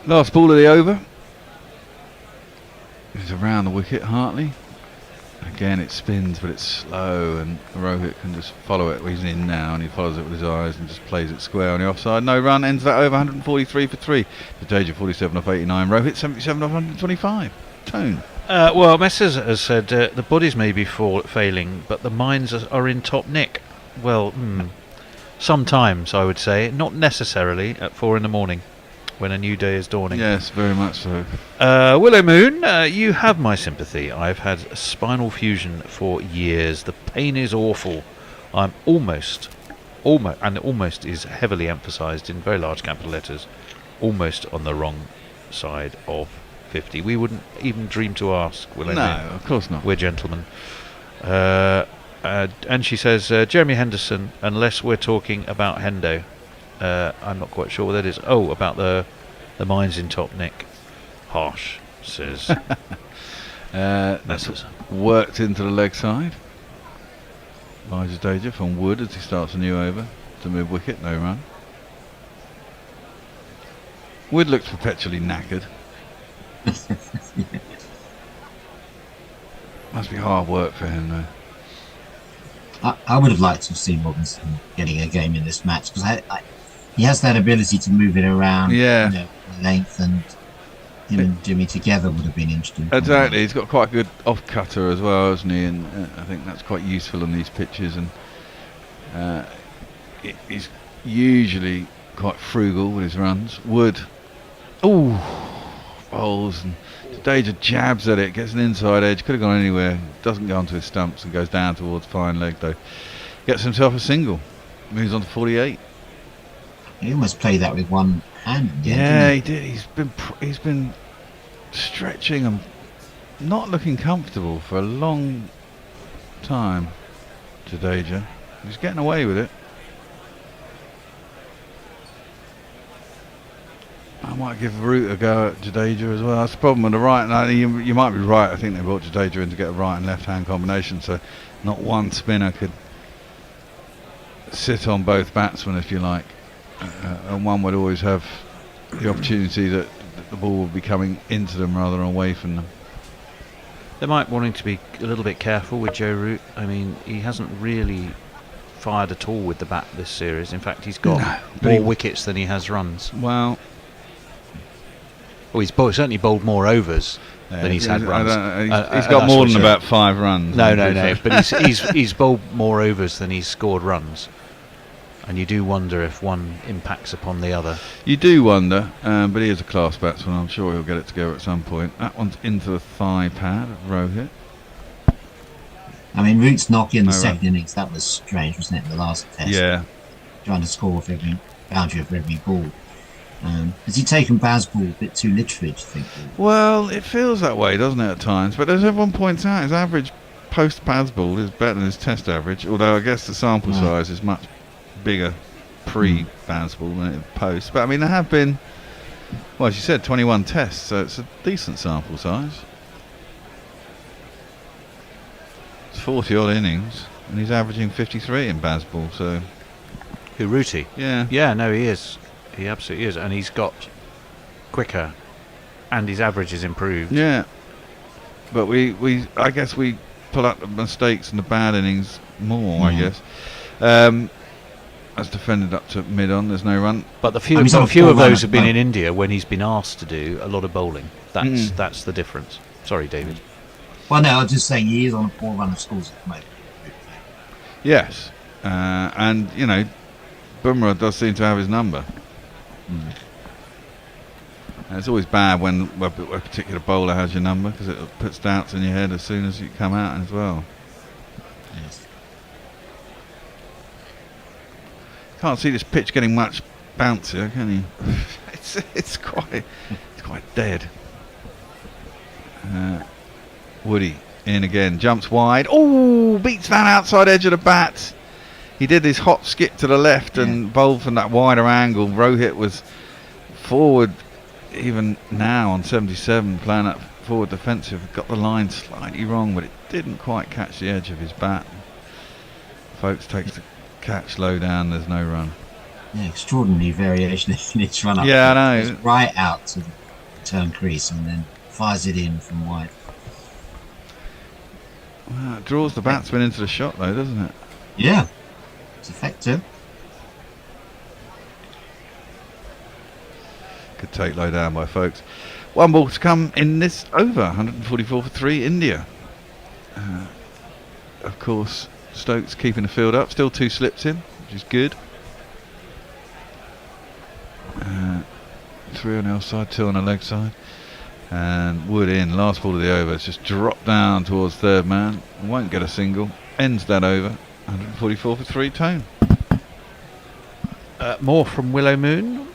S11: Last ball of the over. He's around the wicket, Hartley. Again, it spins, but it's slow, and Rohit can just follow it. He's in now, and he follows it with his eyes and just plays it square on the offside. No run, ends that over 143 for 3. Jadeja 47 off 89. Rohit 77 off 125. Tone.
S20: Well, Messrs has said the bodies may be failing, but the minds are in top nick. Well, sometimes, I would say. Not necessarily at 4 in the morning, when a new day is dawning.
S11: Yes, very much so.
S20: Willow Moon, you have my sympathy. I've had spinal fusion for years. The pain is awful. I'm almost, and almost is heavily emphasised in very large capital letters, almost on the wrong side of 50. We wouldn't even dream to ask, Willow Moon.
S11: No, of course not.
S20: We're gentlemen. And she says, Jeremy Henderson, unless we're talking about Hendo. I'm not quite sure what that is. Oh, about the mines in top nick. Harsh, says.
S11: That's worked into the leg side by Jadeja from Wood as he starts a new over to mid wicket, no run. Wood looks perpetually knackered. Must be hard work for him though.
S8: I would have liked to have seen Robinson getting a game in this match, because he has that ability to move it around.
S11: Yeah.
S8: You know, length, and him and Jimmy together would have been interesting.
S11: Exactly, he's got quite a good off cutter as well, hasn't he? And I think that's quite useful on these pitches. And he's usually quite frugal with his runs. Wood, bowls, and Jadeja jabs at it, gets an inside edge, could have gone anywhere, doesn't go onto his stumps and goes down towards fine leg though. Gets himself a single, moves on to 48.
S8: He almost played that with one hand.
S11: Yeah, he did. He's been stretching and not looking comfortable for a long time. Jadeja, he's getting away with it. I might give Root a go at Jadeja as well. That's the problem with the right. And you might be right. I think they brought Jadeja in to get a right and left hand combination, so not one spinner could sit on both batsmen, if you like. And one would always have the opportunity that the ball would be coming into them rather than away from them.
S20: They might wanting to be a little bit careful with Joe Root. I mean, he hasn't really fired at all with the bat this series. In fact, he's got more wickets than he has runs.
S11: Well,
S20: he's certainly bowled more overs than he's had runs.
S11: He's got more than about 5 runs.
S20: No. But he's bowled more overs than he's scored runs. And you do wonder if one impacts upon the other.
S11: You do wonder, but he is a class batsman. I'm sure he'll get it together at some point. That one's into the thigh pad of Rohit.
S8: I mean, Root's knock in the second innings, that was strange, wasn't it, in the last test?
S11: Yeah.
S8: Trying to score off every boundary of every ball. Has he taken Baz's ball a bit too literally, do you think?
S11: Well, it feels that way, doesn't it, at times? But as everyone points out, his average post-Baz ball is better than his test average, although I guess the sample size is much bigger pre-Baz ball than it post. But I mean, there have been, well, as you said, 21 tests, so it's a decent sample size. It's 40 odd innings, and he's averaging 53 in Baz ball. So,
S20: who, Rooty?
S11: Yeah.
S20: No, he is. He absolutely is, and he's got quicker, and his average is improved.
S11: Yeah, but I guess we pull out the mistakes and the bad innings more. I guess. Has defended up to mid-on, there's no run.
S20: But a few of those have been in India when he's been asked to do a lot of bowling. That's the difference. Sorry, David.
S8: Well, no, I was just saying he is on a poor run of scores at the moment.
S11: Yes, and, you know, Bumrah does seem to have his number. And it's always bad when a particular bowler has your number, because it puts doubts in your head as soon as you come out as well.
S8: Yes.
S11: Can't see this pitch getting much bouncier, can you? it's quite dead. Woody in again, jumps wide. Oh, beats that outside edge of the bat. he did his hop skip to the left and bowled from that wider angle. Rohit was forward, even now on 77, playing that forward defensive. Got the line slightly wrong, but it didn't quite catch the edge of his bat. Folks takes the catch low down, there's no run.
S8: Yeah, extraordinary variation in its run up.
S11: Yeah, I know.
S8: Goes right out to the turn crease and then fires it in from wide.
S11: Well, it draws the batsman into the shot though, doesn't it?
S8: Yeah, it's effective.
S11: Good take low down by Folks. One ball to come in this over, 144 for 3, India. Of course, Stokes keeping the field up, still 2 slips in, which is good. 3 on the outside, 2 on the leg side. And Wood in, last ball of the over. It's just dropped down towards third man. Won't get a single. Ends that over. 144 for 3, Tone.
S20: More from Willow Moon,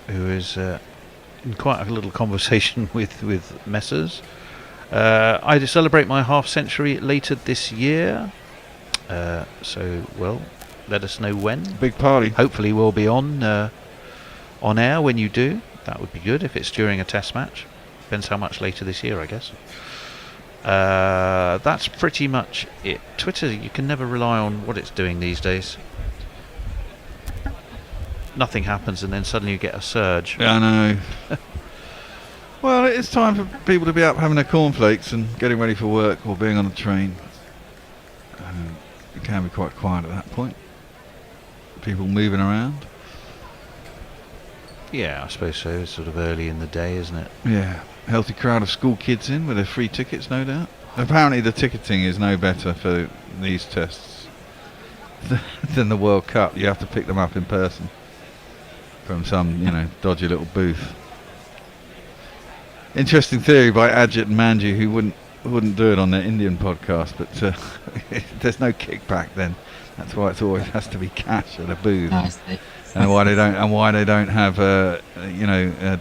S20: who is in quite a little conversation with Messrs. I celebrate my half century later this year. So, well, let us know when.
S11: Big party.
S20: Hopefully we'll be on air when you do. That would be good if it's during a test match. Depends how much later this year, I guess. That's pretty much it. Twitter, you can never rely on what it's doing these days. Nothing happens and then suddenly you get a surge.
S11: Yeah, I know. Well, it's time for people to be up having their cornflakes and getting ready for work or being on the train. It can be quite quiet at that point. People moving around.
S20: Yeah, I suppose so. It's sort of early in the day, isn't it?
S11: Yeah. Healthy crowd of school kids in with their free tickets, no doubt. Apparently the ticketing is no better for these tests than the World Cup. You have to pick them up in person from some, dodgy little booth. Interesting theory by Ajit and Manju, who wouldn't do it on their Indian podcast, but there's no kickback then. That's why it always has to be cash at a booth.
S8: Nice.
S11: And why they don't have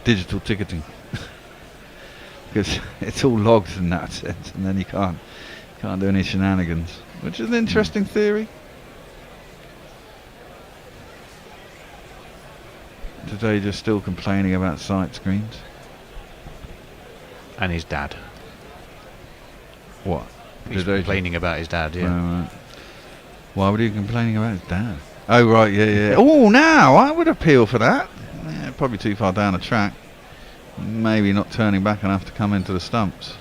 S11: digital ticketing. Because it's all logged in that sense, and then you can't do any shenanigans, which is an interesting theory. Today, just still complaining about sight screens.
S20: And his dad.
S11: What?
S20: He's complaining about his dad, yeah.
S11: Oh, right. Why would he be complaining about his dad? Oh, right, yeah. Oh, now I would appeal for that. Yeah, probably too far down the track. Maybe not turning back enough to come into the stumps.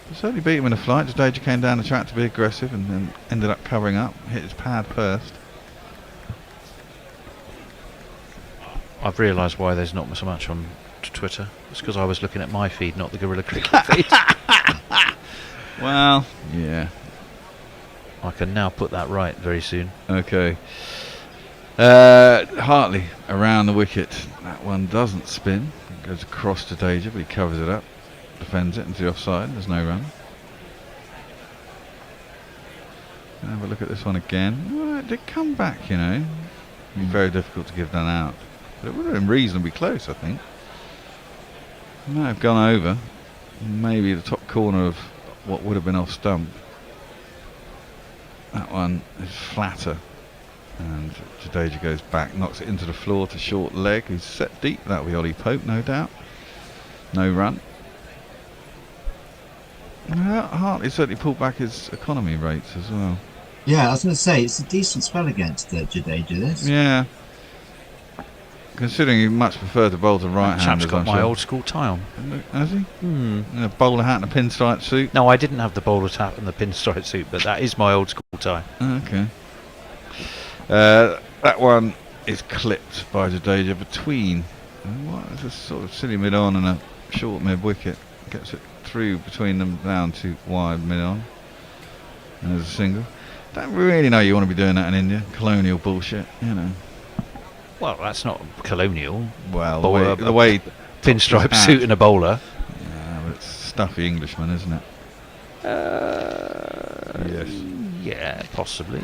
S11: He certainly beat him in a flight. Jadeja came down the track to be aggressive and then ended up covering up. Hit his pad first.
S20: I've realised why there's not so much on Twitter. It's because I was looking at my feed, not the Gorilla Cricket feed.
S11: Well, yeah.
S20: I can now put that right very soon.
S11: Okay. Hartley around the wicket. That one doesn't spin. It goes across to Jadeja, but he covers it up. Defends it into the offside. There's no run. Have a look at this one again. Well, it did come back, Very difficult to give that out. But it would have been reasonably close, I think. Might have gone over. Maybe the top corner of what would have been off stump. That one is flatter. And Jadeja goes back, knocks it into the floor to short leg. He's set deep. That'll be Ollie Pope, no doubt. No run. Hartley certainly pulled back his economy rates as well.
S8: Yeah, I was going to say, it's a decent spell against Jadeja, this.
S11: Yeah. Considering he much preferred to bowl to right-handers.
S20: Chap's got my old school tie on.
S11: Has he? A bowler hat and a pinstripe suit?
S20: No, I didn't have the bowler hat and the pinstripe suit, but that is my old school tie.
S11: Okay. That one is clipped by Jadeja between. What is this sort of silly mid-on and a short mid-wicket? Gets it through between them down to wide mid-on. And there's a single. Don't really know you want to be doing that in India. Colonial bullshit,
S20: Well, that's not colonial.
S11: Well,
S20: bowler,
S11: the way
S20: pinstripe suit and a bowler.
S11: Yeah, but it's stuffy Englishman, isn't it? Yes.
S20: Yeah, possibly.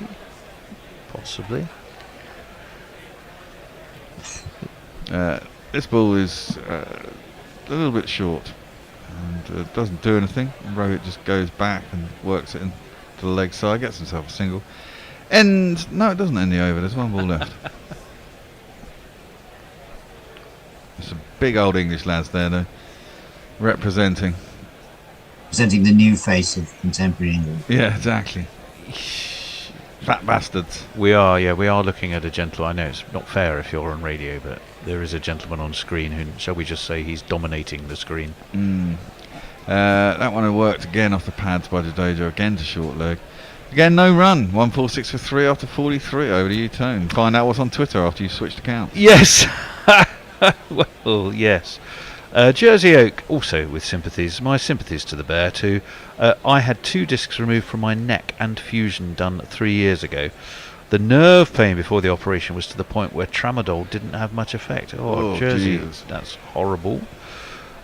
S11: This ball is a little bit short and doesn't do anything. Rohit just goes back and works it into the leg side, gets himself a single. End. No, it doesn't end the over. There's one ball left. Some big old English lads there, though, representing
S8: the new face of contemporary England.
S11: Yeah, exactly. Fat bastards.
S9: We are looking at a gentleman. I know it's not fair if you're on radio, but there is a gentleman on screen who, shall we just say, he's dominating the screen.
S11: That one had worked again off the pads by Jadeja, again to short leg. Again, no run. 146 for 3 after 43. Over to you, Tone. Find out what's on Twitter after you switched accounts.
S9: Yes. Well, yes. Jersey Oak, also with sympathies. My sympathies to the bear too. I had 2 discs removed from my neck and fusion done 3 years ago. The nerve pain before the operation was to the point where tramadol didn't have much effect. Oh, Jersey,
S11: Jesus.
S9: That's horrible.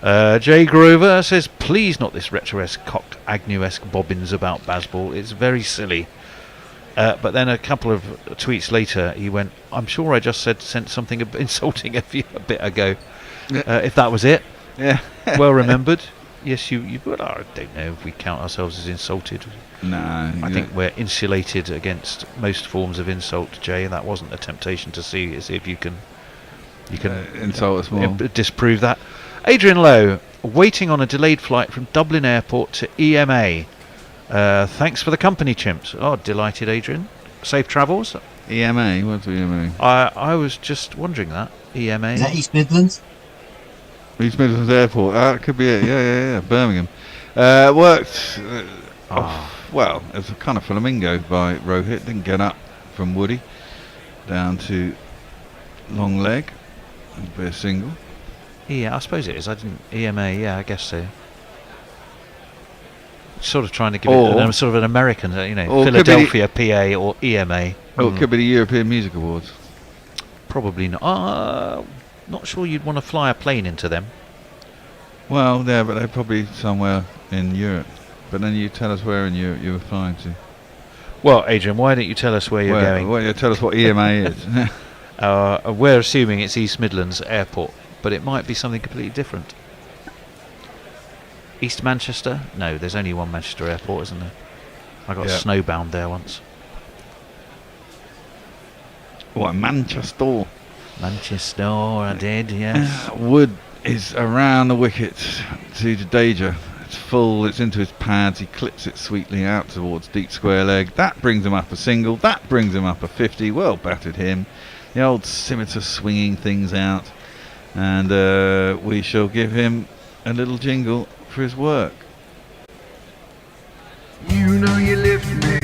S9: Jay Grover says, please not this retro-esque, cocked Agnew-esque bobbins about Bazball. It's very silly. But then a couple of tweets later, he went, I'm sure I just sent something insulting of you a bit ago. If that was it.
S11: Yeah.
S9: Well remembered. Yes, you well, I don't know if we count ourselves as insulted.
S11: No.
S9: I think we're insulated against most forms of insult, Jay, and that wasn't a temptation to see if you can
S11: insult us more.
S9: Disprove that. Adrian Lowe, waiting on a delayed flight from Dublin Airport to EMA. Thanks for the company, chimps. Oh, delighted, Adrian. Safe travels.
S11: EMA? What's EMA?
S9: I was just wondering that. EMA.
S8: Is that East Midlands?
S11: East Midlands Airport. That could be it. Yeah. Birmingham. Worked. Well, it's a kind of flamingo by Rohit. Didn't get up from Woody down to long leg. It'd be a single.
S9: Yeah, I suppose it is. I didn't. EMA. Yeah, I guess so. Sort of trying to give it sort of an American, Philadelphia, PA, or EMA.
S11: Or it could be the European Music Awards.
S9: Probably not. Not sure you'd want to fly a plane into them.
S11: Well, yeah, but they're probably somewhere in Europe. But then you tell us where in Europe you were flying to.
S9: Well, Adrian, why don't you tell us where you're going?
S11: Why don't you tell us what EMA is?
S9: We're assuming it's East Midlands Airport, but it might be something completely different. East Manchester? No, there's only one Manchester Airport, isn't there? I got snowbound there once.
S11: What, Manchester?
S9: Manchester, I did, yes.
S11: Wood is around the wicket to Jadeja. It's full, it's into his pads, he clips it sweetly out towards deep square leg. That brings him up a single, that brings him up a 50. Well batted him. The old scimitar swinging things out. And we shall give him a little jingle for his work.
S5: You know you lift me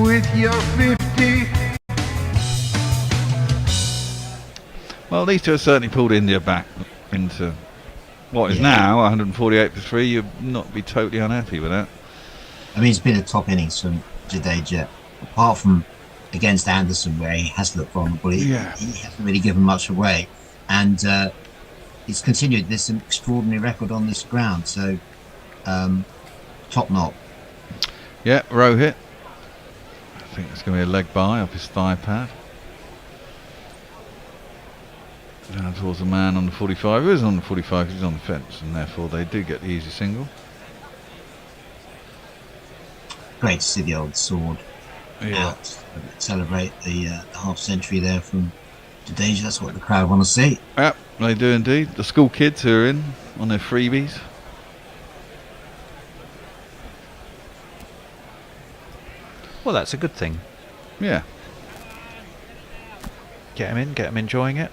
S5: with your 50.
S11: Well, these two have certainly pulled India back into what is now 148 for 3. You'd not be totally unhappy with that.
S8: I mean, it's been a top innings from Jadeja, apart from against Anderson, where he has looked vulnerable. He hasn't really given much away, and it's continued this extraordinary record on this ground. So, top knot.
S11: Yeah, Rohit. I think it's going to be a leg by off his thigh pad. Down towards the man on the 45. Who is on the 45 because he's on the fence, and therefore they do get the easy single.
S8: Great to see the old sword out. Celebrate the half century there from Jadeja. That's what the crowd want to see.
S11: Yep, they do indeed. The school kids who are in on their freebies.
S9: Well, that's a good thing.
S11: Yeah.
S9: Get them in, get them enjoying it.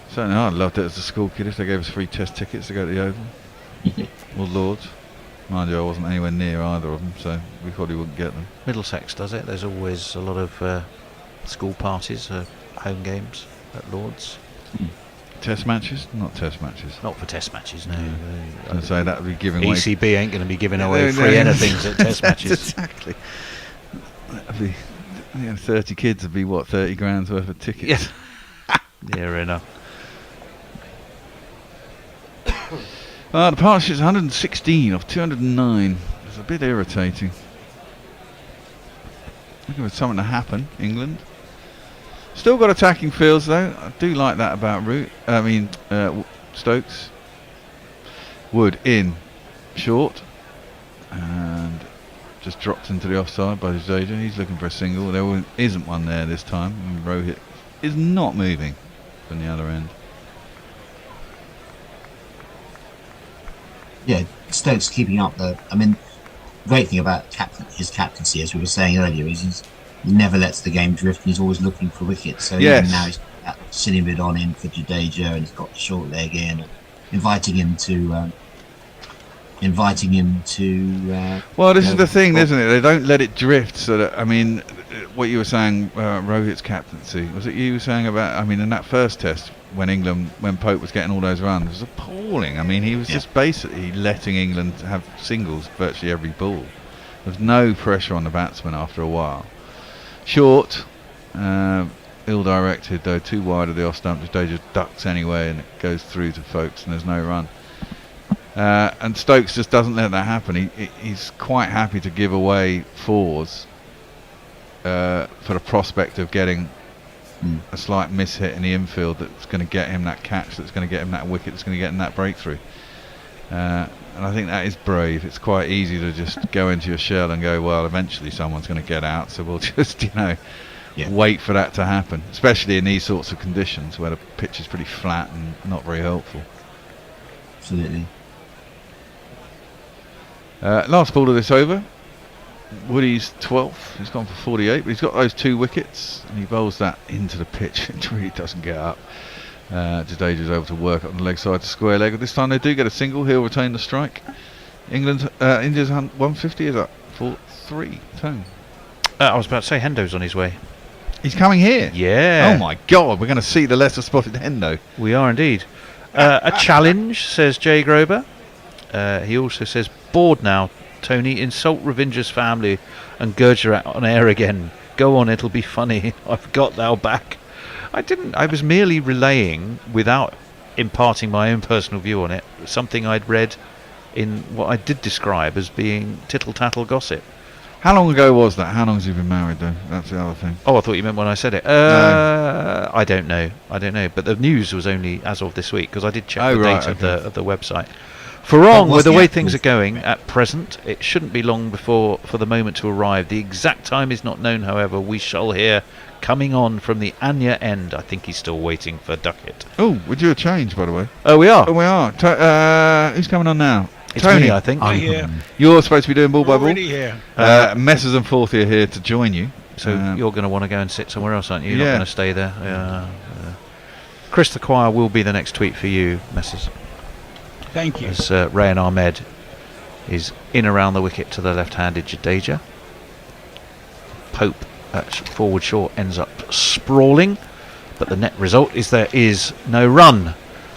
S11: Certainly, I'd loved it as a school kid if they gave us free test tickets to go to the Oval or Lords. Mind you, I wasn't anywhere near either of them, so we probably wouldn't get them.
S9: Middlesex does it. There's always a lot of school parties, home games at Lords.
S11: Test matches? Not test matches.
S9: Not for test matches, no.
S11: I'd say that would be giving away.
S9: ECB ain't going to be giving away free anything at test matches.
S11: Exactly. That'd be 30 kids would be what, 30 grand's worth of tickets.
S9: Yeah, enough.
S11: The partnership's 116 off 209. It's a bit irritating. Looking for something to happen, England. Still got attacking fields though. I do like that about Stokes. Wood in short and just dropped into the offside by Jadeja. He's looking for a single. There isn't one there this time. And Rohit is not moving from the other end.
S8: Yeah, Stokes keeping up the. I mean, the great thing about his captaincy, as we were saying earlier, is he never lets the game drift. And he's always looking for wickets. So even now he's got Sinibid on in for Jadeja, and he's got the short leg in, and inviting him to.
S11: Well, this is the thing, isn't it? They don't let it drift. So that, I mean, what you were saying, Rohit's captaincy, was it you were saying about? I mean, in that first test, when Pope was getting all those runs, it was appalling. I mean, he was just basically letting England have singles virtually every ball. There was no pressure on the batsman after a while. Short, ill-directed though, too wide of the off stump. Jadeja ducks anyway, and it goes through to Folkes, and there's no run. And Stokes just doesn't let that happen. He's quite happy to give away fours for the prospect of getting a slight mishit in the infield that's going to get him that catch, that's going to get him that wicket, that's going to get him that breakthrough. And I think that is brave. It's quite easy to just go into your shell and go, well, eventually someone's going to get out, so we'll just, wait for that to happen, especially in these sorts of conditions where the pitch is pretty flat and not very helpful.
S8: Absolutely.
S11: Last ball of this over. Woody's 12th. He's gone for 48, but he's got those 2 wickets, and he bowls that into the pitch. It really doesn't get up. Jadeja's able to work on the leg side to square leg. This time they do get a single. He'll retain the strike. India's 150 is up for 3. Tone.
S20: I was about to say Hendo's on his way.
S11: He's coming here.
S20: Yeah.
S11: Oh my God, we're going to see the lesser spotted Hendo.
S20: We are indeed. A challenge, says Jay Grover. He also says, bored now, Tony, insult Ravindra's family and Gurjarat on air again. Go on, it'll be funny. I've got thou back. I was merely relaying, without imparting my own personal view on it, something I'd read in what I did describe as being tittle-tattle gossip.
S11: How long ago was that? How long has he been married, though? That's the other thing.
S20: Oh, I thought you meant when I said it.
S11: No.
S20: I don't know. But the news was only as of this week, because I did check the date of the website. For wrong, with the way things are going at present, it shouldn't be long for the moment to arrive. The exact time is not known, however. We shall hear coming on from the Anya end. I think he's still waiting for Duckett.
S11: Oh, we do a change, by the way.
S20: Oh, we are?
S11: Oh, we are. Who's coming on now?
S20: It's
S11: Tony,
S20: me, I think.
S2: I'm here.
S11: You're supposed to be doing ball by ball.
S2: Already here.
S11: Messers and Forthy are here to join you.
S20: So you're going to want to go and sit somewhere else, aren't you? You're not going to stay there. Chris the Choir will be the next tweet for you, Messers.
S2: Thank you.
S20: As Rayan Ahmed is in around the wicket to the left-handed Jadeja. Pope at forward short ends up sprawling, but the net result is there is no run.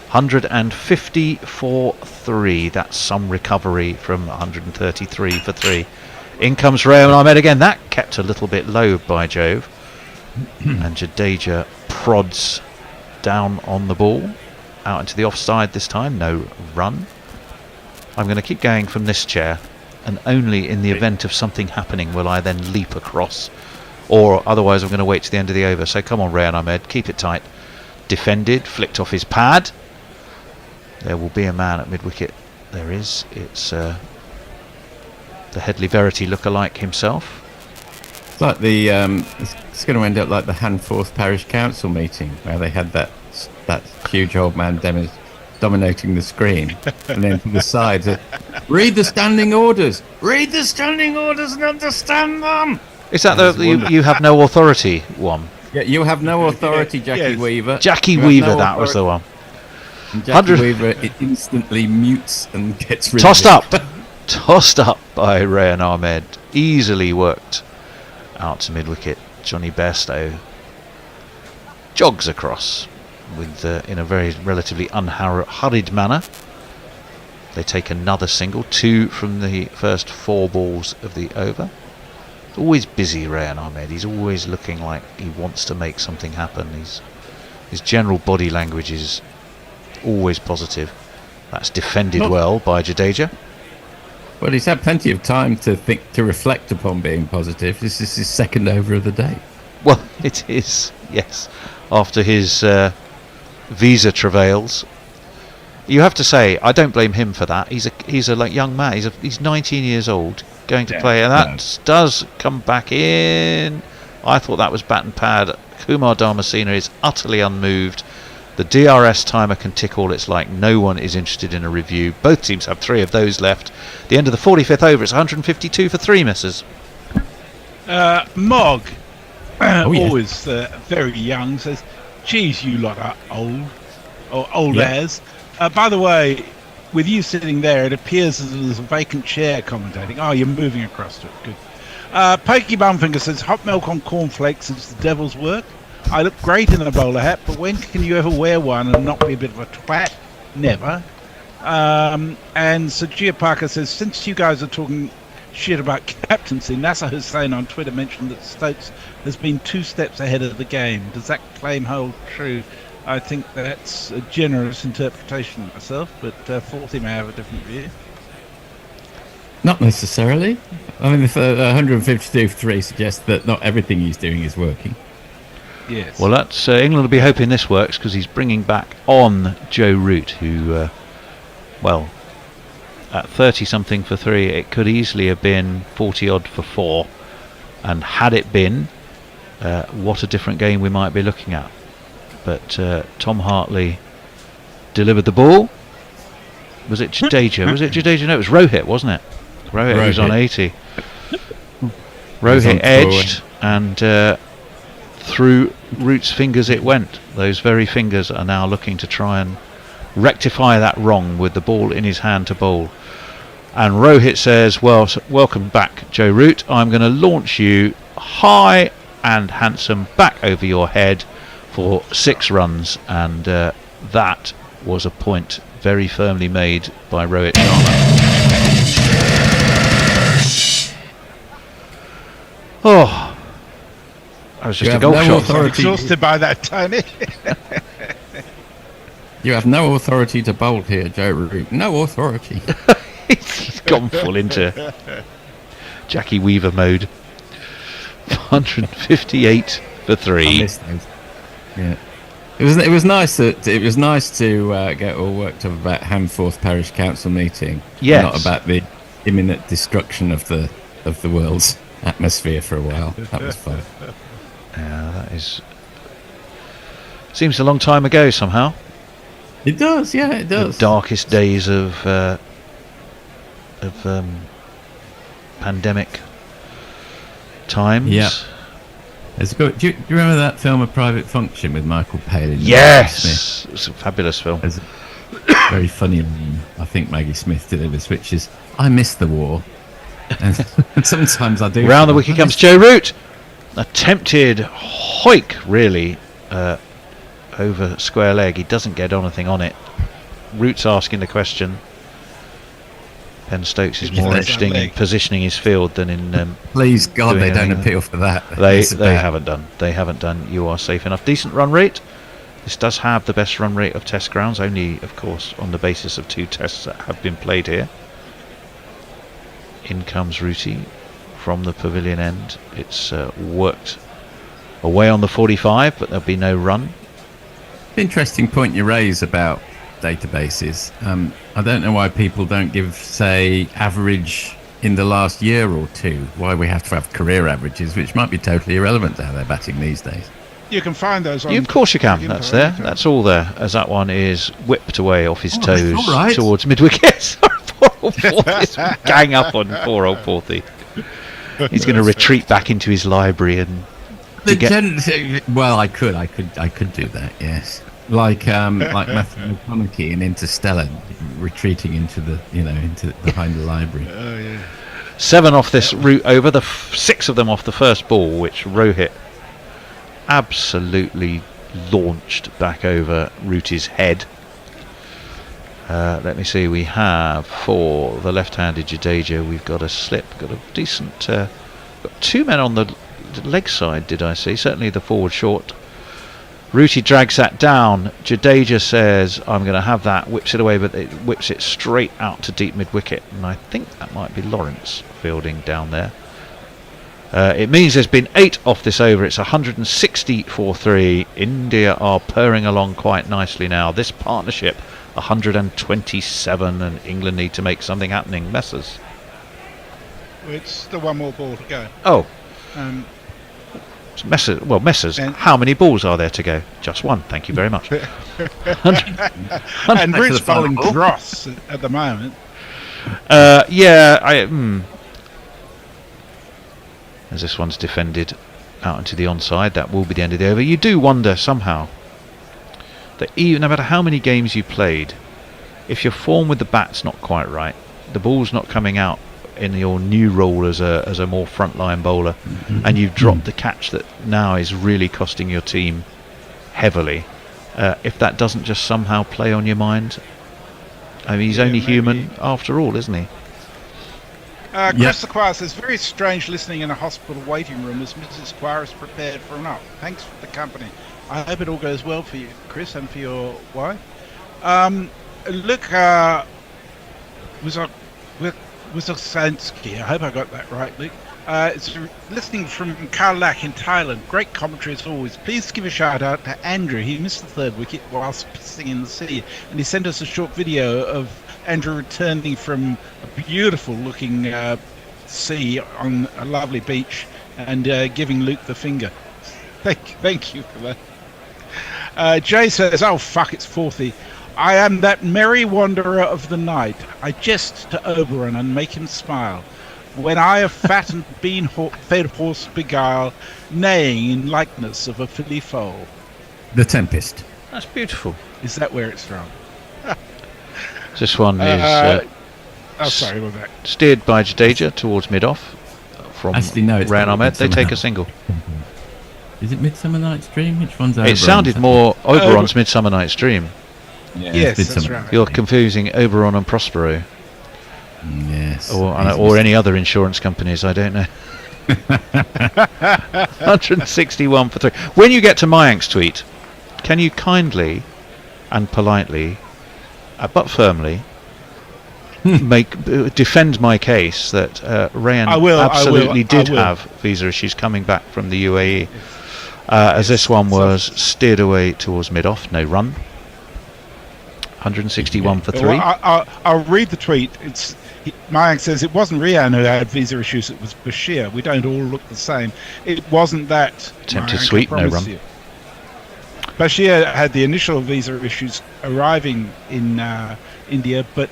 S20: 150 for 3. That's some recovery from 133 for 3. In comes Rayan Ahmed again. That kept a little bit low by Jove. And Jadeja prods down on the ball. Out into the offside this time. No run. I'm going to keep going from this chair, and only in the event of something happening will I then leap across, or otherwise I'm going to wait to the end of the over. So come on, Rayan Ahmed, keep it tight. Defended, flicked off his pad. There will be a man at mid-wicket. There is. It's the Headley Verity lookalike himself.
S13: It's like the it's going to end up like the Handforth Parish Council meeting where they had that huge old man dominating the screen, and then from the sides, read the standing orders, and understand them.
S20: Is that the you have no authority one?
S13: Yeah, you have no authority, Jackie Weaver.
S20: Jackie Weaver, that was the one.
S13: And Jackie Weaver, it instantly mutes and gets rid
S20: tossed
S13: of it.
S20: Tossed up by Rayan Ahmed, easily worked out to mid-wicket. Johnny Bairstow jogs across with in a very relatively unhurried manner. They take another single, 2 from the first 4 balls of the over. Always busy, Rayan Ahmed. He's always looking like he wants to make something happen. His general body language is always positive. That's defended well by Jadeja.
S13: Well, he's had plenty of time to reflect upon being positive. This is his second over of the day.
S20: Well, it is, yes. After his visa travails, you have to say I don't blame him for that. He's a young man. He's 19 years old.
S9: going to play, and that does come back in. I thought that was bat and pad. Kumar Dharmasena is utterly unmoved. The DRS timer can tick all it's like. No one is interested in a review. Both teams have 3 of those left. The end of the 45th over, it's 152 for 3 misses.
S2: Mog, always very young, says, geez, you lot are old, or old as. By the way, with you sitting there, it appears as there's a vacant chair commentating. Oh, you're moving across to it. Good. Pokey Bumfinger says, hot milk on cornflakes is the devil's work. I look great in a bowler hat, but when can you ever wear one and not be a bit of a twat? Never. And Sajia Parker says, since you guys are talking shit about captaincy, Nasser Hussain on Twitter mentioned that Stokes has been 2 steps ahead of the game. Does that claim hold true? I think that's a generous interpretation myself, but Forty may have a different view.
S13: Not necessarily. I mean, the 152 for 3 suggests that not everything he's doing is working.
S2: Yes.
S9: Well, that's England will be hoping this works, because he's bringing back on Joe Root, who, well, at 30-something for 3, it could easily have been 40-odd for 4. And had it been, what a different game we might be looking at. But Tom Hartley delivered the ball. Was it Jadeja? Was it Jadeja? No, it was Rohit, wasn't it? Rohit was on 80. Rohit edged, and through Root's fingers it went. Those very fingers are now looking to try and rectify that wrong with the ball in his hand to bowl. And Rohit says, well, welcome back, Joe Root. I'm going to launch you high and handsome back over your head for 6 runs. And that was a point very firmly made by Rohit Sharma. Oh, that was just a golf shot.
S2: I'm exhausted by that, Tony.
S13: You have no authority to bowl here, Joe Root. No authority.
S9: He's gone full into Jackie Weaver mode. 158 for 3.
S13: I missed those. Yeah, it was nice to get all worked up about Hamforth Parish Council meeting.
S9: Yes.
S13: Not about the imminent destruction of the world's atmosphere for a while. That was fun.
S9: Yeah, that is. Seems a long time ago somehow.
S13: It does, yeah, it does.
S9: The darkest days of pandemic times.
S13: Yeah. Do you remember that film A Private Function with Michael Palin?
S9: Yes, it's a fabulous film.
S13: There's a very funny line I think Maggie Smith delivers, which is, I miss the war. And sometimes I do.
S9: Round the wicket comes Joe Root. Attempted hoik, really, over square leg. He doesn't get anything on it. Root's asking the question. Ben Stokes is more interesting in positioning his field than in.
S13: Please God, they don't appeal for that.
S9: They haven't done. They haven't done. You are safe enough. Decent run rate. This does have the best run rate of Test grounds, only of course on the basis of 2 tests that have been played here. In comes Rooty from the pavilion end. It's worked away on the 45, but there'll be no run.
S13: Interesting point you raise about databases. I don't know why people don't give, say, average in the last year or 2. Why we have to have career averages, which might be totally irrelevant to how they're batting these days.
S2: You can find those on...
S9: Of course you can. That's there. That's all there. As that one is whipped away off his toes towards mid-wicket. Sorry, poor old Porthy. Gang up on poor old Porthy. He's going to retreat back into his library and...
S13: Well, I could do that, yes. Like Matthew McConaughey in Interstellar, retreating into behind the library.
S2: Oh yeah.
S9: 7 off this route over, the 6 of them off the first ball, which Rohit absolutely launched back over Rooty's head. Let me see, we have for the left-handed Jadeja, we've got a slip, got a decent, got 2 men on the leg side, did I see? Certainly the forward short. Rooty drags that down. Jadeja says, I'm going to have that, whips it away, but it whips it straight out to deep mid-wicket. And I think that might be Lawrence fielding down there. It means there's been 8 off this over. It's 160 for 3. India are purring along quite nicely now. This partnership, 127, and England need to make something happening. Messers.
S2: It's still one more ball to go.
S20: Oh.
S2: Um,
S20: Messers, how many balls are there to go? Just one, thank you very much.
S2: and Bruce bowling dross at the moment.
S20: As this one's defended out into the onside, that will be the end of the over. You do wonder somehow that even no matter how many games you played, if your form with the bat's not quite right, the ball's not coming out in your new role as a more frontline bowler, and you've dropped the catch that now is really costing your team heavily, if that doesn't just somehow play on your mind. I mean, he's only human after all, isn't he?
S2: Chris Squire says, very strange listening in a hospital waiting room as Mrs. Squire is prepared for an up. Thanks for the company. I hope it all goes well for you, Chris, and for your wife. Wizosansky, I hope I got that right, Luke. It's listening from Karlak in Thailand. Great commentary as always. Please give a shout out to Andrew. He missed the third wicket whilst pissing in the sea, and he sent us a short video of Andrew returning from a beautiful looking sea on a lovely beach and giving Luke the finger. Thank you for that. Jay says, oh fuck, it's 40. I am that merry wanderer of the night. I jest to Oberon and make him smile. When I a fat and fed horse beguile, neighing in likeness of a filly foal.
S13: The Tempest.
S20: That's beautiful.
S2: Is that where it's from?
S20: This one is
S2: sorry, what was that?
S20: Steered by Jadeja towards mid-off from Rayan Ahmed. They take a single.
S13: Is it Midsummer Night's Dream? Which one's
S20: It sounded more Oberon's Midsummer Night's Dream.
S2: Yeah, yes, that's right.
S20: You're confusing Oberon and Prospero.
S13: Yes.
S20: Or any other insurance companies, I don't know. 161 for 3. When you get to Mayank's tweet, can you kindly and politely, but firmly, defend my case that Rayan absolutely did have visa issues coming back from the UAE, as this one was steered away towards mid-off, no run. 161 for 3.
S2: Well, I'll read the tweet. Mayank says it wasn't Rayan who had visa issues, it was Bashir. We don't all look the same. It wasn't that.
S20: Tempted sweep, no run.
S2: You. Bashir had the initial visa issues arriving in India, but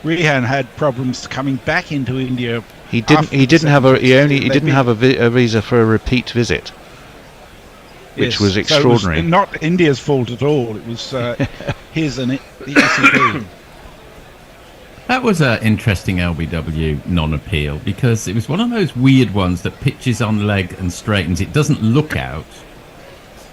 S2: Rehan had problems coming back into India.
S20: He didn't have a visa for a repeat visit, which was extraordinary.
S2: So it was not India's fault at all. It was his and the ECB.
S13: That was an interesting LBW non-appeal because it was one of those weird ones that pitches on leg and straightens. It doesn't look out,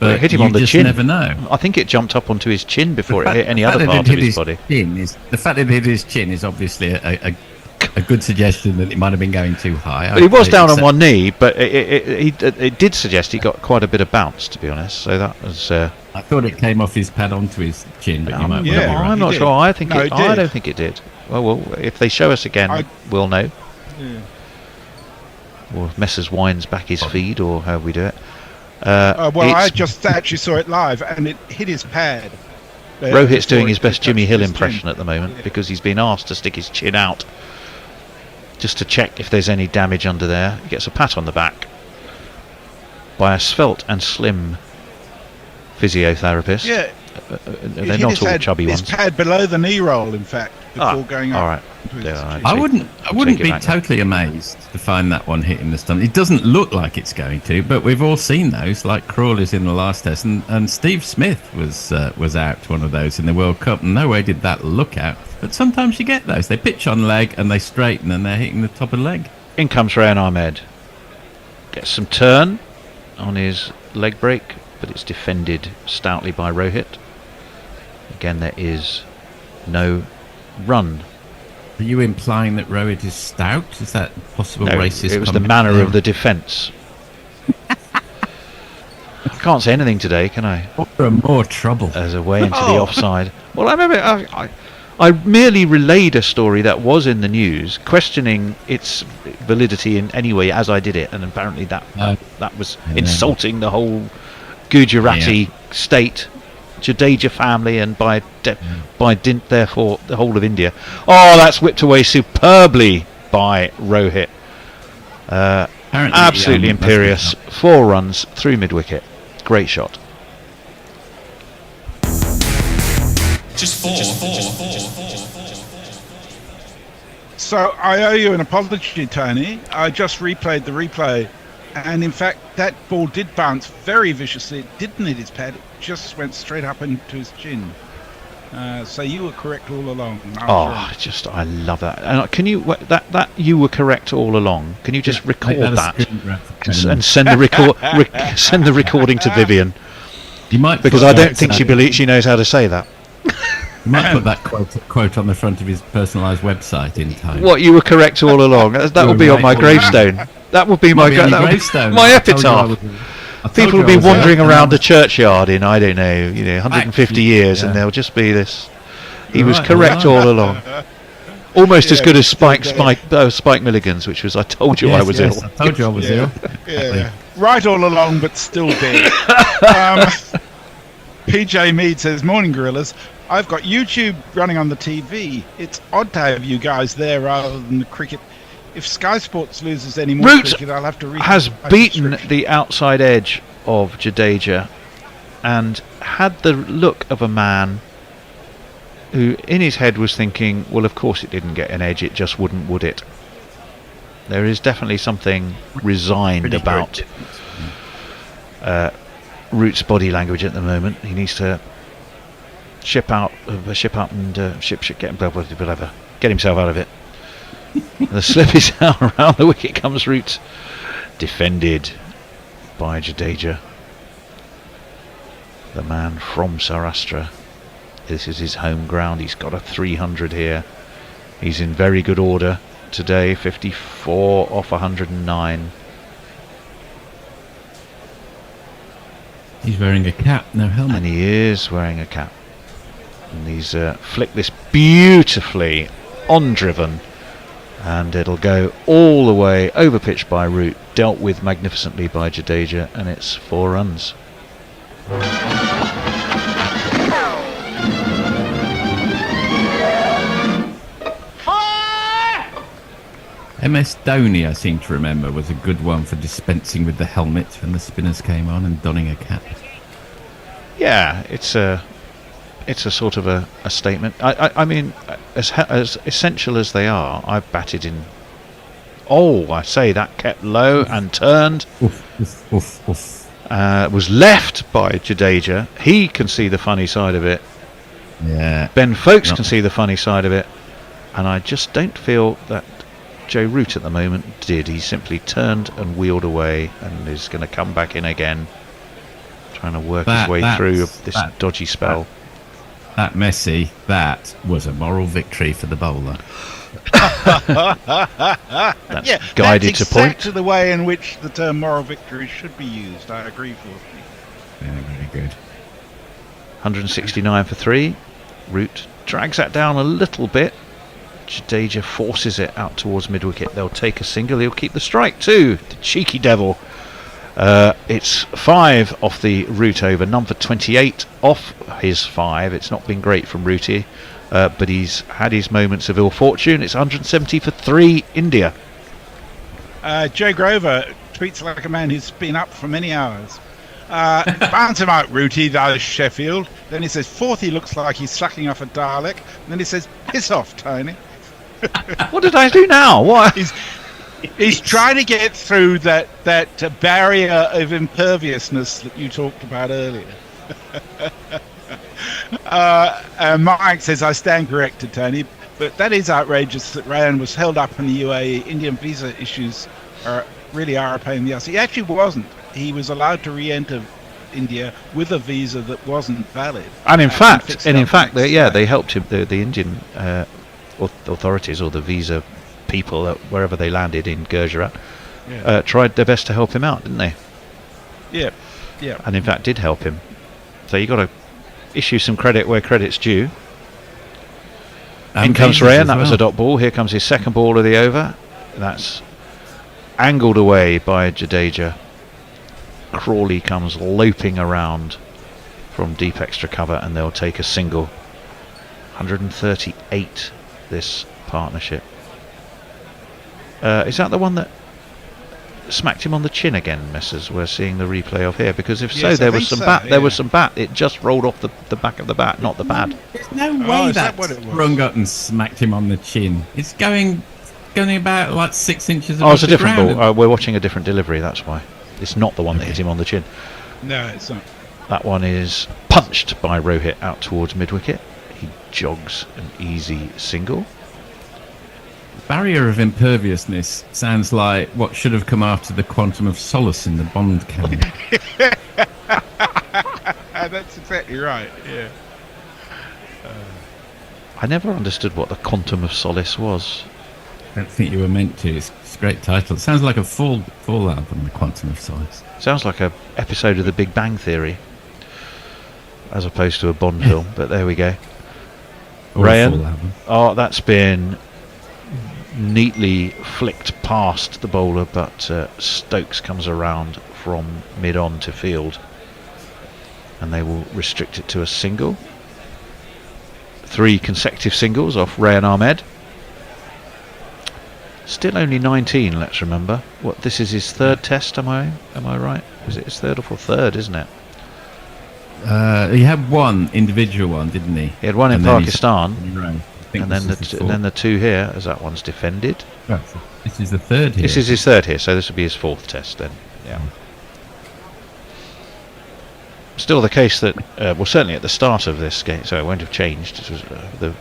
S13: but
S20: it hit him on the chin.
S13: Never know.
S20: I think it jumped up onto his chin before it hit any other part of his body.
S13: The fact that it hit his chin is obviously a good suggestion that it might have been going too high.
S20: He was down on one knee, but it did suggest he got quite a bit of bounce, to be honest. So that was.
S13: I thought it came off his pad onto his chin, but you might.
S20: Yeah, I'm not sure. I don't think it did. Well, if they show us again, we'll know.
S2: Yeah.
S20: Or if Messrs winds back his feed, or how we do it.
S2: I just actually saw it live, and it hit his pad.
S20: Rohit's doing his best Jimmy Hill impression at the moment because he's been asked to stick his chin out just to check if there's any damage under there. He gets a pat on the back by a svelte and slim physiotherapist.
S2: Yeah,
S20: they're not all chubby ones.
S2: His pad below the knee roll, in fact, before going up.
S20: All right.
S13: I wouldn't be totally amazed to find that one hitting the stomach. It doesn't look like it's going to, but we've all seen those, like Crawley's in the last test, and Steve Smith was out one of those in the World Cup, and no way did that look out. But sometimes you get those. They pitch on leg and they straighten, and they're hitting the top of the leg.
S20: In comes Rayan Ahmed. Gets some turn on his leg break, but it's defended stoutly by Rohit. Again, there is no run.
S13: Are you implying that Rohit is stout? Is that possible racist?
S20: It was the manner of the defence. I can't say anything today, can I?
S13: For more trouble.
S20: As a way into the offside. Well, I remember I merely relayed a story that was in the news, questioning its validity in any way as I did it, and apparently that was insulting the whole Gujarati state, Jadeja family, and by dint, therefore, the whole of India. Oh, that's whipped away superbly by Rohit.
S9: Absolutely imperious. 4 runs through mid-wicket. Great shot.
S16: Just four.
S2: So I owe you an apology, Tony. I just replayed the replay, and in fact that ball did bounce very viciously. It didn't hit his pad, it just went straight up into his chin. So you were correct all along.
S9: I love that. Can you that you were correct all along? Can you just record that and send the send the recording to Vivian?
S13: You might,
S9: because I don't think she knows how to say that.
S13: You might put that quote on the front of his personalised website in time.
S9: What, you were correct all along? That would be on my gravestone. That would be my
S13: gravestone.
S9: My epitaph. People will be wandering around the churchyard in, I don't know, 150 years, and there'll just be this. He was correct all along. Almost as good as Spike Milligan's, which was I told you I was ill.
S13: I told you I was ill.
S2: Yeah. Right all along, but still dead. PJ Mead says, "Morning, Gorillas. I've got YouTube running on the TV. It's odd to have you guys there rather than the cricket. If Sky Sports loses any more cricket, I'll have to read."
S9: Has beaten the outside edge of Jadeja and had the look of a man who in his head was thinking, well, of course it didn't get an edge, it just wouldn't, would it? There is definitely something resigned about Root's body language at the moment. He needs to ship up and get himself out of it. The slip is out around the wicket comes Root, defended by Jadeja, the man from Saurashtra. This is his home ground. He's got a 300 here. He's in very good order today, 54 off 109.
S13: He's wearing a cap, no helmet.
S9: And he is wearing a cap. And he's flicked this beautifully on driven, and it'll go all the way over pitch by Root, dealt with magnificently by Jadeja, and it's 4 runs.
S13: MS Dhoni, I seem to remember, was a good one for dispensing with the helmet when the spinners came on and donning a cap.
S9: Yeah, it's a sort of a statement. I mean, as essential as they are, I've batted in. Oh, I say that kept low and turned. Was left by Jadeja. He can see the funny side of it.
S13: Yeah.
S9: Ben Folkes can see the funny side of it, and I just don't feel that Joe Root at the moment did. He simply turned and wheeled away and is going to come back in again, trying to work his way through this dodgy spell.
S13: That Messi, that was a moral victory for the bowler.
S9: That's guided to point.
S2: Exactly the way in which the term moral victory should be used. I agree with you.
S13: Yeah, very good.
S9: 169 for 3. Root drags that down a little bit. Jadeja forces it out towards mid-wicket. They'll take a single. He'll keep the strike too. The cheeky devil. It's 5 off the Root over. None for 28 off his 5. It's not been great from Rooty, but he's had his moments of ill fortune. It's 170 for 3 India.
S2: Joe Grover tweets like a man who's been up for many hours. Bounce him out, Rooty, thou Sheffield. Then he says, fourth, he looks like he's sucking off a Dalek. And then he says, piss off, Tony.
S9: What did I do now? What?
S2: He's trying to get through that barrier of imperviousness that you talked about earlier. Mike says, I stand corrected, Tony, but that is outrageous that Rayan was held up in the UAE. Indian visa issues really are a pain in the ass. He actually wasn't. He was allowed to re-enter India with a visa that wasn't valid.
S9: And in fact, they helped him. The Indian authorities or the visa people, wherever they landed in Gujarat, tried their best to help him out, didn't they?
S2: Yeah.
S9: And in fact, did help him. So you got to issue some credit where credit's due. In comes Rayan. That was a dot ball. Here comes his second ball of the over. That's angled away by Jadeja. Crawley comes loping around from deep extra cover, and they'll take a single. 138 this partnership. Is that the one that
S20: smacked him on the chin again, Messrs? We're seeing the replay of here, because if
S2: Yes,
S20: so,
S2: I
S20: there was
S2: think
S20: some
S2: so,
S20: bat. There
S2: yeah.
S20: was some bat. It just rolled off the back of the bat, not the pad.
S13: There's no
S2: Oh,
S13: way
S2: is that
S13: that
S2: what it was?
S13: sprung up and smacked him on the chin. It's going about like 6 inches above
S20: Oh, it's a
S13: the
S20: different
S13: ground.
S20: ball. We're watching a different delivery. That's why. It's not the one that hit him on the chin.
S2: No, it's not.
S20: That one is punched by Rohit out towards mid-wicket. He jogs an easy single.
S13: Barrier of imperviousness sounds like what should have come after the Quantum of Solace in the Bond canon.
S2: That's exactly right. Yeah.
S20: I never understood what the Quantum of Solace was.
S13: I don't think you were meant to. It's a great title. It sounds like a fall album, the Quantum of Solace.
S20: Sounds like a episode of The Big Bang Theory, as opposed to a Bond film. But there we go.
S13: Or a full
S20: Rayan.
S13: album.
S20: Oh, that's been neatly flicked past the bowler, but Stokes comes around from mid-on to field, and they will restrict it to a single. 3 consecutive singles off Rayan Ahmed. Still only 19, let's remember. What, this is his 3rd test, am I right? Is it his 3rd or 4th? Isn't it?
S13: He had one individual one, didn't he?
S20: He had one in
S13: And then
S20: Pakistan,
S13: think
S20: and then
S13: this is his
S20: and then
S13: fourth.
S20: the 2 here, as that one's defended.
S13: This is the 3rd here.
S20: This is his 3rd here, so this will be his 4th test then. Yeah. Still the case that, well, certainly at the start of this game, so it won't have changed. It was,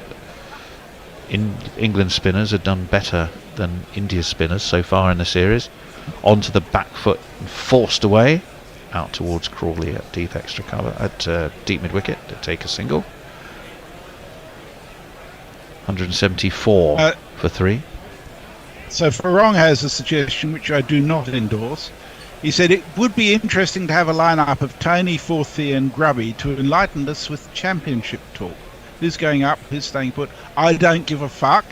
S20: England spinners had done better than India's spinners so far in the series. Onto the back foot and forced away out towards Crawley at deep extra cover at deep mid wicket to take a single. 174 for 3.
S2: So Farong has a suggestion which I do not endorse. He said it would be interesting to have a lineup of Tony, Forthy and Grubby to enlighten us with championship talk. Who's going up? Who's staying put? I don't give a fuck.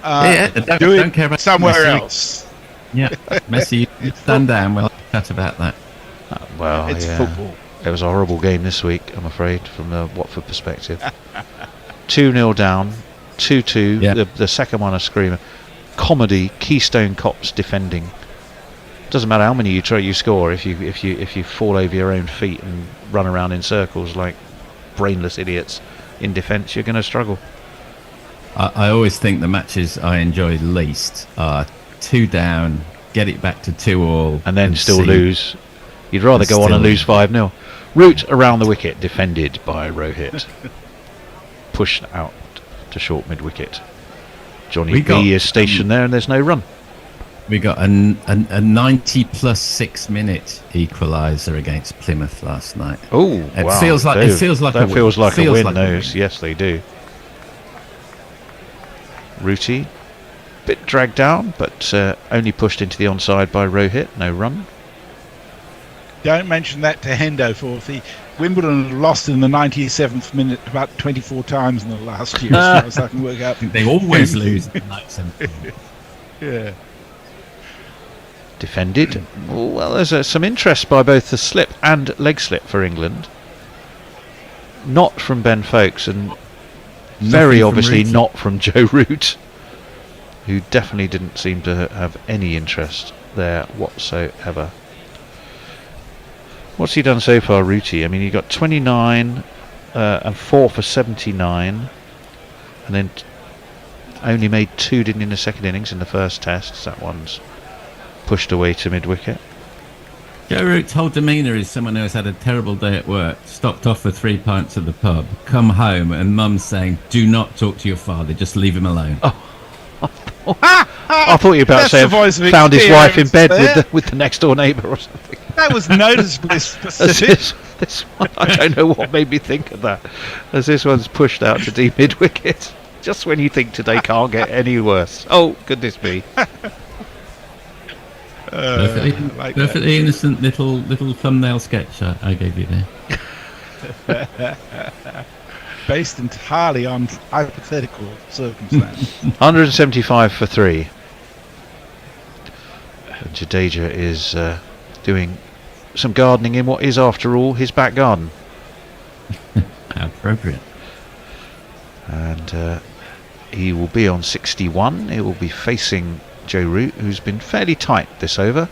S13: Don't care about
S2: somewhere
S13: Messi.
S2: else.
S13: Yeah, Messi, you stand down. We'll chat about that.
S20: Well,
S2: It's football.
S20: It was a horrible game this week, I'm afraid, from the Watford perspective. 2-0 down, 2-2.
S13: Yeah.
S20: The second one a screamer. Comedy, Keystone Cops defending. Doesn't matter how many you score if you fall over your own feet and run around in circles like brainless idiots in defence, you're going to struggle.
S13: I always think the matches I enjoy least are 2 down, get it back to 2-all,
S20: and then still
S13: see-
S20: lose. You'd rather go on
S13: still
S20: and lose 5-0. Root around the wicket, defended by Rohit. Pushed out to short mid wicket. Johnny
S13: We got,
S20: B is stationed there, and there's no run.
S13: We got a 90 plus 6 minute equaliser against Plymouth last night.
S20: Oh,
S13: It
S20: wow.
S13: feels like
S20: That
S13: a
S20: feels like
S13: win.
S20: a win. Those, yes, they do. Rooty, bit dragged down, but only pushed into the onside by Rohit. No run.
S2: Don't mention that to Hendo, Forthy. Wimbledon have lost in the 97th minute about 24 times in the last year, as far as I can work out.
S13: They always lose in the 97th.
S2: Yeah.
S20: Defended. Well, there's some interest by both the slip and leg slip for England. Not from Ben Foakes, and very
S13: from
S20: obviously
S13: Root.
S20: not from Joe Root, who definitely didn't seem to have any interest there whatsoever. What's he done so far, Rooty? I mean, he got 29 and 4 for 79, and then only made 2, didn't he, in the second innings in the first test. That one's pushed away to mid wicket.
S13: Joe Root's whole demeanour is someone who has had a terrible day at work, stopped off for 3 pints at the pub, come home, and mum's saying, "Do not talk to your father, just leave him alone."
S20: I thought you were about to say
S2: That's the voice of
S20: found his wife in bed
S2: experience
S20: with the next door neighbour or something.
S2: That was noticeably specific.
S20: This one, I don't know what made me think of that, as this one's pushed out to deep mid wicket just when you think today can't get any worse. Oh, goodness me.
S13: Perfectly innocent little thumbnail sketch I gave you there.
S2: Based entirely on hypothetical circumstances.
S20: 175 for 3. Jadeja is doing some gardening in what is, after all, his back garden.
S13: How appropriate.
S20: And he will be on 61. He will be facing Joe Root, who's been fairly tight this over.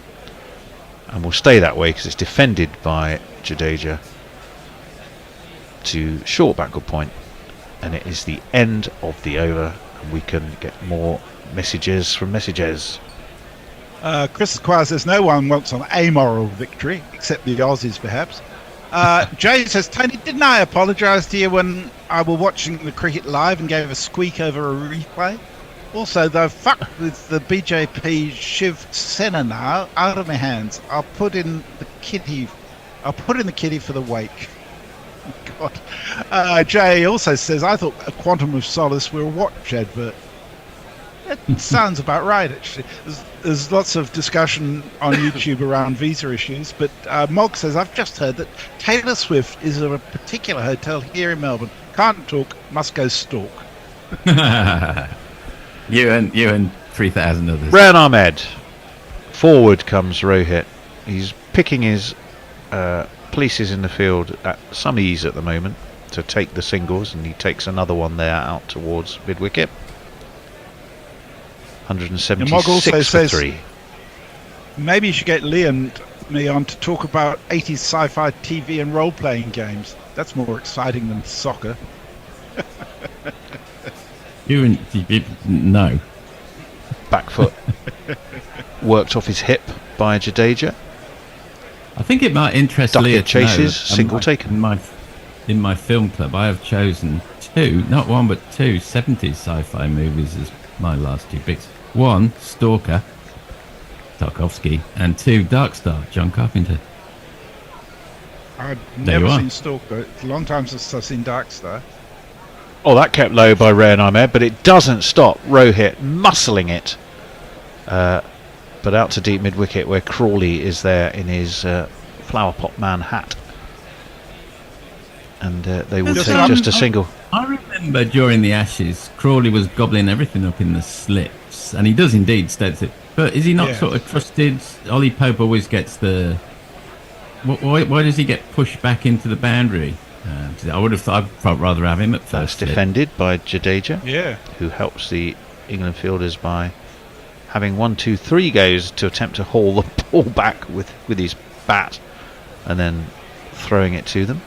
S9: and will stay that way because it's defended by Jadeja to short backward point, and it is the end of the over, and we can get more messages from messages.
S2: Chris Squire says no one wants an amoral victory except the Aussies, perhaps. Jay says, Tony, didn't I apologise to you when I were watching the cricket live and gave a squeak over a replay? Also, though, fuck with the BJP Shiv Sena now, out of my hands. I'll put in the kitty for the wake. God. Jay also says, I thought a Quantum of Solace were a watch advert. That sounds about right, actually. There's lots of discussion on YouTube around visa issues, but Mog says, I've just heard that Taylor Swift is at a particular hotel here in Melbourne. Can't talk, must go stalk.
S13: You and 3,000 others.
S9: Ran Ahmed. Forward comes Rohit. He's picking his places in the field at some ease at the moment to take the singles, and he takes another one there out towards mid-wicket. 176 for 3.
S2: Maybe you should get Lee and me on to talk about 80s sci-fi TV and role-playing games. That's more exciting than soccer.
S13: No.
S9: Back foot worked off his hip by Jadeja.
S13: I think it might interest
S9: Ducket
S13: Leah
S9: chases,
S13: to know,
S9: single taken.
S13: In my film club, I have chosen 2, not 1 but 2 70s sci-fi movies as my last 2 picks. 1, Stalker, Tarkovsky, and 2, Dark Star, John Carpenter.
S2: I've never seen Stalker. It's a long time since I've seen Dark Star.
S9: Oh, that kept low by Ray and Ahmed, but it doesn't stop Rohit muscling it. But out to deep mid-wicket where Crawley is there in his flower pot man hat. And they will take just a single.
S13: I remember during the Ashes, Crawley was gobbling everything up in the slips, and he does indeed steps it. But is he not sort of trusted? Ollie Pope always gets the... Why does he get pushed back into the boundary? I would have thought I'd rather have him at first.
S9: That's defended by Jadeja,
S2: yeah,
S9: who helps the England fielders by having 1, 2, 3 goes to attempt to haul the ball back with his bat, and then throwing it to them.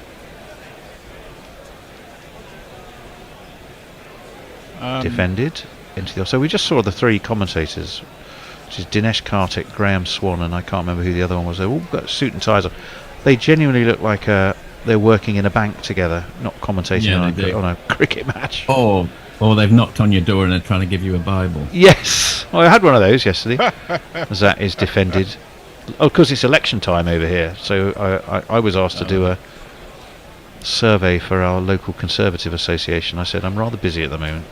S9: Defended into the... So we just saw the 3 commentators, which is Dinesh Karthik, Graham Swan, and I can't remember who the other one was. They all got suit and ties on. They genuinely look like they're working in a bank together, not commentating on a cricket match.
S13: Or they've knocked on your door and they're trying to give you a Bible.
S9: Yes, well, I had one of those yesterday. As that is defended. Oh, because it's election time over here, so I was asked to do a survey for our local Conservative Association. I said I'm rather busy at the moment.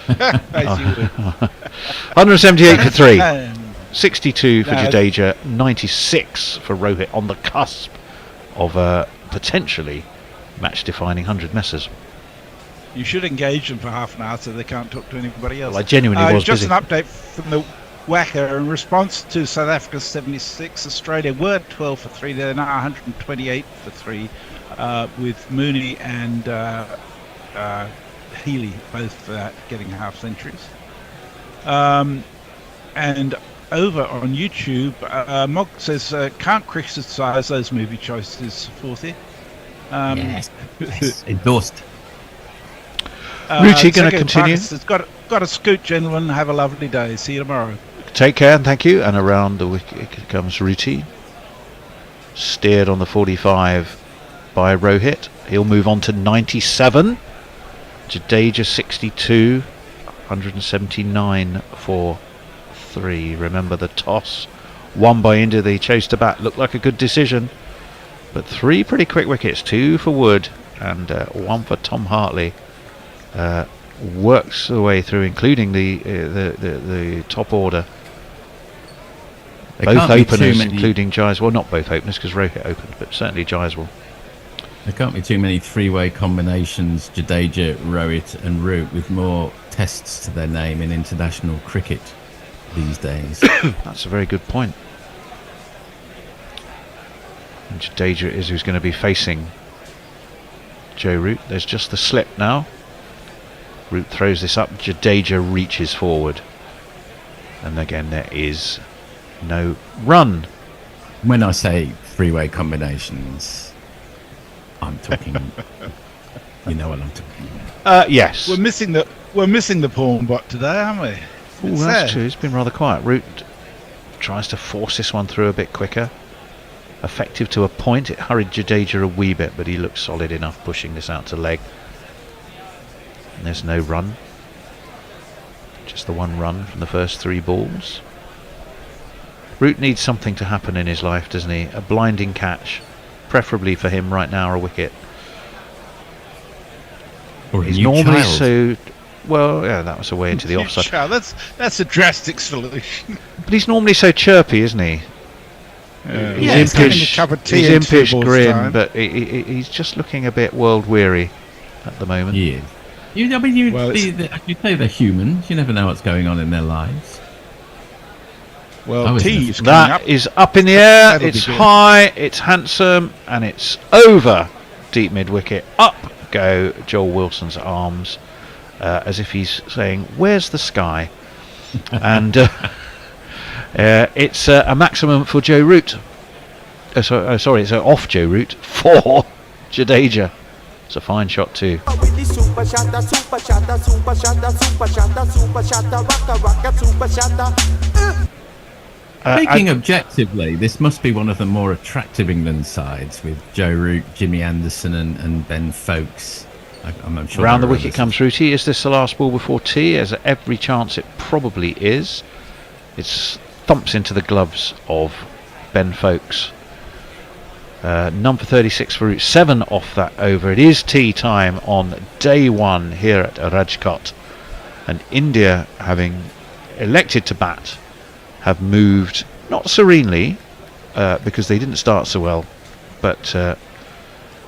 S9: 178 for 3, 62 for Jadeja, 96 for Rohit, on the cusp of potentially match-defining 100 messes.
S2: You should engage them for half an hour so they can't talk to anybody else.
S9: Well, I genuinely was
S2: just
S9: busy.
S2: An update from the Wacker. In response to South Africa's 76, Australia were 12 for 3. They're now 128 for 3, with Mooney and Healy both getting half centuries. And over on YouTube, Mog says, can't criticise those movie choices, Forthy.
S13: Yes, endorsed.
S9: Ruchi going to continue.
S2: Says, got a scoot, gentlemen. Have a lovely day. See you tomorrow.
S9: Take care and thank you. And around the wicket comes Ruchi. Steered on the 45 by Rohit. He'll move on to 97. Jadeja 62. 179 for 3. Remember the toss won by India. They chose to bat. Looked like a good decision, but 3 pretty quick wickets. 2 for Wood and 1 for Tom Hartley. Works the way through, including the top order. Both openers, including Jaiswal. Well, not both openers because Rohit opened, but certainly Jaiswal.
S13: There can't be too many 3-way combinations, Jadeja, Rohit and Root, with more tests to their name in international cricket these days.
S9: That's a very good point. And Jadeja is who's going to be facing Joe Root. There's just the slip now. Root throws this up. Jadeja reaches forward. And again, there is no run.
S13: When I say three-way combinations, I'm talking. You know what I'm talking about.
S9: Yes.
S2: We're missing the pawn bot today, aren't we?
S9: Oh,
S2: It's
S9: that's
S2: sad.
S9: true. It's been rather quiet. Root tries to force this one through a bit quicker. Effective to a point. It hurried Jadeja a wee bit, but he looks solid enough pushing this out to leg. And there's no run. Just the one run from the first 3 balls. Root needs something to happen in his life, doesn't he? A blinding catch. Preferably for him right now, a wicket.
S13: Or
S9: he's normally so... Well, yeah, that was a way into the offside.
S2: That's a drastic solution.
S9: But he's normally so chirpy, isn't he?
S2: He's having a cup of tea
S9: He's
S2: in
S9: impish
S2: 2 balls'
S9: grin,
S2: time.
S9: but he's just looking a bit world weary at the moment.
S13: He is. You say they're humans. You never know what's going on in their lives.
S2: Well, tea's coming
S9: That
S2: up.
S9: is up in the air.
S2: That'll be
S9: It's
S2: good.
S9: high. It's handsome, and it's over deep mid wicket. Up go Joel Wilson's arms, as if he's saying, "Where's the sky?" And it's a maximum for Joe Root. Sorry, it's off Joe Root for Jadeja. It's a fine shot too.
S13: Speaking objectively, this must be one of the more attractive England sides with Joe Root, Jimmy Anderson, and Ben Foakes. I'm sure
S9: Round the
S13: there are
S9: wicket
S13: others.
S9: comes Rooty. Is this the last ball before tea? There's every chance it probably is. It thumps into the gloves of Ben Foakes. Number 36 for Root. 7 off that over. It is tea time on day 1 here at Rajkot. And India, having elected to bat, have moved, not serenely, because they didn't start so well, but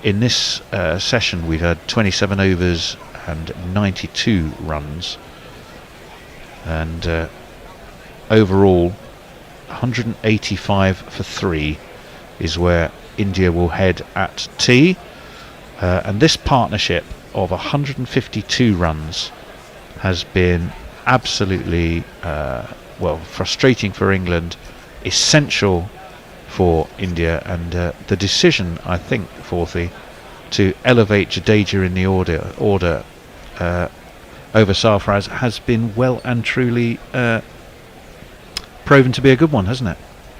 S9: in this session we've had 27 overs and 92 runs, and overall 185 for 3 is where India will head at tea, and this partnership of 152 runs has been absolutely frustrating for England, essential for India, and the decision, I think, Forthy, to elevate Jadeja in the order over Sarfaraz has been well and truly proven to be a good one, hasn't it?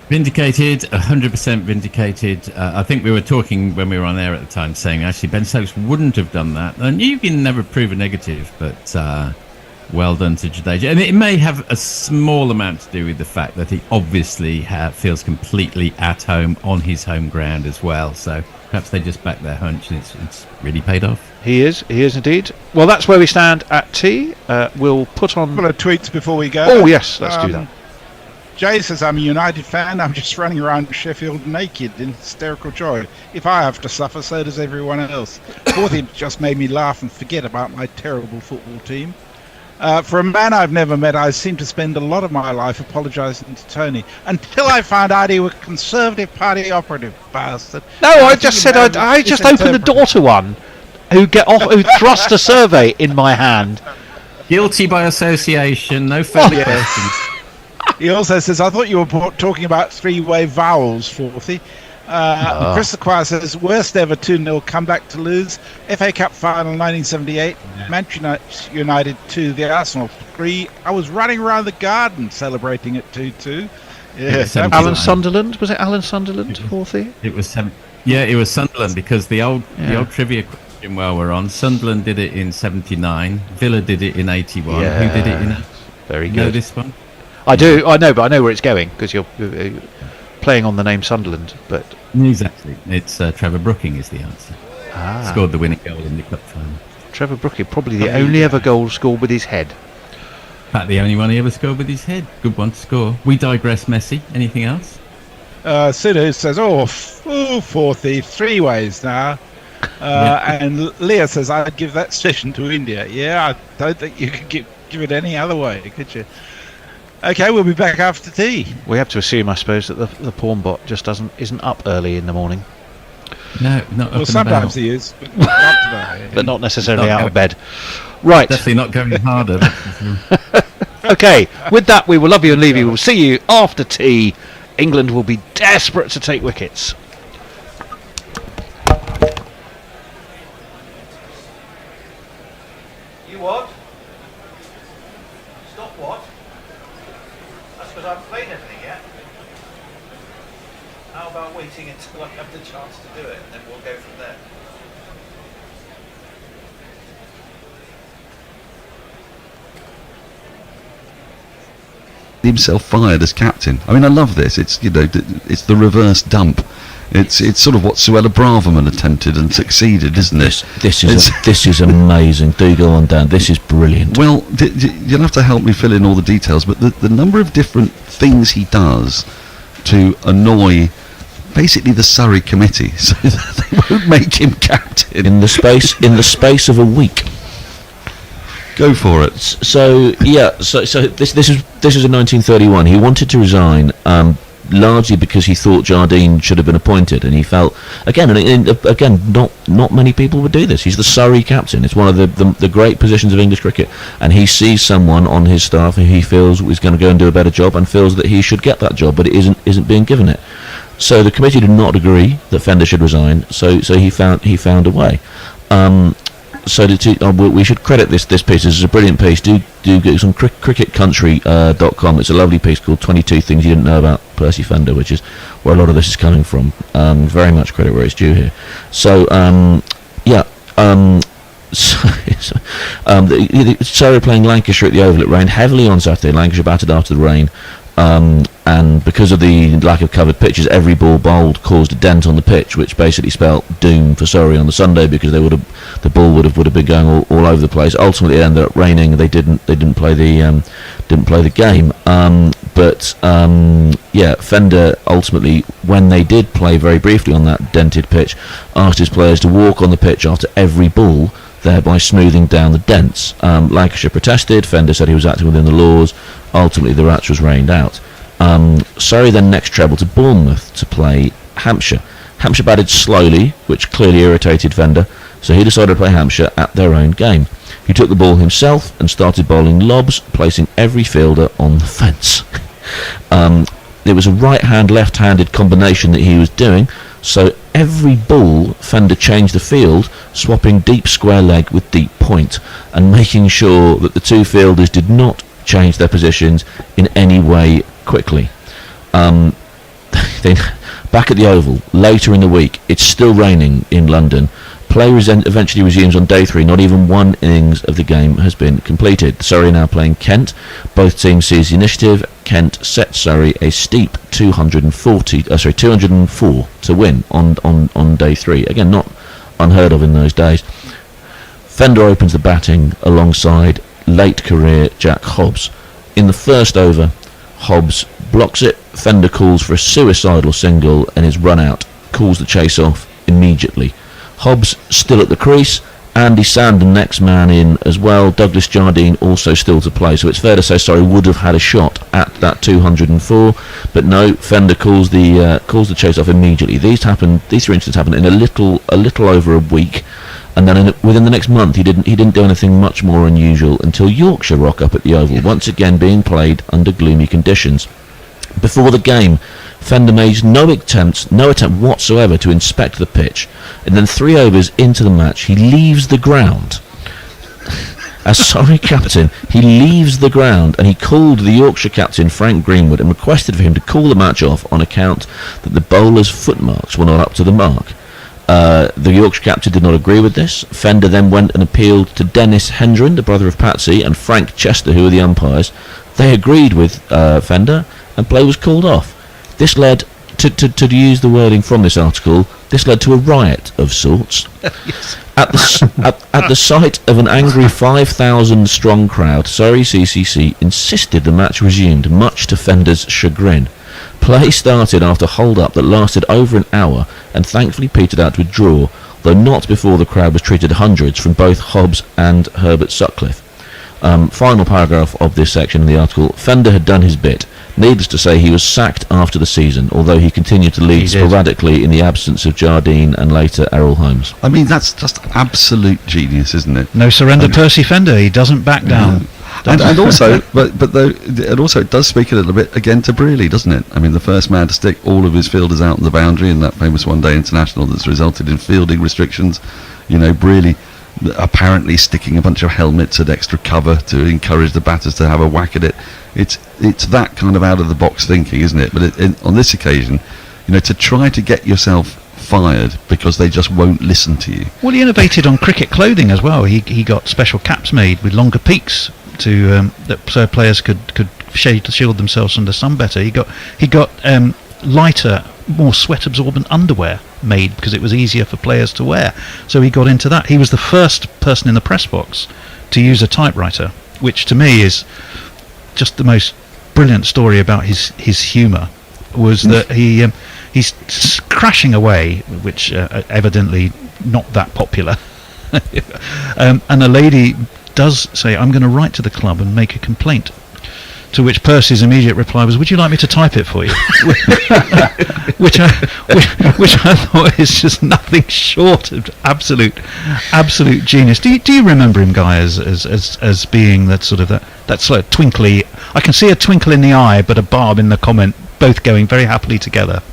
S13: Vindicated, 100% vindicated. I think we were talking when we were on air at the time, saying actually Ben Stokes wouldn't have done that, and you can never prove a negative, but well done to Jadeja. And it may have a small amount to do with the fact that he obviously feels completely at home on his home ground as well, so perhaps they just backed their hunch, and it's really paid off.
S9: He is indeed. Well, that's where we stand at tea. We'll put on...
S2: A couple of tweets before we go.
S9: Oh yes, let's do that.
S2: Jay says, I'm a United fan. I'm just running around Sheffield naked in hysterical joy. If I have to suffer, so does everyone else. Forthy just made me laugh and forget about my terrible football team. For a man I've never met, I seem to spend a lot of my life apologising to Tony until I found out he was a Conservative Party operative bastard.
S9: No, I just said I just opened the door to one who thrust a survey in my hand.
S13: Guilty by association, no further questions.
S2: He also says, I thought you were talking about 3-way vowels, Forthy. Chris Acquire says, worst ever 2-0 comeback to lose. FA Cup final 1978. Manchester United 2, the Arsenal 3. I was running around the garden celebrating at 2-2. Yeah,
S9: Alan Sunderland? Was it Alan Sunderland, Forthy?
S13: It was it was Sunderland, because the old trivia question while we're on, Sunderland did it in 79, Villa did it in 81.
S9: Yeah.
S13: Who did it in?
S9: Very
S13: You
S9: good.
S13: know this one?
S9: I do. I know, but I know where it's going because you're playing on the name Sunderland. But
S13: exactly, it's Trevor Brooking is the answer. Scored the winning goal in the cup final.
S9: Trevor Brooking, probably the only ever goal scored with his head.
S13: In fact, the only one he ever scored with his head. Good one to score. We digress, Messi. Anything else?
S2: Sidhu says, Forthy, 3 ways now. And Leah says, I'd give that session to India. Yeah, I don't think you could give it any other way, could you? Okay, we'll be back after tea.
S9: We have to assume, I suppose, that the pawn bot just isn't up early in the morning.
S13: No, not up.
S2: Well, sometimes he is, but not today.
S9: But not necessarily out of bed. Right.
S13: Definitely not going harder.
S9: Okay, with that, we will love you and leave you. We'll see you after tea
S20: England will be desperate to take wickets.
S9: You what? Stop what? That's because I haven't played anything yet. How about waiting until I have the chance to do it, and then we'll go from there.
S18: Himself fired as captain. I mean, I love this. It's it's the reverse dump. It's sort of what Suella Braverman attempted and succeeded, isn't it?
S14: This is amazing. Do go on, Dan. This is brilliant.
S18: Well, you'll have to help me fill in all the details, but the number of different things he does to annoy basically the Surrey committee, so that they won't make him captain
S14: in the space of a week.
S18: Go for it.
S14: So this is in 1931. He wanted to resign, largely because he thought Jardine should have been appointed, and he felt again not many people would do this. He's the Surrey captain. It's one of the great positions of English cricket, and he sees someone on his staff who he feels is going to go and do a better job, and feels that he should get that job, but it isn't being given it. So the committee did not agree that Fender should resign. So he found a way. So we should credit this piece. This is a brilliant piece. Do go on cricketcountry.com. It's a lovely piece called 22 Things You Didn't Know About Percy Fender, which is where a lot of this is coming from. Very much credit where it's due here. So Surrey playing Lancashire at the Oval. It rained heavily on Saturday. Lancashire battered after the rain. And because of the lack of covered pitches, every ball bowled caused a dent on the pitch, which basically spelt doom for Surrey on the Sunday, because the ball would have been going all over the place. Ultimately, it ended up raining. They didn't play the game. Fender ultimately, when they did play very briefly on that dented pitch, asked his players to walk on the pitch after every ball, thereby smoothing down the dents. Lancashire protested. Fender said he was acting within the laws. Ultimately, the match was rained out. Surrey then next travelled to Bournemouth to play Hampshire. Hampshire batted slowly, which clearly irritated Fender, so he decided to play Hampshire at their own game. He took the ball himself and started bowling lobs, placing every fielder on the fence. It was a right-hand, left-handed combination that he was doing, so every ball Fender changed the field, swapping deep square leg with deep point, and making sure that the two fielders did not change their positions in any way quickly. Back at the Oval, later in the week, it's still raining in London. Play eventually resumes on day 3. Not even one innings of the game has been completed. Surrey now playing Kent. Both teams seize the initiative. Kent set Surrey a steep 204 to win on day 3. Again, not unheard of in those days. Fender opens the batting alongside late career Jack Hobbs. In the first over, Hobbs blocks it. Fender calls for a suicidal single, and his run out calls the chase off immediately. Hobbs still at the crease. Andy Sandon next man in as well. Douglas Jardine also still to play. So it's fair to say Surrey would have had a shot at that 204, but no. Fender calls the chase off immediately. These three incidents happened in a little over a week, and then within the next month he didn't do anything much more unusual until Yorkshire rock up at the Oval, once again being played under gloomy conditions. Before the game, Fender made no attempt whatsoever to inspect the pitch, and then 3 overs into the match he leaves the ground. As Surrey captain, he leaves the ground, and he called the Yorkshire captain Frank Greenwood and requested for him to call the match off on account that the bowler's footmarks were not up to the mark. The Yorkshire captain did not agree with this. Fender then went and appealed to Dennis Hendren, the brother of Patsy, and Frank Chester, who were the umpires. They agreed with Fender, and play was called off. This led to use the wording from this article, this led to a riot of sorts.
S20: Yes.
S14: At the sight of an angry 5,000 strong crowd, Surrey CCC insisted the match resumed, much to Fender's chagrin. Play started after hold-up that lasted over an hour and thankfully petered out to a draw, though not before the crowd was treated hundreds from both Hobbs and Herbert Sutcliffe. Final paragraph of this section of the article. Fender had done his bit. Needless to say, he was sacked after the season, although he continued to lead sporadically in the absence of Jardine and later Errol Holmes.
S18: I mean, that's just absolute genius, isn't it?
S20: No surrender, Percy Fender. He doesn't back down.
S18: and also, and also it does speak a little bit again to Brearley, doesn't it? I mean, the first man to stick all of his fielders out on the boundary in that famous one-day international that's resulted in fielding restrictions. Brearley apparently sticking a bunch of helmets at extra cover to encourage the batters to have a whack at it. It's that kind of out of the box thinking, isn't it? But on this occasion, to try to get yourself fired because they just won't listen to you.
S20: Well, he innovated on cricket clothing as well. He got special caps made with longer peaks so players could shield themselves from the sun better. He got lighter, more sweat absorbent underwear made because it was easier for players to wear. So he got into that. He was the first person in the press box to use a typewriter, which to me is just the most brilliant story about his humour. Was that he's crashing away, which evidently not that popular, and a lady does say, "I'm going to write to the club and make a complaint." To which Percy's immediate reply was, "Would you like me to type it for you?" which I thought is just nothing short of absolute genius. Do you remember him, Guy, as being that sort of twinkly? I can see a twinkle in the eye, but a barb in the comment, both going very happily together.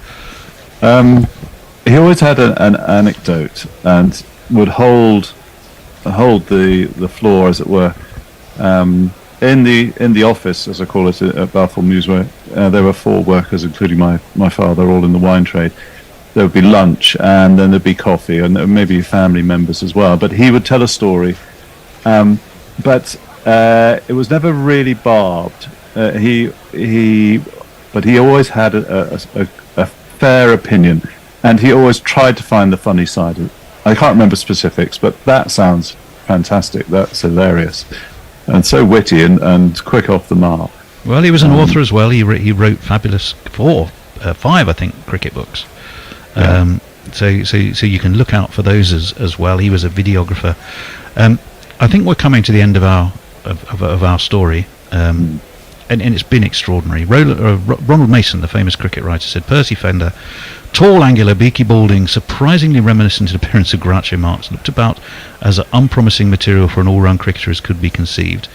S19: He always had an anecdote and would hold the floor, as it were. In the office, as I call it, at Balfour Mews, where there were 4 workers, including my father, all in the wine trade. There would be lunch, and then there'd be coffee, and maybe family members as well. But he would tell a story, but it was never really barbed. But he always had a fair opinion, and he always tried to find the funny side. I can't remember specifics, but that sounds fantastic. That's hilarious. And so witty and quick off the mark.
S20: Well, he was an author as well. He wrote fabulous 5, I think, cricket books. Yeah. So you can look out for those as well. He was a videographer. I think we're coming to the end of our story, and it's been extraordinary. Ronald Mason, the famous cricket writer, said Percy Fender, tall, angular, beaky, balding, surprisingly reminiscent in appearance of Groucho Marx, looked about as unpromising material for an all-round cricketer as could be conceived.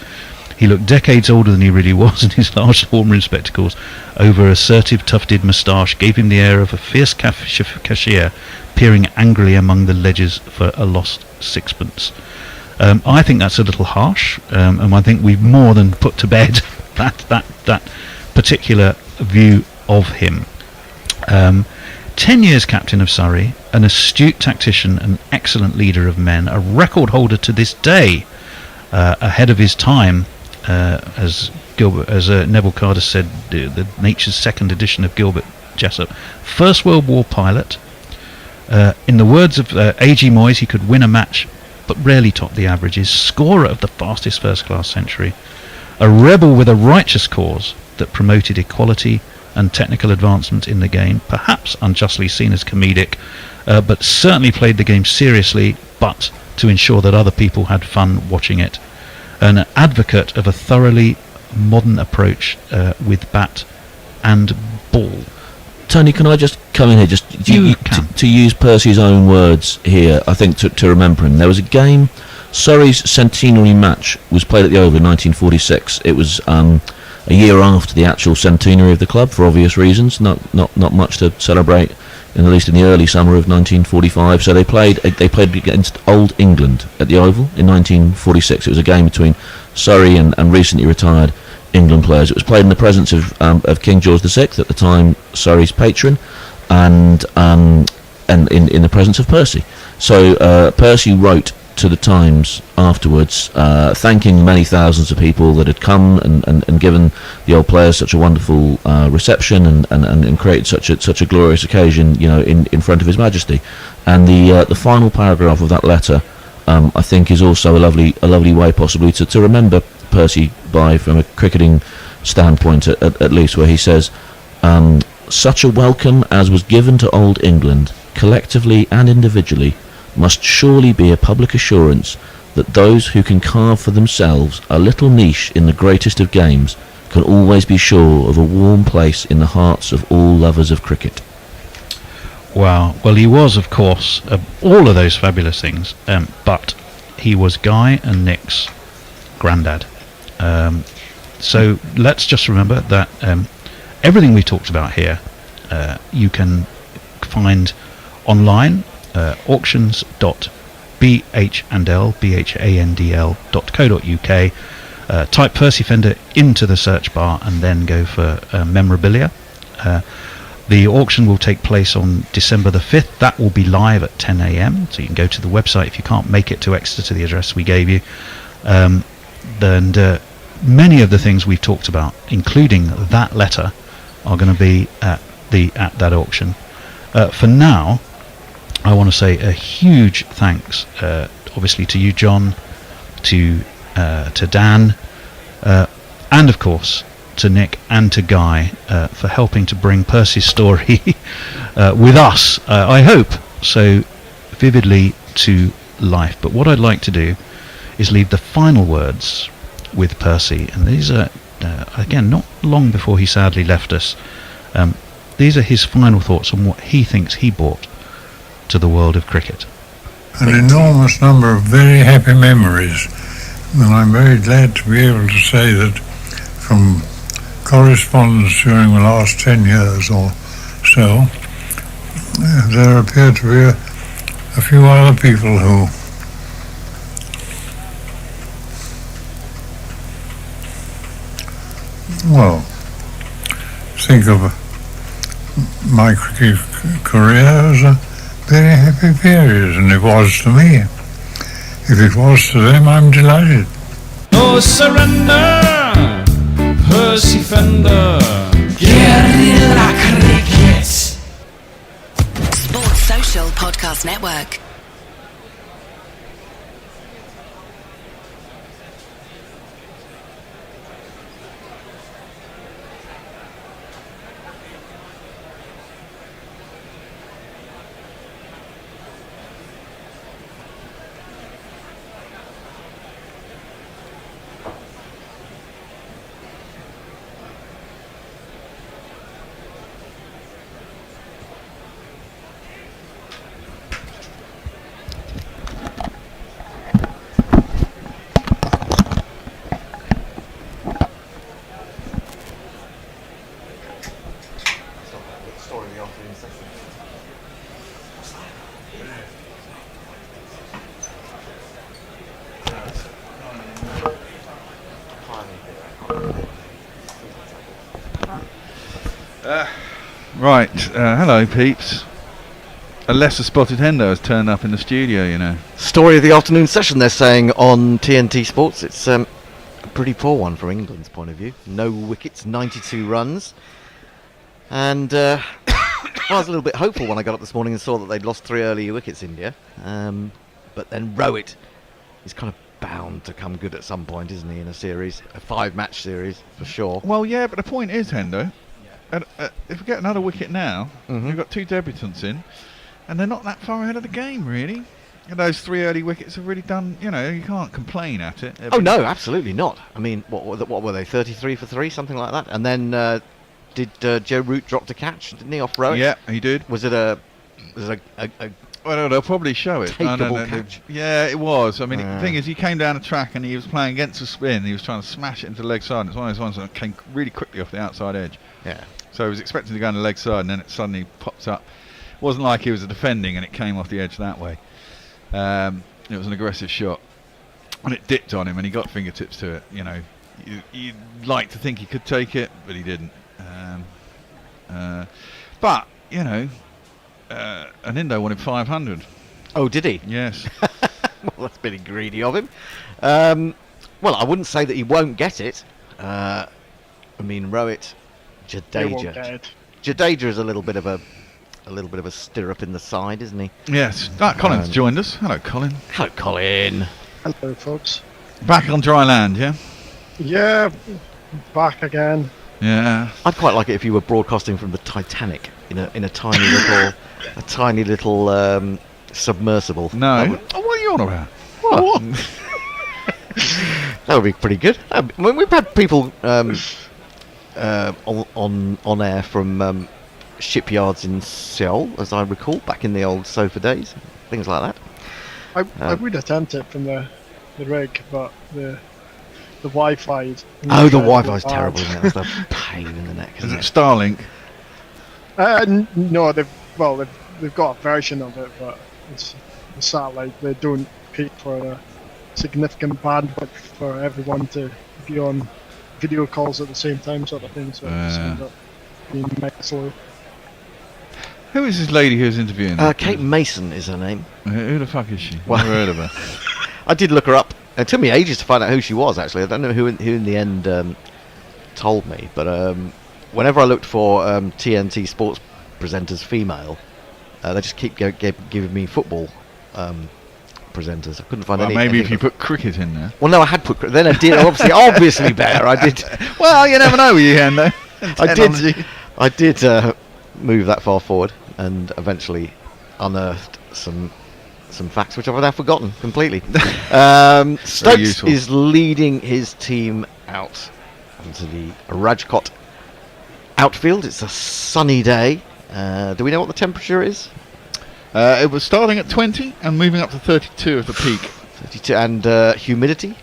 S20: He looked decades older than he really was, and his large horn-rimmed spectacles over assertive tufted moustache gave him the air of a fierce cashier peering angrily among the ledgers for a lost sixpence. I think that's a little harsh, and I think we've more than put to bed that particular view of him. 10 years captain of Surrey, an astute tactician, an excellent leader of men, a record holder to this day, ahead of his time, as Neville Carter said, the Nature's second edition of Gilbert Jessup. First World War pilot. In the words of A.G. Moyes, he could win a match, but rarely top the averages. Scorer of the fastest first-class century. A rebel with a righteous cause that promoted equality and technical advancement in the game, perhaps unjustly seen as comedic, but certainly played the game seriously, but to ensure that other people had fun watching it. An advocate of a thoroughly modern approach with bat and ball.
S14: Tony, can I just come in here, just to use Percy's own words here, I think, to remember him. There was a game, Surrey's centenary match was played at the Oval in 1946. It was a year after the actual centenary of the club, for obvious reasons. Not much to celebrate, at least in the early summer of 1945. So they played against Old England at the Oval in 1946. It was a game between Surrey and recently retired England players. It was played in the presence of King George VI, at the time Surrey's patron, and in the presence of Percy. So Percy wrote to the Times afterwards, thanking many thousands of people that had come and given the old players such a wonderful reception and created such a glorious occasion, in front of His Majesty. And the final paragraph of that letter, I think, is also a lovely way possibly to remember Percy by, from a cricketing standpoint at least, where he says, such a welcome as was given to Old England, collectively and individually, must surely be a public assurance that those who can carve for themselves a little niche in the greatest of games can always be sure of a warm place in the hearts of all lovers of cricket.
S20: Wow. Well, he was, of course, all of those fabulous things, but he was Guy and Nick's granddad. So let's just remember that everything we talked about here you can find online, auctions.bhandl.co.uk. Type Percy Fender into the search bar and then go for memorabilia. The auction will take place on December the 5th. That will be live at 10 a.m. So you can go to the website if you can't make it to Exeter to the address we gave you. And many of the things we've talked about, including that letter, are going to be at that auction. For now, I want to say a huge thanks, obviously to you, John, to Dan, and of course to Nick and to Guy for helping to bring Percy's story with us, I hope, so vividly to life. But what I'd like to do is leave the final words with Percy, and these are again not long before he sadly left us. These are his final thoughts on what he thinks he brought to the world of cricket.
S7: An enormous number of very happy memories, and I'm very glad to be able to say that from correspondence during the last 10 years or so, there appear to be a few other people who think of my cricket career as a very happy period, and it was to me. If it was to them, I'm delighted.
S1: No surrender, Percy Fender. Guerrilla Cricket.
S15: Sports Social Podcast Network.
S11: Right, hello peeps. A lesser spotted Hendo has turned up in the studio, you know.
S17: Story of the afternoon session, they're saying on TNT Sports. It's a pretty poor one from England's point of view. No wickets, 92 runs. And I was a little bit hopeful when I got up this morning and saw that they'd lost 3 early wickets, India. But then Rowett is kind of bound to come good at some point, isn't he, in a series, a 5-match series, for sure.
S11: Well, yeah, but the point is, Hendo, if we get another wicket now, we've got 2 debutants in, and they're not that far ahead of the game, really. And those 3 early wickets have really done, you know, you can't complain at it.
S17: Oh, no, absolutely not. I mean, what were they, 33 for 3, something like that? And then did Joe Root drop the catch, didn't he, off Rowett?
S11: Yeah, he did.
S17: Was it a
S11: well, they'll probably show it.
S17: takeable catch?
S11: Yeah, it was. I mean, the thing is, he came down the track and he was playing against the spin. He was trying to smash it into the leg side. And it's one of those ones that came really quickly off the outside edge.
S17: Yeah.
S11: So he was expecting to go on the leg side, and then it suddenly pops up. It wasn't like he was defending and it came off the edge that way. It was an aggressive shot, and it dipped on him, and he got fingertips to it. You know, you'd like to think he could take it, but he didn't. But you know, Anindo wanted 500.
S17: Oh, did he?
S11: Yes.
S17: Well, that's pretty greedy of him. Well, I wouldn't say that he won't get it. I mean, Rowett, Jadeja. Jadeja is a little bit of a stirrup in the side, isn't he?
S11: Yes. Colin's joined us. Hello, Colin.
S17: Hello, Colin.
S4: Hello, folks.
S11: Back on dry land, yeah?
S4: Yeah, back again.
S11: Yeah.
S17: I'd quite like it if you were broadcasting from the Titanic in a tiny little submersible.
S11: No. What are you on about?
S17: What? That would be pretty good. I mean, we've had people on air from shipyards in Seoul, as I recall, back in the old sofa days, things like that.
S4: I would attempt it from the rig, but the the Wi-Fi.
S17: Oh, the Wi-Fi's terrible, isn't it? That's a pain in the neck.
S11: Is it Starlink?
S4: No, they've got a version of it, but it's a satellite. They don't pay for a significant bandwidth for everyone to be on video calls at the same time, sort of thing. So it just ends up being mega slow.
S11: Who is this lady who's interviewing?
S17: Kate Mason is her name.
S11: Who the fuck is she?
S17: Well,
S11: Never heard of her.
S17: I did look her up. It took me ages to find out who she was, actually. I don't know who in the end told me, but whenever I looked for TNT sports presenters female, they just keep giving me football presenters. I couldn't find any.
S11: Maybe if you put cricket in there.
S17: Well, no, I had put cricket. Then I did. Obviously better. I did.
S11: Well, you never know with you, Hendo.
S17: I did move that far forward and eventually unearthed some facts which I've now forgotten completely. Stokes is leading his team out onto the Rajkot outfield. It's a sunny day. Do we know what the temperature is?
S11: It was starting at 20 and moving up to 32 at the peak.
S17: 32 and humidity?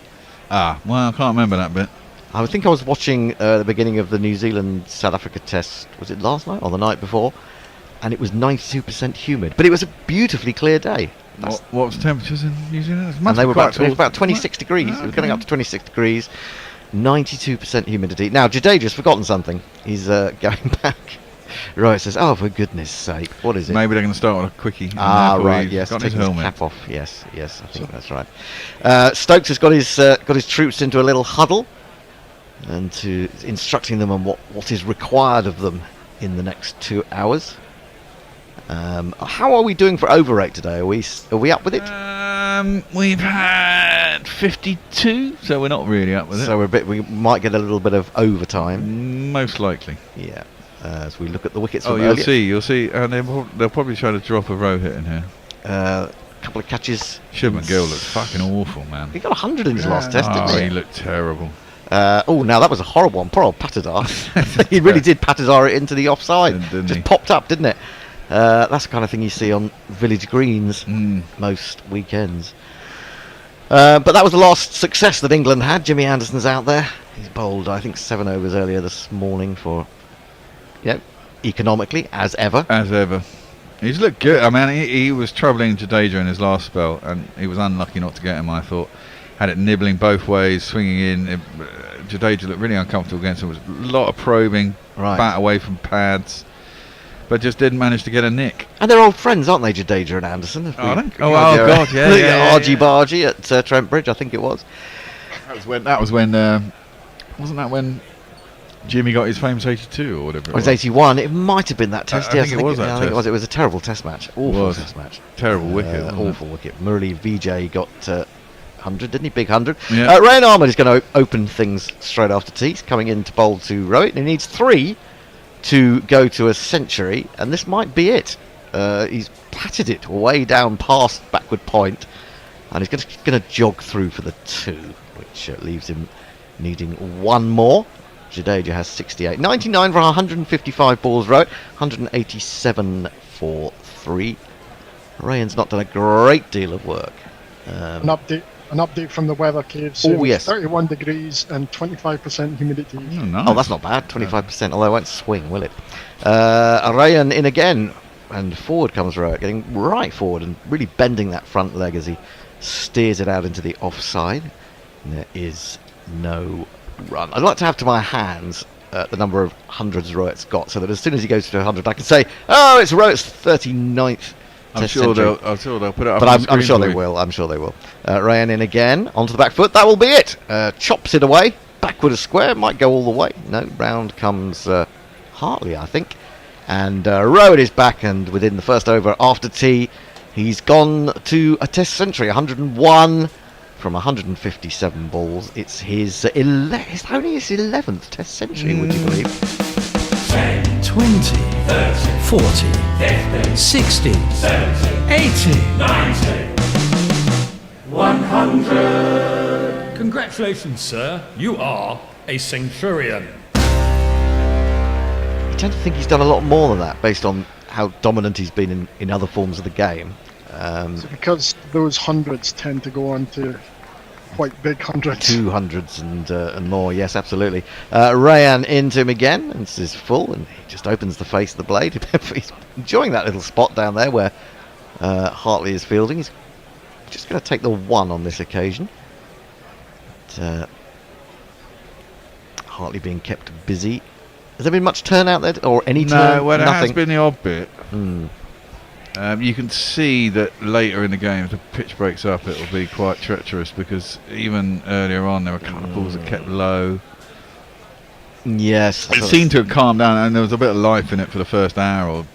S11: Well, I can't remember that bit.
S17: I think I was watching the beginning of the New Zealand-South Africa test. Was it last night or the night before? And it was 92% humid. But it was a beautifully clear day.
S11: What was the temperatures in New Zealand?
S17: And they were about 26 degrees. It was going up to 26 degrees. 92% humidity. Now, Jadeja's forgotten something. He's going back. Right, says, oh, for goodness sake, what is it?
S11: Maybe they're going to start with a quickie.
S17: Right, yes,
S11: got his
S17: taking his
S11: helmet.
S17: cap off. Yes, I think that's right. Stokes has got his troops into a little huddle and instructing them on what is required of them in the next 2 hours. How are we doing for overrate today? Are we up with it?
S11: We've had 52, so we're not really up with it.
S17: So we might get a little bit of overtime.
S11: Most likely.
S17: Yeah. As we look at the wickets.
S11: You'll see, and they'll probably try to drop a row hit in here.
S17: A couple of catches.
S11: Shubman Gill looks fucking awful, man.
S17: He got 100 in his last test, didn't he?
S11: He looked terrible.
S17: Now that was a horrible one. Poor old Patidar. He really did Patidar it into the offside. Just popped up, didn't it? That's the kind of thing you see on village greens most weekends. But that was the last success that England had. Jimmy Anderson's out there. He's bowled, I think, 7 overs earlier this morning for, economically, as ever.
S11: As ever. He's looked good. I mean, he was troubling Jadeja in his last spell, and he was unlucky not to get him, I thought. Had it nibbling both ways, swinging in. Jadeja looked really uncomfortable against him. It was a lot of probing, bat away from pads, but just didn't manage to get a nick.
S17: And they're old friends, aren't they, Jadeja and Anderson?
S11: God, yeah.
S17: Argy Bargy at Trent Bridge, I think it was.
S11: That was when wasn't that when Jimmy got his famous 82 or whatever?
S17: It was 81. It might have been that test.
S11: I think it was that test.
S17: I think it was. It was a terrible test match. Awful test match.
S11: Terrible wicket.
S17: Awful wicket. Murali Vijay got 100, didn't he? Big 100.
S11: Yeah.
S17: Rayan Ahmed is going to open things straight after tea. He's coming in to bowl to Rohit. He needs 3 to go to a century, and this might be it. He's patted it way down past backward point, and he's going to jog through for the 2, which leaves him needing 1 more. Jadeja has 68. 99 for 155 balls, Rohit. 187 for 3. Rayan's not done a great deal of work.
S4: An update from the weather cave.
S17: Oh, yes.
S4: 31 degrees and 25% humidity.
S11: Oh, nice.
S17: Oh, that's not bad. 25%, although it won't swing, will it? Rayan in again, and forward comes Rohit, getting right forward and really bending that front leg as he steers it out into the offside. And there is no run. I'd like to have to my hands the number of hundreds Rohit's got, so that as soon as he goes to 100, I can say, oh, it's Rohit's 39th.
S11: I'm sure they'll put it up.
S17: But I'm sure they will. I'm sure they will. Rayan in again, onto the back foot. That will be it. Chops it away. Backward a square. Might go all the way. No, round comes Hartley, I think. And Rohit is back, and within the first over after tea, he's gone to a test century. 101 from 157 balls. It's his it's only his 11th test century, would you believe?
S6: 10, 20, 30, 40, 50, 60, 70, 80, 90, 100.
S10: Congratulations, sir. You are a centurion.
S17: I tend to think he's done a lot more than that, based on how dominant he's been in other forms of the game.
S4: So because those hundreds tend to go on to quite big hundreds.
S17: 200s and more, yes, absolutely. Rayan into him again, and this is full, and he just opens the face of the blade. He's enjoying that little spot down there where Hartley is fielding. He's just going to take the 1 on this occasion. But, Hartley being kept busy. Has there been much turnout there, or any turn?
S11: No, well, there
S17: Nothing.
S11: has been the odd bit.
S17: Hmm.
S11: You can see that later in the game, if the pitch breaks up, it will be quite treacherous, because even earlier on, there were a couple of balls that kept low.
S17: Yes.
S11: It seemed to have calmed down, and there was a bit of life in it for the first hour, or a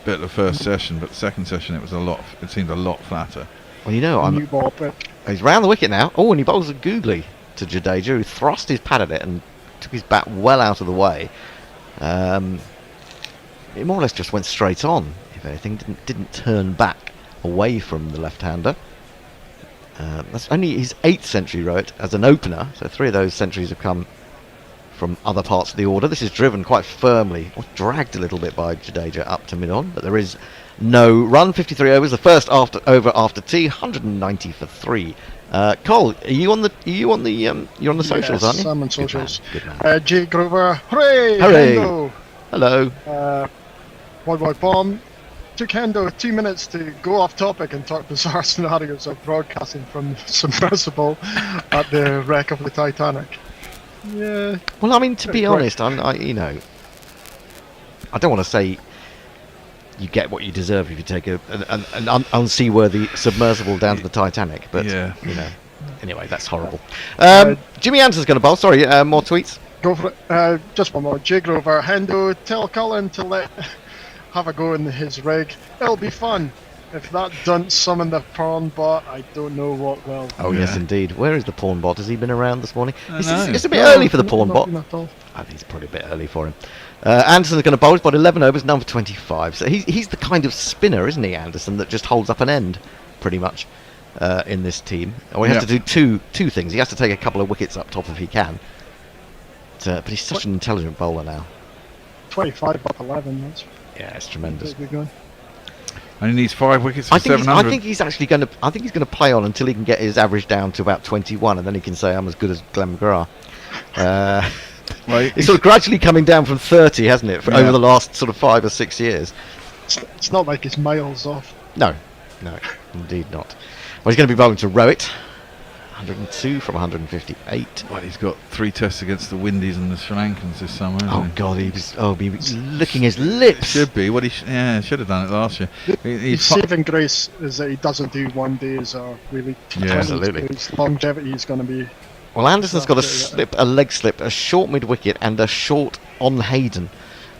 S11: bit of the first session, but the second session, it seemed a lot flatter.
S17: Well, you know,
S4: New ball pitch.
S17: he's round the wicket now. Oh, and he bowls a googly to Jadeja, who thrust his pad at it and took his bat well out of the way. It more or less just went straight on, if anything. Didn't turn back away from the left-hander. That's only his 8th century, Rowett, as an opener. So 3 of those centuries have come from other parts of the order. This is driven quite firmly, or dragged a little bit by Jadeja up to mid-on, but there is no run. 53 overs, the first over after tea, 190 for 3. Cole, are you on the you're on the socials, aren't you?
S4: I'm on socials.
S17: Good man.
S4: Jay Grover, hooray!
S17: Hooray!
S4: Hendo.
S17: Hello.
S4: Boy Bomb. Took Hendo 2 minutes to go off topic and talk bizarre scenarios of broadcasting from submersible at the wreck of the Titanic. Yeah.
S17: Well, I mean, to be honest, I don't want to say you get what you deserve if you take an unseaworthy submersible down to the Titanic, but
S11: yeah.
S17: you know, anyway, that's horrible. Jimmy Anderson's going to bowl. Sorry, more tweets.
S4: Go for it. Just one more. Jay Grover, Hendo, tell Colin to have a go in his rig. It'll be fun. If that doesn't summon the porn bot, I don't know what will.
S17: Oh yes, indeed. Where is the porn bot? Has he been around this morning?
S11: No.
S17: It's a bit early for the porn bot.
S4: Not at all.
S17: I think it's probably a bit early for him. Anderson's going to bowl. He's got 11 overs, none for 25. So he's the kind of spinner, isn't he, Anderson, that just holds up an end, pretty much, in this team. And we have to do two things. He has to take a couple of wickets up top if he can. But he's such an intelligent bowler now.
S4: 25 up 11. That's
S17: it's tremendous.
S11: And he needs 5 wickets for
S17: I think
S11: 700.
S17: I think he's actually going to. I think he's going to play on until he can get his average down to about 21, and then he can say I'm as good as Glenn McGrath. It's sort of gradually coming down from 30, hasn't it, over the last sort of 5 or 6 years?
S4: It's not like it's miles off.
S17: No, indeed not. Well, he's going to be bowling to Rowett. 102 from 158.
S11: Well, he's got 3 tests against the Windies and the Sri Lankans this summer.
S17: Oh God, he was licking his lips.
S11: Should be. What should have done it last year.
S4: His saving grace is that he doesn't do 1 days or really.
S17: Absolutely.
S4: His longevity is going to be.
S17: Well, Anderson's got a leg slip, a short mid wicket, and a short on Hayden,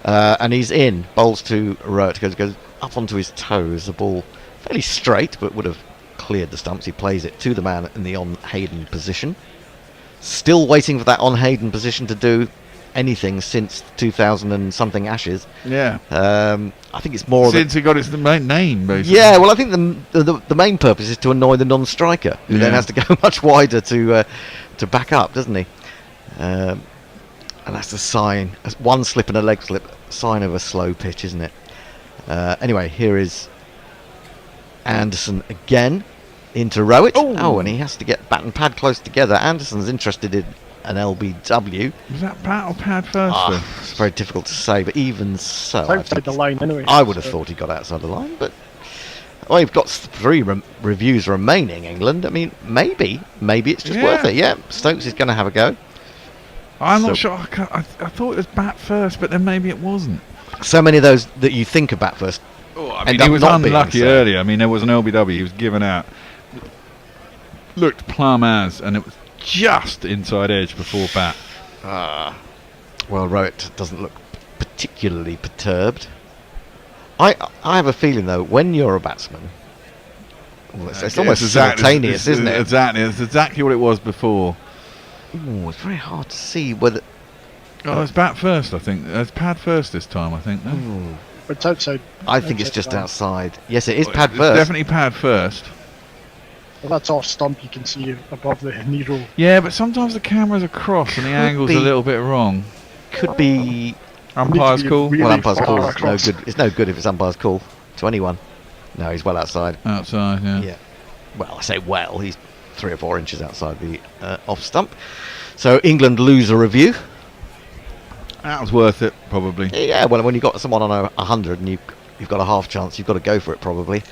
S17: and he's in. Bowls to Rowett, goes up onto his toes. The ball fairly straight, but would have cleared the stumps. He plays it to the man in the on Hayden position. Still waiting for that on Hayden position to do anything since 2000 and something Ashes.
S11: Yeah.
S17: I think it's more
S11: since he got his main name, basically.
S17: Yeah. Well, I think the main purpose is to annoy the non-striker, who then has to go much wider to back up, doesn't he? And that's the sign. One slip and a leg slip, sign of a slow pitch, isn't it? Anyway, here is Anderson again into Rowett. Oh, and he has to get bat and pad close together. Anderson's interested in an LBW.
S11: Was that bat or pad first?
S17: It's very difficult to say, but even so,
S4: outside the line anyway.
S17: I would have thought he got outside the line, but we've got 3 reviews remaining. England. I mean, maybe it's just worth it. Yeah, Stokes is going to have a go.
S11: I'm not sure. I thought it was bat first, but then maybe it wasn't.
S17: So many of those that you think of bat first.
S11: I mean, he was unlucky earlier. I mean, there was an LBW. He was given out. Looked plumb as, and it was just inside edge before bat.
S17: Well, Rowett doesn't look particularly perturbed. I have a feeling, though, when you're a batsman, it's almost simultaneous, isn't it?
S11: Exactly. It's exactly what it was before.
S17: Ooh, it's very hard to see whether...
S11: it's bat first, I think. It's pad first this time, I think. No?
S4: It's outside.
S17: I think it's just outside. Yes, it is pad
S11: it's
S17: first.
S11: Definitely pad first.
S4: Well, that's off stump. You can see above the knee roll.
S11: Yeah, but sometimes the camera's across and the angle's a little bit wrong.
S17: Could be...
S11: Umpire's call?
S4: Really
S17: umpire's call is no
S4: across.
S17: good. It's no good if it's umpire's call to anyone. No, he's well outside.
S11: Outside, yeah.
S17: Well, I say well. He's 3 or 4 inches outside the off stump. So England lose a review.
S11: That was worth it, probably.
S17: Yeah, well, when you've got someone on 100 and you've got a half chance, you've got to go for it, probably.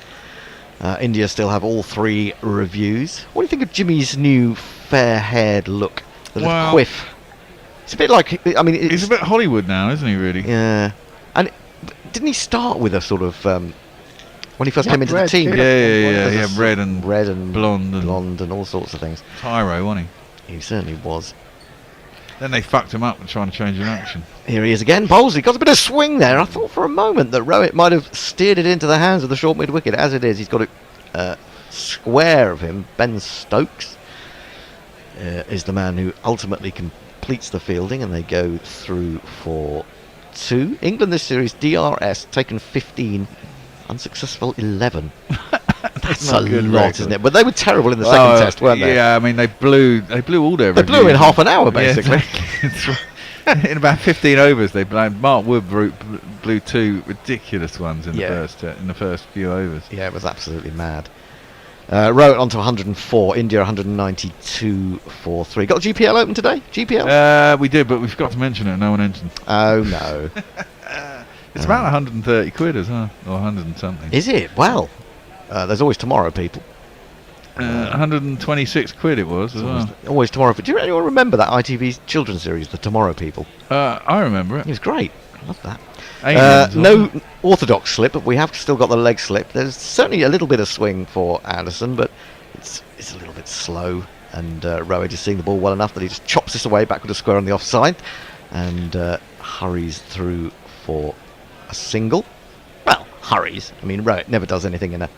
S17: India still have all 3 reviews. What do you think of Jimmy's new fair-haired look? The little quiff. It's a bit like... I mean,
S11: he's a bit Hollywood now, isn't he, really?
S17: Yeah. And didn't he start with a sort of... when he first came into the team?
S11: Yeah, red and blonde
S17: and all sorts of things.
S11: Tyro, wasn't
S17: he? He certainly was.
S11: Then they fucked him up and trying to change an action.
S17: Here he is again. Bowlesy got a bit of swing there. I thought for a moment that Rowett might have steered it into the hands of the short mid-wicket. As it is, he's got it square of him. Ben Stokes is the man who ultimately completes the fielding, and they go through for 2. England this series, DRS, taken 15, unsuccessful 11. That's a lot, isn't it? But they were terrible in the second test, weren't they?
S11: Yeah, I mean, they blew all their
S17: They blew in half an hour, basically.
S11: Yeah, in about 15 overs, they blew. Mark Wood blew 2 ridiculous ones in the first few overs.
S17: Yeah, it was absolutely mad. Rowett on to 104, India 192 for 3. Got GPL open today? GPL?
S11: We did, but we forgot to mention it. No one mentioned.
S17: Oh, no.
S11: It's about 130 quid as well, or 100 and something.
S17: Is it? Well, there's always tomorrow, people.
S11: 126 quid it was as well.
S17: Always tomorrow. Do you anyone remember that ITV children's series, The Tomorrow People?
S11: I remember it.
S17: It was great. I love that. No orthodox slip, but we have still got the leg slip. There's certainly a little bit of swing for Anderson, but it's a little bit slow. And Rowett is seeing the ball well enough that he just chops this away back with a square on the offside and hurries through for a single. Well, hurries. I mean, Rowett never does anything in a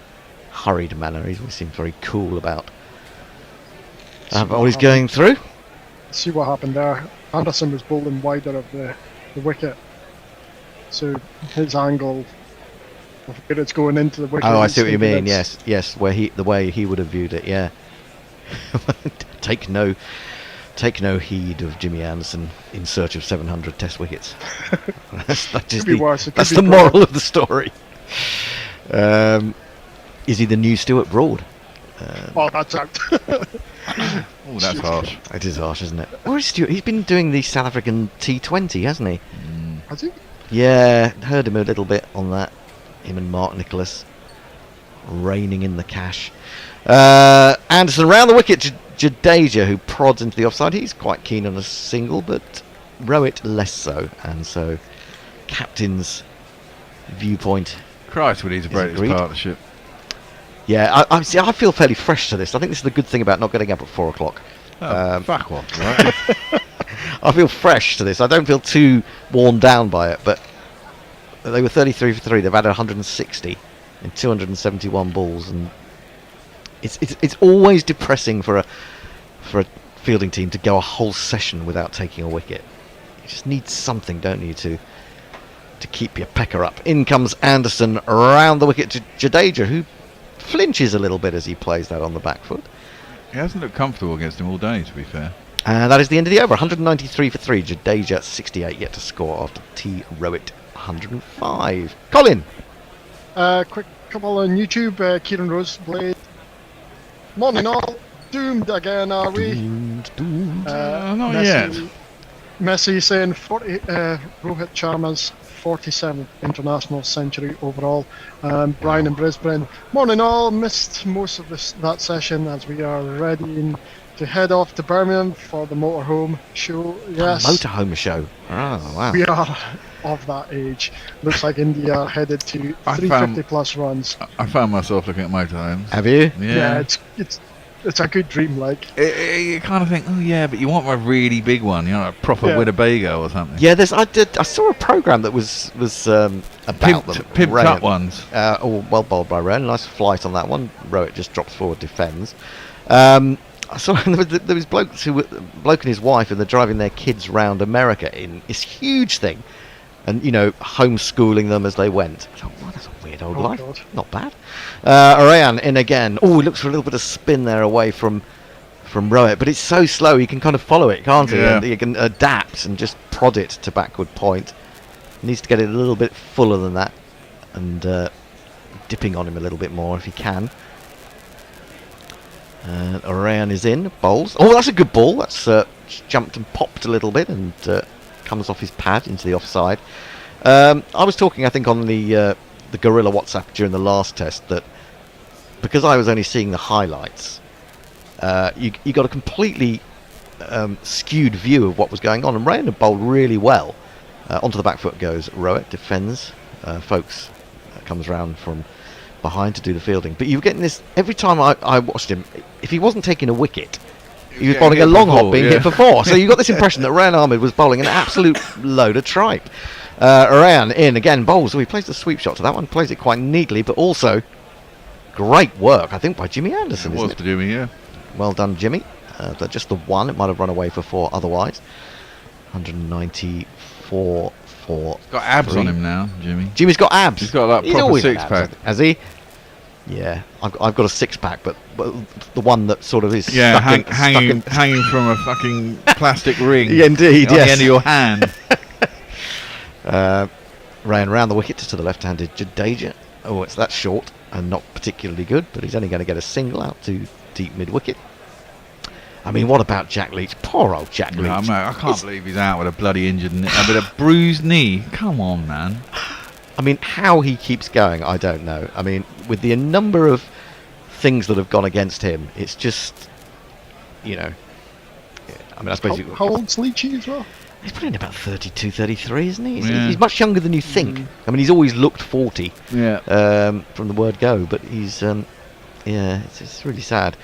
S17: hurried manner. He always seems very cool about what he's going through.
S4: See what happened there. Anderson was bowling wider of the wicket, so his angle of where it's going into the wicket.
S17: Oh, I see what you mean. Yes, the way he would have viewed it. Yeah. Take no heed of Jimmy Anderson in search of 700 Test wickets. That's the moral of the story. Is he the new Stuart Broad?
S4: That's out.
S11: Oh, that's harsh.
S17: It is harsh, isn't it? Where is Stuart? He's been doing the South African T20, hasn't he?
S4: Has he?
S17: Yeah, heard him a little bit on that. Him and Mark Nicholas reining in the cash. Anderson around the wicket. Jadeja, who prods into the offside. He's quite keen on a single, but Rowett less so. And so, captain's viewpoint.
S11: Christ, we need to break this partnership.
S17: Yeah, I feel fairly fresh to this. I think this is the good thing about not getting up at 4 o'clock.
S11: Fuck off, right?
S17: I feel fresh to this. I don't feel too worn down by it, but they were 33 for 3. They've had 160 in 271 balls, and it's always depressing for a fielding team to go a whole session without taking a wicket. You just need something, don't you, to keep your pecker up. In comes Anderson around the wicket to Jadeja, who flinches a little bit as he plays that on the back foot.
S11: He hasn't looked comfortable against him all day, to be fair.
S17: And that is the end of the over. 193 for 3. Jadeja 68 yet to score after T. Rowett 105. Colin.
S4: Quick couple on YouTube. Kieran Roseblade. Morning all. Doomed again, are we?
S11: Not yet.
S4: Messi saying 40. Rohit Sharma's 47th international century overall. Brian in Brisbane. Morning all. Missed most of that session as we are ready to head off to Birmingham for the motorhome show. Yes.
S17: Motorhome show. Oh, wow.
S4: We are of that age. Looks like India are headed to 350 plus runs.
S11: I found myself looking at motorhomes.
S17: Have you?
S4: Yeah, it's a good dream, like.
S11: You kind of think, oh yeah, but you want a really big one, a proper Winnebago or something.
S17: Yeah, I saw a program that was about
S11: pimped up ones.
S17: Well bowled by Rowan. Nice flight on that one. Rowett just drops forward, defends. I saw there was bloke and his wife, and they're driving their kids round America in this huge thing, and homeschooling them as they went. I thought, wow, that's a weird old life. God. Not bad. Arayan in again. Oh, he looks for a little bit of spin there away from Rowett, but it's so slow he can kind of follow it, can't he?
S11: Yeah.
S17: And he can adapt and just prod it to backward point. He needs to get it a little bit fuller than that, and dipping on him a little bit more if he can. Orion is in, bowls. Oh, that's a good ball. That's jumped and popped a little bit and comes off his pad into the offside. I was talking, I think, on the Gorilla WhatsApp during the last test that because I was only seeing the highlights, you got a completely skewed view of what was going on. And Rayan had bowled really well. Onto the back foot goes Rowett, defends. Folks comes round from behind to do the fielding. But you were getting this every time I watched him. If he wasn't taking a wicket, he was bowling a long hop being hit for 4. So you got this impression that Rayan Ahmed was bowling an absolute load of tripe. Rayan in again, bowls. So he plays the sweep shot to that one, plays it quite neatly, but also great work, I think, by Jimmy Anderson.
S11: It was for Jimmy, yeah.
S17: Well done, Jimmy. But just the one, it might have run away for 4 otherwise. 194 for.
S11: Got abs
S17: 3.
S11: on him now, Jimmy.
S17: Jimmy's got abs.
S11: He's got that proper 6-pack.
S17: Has he? Yeah, I've got a 6-pack, but the one that sort of is
S11: hanging from a fucking plastic ring.
S17: Yeah, indeed,
S11: on
S17: yes.
S11: the end of your hand.
S17: Ran round the wicket to the left-handed Jadeja. Oh, that's short and not particularly good, but he's only going to get a single out to deep mid-wicket. I mean, what about Jack Leach? Poor old Jack Leach.
S11: I can't believe he's out with a bloody injured knee, with a bruised knee. Come on, man.
S17: I mean, how he keeps going, I don't know. I mean, with the number of things that have gone against him, it's just, you know. I mean, I suppose.
S4: How old's Leachy as well?
S17: He's probably in about 32, 33, isn't he?
S11: Yeah.
S17: He's much younger than you think. I mean, he's always looked 40
S11: from
S17: the word go, but he's, it's really sad.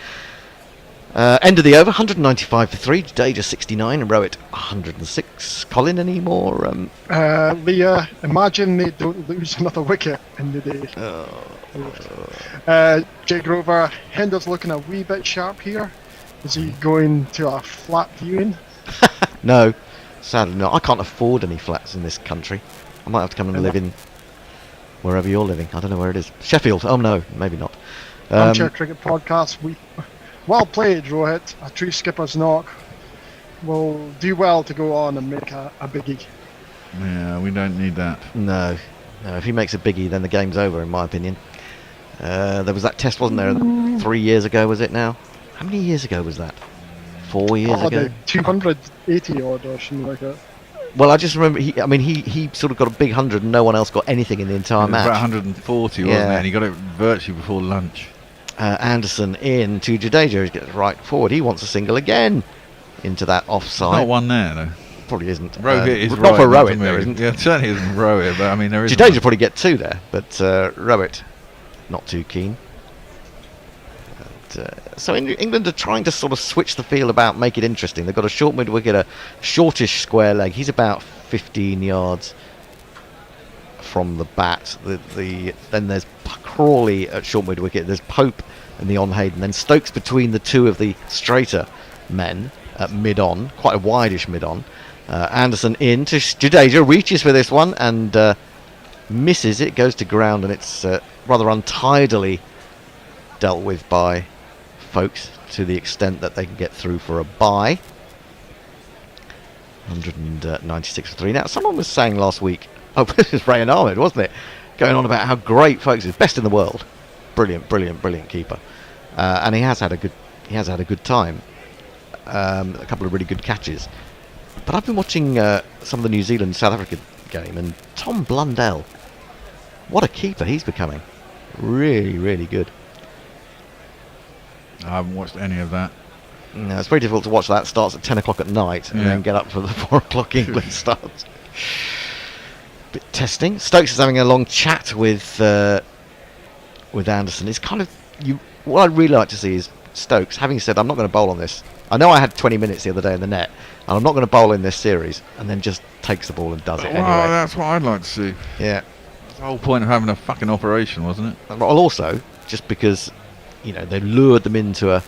S17: End of the over, 195 for 3. Jadeja 69 and Rowett 106. Colin, any more?
S4: Leah, imagine they don't lose another wicket in the day. Jay Grover, Hender's looking a wee bit sharp here. Is he going to a flat viewing?
S17: No, sadly not. I can't afford any flats in this country. I might have to come and live in wherever you're living. I don't know where it is. Sheffield. Oh no, maybe not.
S4: Armchair Cricket Podcast. Well played, Rohit. A true skipper's knock. Will do well to go on and make a biggie.
S11: Yeah, we don't need that.
S17: No. If he makes a biggie, then the game's over, in my opinion. There was that test, wasn't there? 3 years ago, was it now? How many years ago was that? 4 years ago?
S4: 280 odd or something like that.
S17: Well, I just remember, he sort of got a big 100 and no one else got anything in the entire match.
S11: About 140, wasn't it? And he got it virtually before lunch.
S17: Anderson in to Jadeja. He gets right forward. He wants a single again into that offside.
S11: Not one there, though.
S17: Probably isn't.
S11: Rowett is
S17: not
S11: right,
S17: for Rowett, there isn't.
S11: Yeah, it certainly isn't Rowett, but I mean, there is.
S17: Jadeja probably get 2 there, but Rowett not too keen. So England are trying to sort of switch the field about, make it interesting. They've got a short mid-wicket, a shortish square leg. He's about 15 yards from the bat. Then there's Crawley at short mid-wicket. There's Pope in the on-Hayden. Then Stokes between the 2 of the straighter men at mid-on, quite a wide-ish mid-on. Anderson in to Jadeja, reaches for this one and misses it, goes to ground, and it's rather untidily dealt with by folks to the extent that they can get through for a bye. 196 for 3. Now, someone was saying last week, this is Rayan Ahmed, wasn't it? Going on about how great folks is, best in the world. Brilliant keeper. And he has had a good time. A couple of really good catches. But I've been watching some of the New Zealand South Africa game, and Tom Blundell, what a keeper he's becoming. Really good.
S11: I haven't watched any of that.
S17: No, it's very difficult to watch that. It starts at 10 o'clock at night and then get up for the 4 o'clock England starts. Bit testing. Stokes is having a long chat with Anderson. It's kind of what I'd really like to see is Stokes, having said I'm not going to bowl on this. I know I had 20 minutes the other day in the net, and I'm not going to bowl in this series, and then just takes the ball and does it anyway.
S11: That's what I'd like to see.
S17: Yeah.
S11: That's the whole point of having a fucking operation, wasn't it?
S17: Well, also, just because, they lured them into a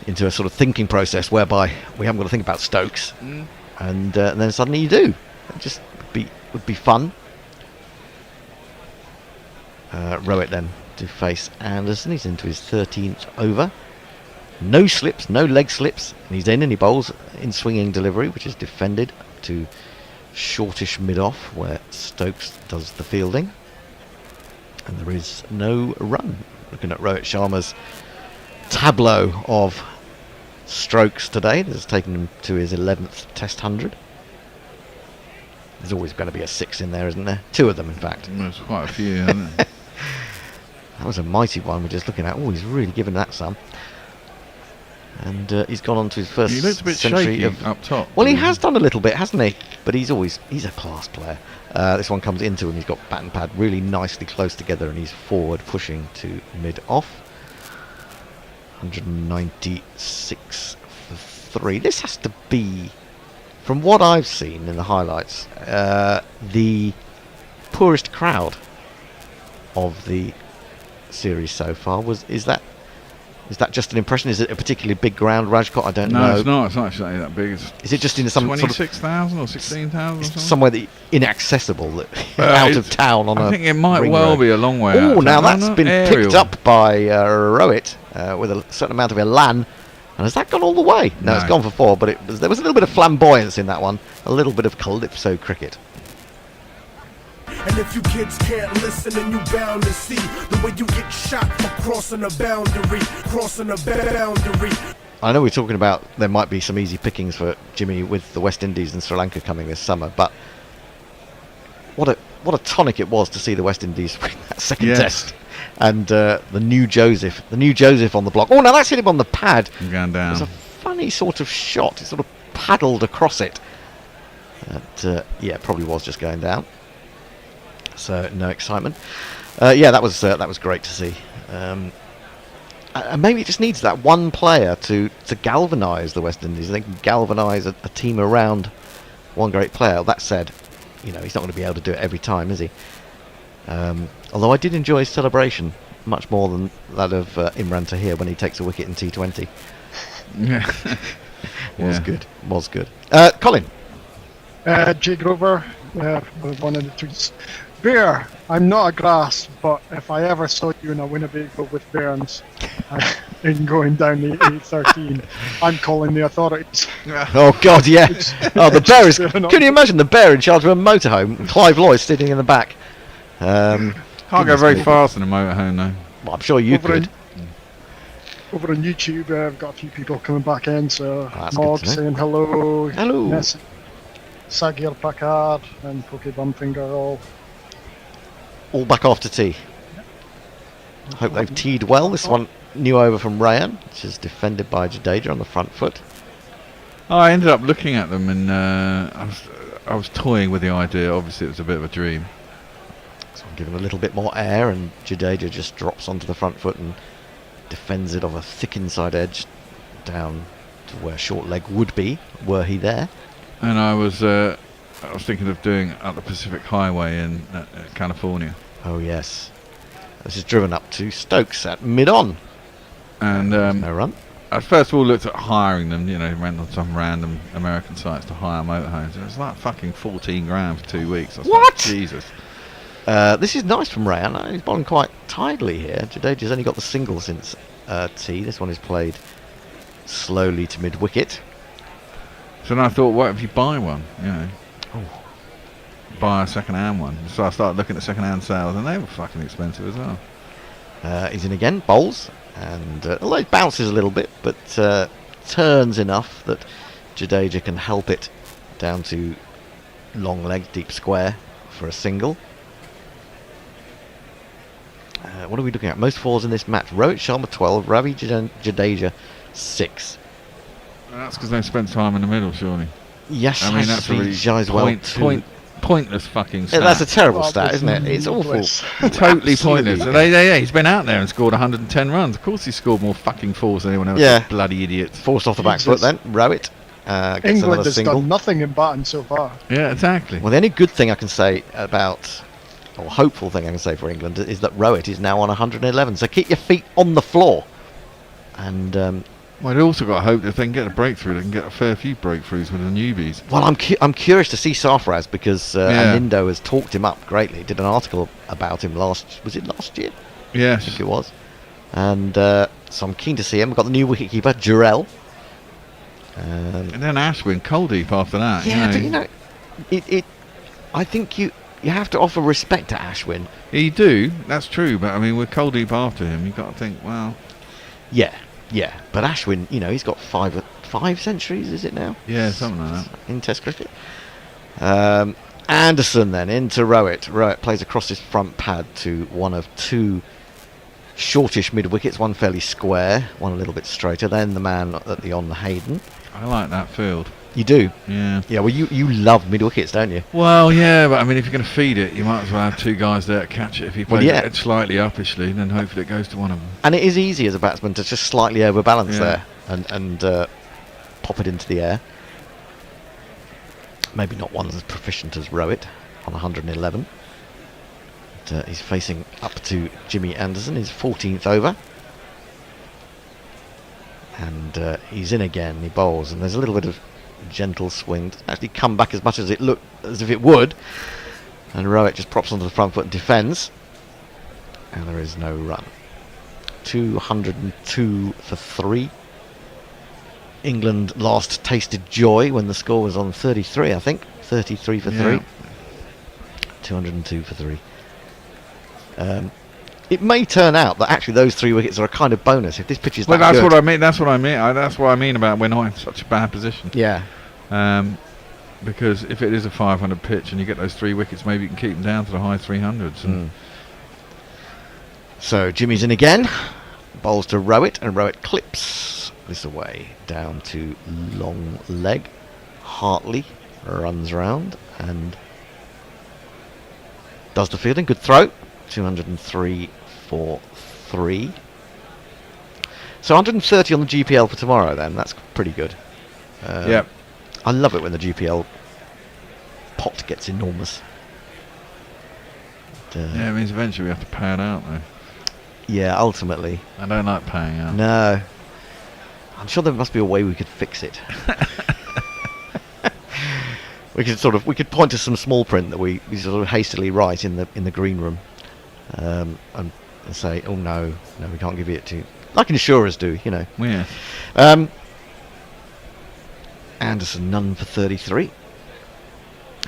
S17: sort of thinking process whereby we haven't got to think about Stokes, and then suddenly you do. It just would be fun. Rowett then to face Anderson. He's into his 13th over. No slips, no leg slips, and he's in and he bowls in swinging delivery, which is defended to shortish mid-off where Stokes does the fielding, and there is no run. Looking at Rohit Sharma's tableau of strokes today. That's taken him to his 11th Test 100. There's always going to be a 6 in there, isn't there? 2 of them, in fact.
S11: There's quite a few, isn't there?
S17: That was a mighty one we're just looking at. Oh, he's really given that some. And he's gone on to his first
S11: He looks a bit
S17: century
S11: shaky
S17: of...
S11: up top.
S17: Well, he has done a little bit, hasn't he? But he's a class player. This one comes into him. He's got bat and pad really nicely close together, and he's forward pushing to mid-off. 196 for 3. This has to be, from what I've seen in the highlights, the poorest crowd of the series so far. Is that just an impression? Is it a particularly big ground, Rajkot? I don't know.
S11: No, it's not. It's not actually that big.
S17: Is it just in some
S11: 26,000 or 16,000?
S17: Somewhere that inaccessible, out of town on
S11: I
S17: a
S11: think it might
S17: ring
S11: well
S17: road.
S11: be a long way.
S17: Oh,
S11: out
S17: now
S11: of
S17: that's
S11: town.
S17: been
S11: Aerial.
S17: picked up by Rowett with a certain amount of elan. And has that gone all the way? No, it's
S11: No.
S17: gone for 4, but there was a little bit of flamboyance in that one. A little bit of calypso cricket.
S6: And if you kids can't listen, then you bound to see the way you get shot for crossing a boundary,
S17: I know we're talking about there might be some easy pickings for Jimmy with the West Indies and Sri Lanka coming this summer, but what a tonic it was to see the West Indies win that second
S11: Yes.
S17: test. And the new Joseph on the block. Oh, now that's hit him on the pad.
S11: I'm going down.
S17: It was a funny sort of shot. It sort of paddled across it. But, yeah, probably was just going down. So no excitement. Yeah, that was great to see. And maybe it just needs that one player to galvanise the West Indies. They can galvanise a team around one great player. That said, he's not going to be able to do it every time, is he? Although I did enjoy his celebration much more than that of Imran Tahir when he takes a wicket in T20.
S11: Yeah.
S17: Was good. Colin.
S4: Jay Grover, one of the tweets. Bear, I'm not a grass, but if I ever saw you in a Winnebago with Burns in going down the A13, I'm calling the authorities.
S17: Oh God, yeah. The bear is. Can you imagine the bear in charge of a motorhome? And Clive Lloyd sitting in the back.
S11: Can't go very fast in a motorhome though.
S17: Well, I'm sure you could.
S4: Over on YouTube, I've got a few people coming back in. So
S17: that's
S4: Mog
S17: good to know.
S4: saying hello.
S17: Hello.
S4: Yes. Sagir Packard and Poke Bumfinger
S17: all back after tea. Hope they've teed well. This one new over from Rayan, which is defended by Jadeja on the front foot.
S11: I ended up looking at them and I was toying with the idea. Obviously, it was a bit of a dream.
S17: So I'm giving a little bit more air, and Jadeja just drops onto the front foot and defends it off a thick inside edge down to where short leg would be, were he there.
S11: And I was thinking of doing up the Pacific Highway in California.
S17: Oh yes, this is driven up to Stokes at mid-on.
S11: And
S17: no run.
S11: I first of all looked at hiring them, went on some random American sites to hire motorhomes. It was like fucking 14 grand for 2 weeks. I was
S17: What?
S11: Like, Jesus.
S17: This is nice from Rayan. He's bowling quite tidily here. Jadeja's only got the single since tee. This one is played slowly to mid-wicket.
S11: So then I thought, what if you buy one,
S17: Oh.
S11: Buy a second-hand one. So I started looking at second-hand sales, and they were fucking expensive as well.
S17: He's in again, bowls, and although it bounces a little bit, but turns enough that Jadeja can help it down to long leg, deep square for a single. What are we looking at? Most fours in this match. Rohit Sharma 12, Ravi Jadeja 6.
S11: That's because they spent time in the middle, surely.
S17: Yes,
S11: I mean that's a really pointless fucking stat.
S17: That's a terrible stat, isn't it? It's awful.
S11: Totally pointless. He's been out there and scored 110 runs. Of course, he scored more fucking fours than anyone else.
S17: Yeah,
S11: bloody idiots.
S17: Forced off the back foot then. Rowett gets
S4: England
S17: another
S4: has
S17: single.
S4: done nothing in batting so far.
S11: Yeah, exactly.
S17: Well, the only good thing I can say about, or hopeful thing I can say for England, is that Rowett is now on 111. So keep your feet on the floor. And
S11: well, they also got to hope that if they can get a breakthrough, they can get a fair few breakthroughs with the newbies.
S17: Well, I'm curious to see Sarfaraz because Anindo has talked him up greatly. Did an article about him last year?
S11: Yes.
S17: I think it was. And so I'm keen to see him. We've got the new wicketkeeper, Jurel.
S11: And then Ashwin, Kuldeep after that.
S17: Yeah, but it. I think you have to offer respect to Ashwin.
S11: You do, that's true. But I mean, with Kuldeep after him, you've got to think, well.
S17: Yeah, Yeah, but Ashwin, he's got five centuries, is it now?
S11: Yeah, something like that.
S17: In Test cricket. Anderson then into Rowett. Rowett plays across his front pad to one of two shortish mid-wickets, one fairly square, one a little bit straighter. Then the man at the on Hayden.
S11: I like that field.
S17: You do?
S11: Yeah.
S17: Yeah, well, you love mid-wickets, don't you?
S11: Well, yeah, but I mean, if you're going to feed it, you might as well have two guys there to catch it. If he plays it slightly uppishly, then hopefully it goes to one of them.
S17: And it is easy as a batsman to just slightly overbalance there and pop it into the air. Maybe not one as proficient as Rowett on 111. But, he's facing up to Jimmy Anderson, his 14th over. And he's in again, he bowls, and there's a little bit of gentle swing. Doesn't actually come back as much as it looked as if it would. And Rowett just props onto the front foot and defends. And there is no run. 202 for 3. England last tasted joy when the score was on 33, I think. 33 for 3. 202 for 3. It may turn out that actually those 3 wickets are a kind of bonus if this pitch is
S11: well,
S17: that
S11: that's
S17: good.
S11: what I mean. That's what I mean. That's what I mean about we're not in such a bad position.
S17: Yeah.
S11: Because if it is a 500 pitch and you get those 3 wickets, maybe you can keep them down to the high 300s. And
S17: So Jimmy's in again. Bowls to Rowett, and Rowett clips this away down to long leg. Hartley runs round and does the fielding. Good throw. 203 for 3. So 130 on the GPL for tomorrow then. That's pretty good.
S11: Yep.
S17: I love it when the GPL pot gets enormous.
S11: Yeah, it means eventually we have to pay it out though.
S17: Yeah, ultimately.
S11: I don't like paying out.
S17: No. I'm sure there must be a way we could fix it. we could point to some small print that we sort of hastily write in the green room, and say, oh no, we can't give it to you. Like insurers do,
S11: Yeah.
S17: Anderson none for 33,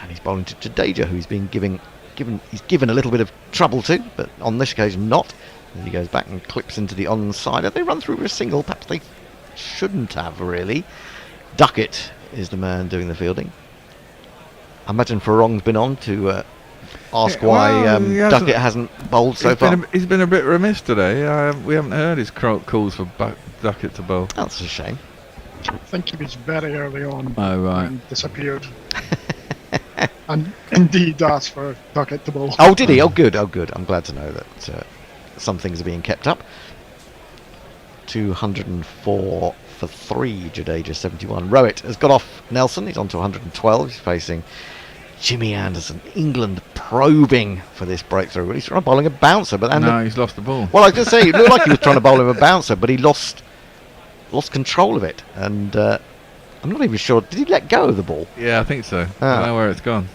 S17: and he's bowling to Jadeja, who's been given a little bit of trouble to, but on this occasion not. And he goes back and clips into the onside. Have they run through with a single? Perhaps they shouldn't have, really. Duckett is the man doing the fielding. I imagine Farong's been on to ask why Duckett hasn't bowled so far.
S11: He's been a bit remiss today. We haven't heard his calls for Duckett to bowl.
S17: That's a shame.
S4: I think he was very early on.
S11: Oh, right.
S4: And disappeared. And indeed asked for Duckett to bowl.
S17: Oh, did he? Oh, good. I'm glad to know that some things are being kept up. 204 for 3, Jadeja 71. Rowett has got off Nelson. He's on to 112. He's facing Jimmy Anderson. England probing for this breakthrough. He's trying to bowl him a bouncer, but
S11: no, he's lost the ball.
S17: Well, I was going to say, it looked like he was trying to bowl him a bouncer, but he lost control of it. And I'm not even sure. Did he let go of the ball?
S11: Yeah, I think so. I don't know where it's gone.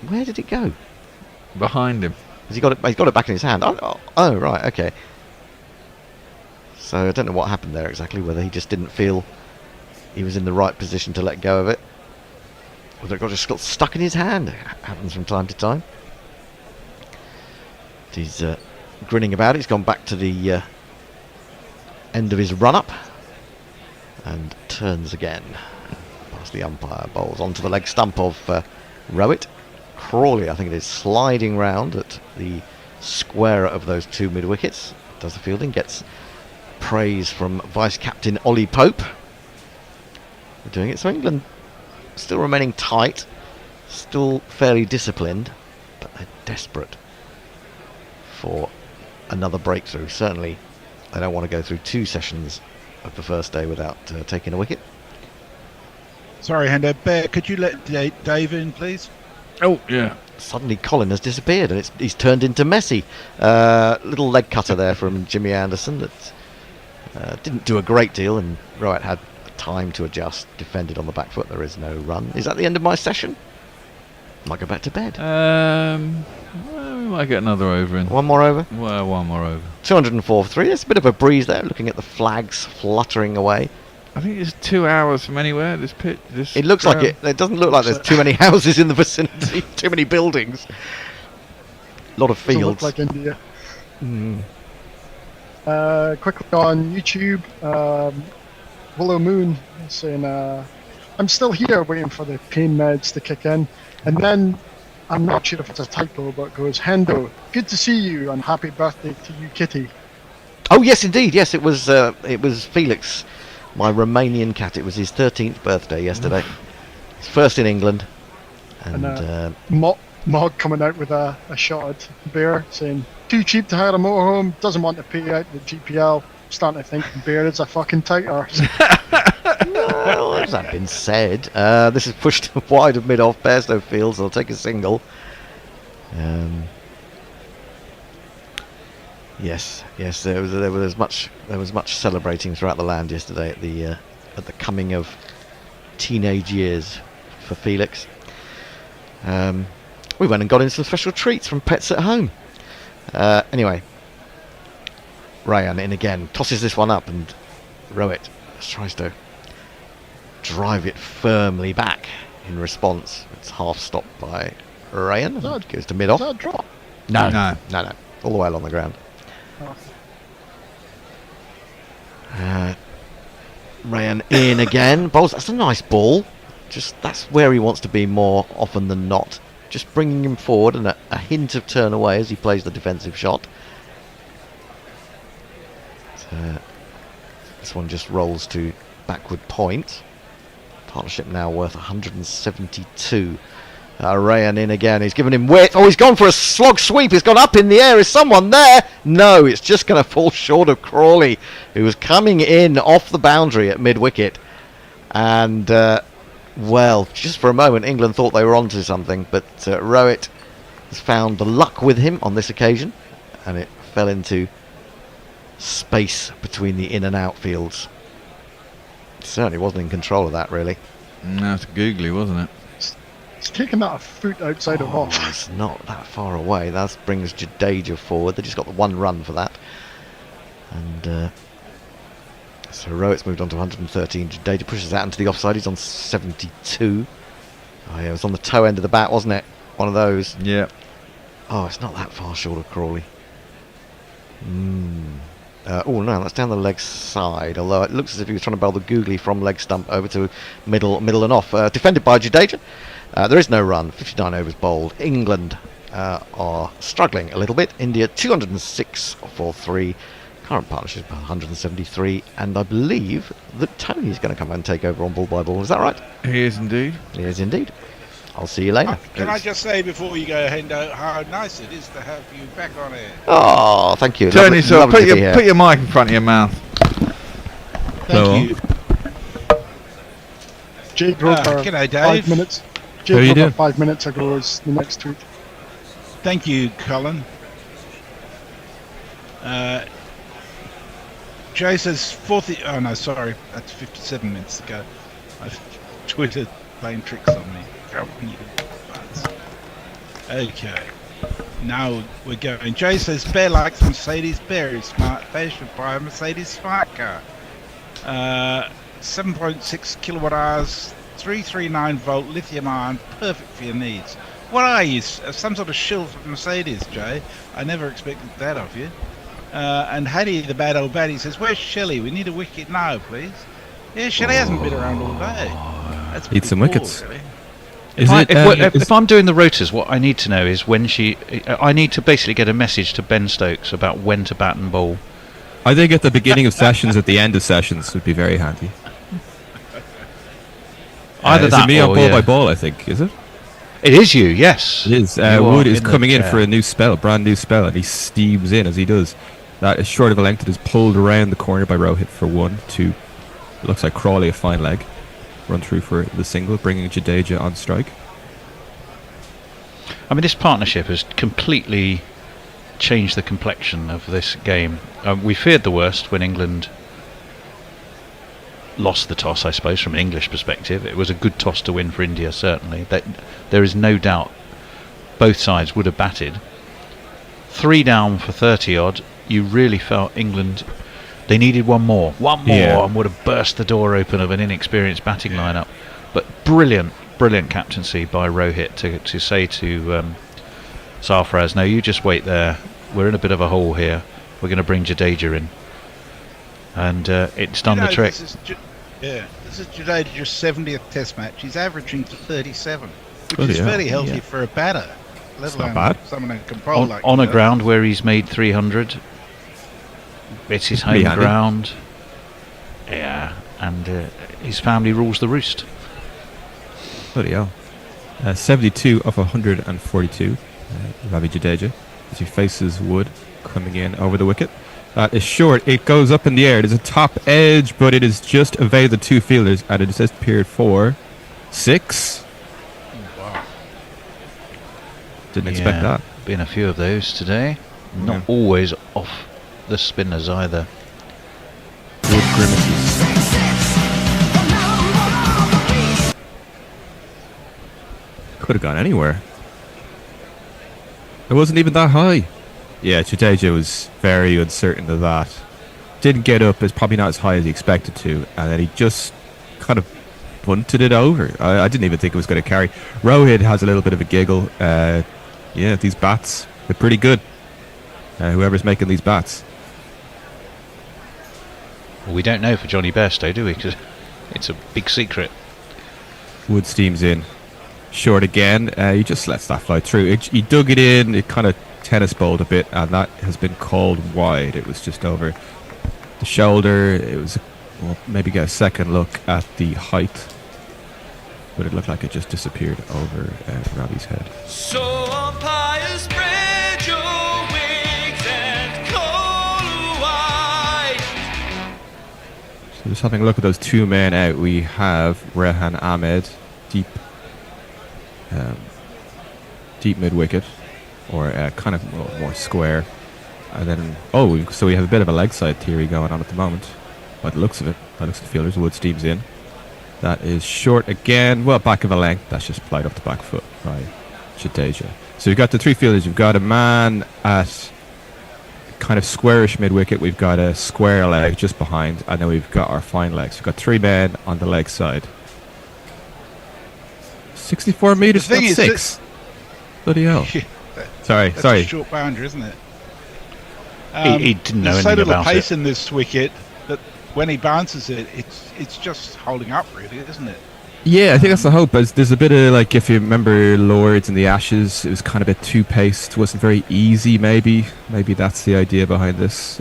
S17: Where did it go?
S11: Behind him.
S17: Has he got it? He's got it back in his hand. Oh, right, okay. So I don't know what happened there exactly. Whether he just didn't feel he was in the right position to let go of it, whether it just got stuck in his hand. It happens from time to time. He's grinning about it. He's gone back to the end of his run-up and turns again past the umpire. Bowls onto the leg stump of Rowett. Crawley, I think it is, sliding round at the squarer of those 2 mid-wickets. Does the fielding, gets praise from Vice-Captain Ollie Pope for doing it. So England still remaining tight, still fairly disciplined, but they're desperate for another breakthrough. Certainly they don't want to go through 2 sessions of the first day without taking a wicket.
S2: Sorry, Hendo. Bear, could you let Dave in, please?
S11: Oh, yeah.
S17: Suddenly Colin has disappeared and he's turned into Messi. Little leg cutter there from Jimmy Anderson that didn't do a great deal, and Rowett had time to adjust, defended on the back foot. There is no run. Is that the end of my session? Might go back to bed.
S11: Well, we might get another over in.
S17: One more over?
S11: Well, one more over.
S17: 204 for 3. There's a bit of a breeze there, looking at the flags fluttering away.
S11: I think it's 2 hours from anywhere, this pitch.
S17: It looks like it. It doesn't look like there's too many houses in the vicinity, too many buildings. A lot of fields.
S4: Doesn't look like India. Quickly on YouTube, Willow Moon saying, I'm still here waiting for the pain meds to kick in. And then, I'm not sure if it's a typo, but it goes, Hendo, good to see you and happy birthday to you, Kitty.
S17: Oh yes, indeed. Yes, it was Felix, my Romanian cat. It was his 13th birthday yesterday. His first in England. And
S4: Mog coming out with a shot at Bear saying, too cheap to hire a motorhome, doesn't want to pay out the GPL. Starting to think Bear is a fucking tight arse.
S17: Well, as that been said, this is pushed wide of mid-off Bairstow Fields. They'll take a single. Yes, there was much celebrating throughout the land yesterday at the coming of teenage years for Felix. We went and got him some special treats from Pets at Home. Anyway, Ryan in again, tosses this one up, and Rowett tries to drive it firmly back in response. It's half stopped by Ryan. Goes to mid-off.
S4: Is that a drop?
S17: No, all the way along the ground. Ryan in again. Bowls. That's a nice ball. Just that's where he wants to be more often than not. Just bringing him forward and a hint of turn away as he plays the defensive shot. This one just rolls to backward point. Partnership now worth 172. Ryan in again. He's given him width. Oh, he's gone for a slog sweep. He's gone up in the air. Is someone there? No, it's just going to fall short of Crawley, who was coming in off the boundary at mid-wicket. And, well, just for a moment, England thought they were onto something. But Rowett has found the luck with him on this occasion. And it fell into space between the in and out fields. Certainly wasn't in control of that, really.
S11: No, it's googly, wasn't it?
S4: It's taken that a foot outside of off.
S17: It's not that far away. That brings Jadeja forward. They just got the one run for that. And so Rowett's moved on to 113. Jadeja pushes that into the offside. He's on 72. Oh yeah, it was on the toe end of the bat, wasn't it? One of those.
S11: Yeah.
S17: Oh, it's not that far short of Crawley. Oh no, that's down the leg side, although it looks as if he was trying to bowl the googly from leg stump over to middle and off. Defended by Jadeja. There is no run, 59 overs bowled. England are struggling a little bit. India 206 for 3. Current partnership 173, and I believe that Tony's going to come and take over on ball by ball. Is that right?
S11: He is indeed.
S17: He is indeed. I'll see you later.
S2: Can I just say before you go, Hendo, how nice it is to have you back on air.
S17: Oh, thank you.
S11: Tony, so
S17: lovely
S11: put your mic in front of your mouth.
S2: Thank you.
S4: Jake Grover,
S2: g'day, Dave.
S4: 5 minutes. Jake Grover 5 minutes ago is the next tweet.
S2: Thank you, Colin. Jay says 40. Oh no, sorry, that's 57 minutes ago. I've tweeted playing tricks on me. Okay, now we're going. Jay says Bear likes Mercedes. Bear is smart. Bear should buy a Mercedes smart car. 7.6 kilowatt hours, 339 volt lithium ion, perfect for your needs. What are you? Some sort of shill for Mercedes, Jay? I never expected that of you. And Hattie, the bad old baddie, says, "Where's Shelley? We need a wicket now, please." Yeah, Shelley hasn't been around all day. That's
S12: Eat some wickets.
S2: Really.
S20: If I'm doing the rotors, what I need to know is when I need to basically get a message to Ben Stokes about when to bat and bowl.
S12: I think at the beginning of sessions, at the end of sessions would be very handy.
S20: Either
S12: is
S20: that
S12: it me
S20: or
S12: on ball by ball, I think, is it?
S20: It is you, yes.
S12: It is.
S20: You
S12: Wood
S20: are
S12: is
S20: in the
S12: coming in
S20: chair.
S12: for a new spell, brand new spell, and he steams in as he does. That is short of a length. It is pulled around the corner by Rohit for 1, 2. It looks like Crawley a fine leg. Run through for the single, bringing Jadeja on strike.
S20: I mean, this partnership has completely changed the complexion of this game. We feared the worst when England lost the toss, I suppose, from an English perspective. It was a good toss to win for India, certainly. There is no doubt both sides would have batted. 3 down for 30 odd. You really felt England, they needed one more, and would have burst the door open of an inexperienced batting lineup. But brilliant captaincy by Rohit to say to Sarfraz, no, you just wait there. We're in a bit of a hole here. we're going to bring Jadeja in, and it's done the trick.
S2: This is Jadeja's 70th Test match. He's averaging to 37, which is fairly healthy for a batter. Let alone
S12: not bad.
S2: Someone who can bowl like
S20: On a
S2: that.
S20: ground where he's made 300. It's his home
S12: Pretty handy.
S20: ground. Yeah, and his family rules the roost.
S12: Bloody hell. 72 of 142. Ravi Jadeja as he faces Wood coming in over the wicket. That is short. It goes up in the air. It is a top edge, but it is just evaded the two fielders, and it has disappeared for 6.
S2: Wow.
S12: Didn't expect that.
S20: Been a few of those today. Not always off the spinners either.
S12: Wood grimaces. Could have gone anywhere. It wasn't even that high. Yeah, Jadeja was very uncertain of that. Didn't get up. It's probably not as high as he expected to, and then he just kind of bunted it over. I didn't even think it was going to carry. Rohit has a little bit of a giggle. Yeah, these bats, they're pretty good. Whoever's making these bats.
S20: Well, we don't know for Johnny Bairstow, do we? Because it's a big secret.
S12: Wood steams in. Short again. He just lets that fly through. He dug it in. It kind of tennis bowled a bit, and that has been called wide. It was just over the shoulder. It was, well, maybe get a second look at the height, but it looked like it just disappeared over Ravi's head.
S6: So umpires spread your wings and call wide.
S12: So just having a look at those two men out, we have Rehan Ahmed, deep mid wicket, or kind of more square, and then so we have a bit of a leg side theory going on at the moment. By the looks of it, by the looks of the fielders, Wood steams in. That is short again. Well, back of a length. That's just plied up the back foot by Jadeja. So we've got the three fielders. We've got a man at kind of squarish mid wicket. We've got a square leg just behind, and then we've got our fine legs. We've got three men on the leg side. 64 meters.
S2: The thing
S12: That's
S2: is
S12: 6. Bloody hell. Sorry.
S2: That's a short boundary, isn't it?
S20: He didn't know
S2: there's so
S20: anything
S2: little
S20: about
S2: pace
S20: it.
S2: in this wicket that when he bounces it, it's just holding up, really, isn't it?
S12: Yeah, I think that's the hope. There's a bit of, like, if you remember Lords and the Ashes, it was kind of a bit too paced. Wasn't very easy, maybe. Maybe that's the idea behind this.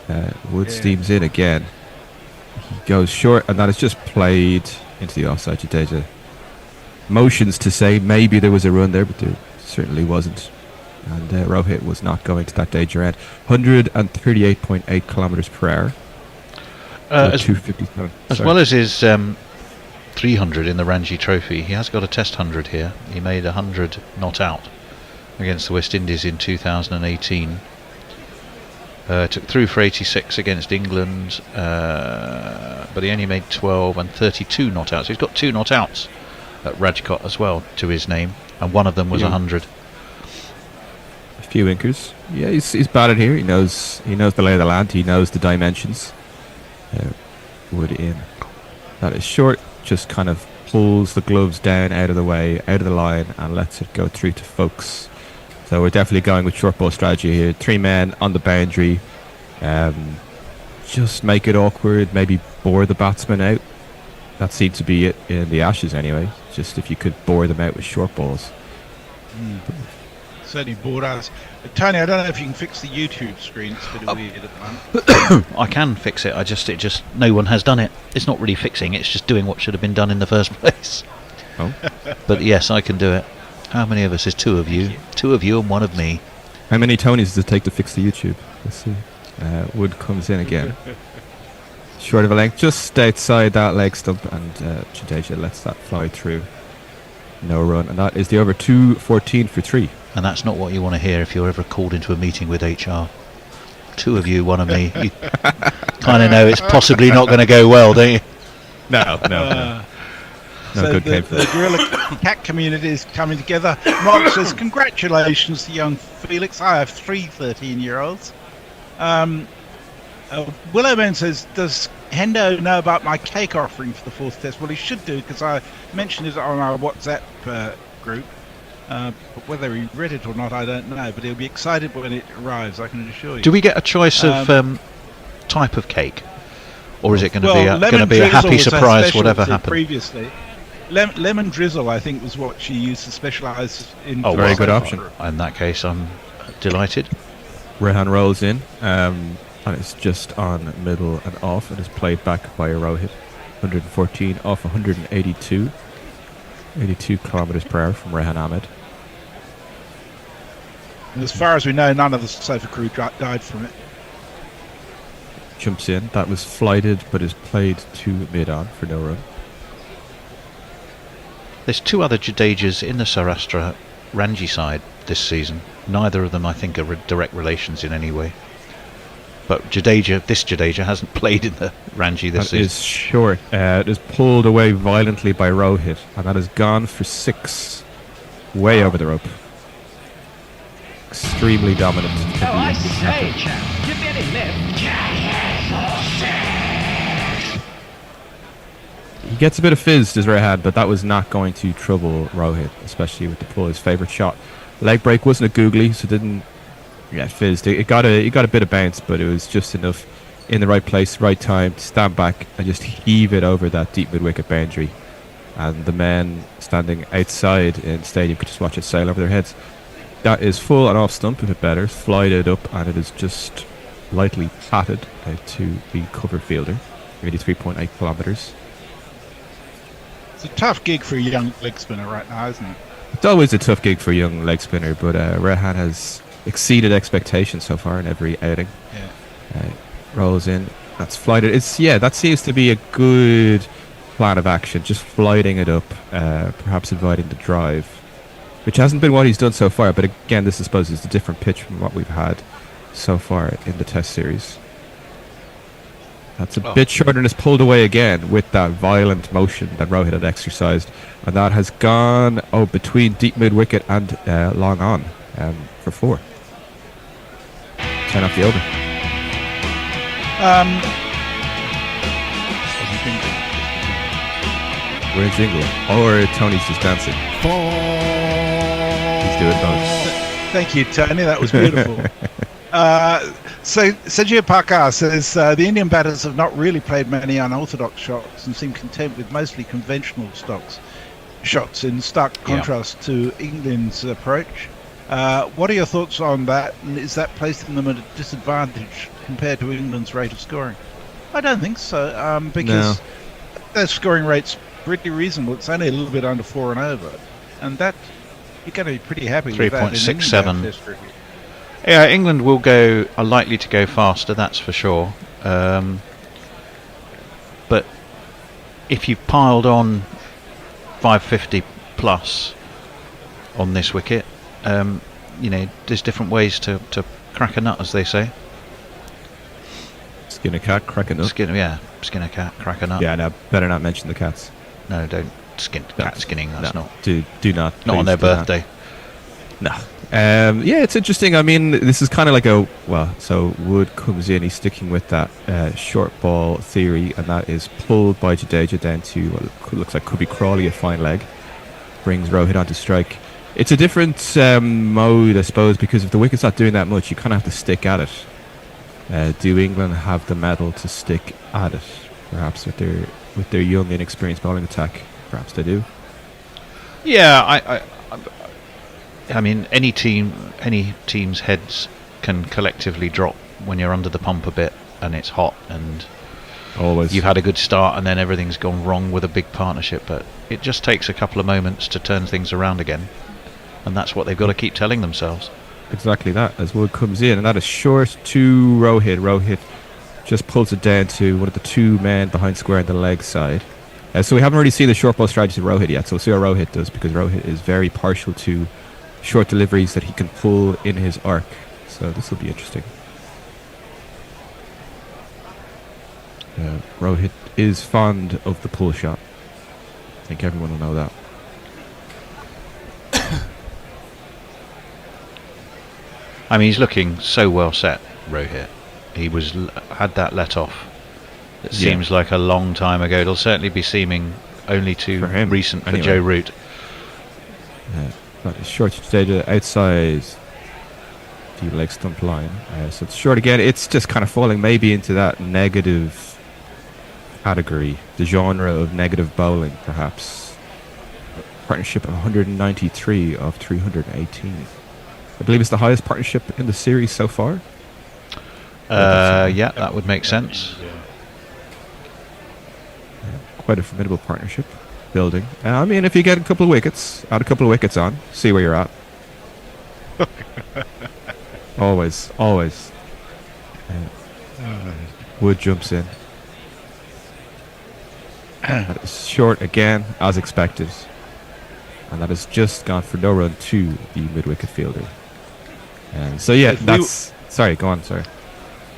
S12: Wood steams in again. He goes short, and that is just played into the offside. Jadeja motions to say maybe there was a run there, but there certainly wasn't. And Rohit was not going to that danger end. 138.8 kilometers per hour.
S20: As
S12: 257.
S20: As well as his 300 in the Ranji Trophy, he has got a Test 100 here. He made 100 not out against the West Indies in 2018. Took through for 86 against England, but he only made 12 and 32 not outs. So he's got 2 not outs at Rajkot as well to his name, and one of them was 100.
S12: A few inkers. Yeah, he's batted here. He knows the lay of the land. He knows the dimensions. Wood in. That is short. Just kind of pulls the gloves down out of the way, out of the line, and lets it go through to Folks. So we're definitely going with short ball strategy here. 3 men on the boundary. Just make it awkward. Maybe bore the batsman out. That seemed to be it in the Ashes anyway. Just if you could bore them out with short balls.
S2: Certainly bored us. Tony, I don't know if you can fix the YouTube screen. It's a bit weird at the moment.
S20: I can fix it. It just no one has done it. It's not really fixing. It's just doing what should have been done in the first place.
S12: Oh.
S20: But yes, I can do it. How many of us? There's 2 of you. 2 of you and 1 of me.
S12: How many Tonys does it take to fix the YouTube? Let's see. Wood comes in again. Short of a length, just outside that leg stump, and Jadeja lets that fly through. No run, and that is the over. 214 for 3.
S20: And that's not what you want to hear if you're ever called into a meeting with HR. 2 of you, 1 of me. You kind of know it's possibly not going to go well, don't you?
S12: No.
S2: So the Gorilla Cat community is coming together. Mark says, congratulations to young Felix. I have 3 13-year-olds. Willowman says, does Hendo know about my cake offering for the 4th test? Well, he should do, because I mentioned it on our WhatsApp group. But whether he read it or not, I don't know. But he'll be excited when it arrives, I can assure you.
S20: Do we get a choice of type of cake? Or is it going to be a
S2: drizzle
S20: happy
S2: was her
S20: surprise, whatever
S2: specialty
S20: happens?
S2: Previously, lemon drizzle, I think, was what she used to specialise in.
S12: Oh, very good option.
S20: In that case, I'm delighted.
S12: Rehan rolls in, and it's just on middle and off, and is played back by a Rohit. 114 off 182. 82 kilometers per hour from Rehan Ahmed.
S2: And as far as we know, none of the Sofa crew died from it.
S12: Jumps in. That was flighted, but is played to mid-on for no run.
S20: There's two other Jadejas in the Saurashtra Ranji side this season. Neither of them, I think, are direct relations in any way. But this Jadeja hasn't played in the Ranji this season.
S12: That is short. It is pulled away violently by Rohit, and that has gone for 6. Way over the rope. Extremely dominant.
S10: Oh, I say, chap, give me any left.
S12: He gets a bit of fizz, does Rehan, but that was not going to trouble Rohit, especially with the pull. His favourite shot. Leg break wasn't a googly, so didn't get fizzed. It got a bit of bounce, but it was just enough in the right place, right time to stand back and just heave it over that deep mid-wicket boundary. And the men standing outside in the stadium could just watch it sail over their heads. That is full and off stump, if it better. Flied it up, and it is just lightly patted out to the cover fielder. 83.8 kilometres.
S2: It's a tough gig for a young leg spinner right now, isn't it?
S12: It's always a tough gig for a young leg spinner, but Rehan has exceeded expectations so far in every outing.
S2: Yeah.
S12: Rolls in. That's flighted. That seems to be a good plan of action. Just flighting it up, perhaps inviting the drive, which hasn't been what he's done so far. But again, this I suppose is a different pitch from what we've had so far in the Test series. That's a bit shorter and is pulled away again with that violent motion that Rohit had exercised, and that has gone between deep mid wicket and long on for 4. 10 off the over. We're in jingle, or Tony's just dancing. He's doing both.
S2: Thank you, Tony. That was beautiful. So Sajid Parkar says the Indian batters have not really played many unorthodox shots and seem content with mostly conventional shots in stark contrast to England's approach. What are your thoughts on that? And is that placing them at a disadvantage compared to England's rate of scoring? I don't think so, because their scoring rate's pretty reasonable. It's only a little bit under 4 and over, and that you're going to be pretty happy with that.
S20: 3.67. Yeah, England are likely to go faster, that's for sure. But if you've piled on 550 plus on this wicket, there's different ways to crack a nut, as they say.
S12: Skin a cat, crack a nut.
S20: Skin a cat, crack a nut.
S12: Yeah, no, better not mention the cats.
S20: No, don't cat skinning. That's not.
S12: Do not.
S20: Not on their birthday.
S12: No. It's interesting. I mean, this is kind of like so Wood comes in, he's sticking with that short ball theory, and that is pulled by Jadeja down to what looks like could be Crawley, a fine leg. Brings Rohit onto strike. It's a different mode, I suppose, because if the wicket's not doing that much, you kind of have to stick at it. Do England have the mettle to stick at it? Perhaps with their young, inexperienced bowling attack, perhaps they do.
S20: Yeah, I mean, any team's heads can collectively drop when you're under the pump a bit and it's hot and
S12: always
S20: you've had a good start and then everything's gone wrong with a big partnership. But it just takes a couple of moments to turn things around again, and that's what they've got to keep telling themselves.
S12: Exactly that. As Wood comes in, and that is short to Rohit. Rohit just pulls it down to one of the 2 men behind square on the leg side. So we haven't really seen the short ball strategy of Rohit yet, so we'll see how Rohit does, because Rohit is very partial to short deliveries that he can pull in his arc. So this will be interesting. Rohit is fond of the pull shot. I think everyone will know that.
S20: I mean, he's looking so well set, Rohit. He had that let off. It seems like a long time ago. It'll certainly be seeming only too recent for
S12: anyway.
S20: Joe Root.
S12: That is short to outside the leg stump line. So it's short again. It's just kind of falling maybe into that negative category, the genre of negative bowling, perhaps. Partnership of 193 of 318. I believe it's the highest partnership in the series so far.
S9: Yeah, that would make sense.
S12: Quite a formidable partnership building. I mean, if you get a couple of wickets, add a couple of wickets on, see where you're at. Always. Wood jumps in. That is short again, as expected. And that has just gone for no run to the mid-wicket fielder. And so, yeah, that's... Sorry, go on, sorry.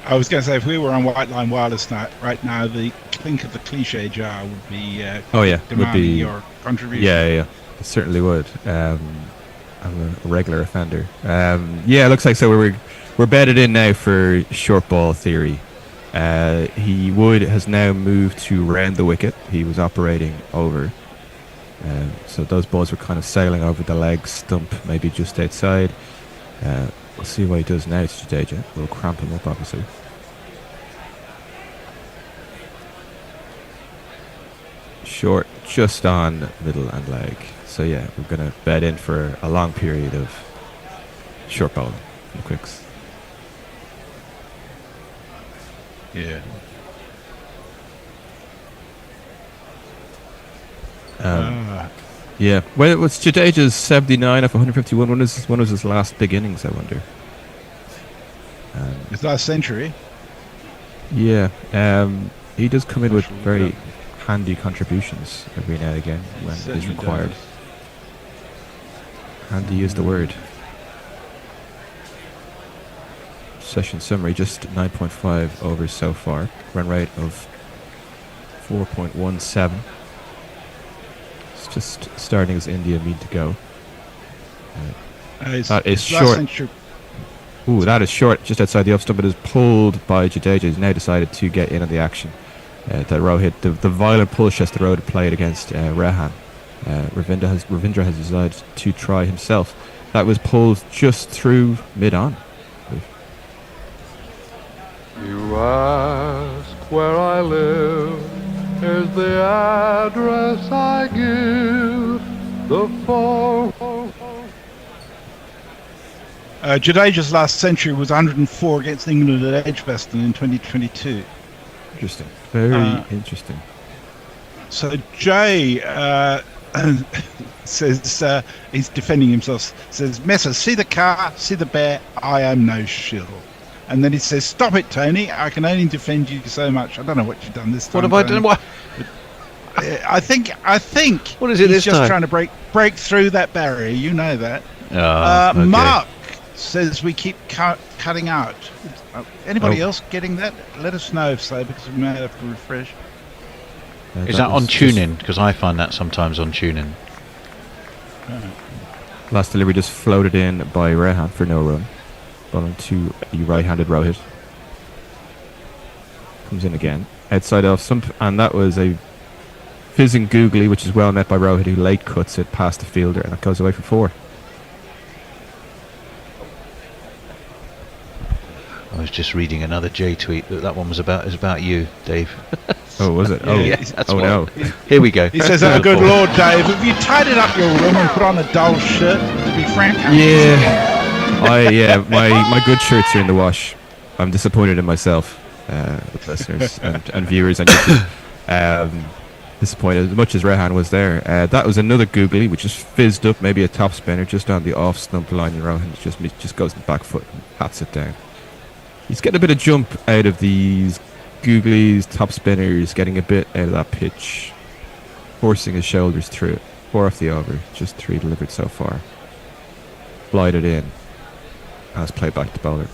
S2: I was going to say, if we were on White Line Wireless right now, the clink of the cliche jar would be demanding your contribution.
S12: Yeah, it certainly would. I'm a regular offender. Yeah, it looks like so we're bedded in now for short ball theory. Wood has now moved to round the wicket. He was operating over. So those balls were kind of sailing over the leg stump, maybe just outside. We'll see what he does now to Jadeja. We'll cramp him up, obviously. Short, just on middle and leg. So yeah, we're going to bed in for a long period of short bowling from the quicks.
S2: Yeah.
S12: Yeah. Well, it was Jadeja's 79 of 151. When was his last big innings, I wonder?
S2: His last century?
S12: Yeah. He does come in with very handy contributions every now and again when it is required. Handy is the word. Session summary, just 9.5 overs so far. Run rate of 4.17. Just starting as India mean to go. That is short. Ooh, that is short. Just outside the off stump. It is pulled by Jadeja. He's now decided to get in on the action. That Rohit, the violent push has the road to play it against Rehan. Ravindra has decided to try himself. That was pulled just through mid-on.
S3: You ask where I live. Here's the address I give. The phone.
S2: Jadeja's last century was 104 against England at Edgbaston in 2022.
S12: Interesting. Very interesting.
S2: So Jay says he's defending himself. Says, "Messer, see the car, see the bear. I am no shill." And then he says, "Stop it, Tony. I can only defend you so much." I don't know what you've done this time.
S9: What have I done? What?
S2: I think.
S9: What is it
S2: he's
S9: this
S2: just
S9: time?
S2: trying to break through that barrier. You know that.
S9: Okay.
S2: Mark says we keep cutting out. Anybody else getting that? Let us know if so, because we may have to refresh.
S9: Is that on TuneIn? Because I find that sometimes on TuneIn.
S12: Last delivery just floated in by Rehan for no run. Bowling to the right-handed Rohit. Comes in again. Outside off stump, and that was a fizzing googly, which is well met by Rohit, who late cuts it past the fielder, and that goes away for 4.
S9: I was just reading another J tweet that one was about you, Dave.
S12: Oh, was it?
S9: Yeah,
S12: Oh,
S9: yes, that's why.
S12: no.
S9: Here we go.
S2: He says, "Oh, good Lord, Dave, have you tidied up your room and put on a dull shirt? To be frank,
S12: my good shirts are in the wash. I'm disappointed in myself, listeners and viewers on YouTube. Disappointed as much as Rehan was there. That was another googly, which just fizzed up, maybe a top spinner just on the off stump line. And Rehan just goes in the back foot and pats it down. He's getting a bit of jump out of these googlies, top spinners, getting a bit out of that pitch, forcing his shoulders through it. 4 off the over, just 3 delivered so far. Glided in. As played back to bowler.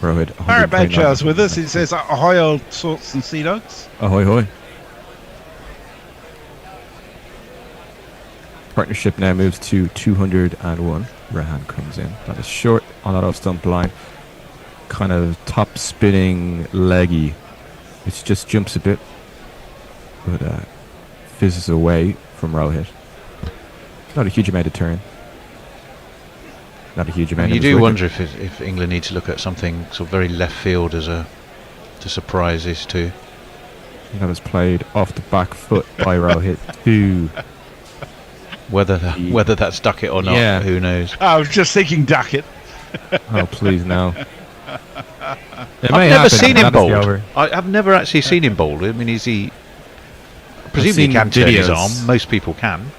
S12: Rohit.
S2: Barrett Badger's with us. He says, "Ahoy, old sorts and sea dogs."
S12: Ahoy, hoy. Partnership now moves to 201. Rehan comes in. That is short on that off stump line. Kind of top spinning leggy, which just jumps a bit, but fizzes away from Rohit. Not a huge amount of turn. Not a huge amount.
S9: You
S12: of
S9: do
S12: wicket.
S9: wonder if England need to look at something sort of very left field as to surprise these two.
S12: That was played off the back foot by Rohit to.
S9: Whether that's duck it or not,
S12: Yeah.
S9: who knows?
S2: I was just thinking duck it.
S12: Oh please no!
S9: I've never seen him bowled. I've never actually seen him bowled. I mean, is he? Presumably, he can turn his arm. Most people can.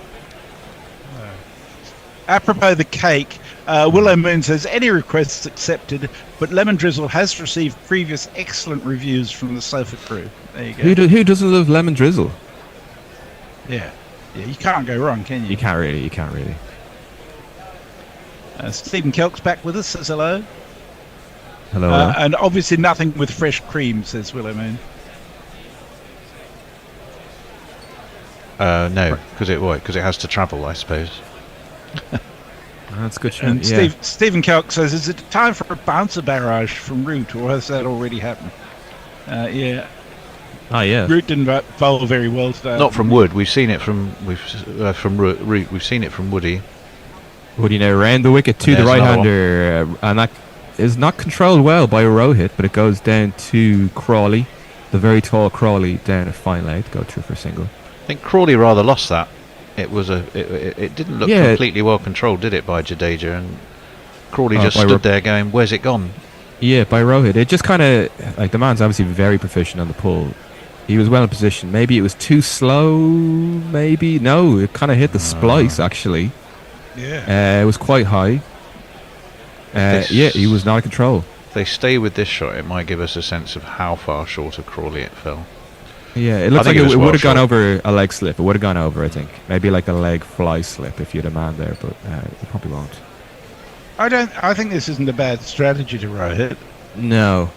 S2: Apropos the cake, Willow Moon says any requests accepted, but Lemon Drizzle has received previous excellent reviews from the sofa crew. There you go.
S12: Who doesn't love lemon drizzle?
S2: Yeah, you can't go wrong, can you?
S12: You can't really.
S2: Stephen Kelk's back with us. Says hello.
S12: Hello.
S2: And obviously nothing with fresh cream, says Willow Moon.
S9: No, because it has to travel, I suppose.
S12: That's good.
S2: And Stephen Kelk says, is it time for a bouncer barrage from Root, or has that already happened? Yeah.
S12: Oh yeah.
S2: Root didn't bowl very well today.
S9: Not from Wood. We've seen it from Root. We've seen it from Woody.
S12: Woody now round the wicket to the right-hander, and that is not controlled well by Rohit, but it goes down to Crawley, the very tall Crawley, down a fine leg to go through for a single.
S9: I think Crawley rather lost that. It was it didn't look completely well controlled, did it, by Jadeja? And Crawley just stood there going, "Where's it gone?"
S12: Yeah, by Rohit. It just kind of like the man's obviously very proficient on the pull. He was well in position. Maybe it was too slow. Maybe no. It kind of hit the splice actually.
S2: Yeah.
S12: It was quite high. Yeah, he was not in control.
S9: If they stay with this shot, it might give us a sense of how far short of Crawley it fell.
S12: Yeah, it looks like it would have gone over a leg slip. It would have gone over, I think. Maybe like a leg fly slip if you had a man there, but it probably won't.
S2: I think this isn't a bad strategy to Rohit.
S12: No.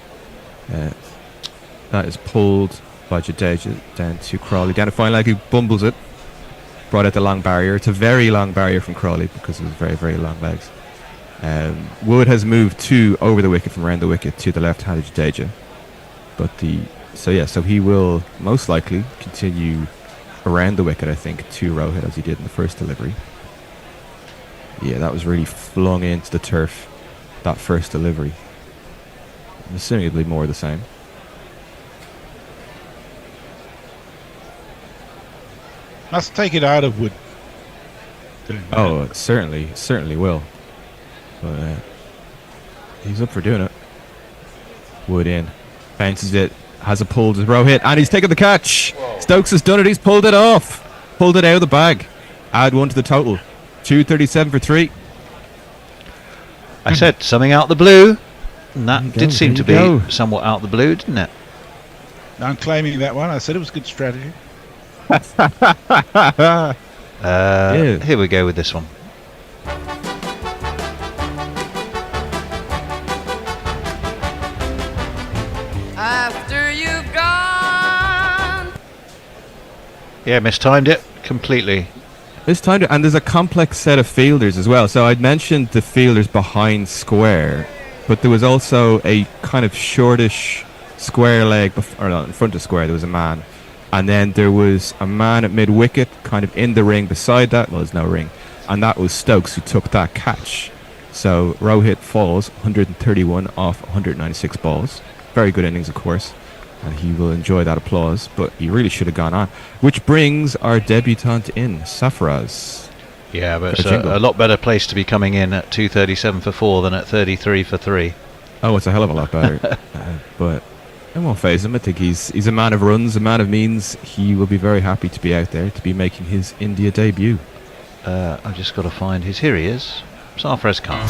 S12: That is pulled by Jadeja down to Crawley. Down to fine leg, who bumbles it. Brought out the long barrier. It's a very long barrier from Crawley because of his very, very long legs. Wood has moved over the wicket from around the wicket to the left-handed Jadeja. But so he will most likely continue around the wicket, I think, to Rohit as he did in the first delivery. Yeah, that was really flung into the turf, that first delivery. I'm assuming it'll be more of the same.
S2: Must take it out of Wood.
S12: Oh, it certainly will. But he's up for doing it. Wood in. Bounces it. Has a pull to Rohit. And he's taken the catch. Whoa. Stokes has done it. He's pulled it off. Pulled it out of the bag. Add one to the total. 237 for 3.
S9: I said something out the blue. And that did seem to be somewhat out the blue, didn't it?
S2: I'm claiming that one. I said it was good strategy.
S9: Here we go with this one.
S2: After you've gone.
S9: Yeah, mistimed it completely.
S12: Mistimed it, and there's a complex set of fielders as well. So I'd mentioned the fielders behind square, but there was also a kind of shortish square leg, in front of square. There was a man. And then there was a man at mid-wicket, kind of in the ring beside that. Well, there's no ring. And that was Stokes who took that catch. So Rohit falls 131 off 196 balls. Very good innings, of course. And he will enjoy that applause. But he really should have gone on. Which brings our debutant in, Safraz.
S9: Yeah, but it's a lot better place to be coming in at 237 for 4 than at 33 for 3.
S12: Oh, it's a hell of a lot better. But it won't faze him. I think he's a man of runs, a man of means. He will be very happy to be out there, to be making his India debut.
S9: I've just got to find his. Here he is. Sarfaraz Khan.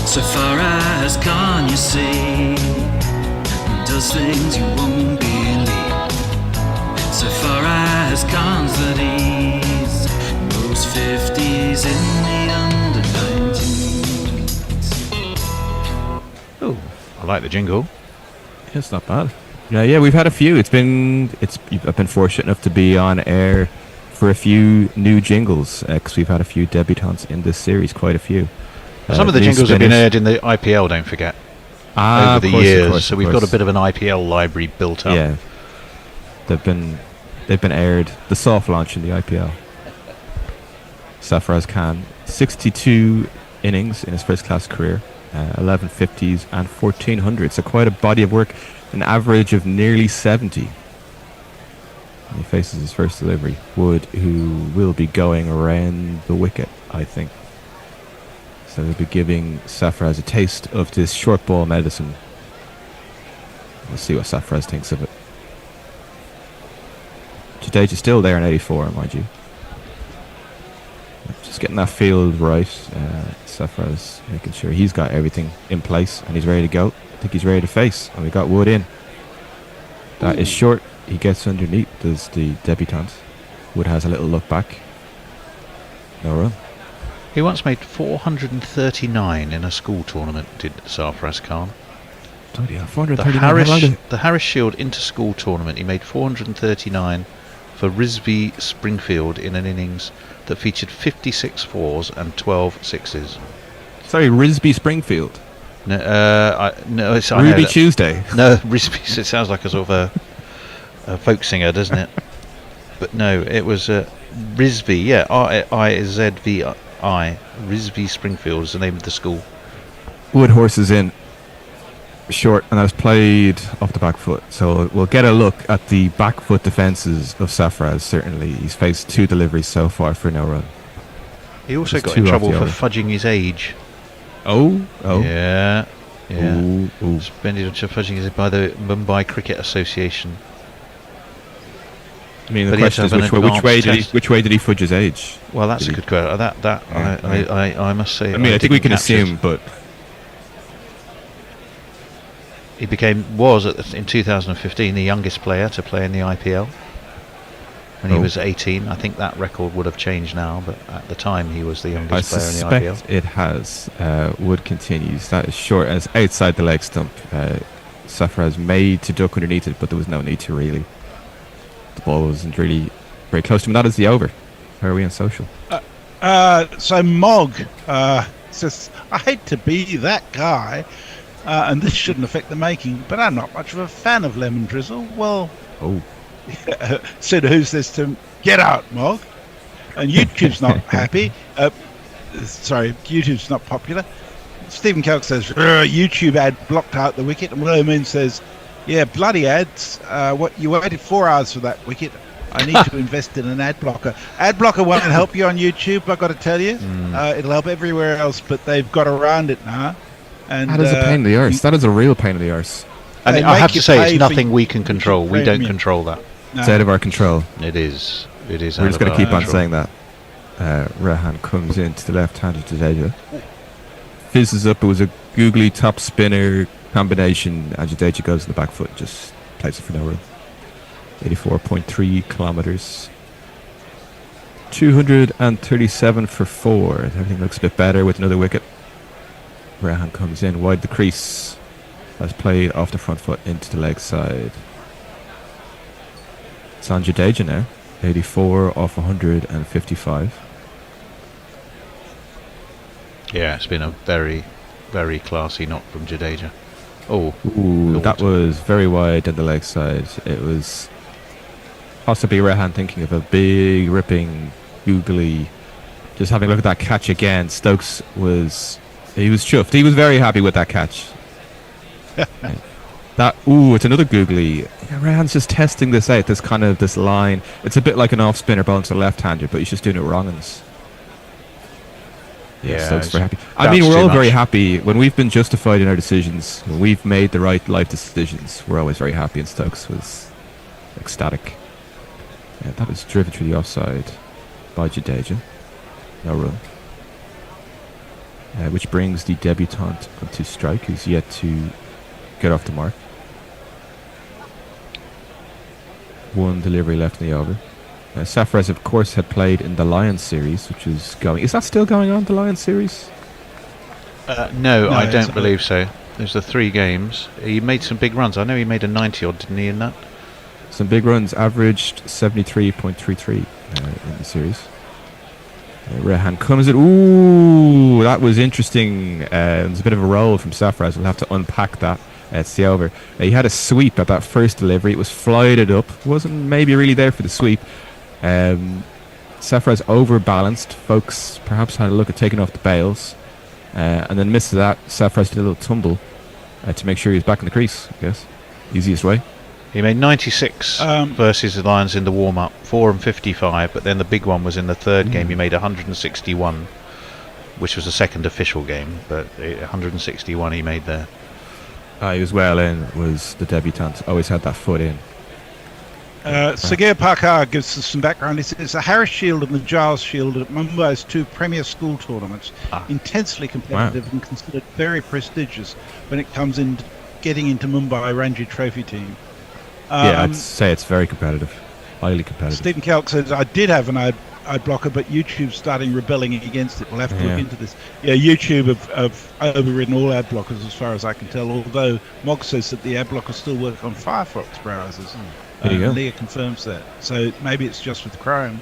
S10: So far as Khan, you see, does things you won't believe. So far as Khan's that he's most 50s in the under 19s.
S9: Oh, I like the jingle.
S12: Yeah, it's not bad. Yeah, we've had a few. I've been fortunate enough to be on air for a few new jingles because we've had a few debutants in this series, quite a few.
S9: Some of the jingles have been aired in the IPL, don't forget, over the years. So we've got a bit of an IPL library built up.
S12: Yeah, they've been aired. The soft launch in the IPL. Sarfaraz Khan. 62 innings in his first-class career, 11 50s and 1400s. So quite a body of work, an average of nearly 70. And he faces his first delivery. Wood, who will be going around the wicket, I think. So he'll be giving Sarfaraz a taste of this short ball medicine. We'll see what Sarfaraz thinks of it. Jadeja's still there in 84, mind you. Just getting that field right. Sarfaraz making sure he's got everything in place and he's ready to go. I think he's ready to face. And we got Wood in. That is short. He gets underneath, does the debutant. Wood has a little look back. No run.
S20: He once made 439 in a school tournament, did Sarfaraz Khan.
S12: Oh yeah, 439.
S20: The Harris Shield inter-school tournament, he made 439 for Risby Springfield in an innings that featured 56 fours and 12 sixes.
S12: Sorry, Risby Springfield.
S20: No, no, it's
S12: Ruby Tuesday.
S20: No, Risby. It sounds like a sort of a folk singer, doesn't it? But no, it was Risby. Yeah, RIZVI. Risby Springfield is the name of the school.
S12: Wood horses in short, and that was played off the back foot. So we'll get a look at the back foot defences of Sarfaraz. Certainly, he's faced 2 deliveries so far for no run.
S20: He also
S12: There's
S20: got
S12: 2
S20: in
S12: off
S20: trouble
S12: the
S20: for
S12: over.
S20: fudging his age.
S12: Oh.
S20: Yeah.
S12: Ooh.
S20: Suspended for fudging his age by the Mumbai Cricket Association.
S12: I mean, the
S20: But he had to
S12: question is
S20: have an advanced
S12: which way did he fudge his age?
S20: Well, that's a good question. I must say.
S12: I mean, I think we
S20: didn't
S12: can
S20: catch it.
S12: assume, but
S20: He in 2015 the youngest player to play in the IPL. When he was 18, I think that record would have changed now, but at the time he was the youngest player in the IPL.
S12: I suspect it has. Wood continues. That is short and it's outside the leg stump. Sarfaraz made to duck underneath it, but there was no need to really. The ball wasn't really very close to him. That is the over. How are we on social?
S2: So Mog says, I hate to be that guy, and this shouldn't affect the making, but I'm not much of a fan of lemon drizzle. Well, so who says to him, get out, Mog? And YouTube's not happy. YouTube's not popular. Stephen Kelk says, YouTube ad blocked out the wicket. And Willow Moon says, yeah, bloody ads. What you waited 4 hours for that wicket. I need to invest in an ad blocker. Ad blocker won't help you on YouTube, I've got to tell you. It'll help everywhere else, but they've got around it now. And
S12: that is a pain in the arse. That is a real pain in the arse.
S20: And I have to say, it's nothing we can control. We don't control that.
S12: No. It's out of our control.
S20: It is. We're
S12: just going to keep on saying that. Rehan comes in to the left-handed Jadeja. Fizzes up. It was a googly top spinner combination. And Jadeja goes in the back foot. Just plays it for no run. 84.3 kilometres. 237 for 4. Everything looks a bit better with another wicket. Rehan comes in wide the crease. Has played off the front foot into the leg side. It's on Jadeja now. 84 off 155.
S20: Yeah, it's been a very, very classy knock from Jadeja.
S12: Ooh, that was very wide down the leg side. It was possibly Rehan thinking of a big, ripping, googly. Just having a look at that catch again. Stokes was chuffed. He was very happy with that catch. It's another googly. Yeah, Rehan's just testing this out. This line. It's a bit like an off spinner ball to the left-hander, but he's just doing it wrong. Stokes very happy. I mean, we're all very happy when we've been justified in our decisions. When we've made the right life decisions, we're always very happy. And Stokes was ecstatic. Yeah, that was driven through the offside by Jadeja. No run. Which brings the debutant onto strike, who's yet to get off the mark. 1 delivery left in the over. Sarfaraz, of course, had played in the Lions series, which is going. Is that still going on, the Lions series?
S20: No, I don't believe so. There's the 3 games. He made some big runs. I know he made a 90 odd, didn't he, in that?
S12: Some big runs, averaged 73.33 in the series. Rehan comes in. Ooh, that was interesting. There's a bit of a roll from Sarfaraz. We'll have to unpack that. It's the over. He had a sweep at that first delivery. It was flighted up. Wasn't maybe really there for the sweep. Safraz overbalanced. Folks perhaps had a look at taking off the bails, and then misses that. Safraz did a little tumble to make sure he was back in the crease, I guess. Easiest way.
S9: He made 96 versus the Lions in the warm-up, 4 and 55, but then the big one was in the third game. He made 161, which was the second official game, but 161 he made there.
S12: He was well in, was the debutant. Always had that foot in.
S2: Sagir Parkar gives us some background. It's the Harris Shield and the Giles Shield at Mumbai's 2 premier school tournaments. Intensely competitive and considered very prestigious when it comes in getting into Mumbai Ranji Trophy team.
S12: I'd say it's very competitive. Highly competitive.
S2: Stephen Kelk says, I did have an ad blocker, but YouTube's starting rebelling against it. We'll have to look into this. Yeah, YouTube have overridden all ad blockers as far as I can tell, although Mog says that the ad blockers still work on Firefox browsers.
S12: There you go.
S2: Leah confirms that. So maybe it's just with Chrome.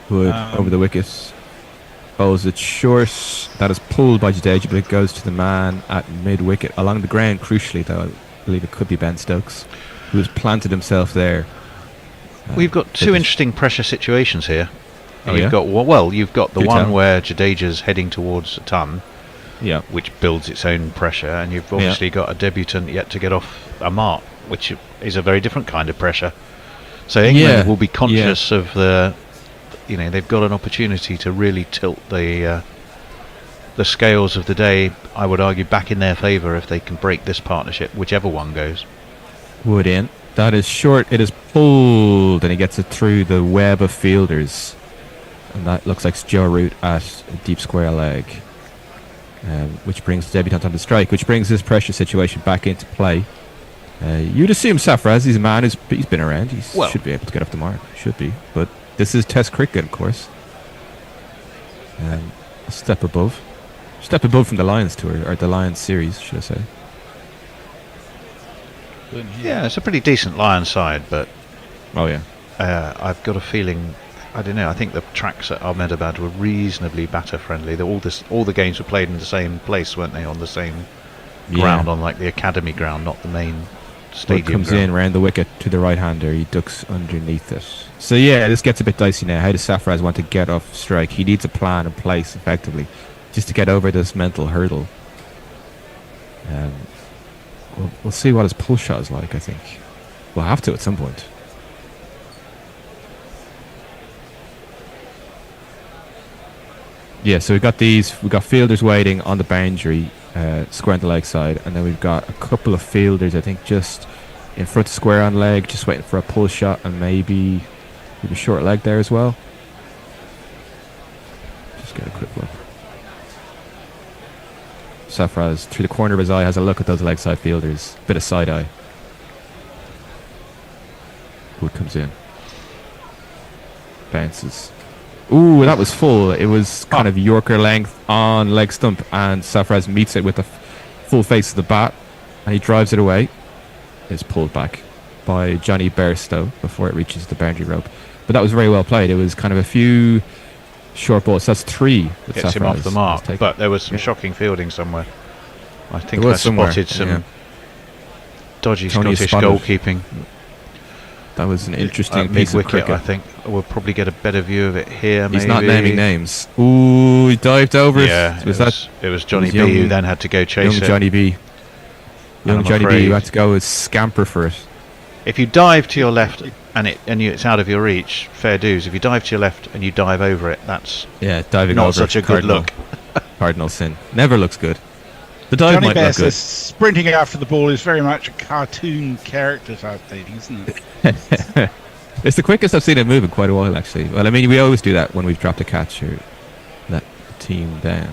S12: Wood over the wicket. Bowls it short. That is pulled by Jadeja, but it goes to the man at mid-wicket. Along the ground, crucially, though, I believe it could be Ben Stokes, who has planted himself there.
S9: We've got two interesting pressure situations here.
S12: Oh,
S9: you've got you've got the
S12: Do
S9: one
S12: tell.
S9: where Jadeja's heading towards a ton,
S12: yeah,
S9: which builds its own pressure, and you've obviously got a debutant yet to get off a mark, which is a very different kind of pressure. So England will be conscious of the, they've got an opportunity to really tilt the scales of the day. I would argue back in their favour if they can break this partnership, whichever one goes.
S12: Wood in. That is short. It is pulled, and he gets it through the web of fielders. And that looks like Joe Root at a deep square leg, which brings the debutant on the strike, which brings this pressure situation back into play. You'd assume Safraz, he's a man he's been around. He should be able to get off the mark. Should be. But this is Test cricket, of course. A step above. Step above from the Lions tour, or the Lions series, should I say.
S9: Yeah, it's a pretty decent Lions side, but I've got a feeling, I don't know, I think the tracks at Ahmedabad were reasonably batter friendly. All the games were played in the same place, weren't they? On the same ground, on like the academy ground, not the main stadium.
S12: Wood comes
S9: ground.
S12: in round the wicket to the right hander. He ducks underneath it. So this gets a bit dicey now. How does Safraz want to get off strike? He needs a plan in place, effectively, just to get over this mental hurdle. We'll see what his pull shot is like, I think. We'll have to at some point. Yeah, so we've got fielders waiting on the boundary, square on the leg side, and then we've got a couple of fielders, I think, just in front of square on leg, just waiting for a pull shot, and maybe short leg there as well. Just get a quick look. Safraz, through the corner of his eye, has a look at those leg side fielders. Bit of side eye. Wood comes in. Bounces. Ooh, that was full. It was kind of Yorker length on leg stump, and Safraz meets it with the full face of the bat, and he drives it away. It's pulled back by Johnny Bairstow before it reaches the boundary rope. But that was very well played. It was kind of a few short balls. That's 3.
S9: Gets him off the mark, but there was some shocking fielding somewhere. I think I spotted some dodgy Scottish goalkeeping.
S12: That was an interesting
S9: piece
S12: piece of
S9: wicket,
S12: cricket.
S9: I think. We'll probably get a better view of it here.
S12: He's
S9: maybe.
S12: not naming names. Ooh, he dived over
S9: it. It was Johnny B who then had to go chase it.
S12: Johnny B. Young Johnny B who had to go scamper for it.
S9: If you dive to your left and it's out of your reach, fair dues. If you dive to your left and you dive over it, that's
S12: diving
S9: not
S12: over
S9: such a good look.
S12: Cardinal sin. Never looks good. The dive
S2: Johnny
S12: might
S2: Bear
S12: look good.
S2: says sprinting after the ball is very much a cartoon character type thing, isn't it?
S12: It's the quickest I've seen it move in quite a while, actually. Well, I mean, we always do that when we've dropped a catch or let the team down.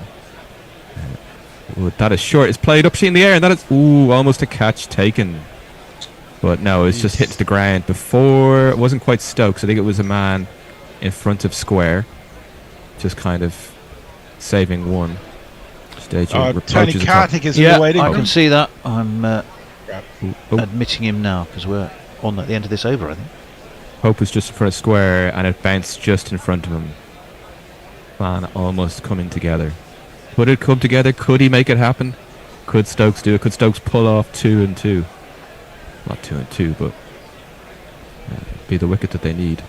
S12: That is short. It's played up in the air, and that is almost a catch taken. But no, it's just hit the ground before. It wasn't quite Stokes. I think it was a man in front of square, just kind of saving one.
S2: Tony Kartik is waiting.
S9: I can see that. I'm admitting him now because we're on at the end of this over, I think.
S12: Hope was just in front of square, and it bounced just in front of him. Man, almost coming together. Would it come together? Could he make it happen? Could Stokes do it? Could Stokes pull off 2 and 2? Not 2 and 2, but be the wicket that they need.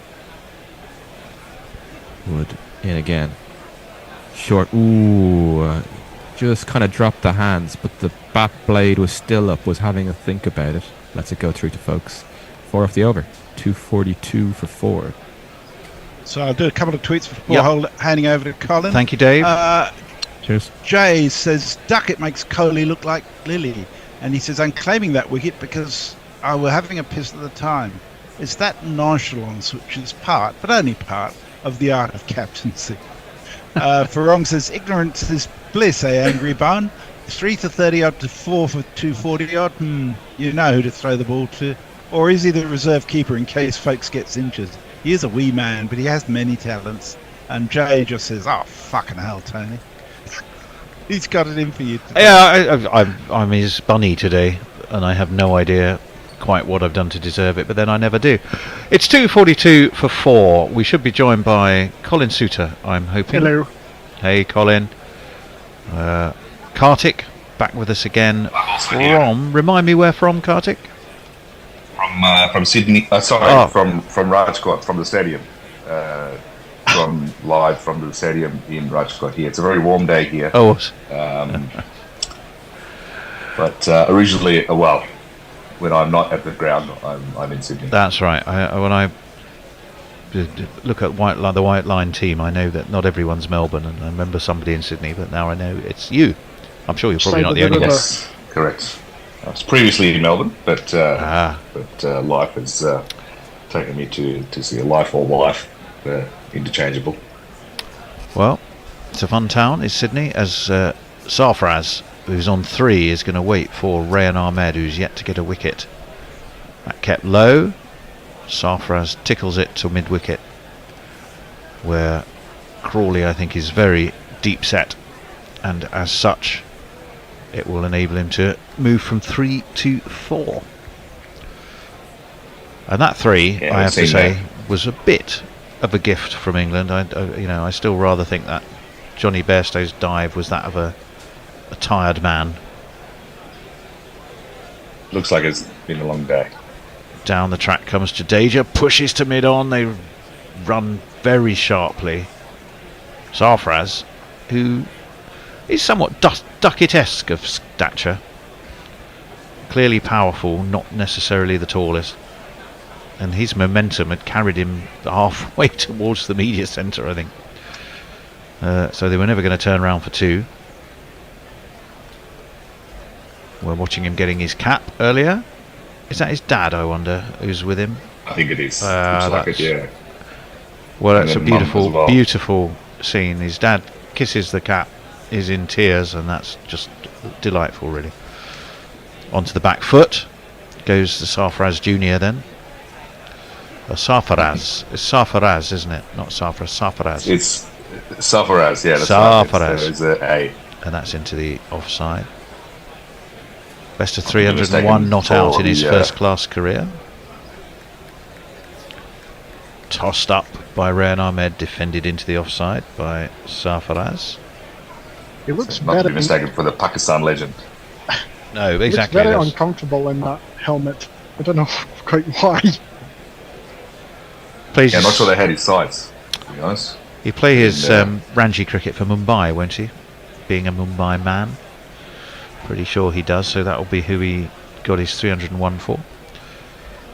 S12: Wood in again. Short. Ooh. Just kind of dropped the hands, but the bat blade was still up, was having a think about it. Lets it go through to folks. 4 off the over. 242 for 4.
S2: So I'll do a couple of tweets before handing over to Colin.
S9: Thank you, Dave.
S12: Cheers.
S2: Jay says, Duckett makes Coley look like Lily. And he says, I'm claiming that wicket because I were having a piss at the time. It's that nonchalance which is part, but only part, of the art of captaincy. Farong says, ignorance is bliss, angry bone. 3 to 30 odd to 4 for 240 odd. You know who to throw the ball to. Or is he the reserve keeper in case folks gets injured? He is a wee man, but he has many talents. And Jay just says, oh, fucking hell, Tony. He's got it in for you today.
S9: Yeah, I'm his bunny today, and I have no idea quite what I've done to deserve it, but then I never do. It's 2:42 for 4. We should be joined by Colin Suter, I'm hoping.
S4: Hello.
S9: Hey, Colin. Kartik, back with us again from... Remind me where from, Kartik?
S21: From Sydney. From Rajkot, from the stadium. From live from the stadium in Rajkot here. It's a very warm day here.
S9: Oh.
S21: But originally, when I'm not at the ground, I'm in Sydney.
S9: That's right. When I look at the White Line team, I know that not everyone's Melbourne, and I remember somebody in Sydney, but now I know it's you. I'm sure you're probably not the only one.
S21: Yes, correct. I was previously in Melbourne, but life has taken me to see a life or wife. Interchangeable.
S9: Well, it's a fun town, is Sydney, as Sarfraz, who's on 3, is going to wait for Rayan Ahmed, who's yet to get a wicket. That kept low. Sarfraz tickles it to mid-wicket, where Crawley, I think, is very deep set, and as such it will enable him to move from 3 to 4. And that 3, I have to say, was a bit of a gift from England. I still rather think that Johnny Bairstow's dive was that of a tired man.
S21: Looks like it's been a long day.
S9: Down the track comes Jadeja, pushes to mid-on. They run very sharply. Sarfraz, who is somewhat Duckett-esque of stature, clearly powerful, not necessarily the tallest. And his momentum had carried him halfway towards the media centre, I think. So they were never going to turn around for 2. We're watching him getting his cap earlier. Is that his dad, I wonder, who's with him?
S21: I think it is. Looks like it, yeah.
S9: Well,
S21: And
S9: that's a
S21: then mum
S9: beautiful,
S21: as well.
S9: beautiful scene. His dad kisses the cap, is in tears, and that's just delightful, really. Onto the back foot goes the Sarfraz Jr. then. Sarfaraz. It's Sarfaraz, isn't it? Not Sarfaraz, Sarfaraz.
S21: It's Sarfaraz, yeah. That's
S9: Sarfaraz.
S21: There's an A.
S9: And that's into the offside. Best of
S21: I think it was
S9: 301
S21: taken
S9: not out
S21: for
S9: in his
S21: the,
S9: first-class career. Tossed up by Rayan Ahmed, defended into the offside by Sarfaraz.
S4: He looks
S21: Not to
S4: very
S21: be mistaken for the Pakistan legend.
S9: No,
S4: He
S9: exactly.
S4: looks very uncomfortable in that helmet. I don't know quite why.
S9: Plays
S21: Yeah, I'm not sure they had his sights, to be honest.
S9: He'll play his
S21: And,
S9: Ranji cricket for Mumbai, won't he? Being a Mumbai man. Pretty sure he does, so that'll be who he got his 301 for.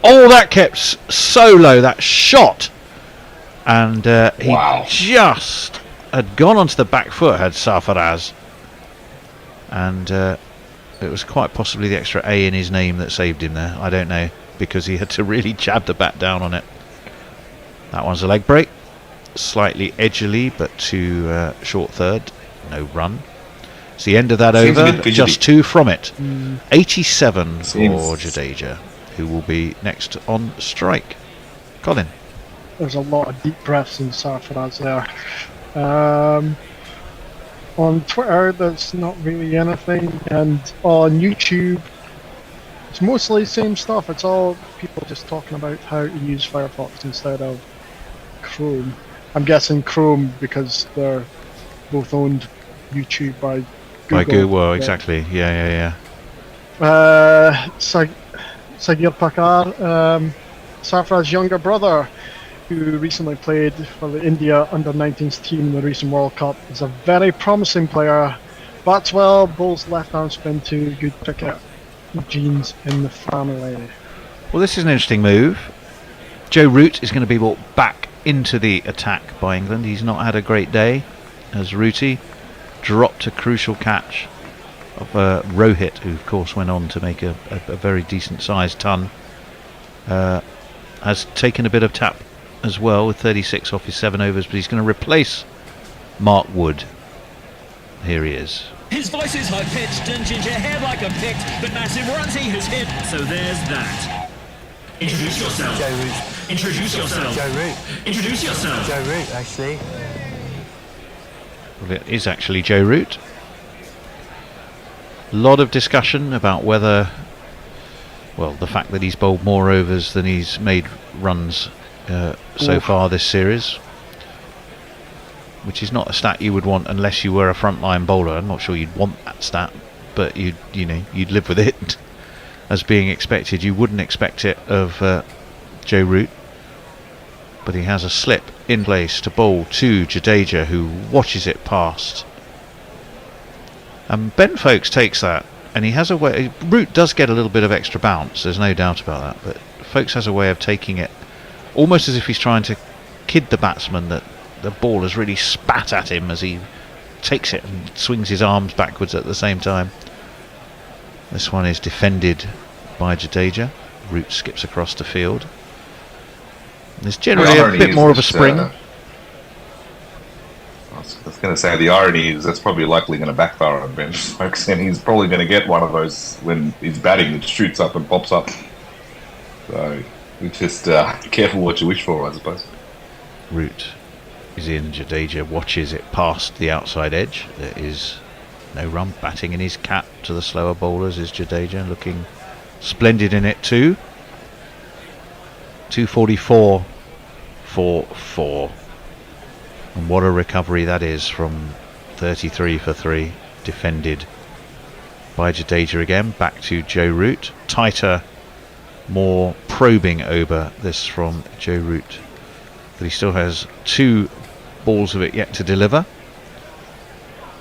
S9: Oh, that kept so low, that shot! And he just had gone onto the back foot, had Sarfaraz. And it was quite possibly the extra A in his name that saved him there. I don't know, because he had to really jab the bat down on it. That one's a leg break. Slightly edgily, but to short third. No run. It's the end of that
S21: Seems a
S9: over.
S21: bit fidgety.
S9: Just 2 from it. 87 for
S21: Seems-
S9: Jadeja, who will be next on strike. Colin.
S4: There's a lot of deep breaths in Sarfaraz there. On Twitter, there's not really anything, and on YouTube, it's mostly the same stuff. It's all people just talking about how to use Firefox instead of Chrome. I'm guessing Chrome because they're both owned YouTube by Google.
S9: By Google, well,
S4: Yeah.
S9: exactly. Yeah.
S4: Sagir Pakar, Sarfaraz's younger brother. who recently played for the India under-19s team in the recent World Cup, is a very promising player. Bats well, bowls left-arm spin too, good cricket genes in the family.
S20: Well, this is an interesting move. Joe Root is going to be brought back into the attack by England. He's not had a great day, as Rooty dropped a crucial catch of Rohit, who of course went on to make a very decent sized ton. Has taken a bit of tap as well with 36 off his 7 overs, but he's going to replace Mark Wood. Here he is.
S10: His voice is high-pitched and ginger hair like a pict, but massive runs he has hit, so there's that. Introduce yourself.
S5: Joe Root.
S10: Introduce yourself.
S5: Joe Root.
S10: Introduce yourself.
S5: Joe Root, actually.
S20: Well, it is actually Joe Root. A lot of discussion about whether, well, the fact that he's bowled more overs than he's made runs so far this series, which is not a stat you would want unless you were a frontline bowler. I'm not sure you'd want that stat, but you'd live with it as being expected. You wouldn't expect it of Joe Root, but he has a slip in place to bowl to Jadeja, who watches it past. And Ben Folkes takes that, and he has a way. Root does get a little bit of extra bounce, there's no doubt about that, but Folkes has a way of taking it almost as if he's trying to kid the batsman that the ball has really spat at him as he takes it and swings his arms backwards at the same time. This one is defended by Jadeja. Root skips across the field. There's generally a bit more of a spring.
S21: I was going to say, the irony is that's probably likely going to backfire on Ben Folkes, and he's probably going to get one of those when he's batting, it shoots up and pops up. So just careful what you wish for, I suppose.
S20: Root is in. Jadeja watches it past the outside edge. There is no run. Batting in his cap to the slower bowlers is Jadeja, looking splendid in it too. 244 for 4. And what a recovery that is from 33 for 3. Defended by Jadeja again. Back to Joe Root. Tighter, more probing over this from Joe Root. But he still has 2 balls of it yet to deliver.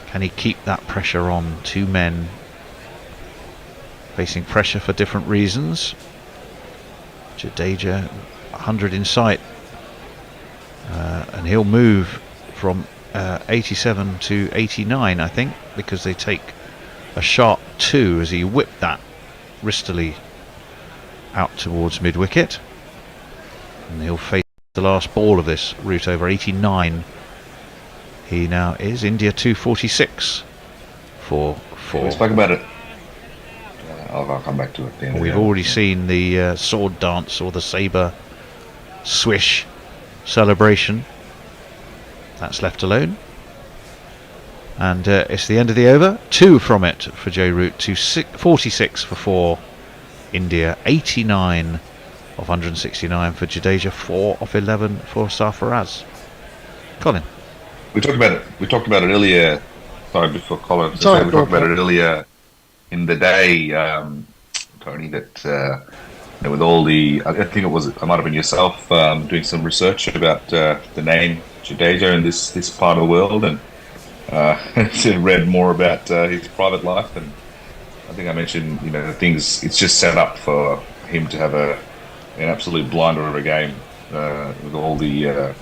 S20: Can he keep that pressure on? 2 men facing pressure for different reasons. Jadeja 100 in sight, and he'll move from 87 to 89, I think, because they take a sharp 2 as he whipped that wristily out towards mid-wicket, and he'll face the last ball of this route over 89. He now is India 246 for 4.
S21: We spoke about it. I'll come back to it.
S20: We've already seen the sword dance or the sabre swish celebration. That's left alone. And it's the end of the over. 2 from it for Joe Root to 46 for 4. India 89 of 169 for Jadeja, 4 off 11 for Sarfaraz. Colin.
S21: We talked about it earlier. Sorry, before Colin. We talked about it earlier in the day, Tony, that with all the, I think it might have been yourself doing some research about the name Jadeja in this part of the world, and read more about his private life, and I think I mentioned, the things, it's just set up for him to have an absolute blinder of a game with all the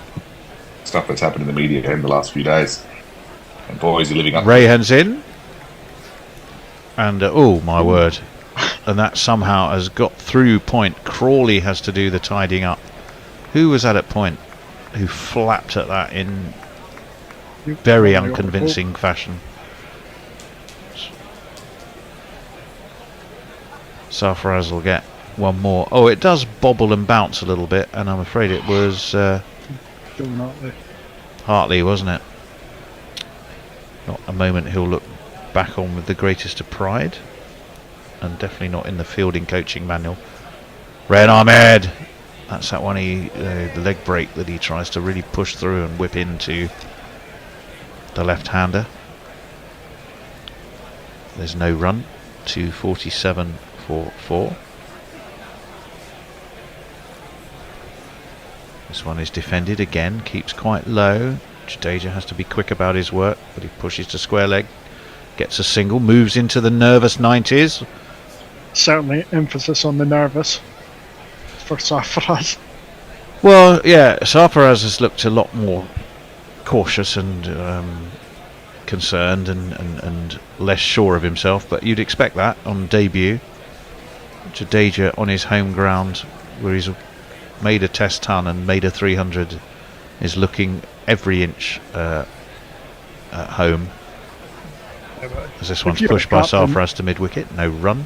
S21: stuff that's happened in the media in the last few days. And boy, is he living up.
S20: Rayhan's in. And oh my word, and that somehow has got through point. Crawley has to do the tidying up. Who was that at point who flapped at that in very unconvincing fashion? Sarfaraz will get one more. Oh, it does bobble and bounce a little bit, and I'm afraid it was Hartley, wasn't it? Not a moment he'll look back on with the greatest of pride, and definitely not in the fielding coaching manual. Red Ahmed, that's that one, the leg break that he tries to really push through and whip into the left-hander. There's no run. 247 for 4.
S9: This one is defended again, keeps quite low. Jadeja has to be quick about his work, but he pushes to square leg, gets a single, moves into the nervous 90s.
S4: Certainly, emphasis on the nervous for Sarfaraz.
S9: Well, yeah, Sarfaraz has looked a lot more cautious and concerned and less sure of himself, but you'd expect that on debut. Jadeja on his home ground, where he's made a test ton and made a 300, is looking every inch at home. As this one's pushed by Sarfaraz to mid-wicket, no run.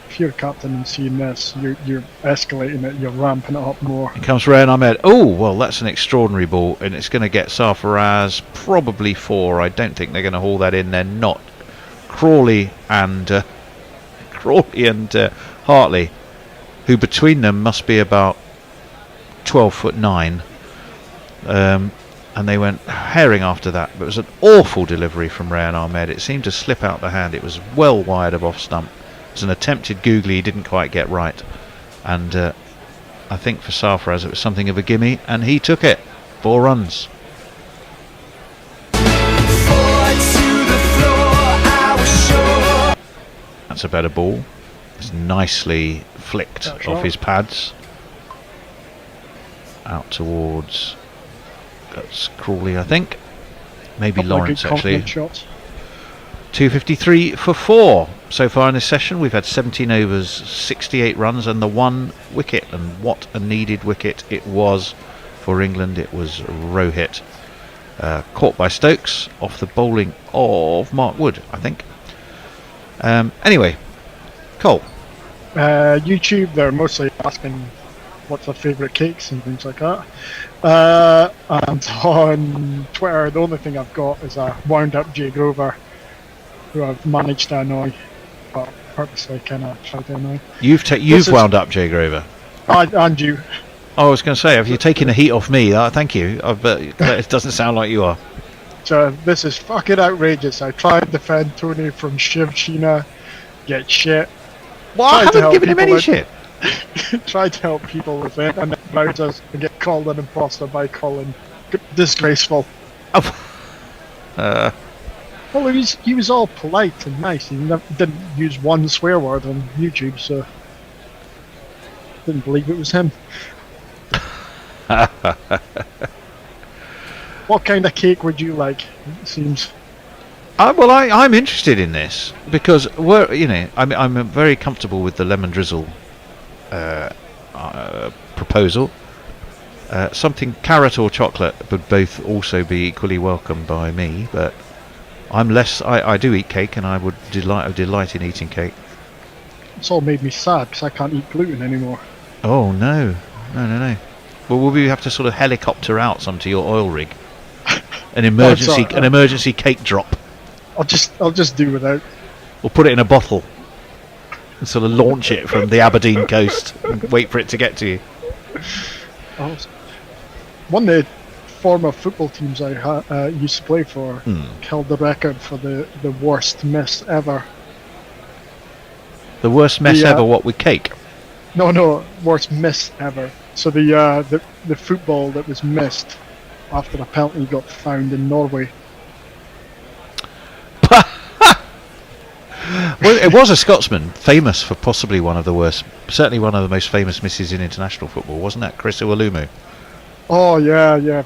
S4: If you're a captain and seeing this, you're escalating it, you're ramping it up more.
S9: Here comes Rayan Ahmed. Oh, well, that's an extraordinary ball, and it's going to get Sarfaraz probably 4. I don't think they're going to haul that in. They're not. Crawley and Hartley, who between them must be about 12'9", and they went herring after that. But it was an awful delivery from Rayan Ahmed. It seemed to slip out the hand. It was well wide of off stump. It was an attempted googly he didn't quite get right, and I think for Sarfaraz it was something of a gimme, and he took it. 4 runs. That's a better ball. It's nicely flicked off his pads. Out towards, that's Crawley, I think. Maybe Lawrence, actually. 253 for 4 so far in this session. We've had 17 overs, 68 runs, and the 1 wicket. And what a needed wicket it was for England. It was Rohit, caught by Stokes off the bowling of Mark Wood, I think. Anyway, Cole.
S4: YouTube, they're mostly asking what's their favourite cakes and things like that. And on Twitter, the only thing I've got is a wound-up Jay Grover, who I've managed to annoy, but purposely kind of tried to annoy.
S9: You've wound up Jay Grover.
S4: And you.
S9: I was going to say, have you taken the heat off me? Thank you. But it doesn't sound like you are.
S4: So this is fucking outrageous. I tried to defend Tony from Shiv Sheena, get shit.
S9: Well, I haven't given him any shit.
S4: Tried to help people with it, and then browsers and get called an imposter by Colin. Disgraceful.
S9: Well,
S4: he was all polite and nice. He didn't use one swear word on YouTube, so didn't believe it was him. What kind of cake would you like? It seems.
S9: Well, I'm interested in this because I'm very comfortable with the lemon drizzle proposal. Something carrot or chocolate would both also be equally welcome by me, but I'm less. I do eat cake, and I would delight in eating cake.
S4: It's all made me sad because I can't eat gluten anymore.
S9: Oh no. Well, will we have to sort of helicopter out some to your oil rig? An emergency cake drop.
S4: I'll just do without.
S9: Or put it in a bottle and sort of launch it from the Aberdeen coast and wait for it to get to you.
S4: One of the former football teams I used to play for held the record for the worst miss ever.
S9: The worst mess ever? What, with cake?
S4: No, worst miss ever. So the football that was missed after a penalty got found in Norway.
S9: Well, it was a Scotsman, famous for possibly one of the worst, certainly one of the most famous misses in international football, wasn't that Chris Iwelumo?
S4: Oh yeah.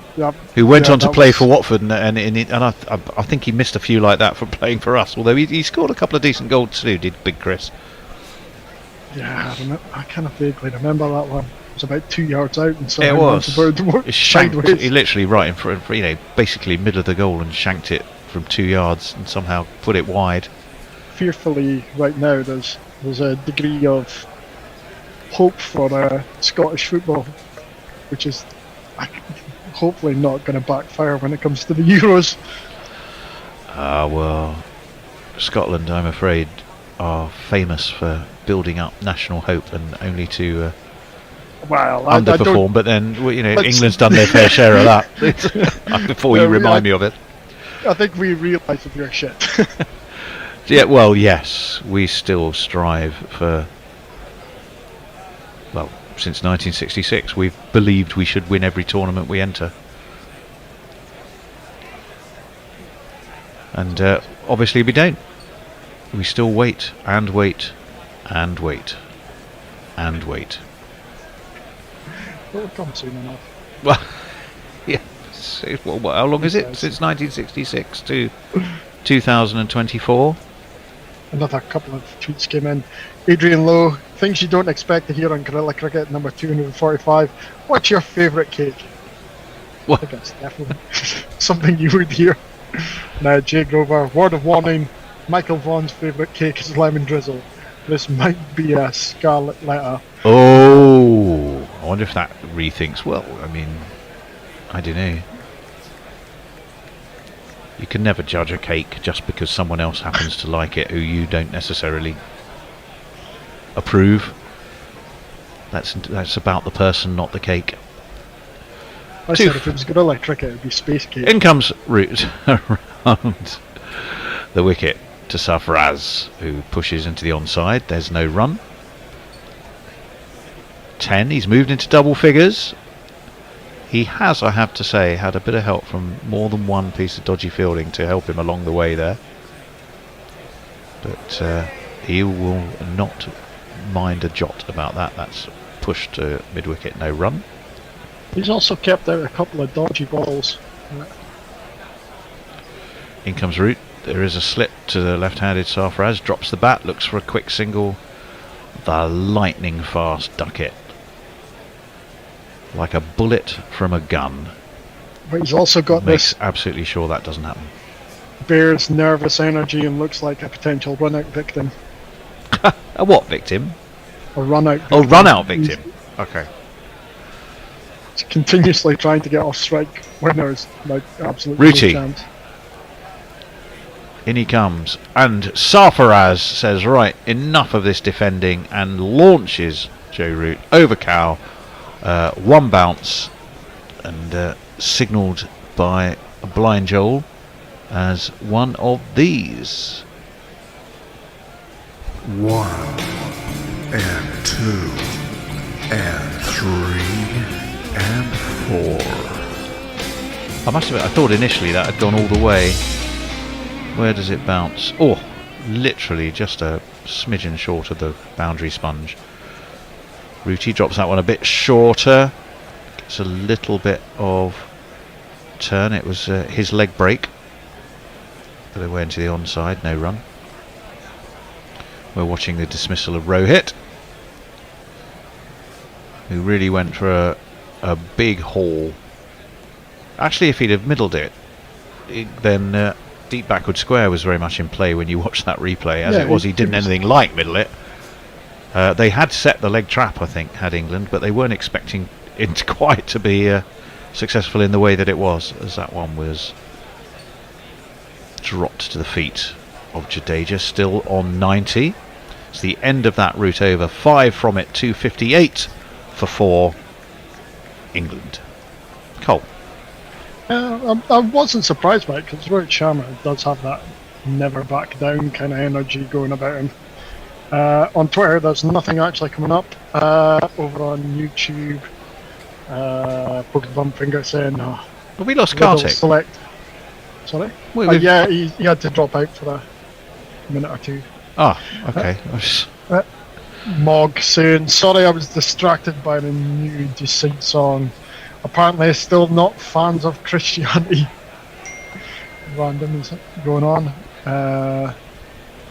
S9: Who went on to play for Watford, and I think he missed a few like that from playing for us. Although he scored a couple of decent goals too, did Big Chris?
S4: Yeah, I kind of vaguely remember that one. It was about 2 yards out, and so
S9: it was.
S4: It shanked.
S9: He literally right in front, basically middle of the goal, and shanked it from 2 yards, and somehow put it wide.
S4: Fearfully, right now, there's a degree of hope for Scottish football, which is hopefully not going to backfire when it comes to the Euros.
S9: Well, Scotland, I'm afraid, are famous for building up national hope and only to underperform. But then, England's done their fair share of that. Before you remind me of it,
S4: I think we realise that we're shit.
S9: Yeah, well, yes, we still strive for
S20: well, since 1966, we've believed we should win every tournament we enter. And obviously we don't. We still wait and wait and wait and wait.
S4: It'll come soon enough.
S20: Well, yeah. How long is it? Since 1966 to 2024?
S4: Another couple of tweets came in. Adrian Lowe, things you don't expect to hear on Guerrilla Cricket, number 245. What's your favourite cake?
S20: What?
S4: I think that's definitely something you would hear. Now, Jay Grover, word of warning, Michael Vaughan's favourite cake is lemon drizzle. This might be a scarlet letter.
S20: Oh, I wonder if that rethinks. Well, I mean, I don't know. You can never judge a cake just because someone else happens to like it who you don't necessarily approve. That's about the person, not the cake.
S4: I said if it was Guerrilla Cricket, it would be space cake.
S20: In comes Root around the wicket to Sarfaraz, who pushes into the onside. There's no run. 10, he's moved into double figures. He has, I have to say, had a bit of help from more than one piece of dodgy fielding to help him along the way there. But he will not mind a jot about that. That's pushed to mid-wicket, no run.
S4: He's also kept out a couple of dodgy balls.
S20: In comes Root. There is a slip to the left-handed Sarfaraz. Drops the bat, looks for a quick single. The lightning fast ducket. Like a bullet from a gun.
S4: But he's also got
S20: Makes
S4: this
S20: absolutely sure that doesn't happen.
S4: Bear's nervous energy and looks like a potential run-out victim.
S20: A what victim?
S4: A run-out victim.
S20: Oh, run-out victim. Okay.
S4: He's continuously trying to get off strike when there's like absolutely no
S20: Rooty.
S4: chance.
S20: In he comes, and Sarfaraz says, right, enough of this defending, and launches Joe Root over cow. One bounce, and signalled by a blind Joel as one of these.
S6: 1 and 2 and 3 and 4.
S20: I must admit, I thought initially that had gone all the way. Where does it bounce? Oh, literally just a smidgen short of the boundary sponge. Rooty drops that one a bit shorter. Gets a little bit of turn. It was his leg break. But it went to the onside, no run. We're watching the dismissal of Rohit, who really went for a big haul. Actually, if he'd have middled it, then deep backward square was very much in play when you watch that replay. As it was, he didn't anything like middle it. They had set the leg trap, I think, had England, but they weren't expecting it quite to be successful in the way that it was, as that one was dropped to the feet of Jadeja, still on 90. It's the end of that route over. 5 from it, 258 for 4, England. Cole.
S4: I wasn't surprised by it because Rohit Sharma does have that never back down kind of energy going about him. On Twitter, there's nothing actually coming up. Over on YouTube, Pokemon Finger saying,
S20: but we lost
S4: Liddell
S20: Kartik.
S4: Select. Sorry? Yeah, he had to drop out for a minute or two.
S20: Ah, okay.
S4: Mog saying, sorry I was distracted by the new Deceit song. Apparently still not fans of Christianity. Random is going on.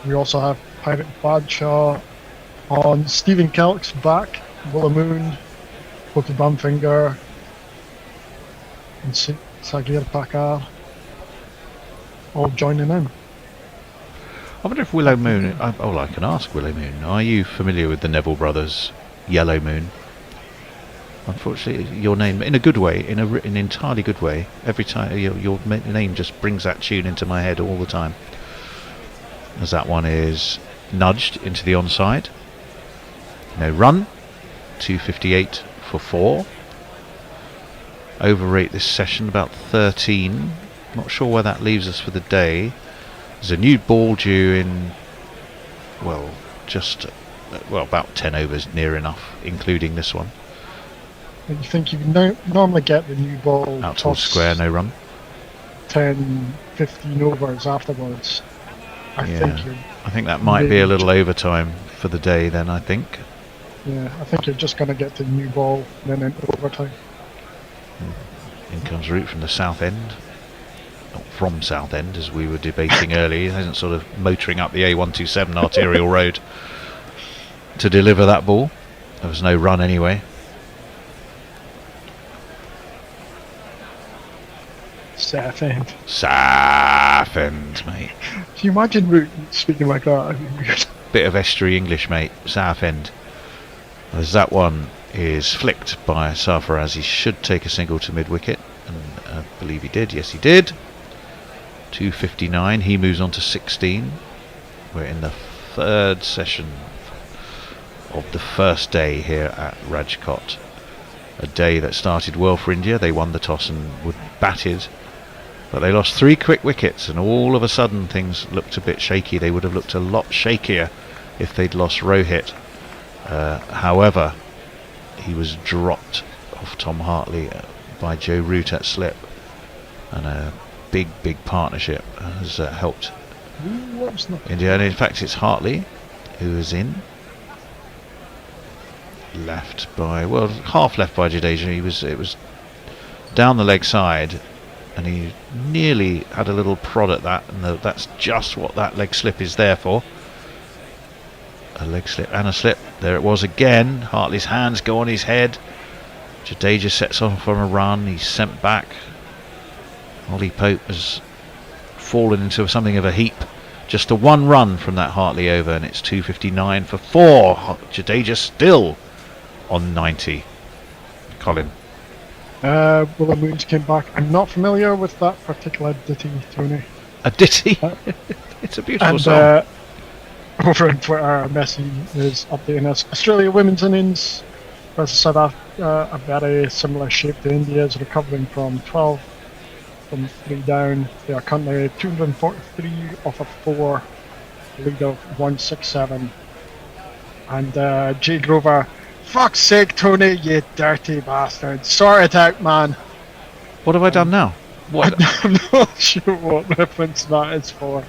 S4: We also have Pirate Badshaw on. Stephen Kelk's back. Willow Moon, Pokemon Finger, and Sagir Pakar all joining in.
S20: I wonder if Willow Moon. Oh, I can ask Willow Moon. Are you familiar with the Neville Brothers' Yellow Moon? Unfortunately, your name, in a good way, in an entirely good way, every time your name just brings that tune into my head all the time. As that one is nudged into the onside. No run. 258 for 4. Overrate this session about 13. Not sure where that leaves us for the day. There's a new ball due in, well, just well, about 10 overs near enough, including this one.
S4: And you think you normally get the new ball
S20: Out towards square, no run.
S4: 10, 15 overs afterwards. I
S20: think that might be a little overtime for the day then, I think.
S4: Yeah, I think you're just going to get the new ball and then into overtime.
S20: In comes Root from the south end. Not from south end, as we were debating earlier. He isn't sort of motoring up the A127 arterial road to deliver that ball. There was no run anyway.
S4: South end.
S20: South end, mate.
S4: Can you imagine Root speaking like that? I mean, weird.
S20: Bit of estuary English, mate. South end. As that one is flicked by Sarfaraz, he should take a single to mid-wicket, and I believe he did. Yes, he did. 259. He moves on to 16. We're in the third session of the first day here at Rajkot. A day that started well for India. They won the toss and were batted, but they lost 3 quick wickets, and all of a sudden things looked a bit shaky. They would have looked a lot shakier if they'd lost Rohit. However, he was dropped off Tom Hartley by Joe Root at slip, and a big partnership has helped India. And in fact, it's Hartley who is in. Left by, well, half left by Jadeja. It was down the leg side, and he nearly had a little prod at that, and that's just what that leg slip is there for. A leg slip and a slip. There it was again. Hartley's hands go on his head. Jadeja sets off on a run. He's sent back. Ollie Pope has fallen into something of a heap. Just a 1 run from that Hartley over, and it's 259 for 4. Jadeja still on 90. Colin.
S4: Willow Moons came back. I'm not familiar with that particular ditty, Tony.
S20: A ditty? It's a beautiful song.
S4: Over on Twitter, Messi is updating us. Australia women's innings versus South Africa, a very similar shape to India's, recovering from 12 from 3 down. They are currently 243 off of 4, lead of 167. And Jay Grover, fuck's sake, Tony, you dirty bastard. Sort it out, man.
S20: What have I done now? What?
S4: I'm not sure what reference that is for.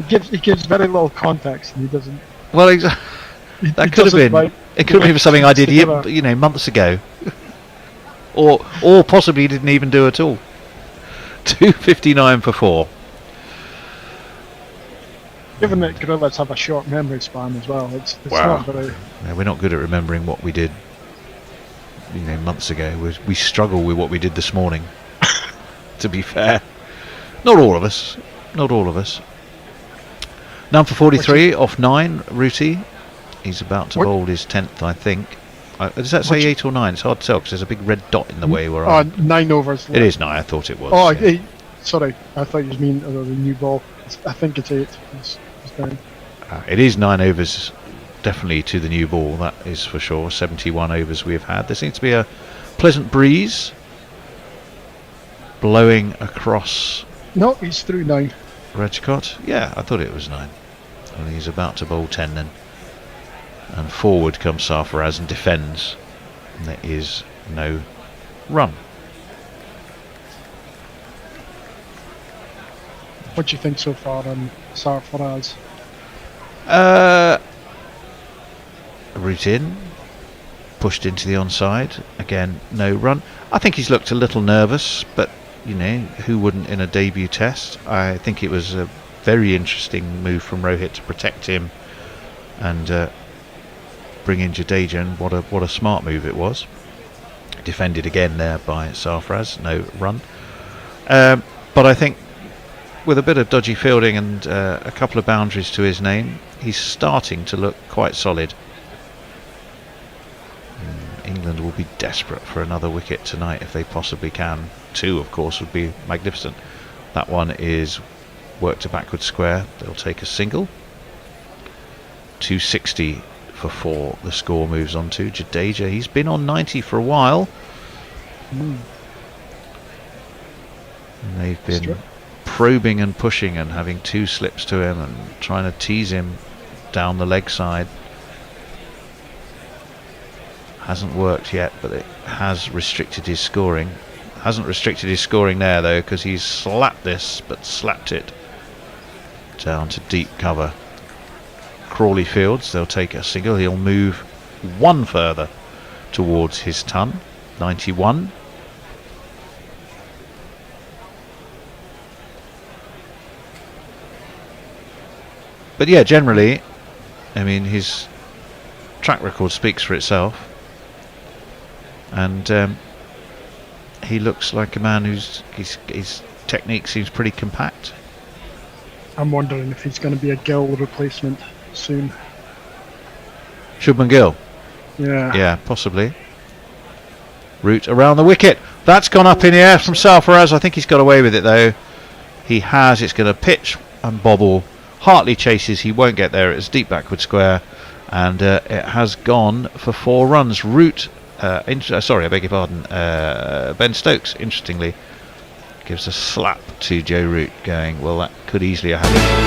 S4: He gives very little context, and he doesn't.
S20: Well, that could have been. It could have been something I did, months ago, or possibly didn't even do at all. 259 for 4.
S4: Given that gorillas have a short memory span as well, it's not very.
S20: Yeah, we're not good at remembering what we did, months ago. We struggle with what we did this morning. To be fair, not all of us. Not all of us. None for 43 off 9. Rooty. He's about to bowl his 10th, I think. Does that say 8 or 9? It's hard to tell because there's a big red dot in the way we're on.
S4: 9 overs.
S20: It is 9. I thought it was.
S4: Oh, yeah. Sorry. I thought you mean the new ball. I think it's 8. It's down.
S20: It is 9 overs, definitely, to the new ball. That is for sure. 71 overs we have had. There seems to be a pleasant breeze blowing across.
S4: No, he's through 9.
S20: Rajkot? Yeah, I thought it was 9. And he's about to bowl 10 then. And forward comes Sarfaraz and defends. And there is no run.
S4: What do you think so far on Sarfaraz?
S20: Root in. Pushed into the onside. Again, no run. I think he's looked a little nervous, but who wouldn't in a debut test? I think it was a very interesting move from Rohit to protect him and bring in Jadeja, and what a smart move it was. Defended again there by Sarfaraz, no run. But I think with a bit of dodgy fielding and a couple of boundaries to his name, he's starting to look quite solid. England will be desperate for another wicket tonight if they possibly can. 2, of course, would be magnificent. That one is worked to backward square. They'll take a single. 260 for 4. The score moves on to Jadeja. He's been on 90 for a while. And they've been probing and pushing and having 2 slips to him and trying to tease him down the leg side.
S9: Hasn't worked yet, but it has restricted his scoring. Hasn't restricted his scoring there though, because he's slapped this, but slapped it down to deep cover. Crawley Fields, they'll take a single. He'll move one further towards his ton. 91. But yeah, generally, I mean, his track record speaks for itself, and he looks like a man whose his technique seems pretty compact.
S4: I'm wondering if he's going to be a Gill replacement soon.
S9: Shubman Gill?
S4: Yeah.
S9: Yeah, possibly. Root around the wicket. That's gone up in the air from Sarfaraz. I think he's got away with it though. He has. It's going to pitch and bobble. Hartley chases. He won't get there. It's deep backward square, and it has gone for 4 runs. Root. Sorry, I beg your pardon. Ben Stokes, interestingly, gives a slap to Joe Root, going, well, that could easily have happened.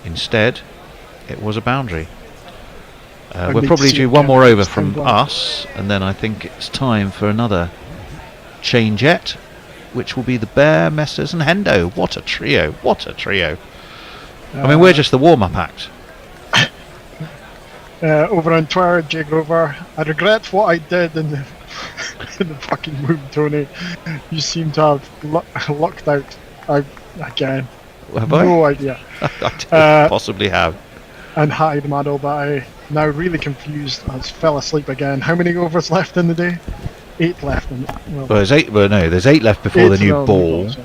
S9: Instead, it was a boundary. We'll probably do one more over from us, and then I think it's time for another changeette, which will be the Bear, Messers and Hendo. What a trio, what a trio. I mean, we're just the warm-up act.
S4: Over on Twitter, Jay Grover, I regret what I did in the, in the fucking room, Tony. You seem to have lucked out. Again.
S9: Have I?
S4: No idea.
S9: I possibly have.
S4: And hi, the model, but I now really confused. I fell asleep again. How many overs left in the day? 8 left.
S9: Well, there's 8. Well, no, there's 8 left before the new ball.
S4: So.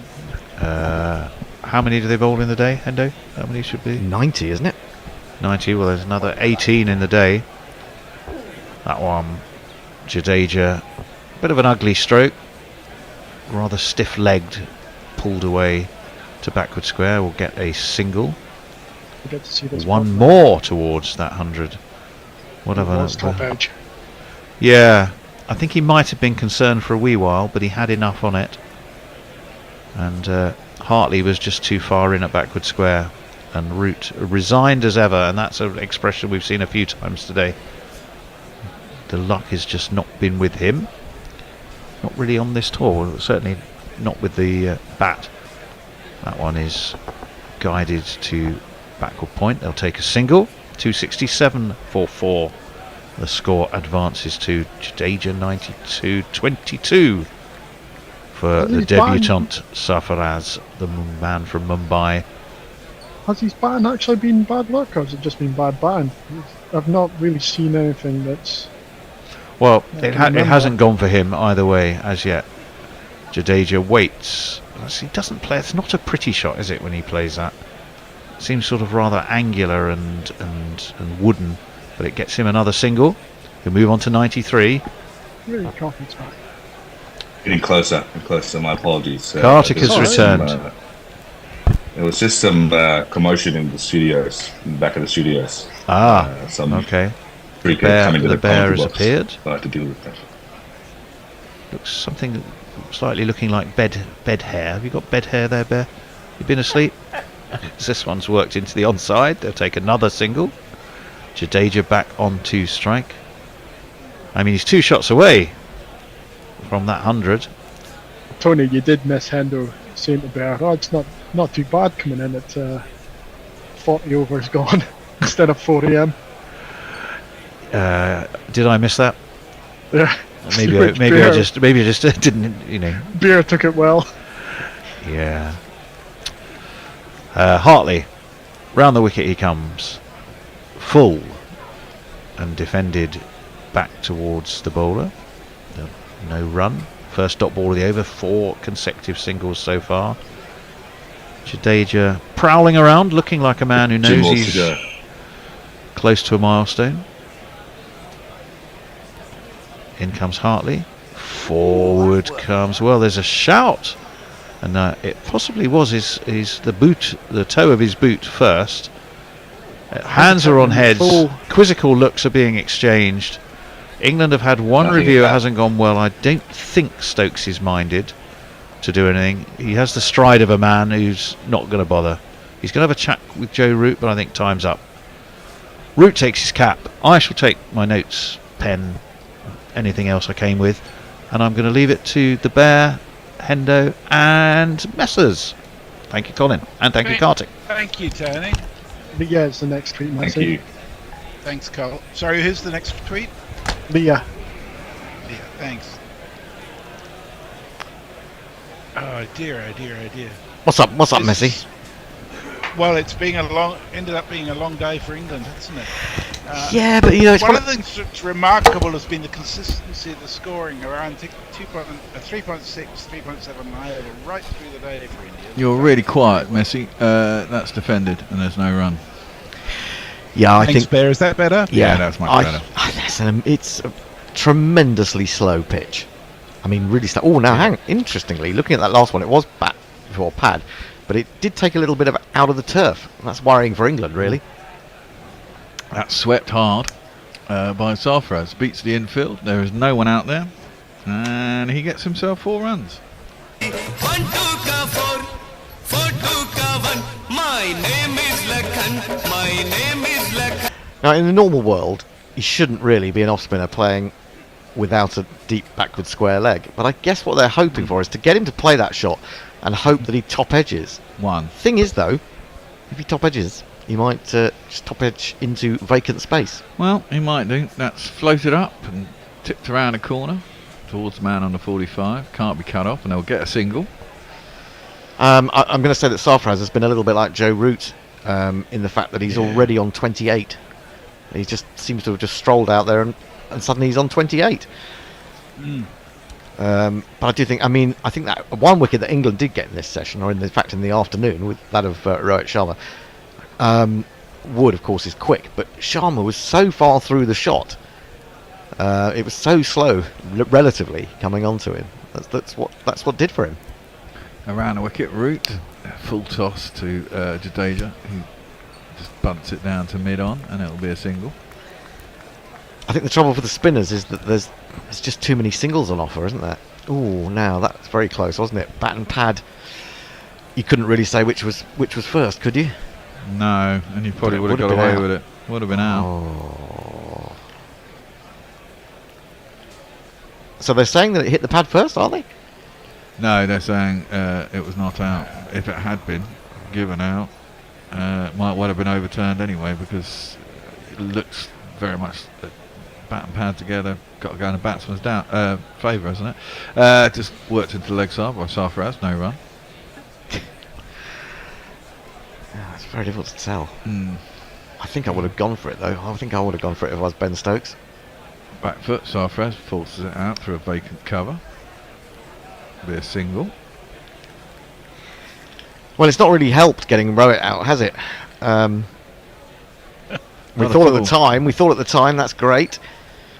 S9: How many do they bowl in the day, Hendo? How many should be?
S17: 90, isn't it?
S9: 90. Well, there's another 18 in the day. That one, Jadeja, bit of an ugly stroke, rather stiff-legged, pulled away to backward square. Will get a single.
S4: We get to see this
S9: one more towards that 100. Whatever.
S4: Top edge.
S9: Yeah, I think he might have been concerned for a wee while, but he had enough on it. And Hartley was just too far in at backward square, and Root resigned as ever, and that's an expression we've seen a few times today. The luck has just not been with him. Not really on this tour, certainly not with the bat. That one is guided to backward point. They'll take a single. 267 for 4. The score advances to Jadeja 92-22 for the debutant Sarfaraz, the man from Mumbai.
S4: Has his batting actually been bad luck, or has it just been bad batting? I've not really seen anything that's...
S9: Well, it hasn't gone for him either way as yet. Jadeja waits. He doesn't play. It's not a pretty shot, is it, when he plays that? Seems sort of rather angular and wooden, but it gets him another single. He'll move on to 93.
S4: Really confidence back.
S21: Getting closer and closer. My apologies.
S9: Kartik has returned.
S21: There was just some commotion in the studios, in the back of the studios. Some
S9: okay.
S21: The
S9: bear has appeared.
S21: I have to deal with that.
S9: Looks something slightly looking like bed hair. Have you got bed hair there, Bear? You been asleep? This one's worked into the onside. They'll take another single. Jadeja back on 2 strike. I mean, he's 2 shots away from that 100.
S4: Tony, you did miss Hendo saying to Bear, oh, it's not too bad coming in at 40 overs gone instead of 4 AM.
S9: Did I miss that?
S4: Yeah.
S9: Maybe I just didn't, you know.
S4: Bear took it well.
S9: Yeah. Hartley, round the wicket he comes, full and defended back towards the bowler. No run. First dot ball of the over. 4 consecutive singles so far. Jadeja prowling around, looking like a man who knows he's close to a milestone. In comes Hartley. Forward comes. Well, there's a shout, and it possibly was the toe of his boot first. Hands are on heads. Quizzical looks are being exchanged. England have had one review. It hasn't gone well. I don't think Stokes is minded to do anything. He has the stride of a man who's not going to bother. He's going to have a chat with Joe Root, but I think time's up.
S20: Root takes his cap. I shall take my notes, pen, anything else I came with, and I'm going to leave it to the Bear, Hendo, and Messers. Thank you, Colin, and thank you, Kartik.
S2: Thank you, Tony.
S4: Leah is the next tweet,
S21: Thank
S4: Matty.
S21: you.
S2: Thanks, Carl. Sorry, who's the next tweet?
S4: Leah.
S2: Yeah, thanks. Oh dear, oh dear, oh dear.
S17: What's up, Messy?
S2: Well, ended up being a long day for England, hasn't it?
S17: Yeah, but it's
S2: one of the things that's remarkable has been the consistency of the scoring around 3.6, 3.7 right through the day for India.
S11: You're really quiet, Messi. That's defended, and there's no run.
S17: Yeah, I
S2: Thanks,
S17: think.
S2: Bear, is that better?
S11: Yeah, that's much better.
S17: Listen, it's a tremendously slow pitch. I mean, really slow. Oh, now, interestingly, looking at that last one, it was pad, but it did take a little bit of out of the turf. And that's worrying for England, really.
S11: That's swept hard by Sarfraz. Beats the infield. There is no one out there. And he gets himself 4 runs.
S10: My name is Lakhan. My name is Lakhan.
S17: Now, in the normal world, he shouldn't really be an off-spinner playing without a deep backward square leg. But I guess what they're hoping for is to get him to play that shot and hope that he top edges. Thing is, though, if he top edges, he might just top edge into vacant space.
S11: Well, he might do. That's floated up and tipped around a corner towards the man on the 45. Can't be cut off, and they'll get a single.
S17: I'm going to say that Sarfraz has been a little bit like Joe Root in the fact that he's already on 28. He just seems to have just strolled out there and suddenly he's on 28. But I do think, I think that one wicket that England did get in this session, or in the afternoon, with that of Rohit Sharma, Wood, of course, is quick, but Sharma was so far through the shot. It was so slow, relatively, coming onto him. That's what did for him.
S11: Around the wicket, Root, full toss to Jadeja, who just bunts it down to mid-on, and it'll be a single.
S17: I think the trouble for the spinners is that there's just too many singles on offer, isn't there? Oh, now that's very close, wasn't it? Bat and pad. You couldn't really say which was first, could you?
S11: No, and you probably would have got away with it. Would have been out.
S17: Oh. So they're saying that it hit the pad first, are they?
S11: No, they're saying it was not out. If it had been given out, it might well have been overturned anyway, because it looks very much bat and pad together. Got to go in the batsman's favour, hasn't it? Just worked into the leg side by Sarfraz, no run.
S17: Yeah, it's very difficult to tell. I think I would have gone for it, though. I think I would have gone for it if I was Ben Stokes.
S11: Back foot, Sarfraz forces it out through a vacant cover. Be a single.
S17: Well, it's not really helped getting Rohit out, has it? We thought at the time that's great,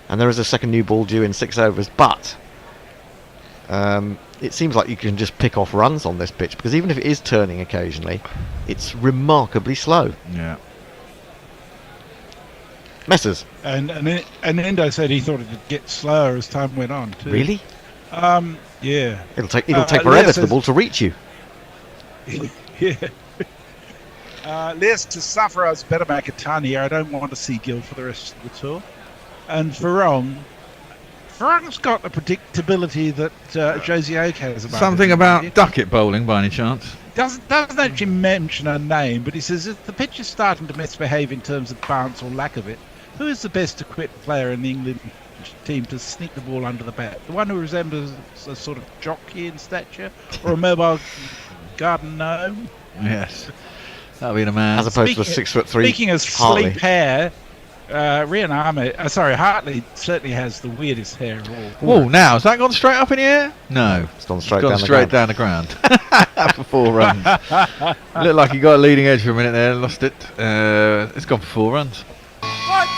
S17: and there is a second new ball due in 6 overs, but it seems like you can just pick off runs on this pitch, because even if it is turning occasionally, it's remarkably slow.
S11: Yeah.
S2: Messers. And Endo said he thought it would get slower as time went on too.
S17: Really?
S2: Yeah.
S17: It'll take forever for the ball to reach you.
S2: Yeah. Leah says Sarfraz better make a ton here. I don't want to see Gill for the rest of the tour. And Farong's got the predictability that Josie Oak has about
S11: Something about ducket bowling, by any chance?
S2: Doesn't actually mention her name, but he says if the pitch is starting to misbehave in terms of bounce or lack of it, who is the best equipped player in the England team to sneak the ball under the bat? The one who resembles a sort of jockey in stature, or a mobile garden gnome?
S11: Yes, that'll be the man.
S17: As opposed to a 6'3".
S2: Speaking of sleek hair, Hartley certainly has the weirdest hair of all.
S11: Oh, now has that gone straight up in the air? No,
S17: it's gone straight
S11: down the ground for 4 runs. Looked like he got a leading edge for a minute there, lost it. It's gone for 4 runs.
S10: 1, 2, 3,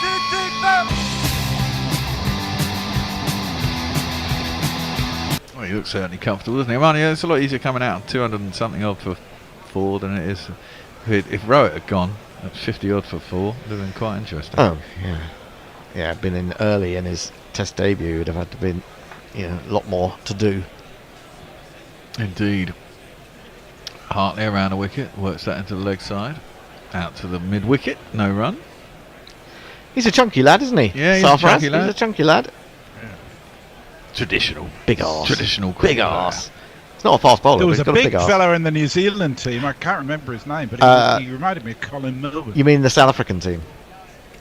S10: 4.
S11: Well, he looks certainly comfortable, doesn't he? Well, yeah, it's a lot easier coming out 200 and something odd for 4 than it is if Rohit had gone at 50 odd for 4. It would have been quite interesting.
S17: Oh yeah, yeah. Been in early in his Test debut. Would have had to been, a lot more to do.
S11: Indeed. Hartley around a wicket, works that into the leg side, out to the mid wicket, no run.
S17: He's a chunky lad, isn't he?
S11: Yeah, he's a
S17: Sarfraz?
S11: chunky lad.
S17: He's a chunky lad.
S11: Traditional.
S17: Big arse.
S11: Traditional
S17: Big
S11: cricket
S17: arse. It's not a fast bowler.
S2: There was
S17: but
S2: a
S17: he's got
S2: big
S17: arse.
S2: fella in the New Zealand team. I can't remember his name, but he reminded me of Colin Melbourne.
S17: You mean the South African team?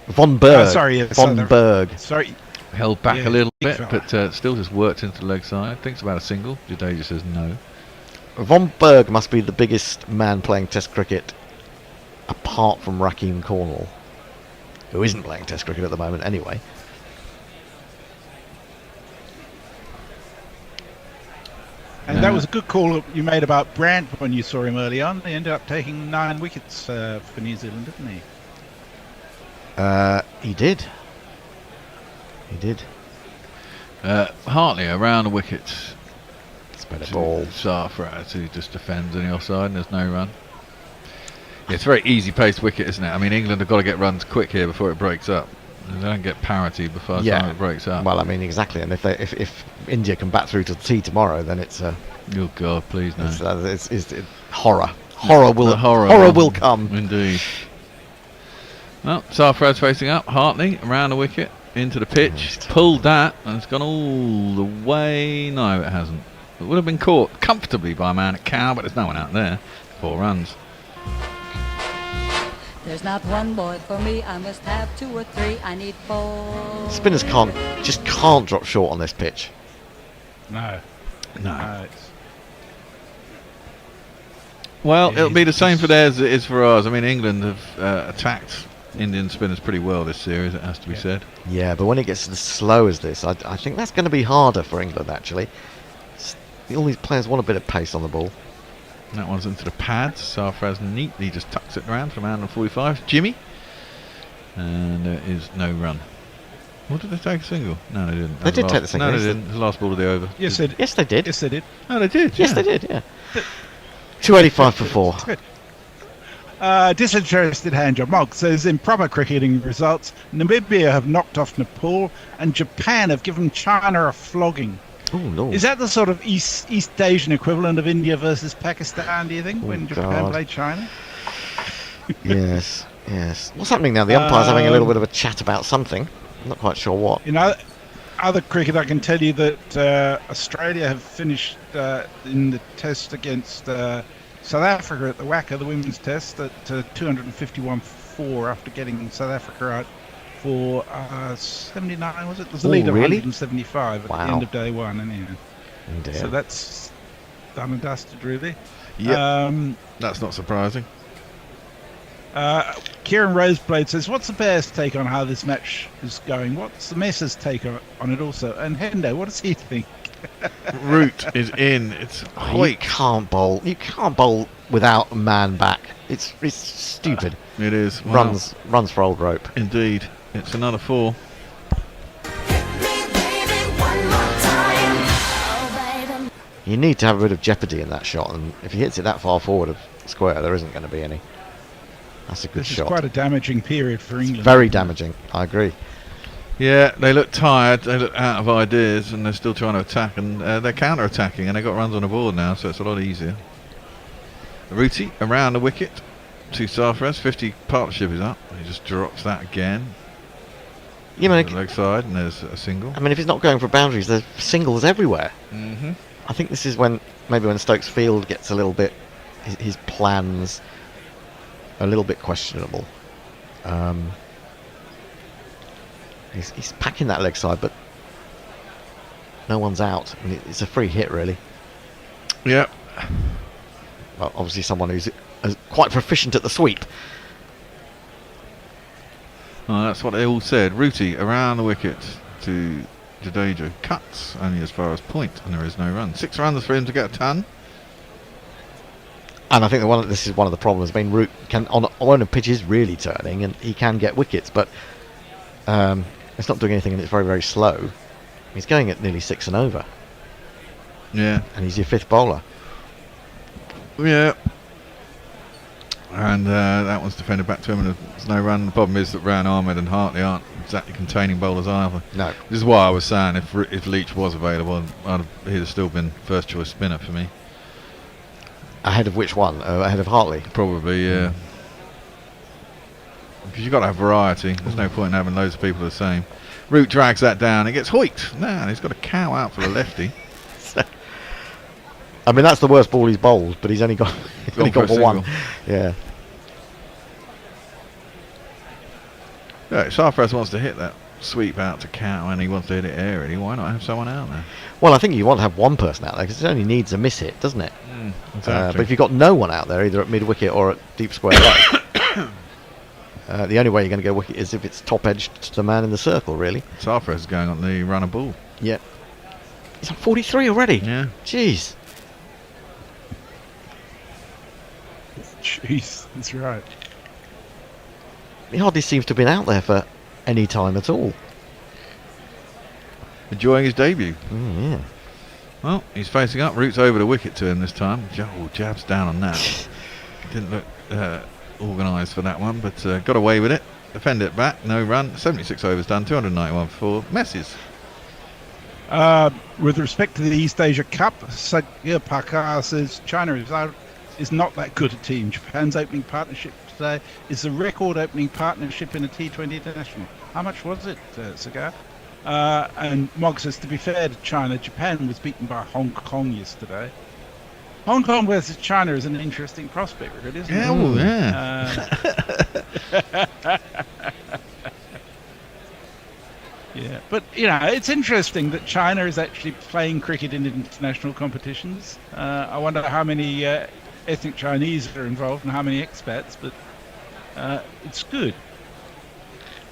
S17: Von Berg.
S2: Sorry, yeah,
S17: Von
S2: South
S17: Berg.
S2: Sorry.
S11: Held back
S2: Yeah,
S11: a little
S2: big
S11: bit,
S2: fella.
S11: but still just worked into the leg side. Thinks about a single. Jadeja says no.
S17: Von Berg must be the biggest man playing Test cricket, apart from Rakeem Cornwall, who isn't playing Test cricket at the moment anyway.
S2: And that was a good call you made about Brandt when you saw him early on. He ended up taking 9 wickets for New Zealand, didn't he?
S17: He did. He did.
S11: Hartley around the wickets.
S17: It's better ball.
S11: Sarfraz, who just defends on the offside, and there's no run. Yeah, it's a very easy paced wicket, isn't it? I mean, England have got to get runs quick here before it breaks up. They don't get parity before the time it breaks up.
S17: Well, I mean, exactly. And if India can bat through to the tee tomorrow, then it's
S11: oh God, please no.
S17: It's horror. Horror will come.
S11: Indeed. Well, Sarfraz facing up. Hartley around the wicket into the pitch. Pulled that, and it's gone all the way. No, it hasn't. It would have been caught comfortably by a man at Cow, but there's no one out there. 4 runs.
S5: There's not one boy for me, I must have 2 or 3, I need 4.
S17: Spinners just can't drop short on this pitch.
S2: No.
S11: Well, it'll be the same for theirs as it is for ours. I mean, England have attacked Indian spinners pretty well this series, it has to be said.
S17: Yeah, but when it gets as slow as this, I think that's going to be harder for England, actually. All these players want a bit of pace on the ball.
S11: That one's into the pads. Sarfraz neatly just tucks it around from 145. Jimmy. And there is no run. What did they take a single? No, they didn't.
S17: They did take the single.
S11: No, they didn't. It was the last ball of the over.
S2: Yes,
S17: they did.
S2: Yes, they did.
S11: Oh, they did?
S17: Yes,
S11: yeah.
S17: they did, yeah. 285 for 4.
S2: Good. Disinterested hand job. Mog says in proper cricketing results, Namibia have knocked off Nepal and Japan have given China a flogging.
S17: Oh, Lord.
S2: Is that the sort of East Asian equivalent of India versus Pakistan, do you think, when Japan played China?
S17: Yes. What's happening now? The umpire's having a little bit of a chat about something. I'm not quite sure what.
S2: You know, other cricket, I can tell you that Australia have finished in the test against South Africa at the WACA, the women's test, at 251 for 4 after getting South Africa out for 79, was it? It was the lead of 175 at the end of day 1, anyhow. So that's done and dusted, really.
S11: Yeah, that's not surprising.
S2: Kieran Roseblade says, what's the Bears' take on how this match is going? What's the Messers' take on it also? And Hendo, what does he think?
S11: Root is in. It's
S17: You can't bowl. You can't bowl without a man back. It's stupid.
S11: It is. Well,
S17: runs for old rope.
S11: Indeed. It's another 4.
S17: You need to have a bit of jeopardy in that shot, and if he hits it that far forward of square, there isn't going to be any. That's a good
S2: This
S17: shot.
S2: is quite a damaging period for England.
S17: Very damaging. I agree.
S11: Yeah, they look tired. They look out of ideas, and they're still trying to attack, and they're counter-attacking, and they've got runs on the board now, so it's a lot easier. Ruti around the wicket to Sarfraz. 50 partnership is up. He just drops that again.
S17: You mean,
S11: leg side, and there's a single.
S17: I mean, if he's not going for boundaries, there's singles everywhere.
S11: Mm-hmm.
S17: I think this is when Stokes Field gets a little bit, his plans a little bit questionable. He's packing that leg side, but no one's out. I mean, it's a free hit, really.
S11: Yep.
S17: Well, obviously someone who's quite proficient at the sweep.
S11: Oh, that's what they all said. Ruti around the wicket to Jadeja. Cuts only as far as point, and there is no run. 6 runs for him to get a ton.
S17: And I think this is one of the problems. I mean, Root can on a pitch is really turning, and he can get wickets, but it's not doing anything, and it's very, very slow. He's going at nearly 6 and over.
S11: Yeah.
S17: And he's your 5th bowler.
S11: Yeah. And that one's defended back to him, and there's no run. The problem is that Ran Ahmed and Hartley aren't exactly containing bowlers either.
S17: No.
S11: This is why I was saying if Leach was available, he'd have still been first choice spinner for me.
S17: Ahead of which one? Ahead of Hartley?
S11: Probably, yeah. because you've got to have variety. There's no point in having loads of people the same. Root drags that down. It gets hoiked. Man, he's got a cow out for the lefty.
S17: I mean, that's the worst ball he's bowled, but he's only got for one. Yeah.
S11: Yeah, Sarfraz wants to hit that sweep out to cow, and he wants to hit it aerially. Why not have someone out there?
S17: Well, I think you want to have one person out there because it only needs a miss hit, doesn't it?
S11: Exactly.
S17: But if you've got no one out there, either at mid wicket or at deep square leg, the only way you're going to go wicket is if it's top edged to the man in the circle, really.
S11: Sarfraz is going on the runner ball.
S17: Yeah. He's on 43 already.
S11: Yeah.
S17: Jeez.
S2: Jeez, that's right.
S17: He hardly seems to have been out there for any time at all.
S11: Enjoying his debut.
S17: Yeah.
S11: Well, he's facing up. Root's over the wicket to him this time. Jabs down on that. Didn't look organised for that one, but got away with it. Defend it back. No run. 76 overs done. 291 for Messes.
S2: With respect to the East Asia Cup, Sagir Pakar says China is not that good a team. Japan's opening partnership today is the record opening partnership in a T20 international. How much was it, Sagar? And Mog says, to be fair to China, Japan was beaten by Hong Kong yesterday. Hong Kong versus China is an interesting prospect, really, isn't it?
S11: Oh, yeah.
S2: Yeah, but it's interesting that China is actually playing cricket in international competitions. I wonder how many ethnic Chinese are involved and how many expats, but it's good.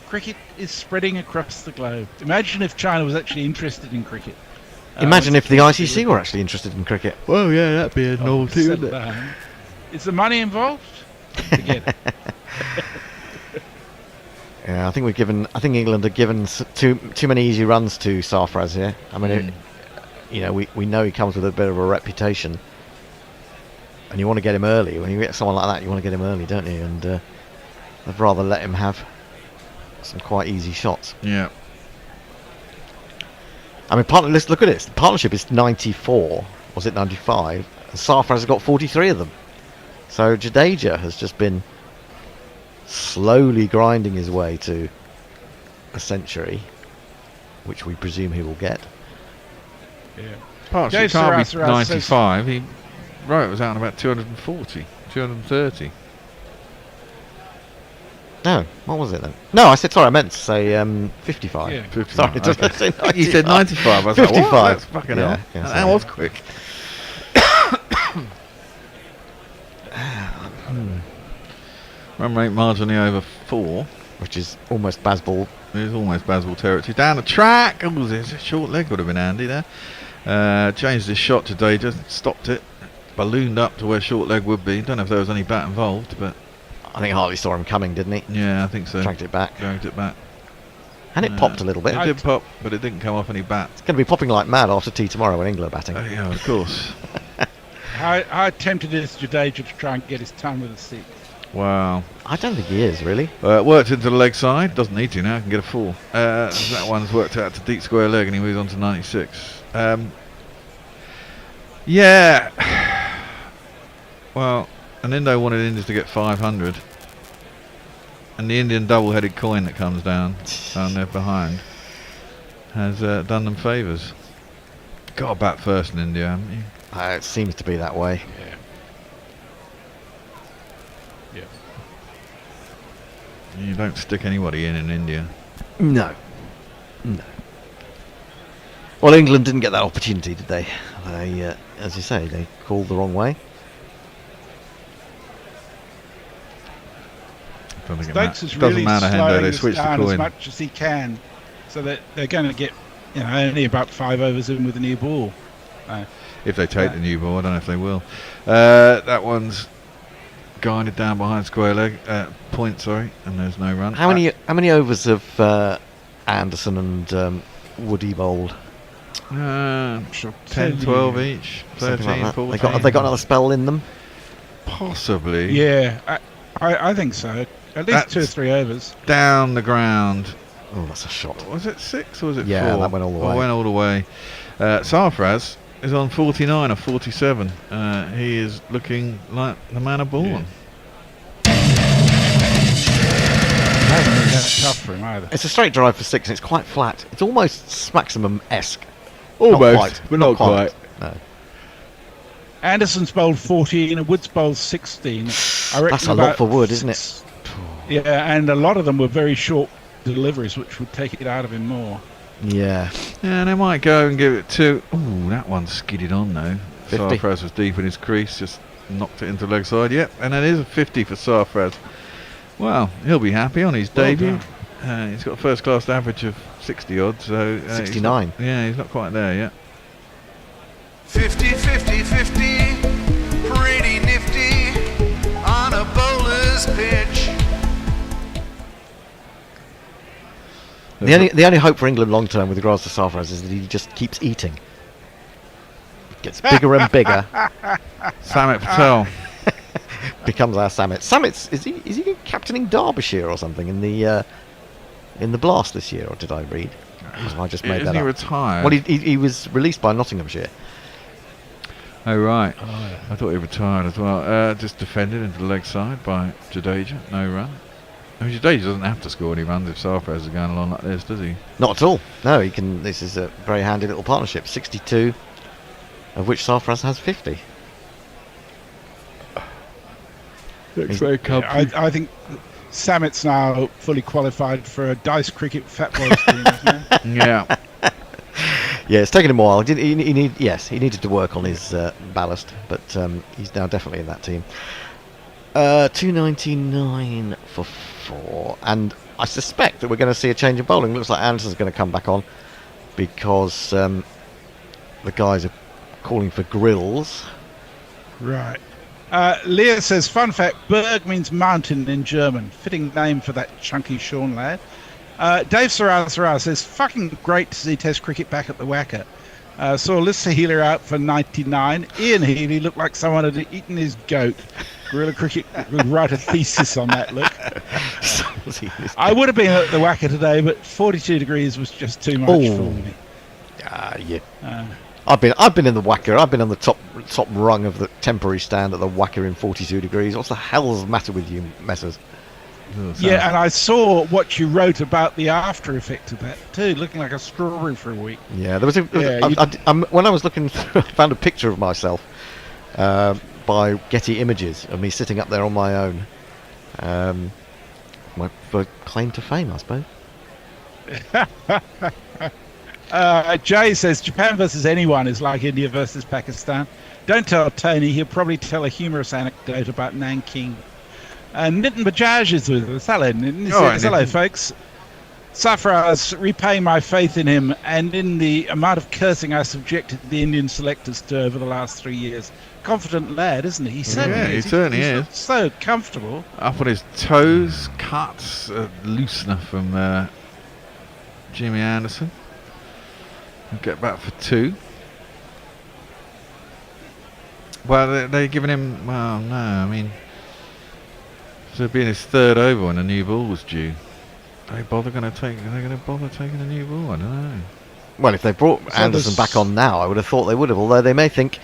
S2: Cricket is spreading across the globe. Imagine if China was actually interested in cricket.
S17: Imagine if the ICC were actually interested in cricket.
S11: Well, yeah, that'd be a novelty, wouldn't it?
S2: Is the money involved? Forget it.
S17: Yeah, I think England have given too many easy runs to Sarfraz here. I mean, we know he comes with a bit of a reputation, and you want to get him early. When you get someone like that, you want to get him early, don't you? And I'd rather let him have some quite easy shots.
S11: Yeah.
S17: I mean, let's look at it. The partnership is 94. Was it 95? And Sarfraz has got 43 of them. So Jadeja has just been slowly grinding his way to a century, which we presume he will get.
S2: Yeah.
S11: Partnership can't be 95. He was out in about 240, 230.
S17: No, what was it then? No, I meant to say 55.
S11: Yeah, 55.
S17: Sorry,
S11: okay. You said 95. I was
S17: 55.
S11: like, what? That's fucking hell.
S17: Yeah,
S11: that was quick. Run rate marginally over 4,
S17: which is almost Bazball.
S11: It is almost Bazball territory. Down the track. Oh, there's a short leg would have been handy there. Changed his shot today, just stopped it, ballooned up to where short leg would be. Don't know if there was any bat involved, but
S17: I think Hartley saw him coming, didn't he?
S11: Yeah, I think so.
S17: Dragged it back. And it popped a little bit.
S11: It did pop, but it didn't come off any bat.
S17: It's going to be popping like mad after tea tomorrow when England are batting.
S11: Yeah, of course.
S2: How tempted is Jadeja to try and get his tongue with a stick?
S11: Wow.
S17: I don't think he is, really.
S11: Worked into the leg side. Doesn't need to now. Can get a 4. That one's worked out to deep square leg and he moves on to 96. Yeah. Well, an Indo wanted Indians to get 500. And the Indian double-headed coin that comes down there behind has done them favours. Got to bat first in India, haven't you?
S17: It seems to be that way.
S2: Yeah.
S11: You don't stick anybody in India.
S17: No. Well, England didn't get that opportunity, did they? They, as you say, they called the wrong way.
S2: Stokes is really slowing this down as much as he can, so that they're going to get, only about 5 overs in with a new ball.
S11: If they take the new ball, I don't know if they will. That one's guided down behind square leg, point, and there's no run.
S17: How many overs have Anderson and Woody bowled?
S11: 10, 12 each, 13,
S17: like
S11: 14.
S17: Have they got another spell in them?
S11: Possibly.
S2: Yeah, I think so. At least 2 or 3 overs.
S11: Down the ground.
S17: Oh, that's a shot.
S11: Was it 6 or was it 4?
S17: Yeah, that went all the way.
S11: Went all the way. Sarfraz is on 49 or 47. He is looking like the man of ball.
S2: Yeah. hasn't been that tough for him either.
S17: It's a straight drive for 6 and it's quite flat. It's almost Maximum-esque.
S11: Almost, but not quite.
S17: No.
S2: Anderson's bowled 14 and Wood's bowled 16. I reckon
S17: That's a lot for Wood, isn't it?
S2: Yeah, and a lot of them were very short deliveries, which would take it out of him more.
S17: Yeah.
S11: Yeah, they might go and give it to... Ooh, that one skidded on, though.
S17: 50.
S11: Sarfraz was deep in his crease, just knocked it into leg side. Yep, and it is a 50 for Sarfraz. Well, he'll be happy on his debut. He's got a first-class average of 60-odd, so...
S17: 69.
S11: He's not quite there yet.
S8: 50, 50, 50, pretty nifty on a bowler's pitch.
S17: The only hope for England long term with regards to Sarfraz is that he just keeps eating. Gets bigger and bigger.
S11: Samit Patel.
S17: Becomes our Samit. Samit's is he captaining Derbyshire or something in the Blast this year, or did I read? I just made that up.
S11: Isn't he retired?
S17: Well, he was released by Nottinghamshire.
S11: Oh, right. I thought he retired as well. Just defended into the leg side by Jadeja. No run. I mean, Jadeja doesn't have to score any runs if Sarfraz is going along like this, does he?
S17: Not at all. No, he can. This is a very handy little partnership. 62, of which Sarfraz has 50.
S11: Looks very comfy.
S2: I think Samit's now fully qualified for a Dice Cricket Fat Boys team, isn't he?
S11: Yeah.
S17: Yeah, it's taken him a while. He needed to work on his ballast, but he's now definitely in that team. 299 for 4, and I suspect that we're going to see a change of bowling. Looks like Anderson's going to come back on because the guys are calling for grills.
S2: Right. Leah says, fun fact, Berg means mountain in German. Fitting name for that chunky Sean lad. Dave Sarah says, fucking great to see Test cricket back at the Wacker. Saw Liz Healer out for 99. Ian Healy looked like someone had eaten his goat. Guerrilla Cricket would write a thesis on that look. I would have been at the Wacker today, but 42 degrees was just too much for me.
S17: Yeah. I've been in the Wacker. I've been on the top rung of the temporary stand at the Wacker in 42 degrees. What's the hell's the matter with you, messers?
S2: Yeah, and I saw what you wrote about the after effect of that too, looking like a strawberry for a week.
S17: Yeah, there was when I was looking through, I found a picture of myself by Getty Images of me sitting up there on my own. My claim to fame, I suppose.
S2: Jay says Japan versus anyone is like India versus Pakistan. Don't tell Tony, he'll probably tell a humorous anecdote about Nanking. Nitin Bajaj is with us. Hello, Nitin. Hello, folks. Sarfraz, repaying my faith in him and in the amount of cursing I subjected the Indian selectors to over the last 3 years. Confident lad, isn't he? He certainly
S11: is.
S2: So comfortable.
S11: Up on his toes, cuts, loosener from Jimmy Anderson. He'll get back for 2. Well, they're giving him. Well, no, I mean. So being his 3rd over when a new ball was due. Are they going to bother taking a new ball? I don't know.
S17: Well, if they brought Anderson back on now, I would have thought they would have. Although they may think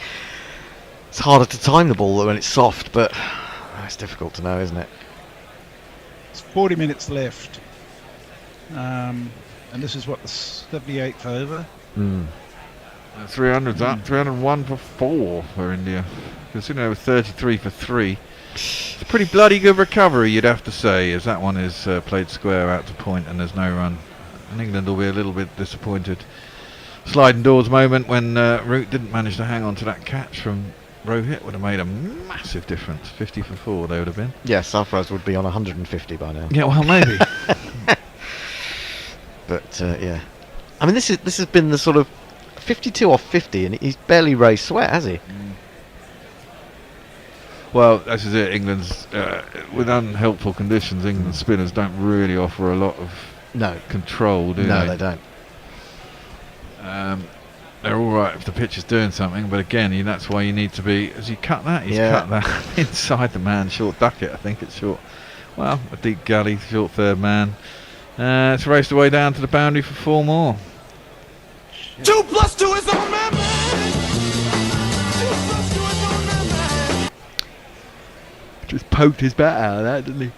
S17: it's harder to time the ball when it's soft, but it's difficult to know, isn't it?
S2: It's 40 minutes left, and this is what the 78th over.
S11: 300's up. 301 for 4 for India. Considering they were 33 for 3. It's a pretty bloody good recovery, you'd have to say, as that one is played square out to point and there's no run. And England will be a little bit disappointed. Sliding doors moment when Root didn't manage to hang on to that catch from Rohit would have made a massive difference. 50 for 4 they would have been.
S17: Yes, Sarfraz would be on 150 by now.
S11: Yeah, well, maybe.
S17: But yeah, I mean, this has been the sort of 52 off 50, and he's barely raised sweat, has he?
S11: Well, this is it. England's with unhelpful conditions. England's spinners don't really offer a lot of control, do they?
S17: No, they don't.
S11: They're all right if the pitch is doing something, but again, that's why you need to be. Has he cut that? He's cut that inside the man. Short ducket, I think it's short. Well, a deep gully, short third man. It's raced away down to the boundary for 4 more.
S8: 2 + 2 is on man.
S11: Just poked his bat out of that, didn't he?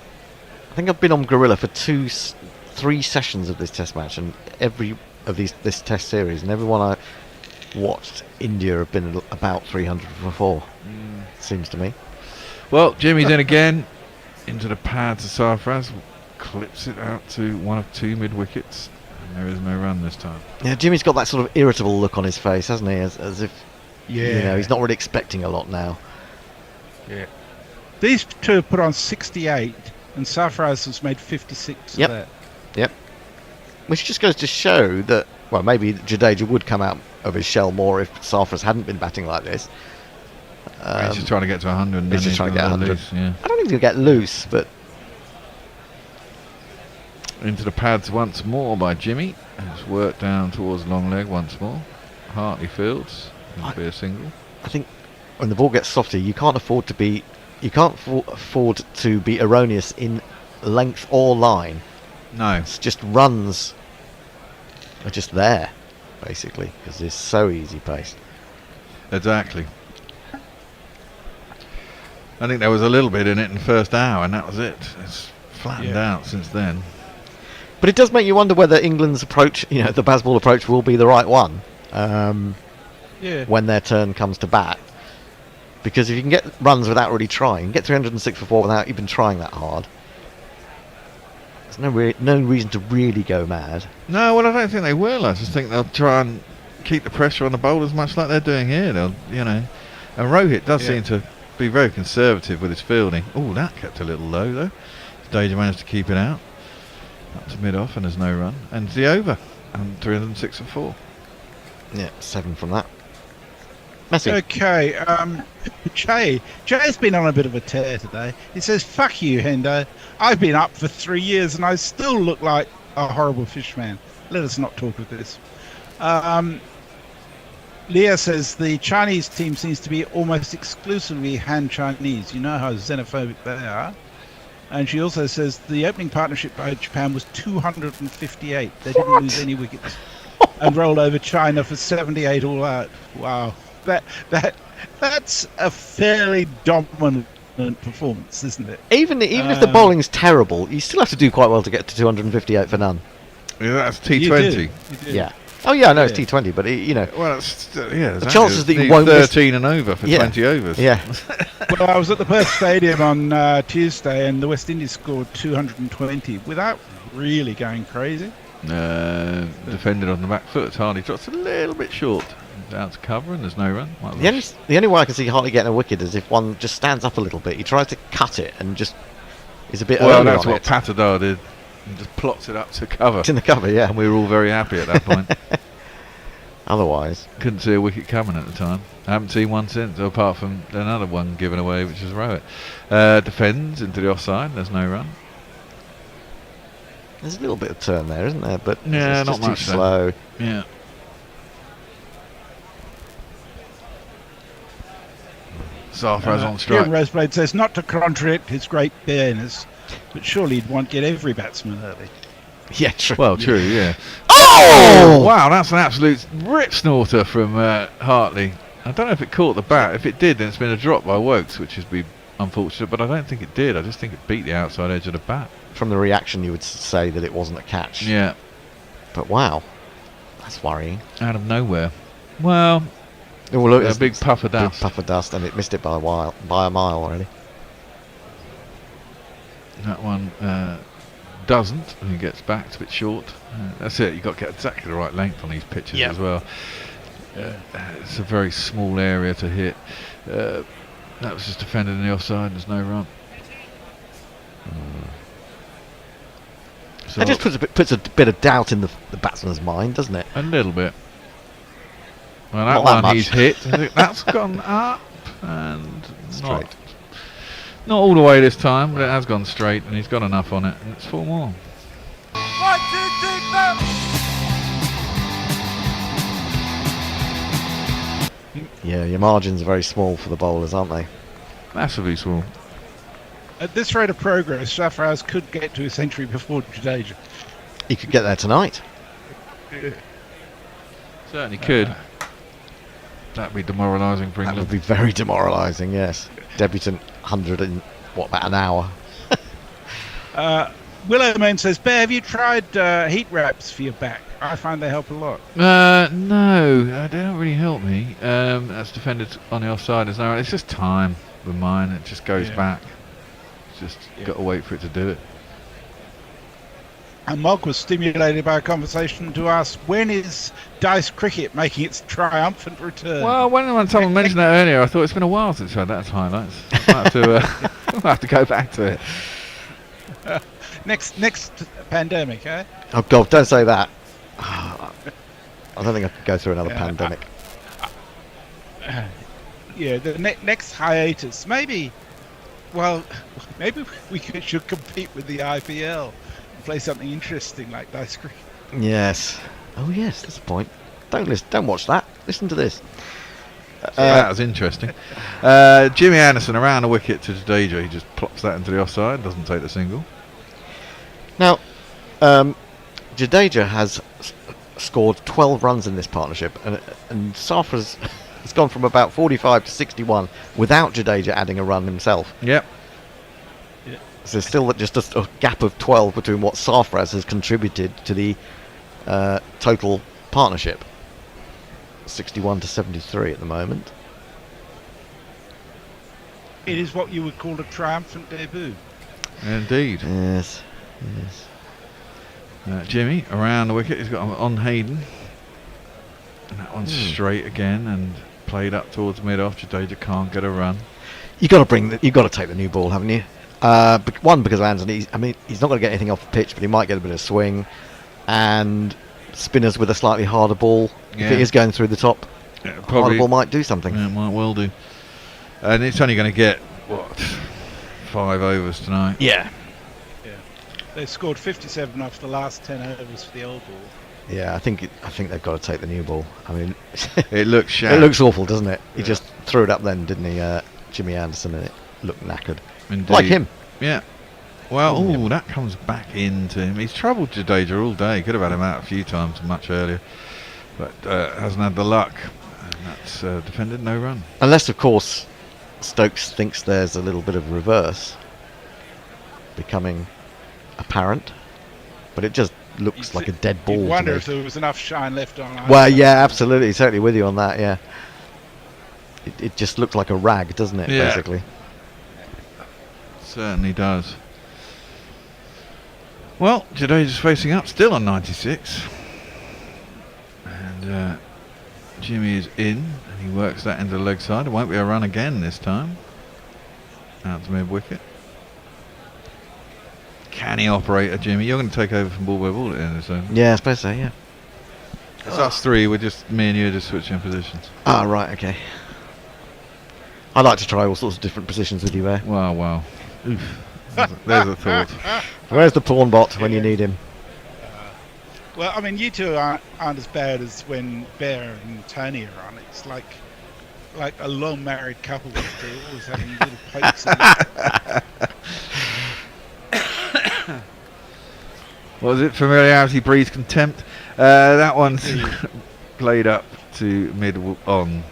S17: I think I've been on Gorilla for 3 sessions of this test match, and every of this test series, and everyone I watched, India have been about 300 for 4. Seems to me.
S11: Well, Jimmy's in again into the pads of Sarfraz, clips it out to one of 2 mid wickets, and there is no run this time.
S17: Yeah, Jimmy's got that sort of irritable look on his face, hasn't he? As if he's not really expecting a lot now.
S2: Yeah. These two have put on 68, and Sarfraz has made 56
S17: Yep.
S2: of that.
S17: Yep. Which just goes to show that, well, maybe Jadeja would come out of his shell more if Sarfraz hadn't been batting like this.
S11: He's just trying to get to 100.
S17: He's just trying to get 100.
S11: Loose, yeah.
S17: I don't think he'll get loose, but...
S11: Into the pads once more by Jimmy. It's worked down towards long leg once more. Hartley fields. It'll be a single.
S17: I think when the ball gets softer, you can't afford to be erroneous in length or line.
S11: No.
S17: It's just runs are just there, basically, because it's so easy paced.
S11: Exactly. I think there was a little bit in it in the first hour, and that was it. It's flattened out since then.
S17: But it does make you wonder whether England's approach, the Bazball approach, will be the right one when their turn comes to bat. Because if you can get runs without really trying, get 306 for 4 without even trying that hard, there's no reason to really go mad.
S11: No, well, I don't think they will. I just think they'll try and keep the pressure on the bowlers much like they're doing here. And Rohit does seem to be very conservative with his fielding. Oh, that kept a little low though. Jadeja managed to keep it out up to mid-off, and there's no run. And the over, and 306 for 4.
S17: Yeah, 7 from that. Messi.
S2: Okay, Jay's been on a bit of a tear today. He says, "Fuck you, Hendo. I've been up for 3 years and I still look like a horrible fish man. Let us not talk of this." Leah says the Chinese team seems to be almost exclusively Han Chinese. You know how xenophobic they are. And she also says the opening partnership by Japan was 258. They didn't lose any wickets and rolled over China for 78 all out. Wow, that's a fairly dominant performance, isn't it?
S17: Even if the bowling's terrible, you still have to do quite well to get to 258 for none.
S11: Yeah, that's T20.
S2: You do.
S17: Yeah. Oh yeah, I know it's T20, but
S11: well, it's,
S17: the chances that you won't
S11: 13 and over for 20 overs.
S17: Yeah.
S2: Well, I was at the Perth Stadium on Tuesday, and the West Indies scored 220 without really going crazy.
S11: Defended on the back foot. Hardy drops a little bit short. Out to cover, and there's no run.
S17: The only way I can see Hartley getting a wicket is if one just stands up a little bit. He tries to cut it and just is a bit early on it.
S11: Well, that's what Patadar did. And just plots it up to cover.
S17: It's in the cover, yeah.
S11: And we were all very happy at that point.
S17: Otherwise,
S11: couldn't see a wicket coming at the time. I haven't seen one since, apart from another one given away, which is Rowett. Defends into the offside. There's no run.
S17: There's a little bit of turn there, isn't there? But
S11: yeah,
S17: it's
S11: not
S17: just
S11: much.
S17: Too slow.
S11: Yeah. Sarfraz on strike.
S2: Kieran Roseblade says, not to contradict his great fairness, but surely he'd want to get every batsman early.
S17: Yeah, true.
S11: Well, true, yeah.
S17: Oh!
S11: Wow, that's an absolute rip snorter from Hartley. I don't know if it caught the bat. If it did, then it's been a drop by Wokes, which would be unfortunate, but I don't think it did. I just think it beat the outside edge of the bat.
S17: From the reaction, you would say that it wasn't a catch.
S11: Yeah.
S17: But wow, that's worrying.
S11: Out of nowhere. Well,
S17: look,
S11: a big puff of dust.
S17: Big puff of dust, and it missed it by a mile already.
S11: That one doesn't, and he gets back. It's a bit short. That's it. You've got to get exactly the right length on these pitches as well. It's a very small area to hit. That was just defended in the offside. There's no run. So
S17: that just puts a bit of doubt in the batsman's mind, doesn't it?
S11: A little bit. Well, that
S17: Not
S11: one he's hit. That's gone up and
S17: straight.
S11: Not all the way this time, but it has gone straight, and he's got enough on it, and it's 4 more.
S8: 1, 2, 3, 4.
S17: Yeah, your margins are very small for the bowlers, aren't they?
S11: Massively small.
S2: At this rate of progress, Sarfraz could get to a century before Jadeja.
S17: He could get there tonight.
S11: Certainly could. That'd be demoralising for England.
S17: That would be very demoralising, yes. Debutant 100 in, about an hour?
S2: Willowman says, Bear, have you tried heat wraps for your back? I find they help a lot.
S11: No, they don't really help me. That's defended on the offside. It's just time with mine. It just goes back. It's just got to wait for it to do it.
S2: And Mog was stimulated by a conversation to ask, when is Dice Cricket making its triumphant return?
S11: Well, when someone mentioned that earlier, I thought it's been a while since I had that highlights. I'll have to go back to it.
S2: Next pandemic, eh?
S17: Oh God, don't say that. I don't think I could go through another pandemic.
S2: The next hiatus. Maybe we should compete with the IPL. Play something interesting like Dice Cricket.
S17: Yes. Oh yes, that's a point. Don't watch that. Listen to this.
S11: That was interesting. Jimmy Anderson around the wicket to Jadeja. He just plops that into the offside. Doesn't take the single.
S17: Now, Jadeja has scored 12 runs in this partnership, and Safra's has gone from about 45 to 61 without Jadeja adding a run himself.
S11: Yep.
S17: So there's still just a gap of 12 between what Safraz has contributed to the total partnership. 61 to 73 at the moment.
S2: It is what you would call a triumphant debut.
S11: Indeed.
S17: Yes.
S11: Jimmy around the wicket. He's got on Hayden. And that one's straight again and played up towards mid-off. Jadeja can't get a run.
S17: You've got to take the new ball, haven't you? One, because of Anthony. I mean, he's not going to get anything off the pitch, but he might get a bit of swing. And spinners with a slightly harder ball. If it is going through the top, harder ball might do something.
S11: Yeah, it might well do. And it's only going to get, 5 overs tonight?
S17: Yeah.
S2: They scored 57 off the last 10 overs for the old ball.
S17: Yeah, I think they've got to take the new ball. I mean,
S11: it looks shabby.
S17: It looks awful, doesn't it? He just threw it up then, didn't he, Jimmy Anderson, and it looked knackered.
S11: Indeed.
S17: Like him.
S11: Yeah. Well, that comes back into him. He's troubled Jadeja all day. Could have had him out a few times much earlier, but hasn't had the luck. And that's defended no run.
S17: Unless, of course, Stokes thinks there's a little bit of reverse becoming apparent, but it just looks like a dead ball.
S2: You wonder if there was enough shine left on.
S17: Well, yeah, absolutely, totally with you on that. Yeah, it just looks like a rag, doesn't it?
S11: Yeah.
S17: Basically,
S11: certainly does. Well, Jadeja's facing up, still on 96, and Jimmy is in, and he works that into the leg side. It won't be a run again this time. Out to mid wicket. Canny operator, Jimmy. You're going to take over from ball by ball at the end of the zone.
S17: Yeah, I suppose so, yeah.
S11: It's us three. Me and you are just switching positions.
S17: Ah, right, okay. I like to try all sorts of different positions with you there.
S11: Wow. Oof. There's a thought.
S17: Where's the pawn bot when you need him?
S2: Well, I mean, you two aren't as bad as when Bear and Tony are on. It's like a long married couple. They're always having little pokes in
S11: What was it? Familiarity breeds contempt. That one's played up to mid on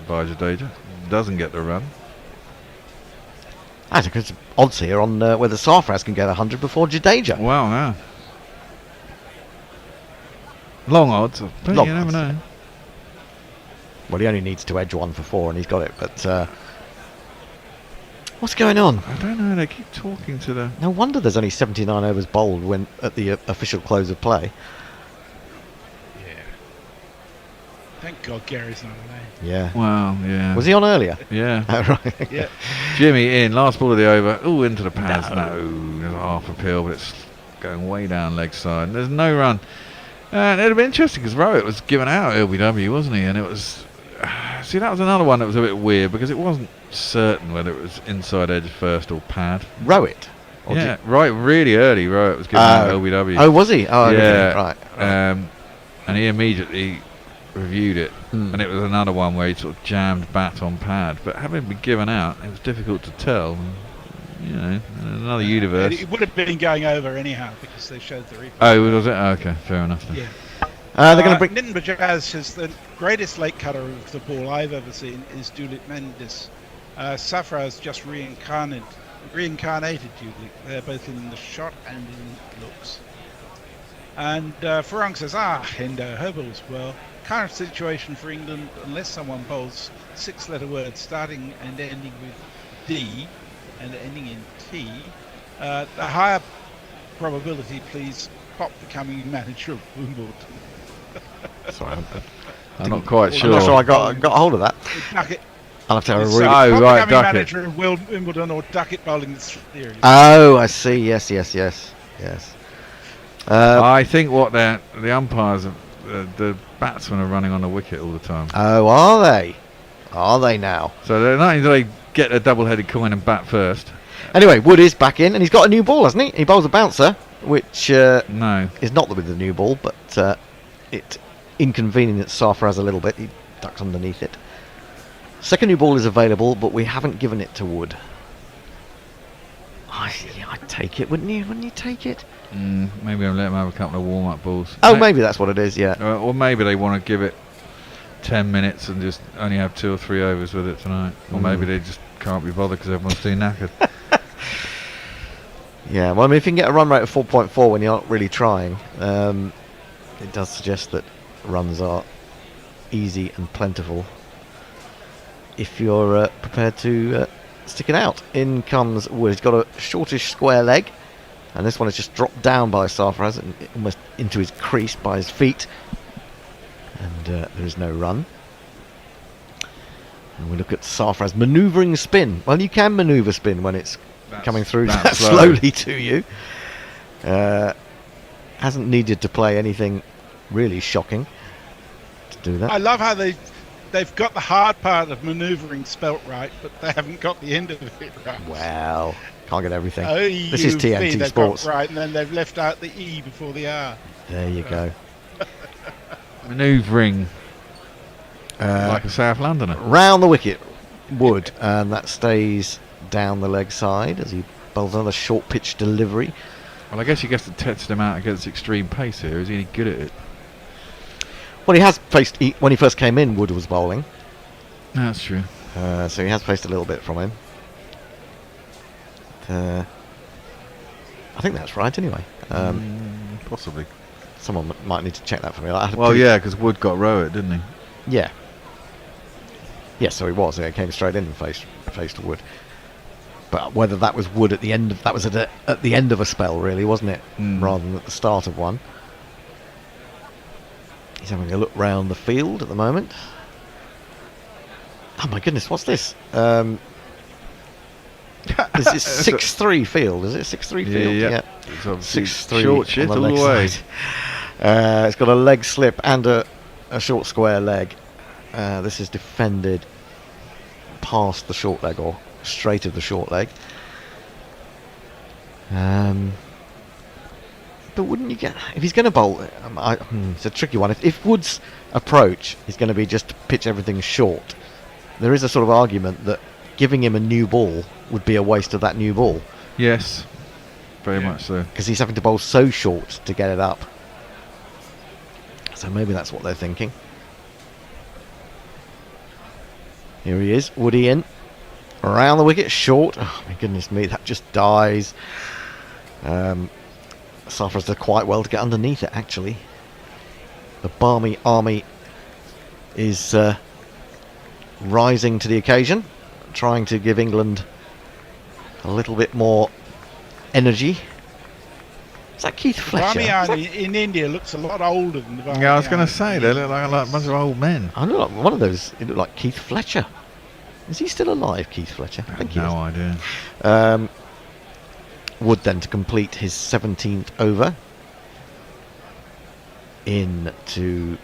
S11: by Jadeja. Doesn't get the run.
S17: I think it's odds here on whether Safraz can get 100 before Jadeja.
S11: Wow, no. Long odds. But
S17: Long
S11: you never
S17: odds.
S11: know.
S17: Well, he only needs to edge 1 for 4 and he's got it, but what's going on?
S11: I don't know, they keep talking to the...
S17: No wonder there's only 79 overs bowled when at the official close of play.
S2: Yeah. Thank God Gary's not on there.
S17: Yeah.
S11: Well, yeah.
S17: Was he on earlier?
S11: Yeah.
S17: Oh, right.
S2: Yeah.
S11: Jimmy in, last ball of the over. Ooh, into the pads. No, there's a half appeal, but it's going way down leg side. There's no run. And it'd have been interesting because Rowett was given out at LBW, wasn't he? And it was... See, that was another one that was a bit weird because it wasn't certain whether it was inside edge first or pad.
S17: Rowett?
S11: Yeah, right, really early Rowett was given out at LBW.
S17: Oh, was he? Oh,
S11: yeah.
S17: Right.
S11: And he immediately reviewed it, and it was another one where he sort of jammed bat on pad. But having been given out, it was difficult to tell. You know, another universe.
S2: It would have been going over anyhow because they showed the replay.
S11: Oh, was it? Oh, okay, fair enough then.
S2: Yeah.
S17: They're going to bring...
S2: Nitin Bajaj says the greatest late cutter of the ball I've ever seen is Dulit Mendes. Safraz just reincarnated reincarnated Julie. They're both in the shot and in looks. And Farang says, Hendo, Herbal's well. Current situation for England, unless someone bowls 6-letter words starting and ending with D and ending in T, the higher probability, please, Pop becoming manager of Wimbledon.
S17: Sorry,
S11: I'm not quite sure.
S17: I'm not sure I got hold of that.
S2: Duckett.
S17: I'll have to have a
S2: It's,
S17: read.
S2: Pop becoming
S11: Duckett.
S2: manager of Wimbledon or Duckett bowling the series.
S17: Oh, I see. Yes.
S11: I think what the umpires, the batsmen are running on the wicket all the time.
S17: Oh, are they? Are they now?
S11: So they're not only do they get a double-headed coin and bat first.
S17: Anyway, Wood is back in, and he's got a new ball, hasn't he? He bowls a bouncer, which
S11: no
S17: is not with the new ball, but it inconvenienced Sarfaraz a little bit. He ducks underneath it. Second new ball is available, but we haven't given it to Wood. I'd take it, wouldn't you? Wouldn't you take it?
S11: Maybe I'll let them have a couple of warm-up balls.
S17: Oh, maybe that's what it is, yeah.
S11: Or maybe they want to give it 10 minutes and just only have 2 or 3 overs with it tonight. Or maybe they just can't be bothered because everyone's too knackered.
S17: Yeah, well, I mean, if you can get a run rate of 4.4 when you're not really trying, it does suggest that runs are easy and plentiful if you're prepared to stick it out. In comes Wood. He's got a shortish square leg, and this one is just dropped down by Sarfaraz and almost into his crease by his feet, and there is no run. And we look at Sarfaraz manoeuvring spin. Well, you can manoeuvre spin when it's coming through that slowly to you. Hasn't needed to play anything really shocking to do that.
S2: I love how they've got the hard part of manoeuvring spelt right, but they haven't got the end of it right.
S17: Well, can't get everything.
S2: O-U-V,
S17: This is TNT
S2: they've
S17: Sports.
S2: got right, and then they've left out the E before the R.
S17: There you go.
S11: Manoeuvring like a South Londoner.
S17: Round the wicket, Wood, and that stays down the leg side as he bowls another short pitch delivery.
S11: Well, I guess he gets to test him out against extreme pace here. Is he any good at it?
S17: Well, he has faced, when he first came in, Wood was bowling.
S11: That's true.
S17: So he has faced a little bit from him. I think that's right anyway.
S11: Possibly.
S17: Someone might need to check that for me.
S11: Yeah, because Wood got Rowett, didn't he?
S17: Yeah. Yes, so he was. He came straight in and faced Wood. But whether that was Wood at the end of that was at the end of a spell, really, wasn't it? Rather than at the start of one. He's having a look round the field at the moment. Oh my goodness, what's this? This is 6-3 field, is it? 6-3 field?
S11: Yeah.
S17: It's 6-3
S11: short shit
S17: on the
S11: all the
S17: leg
S11: way.
S17: side. It's got a leg slip and a short square leg. This is defended past the short leg or straight of the short leg. But wouldn't you get, if he's going to bowl, it's a tricky one. If Wood's approach is going to be just to pitch everything short, there is a sort of argument that giving him a new ball would be a waste of that new ball.
S11: Yes, very much so.
S17: Because he's having to bowl so short to get it up. So maybe that's what they're thinking. Here he is, Woody in. Around the wicket, short. Oh my goodness me, that just dies. Sarfaraz did quite well to get underneath it, actually. The Barmy Army is rising to the occasion, trying to give England a little bit more energy. Is that Keith Fletcher?
S2: Barmy Army in India looks a lot older than the Barmy
S11: Yeah, I was going
S2: Army.
S11: to say, they look like a bunch of old men.
S17: I look like one of those. It looked like Keith Fletcher. Is he still alive, Keith Fletcher? I think he is.
S11: No idea.
S17: Wood then to complete his 17th over. Into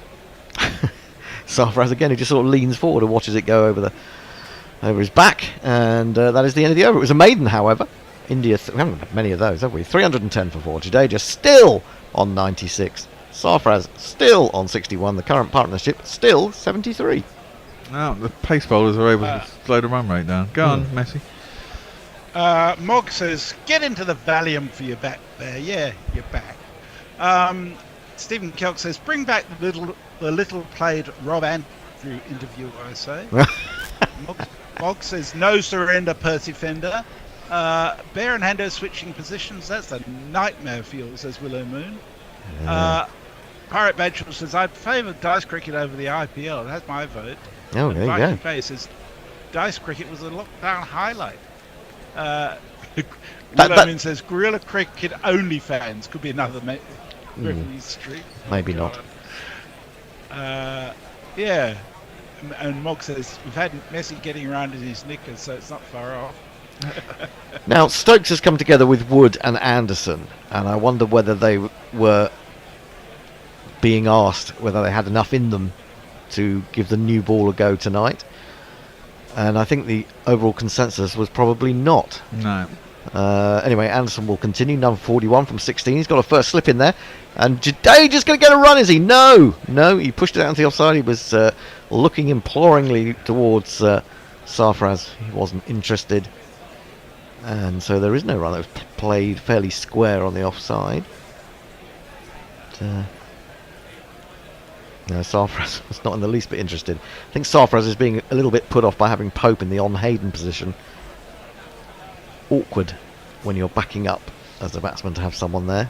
S17: Sarfaraz again, who just sort of leans forward and watches it go over his back, and that is the end of the over. It was a maiden, however. India, we haven't had many of those, have we? 310 for 4. Jadeja still on 96. Sarfaraz still on 61. The current partnership still 73.
S11: No, the pace bowlers are able to slow the run rate down. Go on, Messi.
S2: Mog says, get into the Valium for your back there. Yeah, your back. Stephen Kelk says, bring back the little played Rob Andrew interview, I say. Mog says, no surrender, Percy Fender. Bear and Hando switching positions. That's a nightmare field, says Willow Moon. Pirate Benchel says, I favour dice cricket over the IPL. That's my vote.
S17: Oh, there you
S2: Viking
S17: go.
S2: Bay says, dice cricket was a lockdown highlight.
S17: That-
S2: Willow Moon says, Guerrilla Cricket only fans. Could be another referee streak.
S17: Maybe not.
S2: Yeah. And Mog says, we've had Messi getting around in his knickers, so it's not far off.
S17: Now, Stokes has come together with Wood and Anderson, and I wonder whether they were being asked whether they had enough in them to give the new ball a go tonight. And I think the overall consensus was probably not.
S11: No.
S17: Anyway, Anderson will continue, number 41 from 16. He's got a first slip in there. And Jadeja's going to get a run, is he? No, he pushed it out into the offside. He was looking imploringly towards Sarfraz. He wasn't interested. And so there is no run. That was played fairly square on the offside. But, no, Sarfraz was not in the least bit interested. I think Sarfraz is being a little bit put off by having Pope in the on-Hayden position. Awkward when you're backing up as a batsman to have someone there.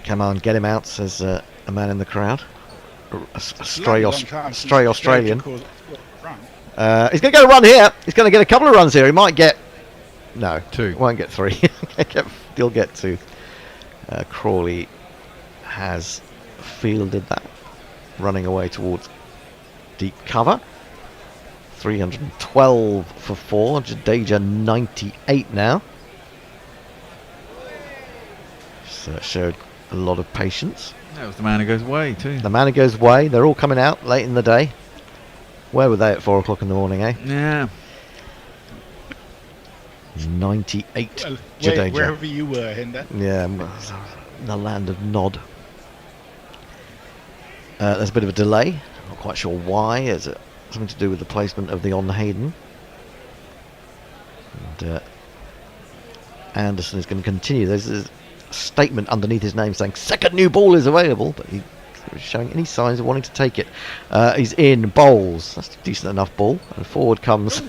S17: Come on, get him out, says a man in the crowd. A stray Australian. He's going to get a run here. He's going to get a couple of runs here. He might get... No, 2. Won't get 3. He'll get 2. Crawley has fielded that. Running away towards deep cover. 312 for 4. Jadeja 98 now. So it showed a lot of patience.
S11: That was the man who goes away too.
S17: The man who goes away. They're all coming out late in the day. Where were they at 4 o'clock in the morning, eh?
S11: Yeah.
S17: 98
S2: Well,
S17: Jadeja.
S2: wherever you were, Hinder.
S17: Yeah, in the land of Nod. There's a bit of a delay. Not quite sure why. Is it something to do with the placement of the on-Hayden? And Anderson is going to continue. There's a statement underneath his name saying second new ball is available, but he's showing any signs of wanting to take it. He's in, bowls. That's a decent enough ball. And forward comes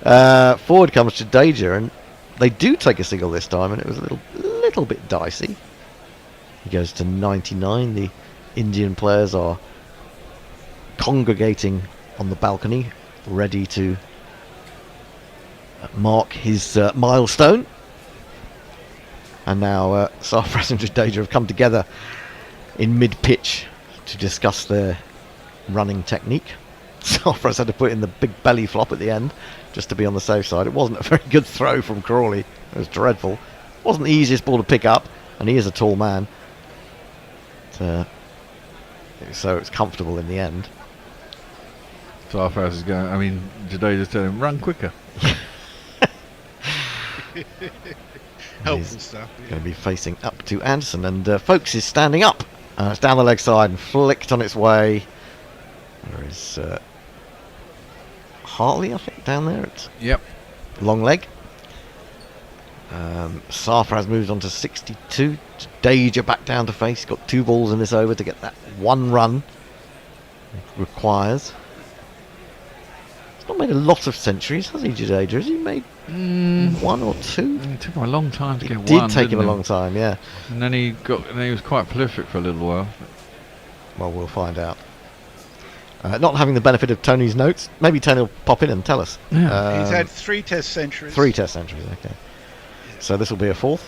S17: Jadeja, and they do take a single this time, and it was a little bit dicey. He goes to 99. The Indian players are congregating on the balcony, ready to mark his milestone. And now Sarfraz and Jadeja have come together in mid-pitch to discuss their running technique. Sarfraz had to put in the big belly flop at the end just to be on the safe side. It wasn't a very good throw from Crawley. It was dreadful. It wasn't the easiest ball to pick up, and he is a tall man. So it's comfortable in the end.
S11: Sarfraz is going. I mean, Jadeja's telling him, run quicker.
S2: Helpful stuff.
S17: Going to be facing up to Anderson, and Folks is standing up. It's down the leg side and flicked on its way. There is Hartley, I think, down there. It's long leg. Sarfraz moves on to 62. Jadeja back down to face. Got 2 balls in this over to get that 1 run it requires. He's not made a lot of centuries, has he, Jadeja? Has he made 1 or 2?
S11: It took him a long time to get one.
S17: It did take him a long time, yeah.
S11: And then he was quite prolific for a little while.
S17: Well, we'll find out. Not having the benefit of Tony's notes, maybe Tony will pop in and tell us.
S2: Yeah. He's had 3 test centuries.
S17: 3 test centuries, okay. So this will be a 4th.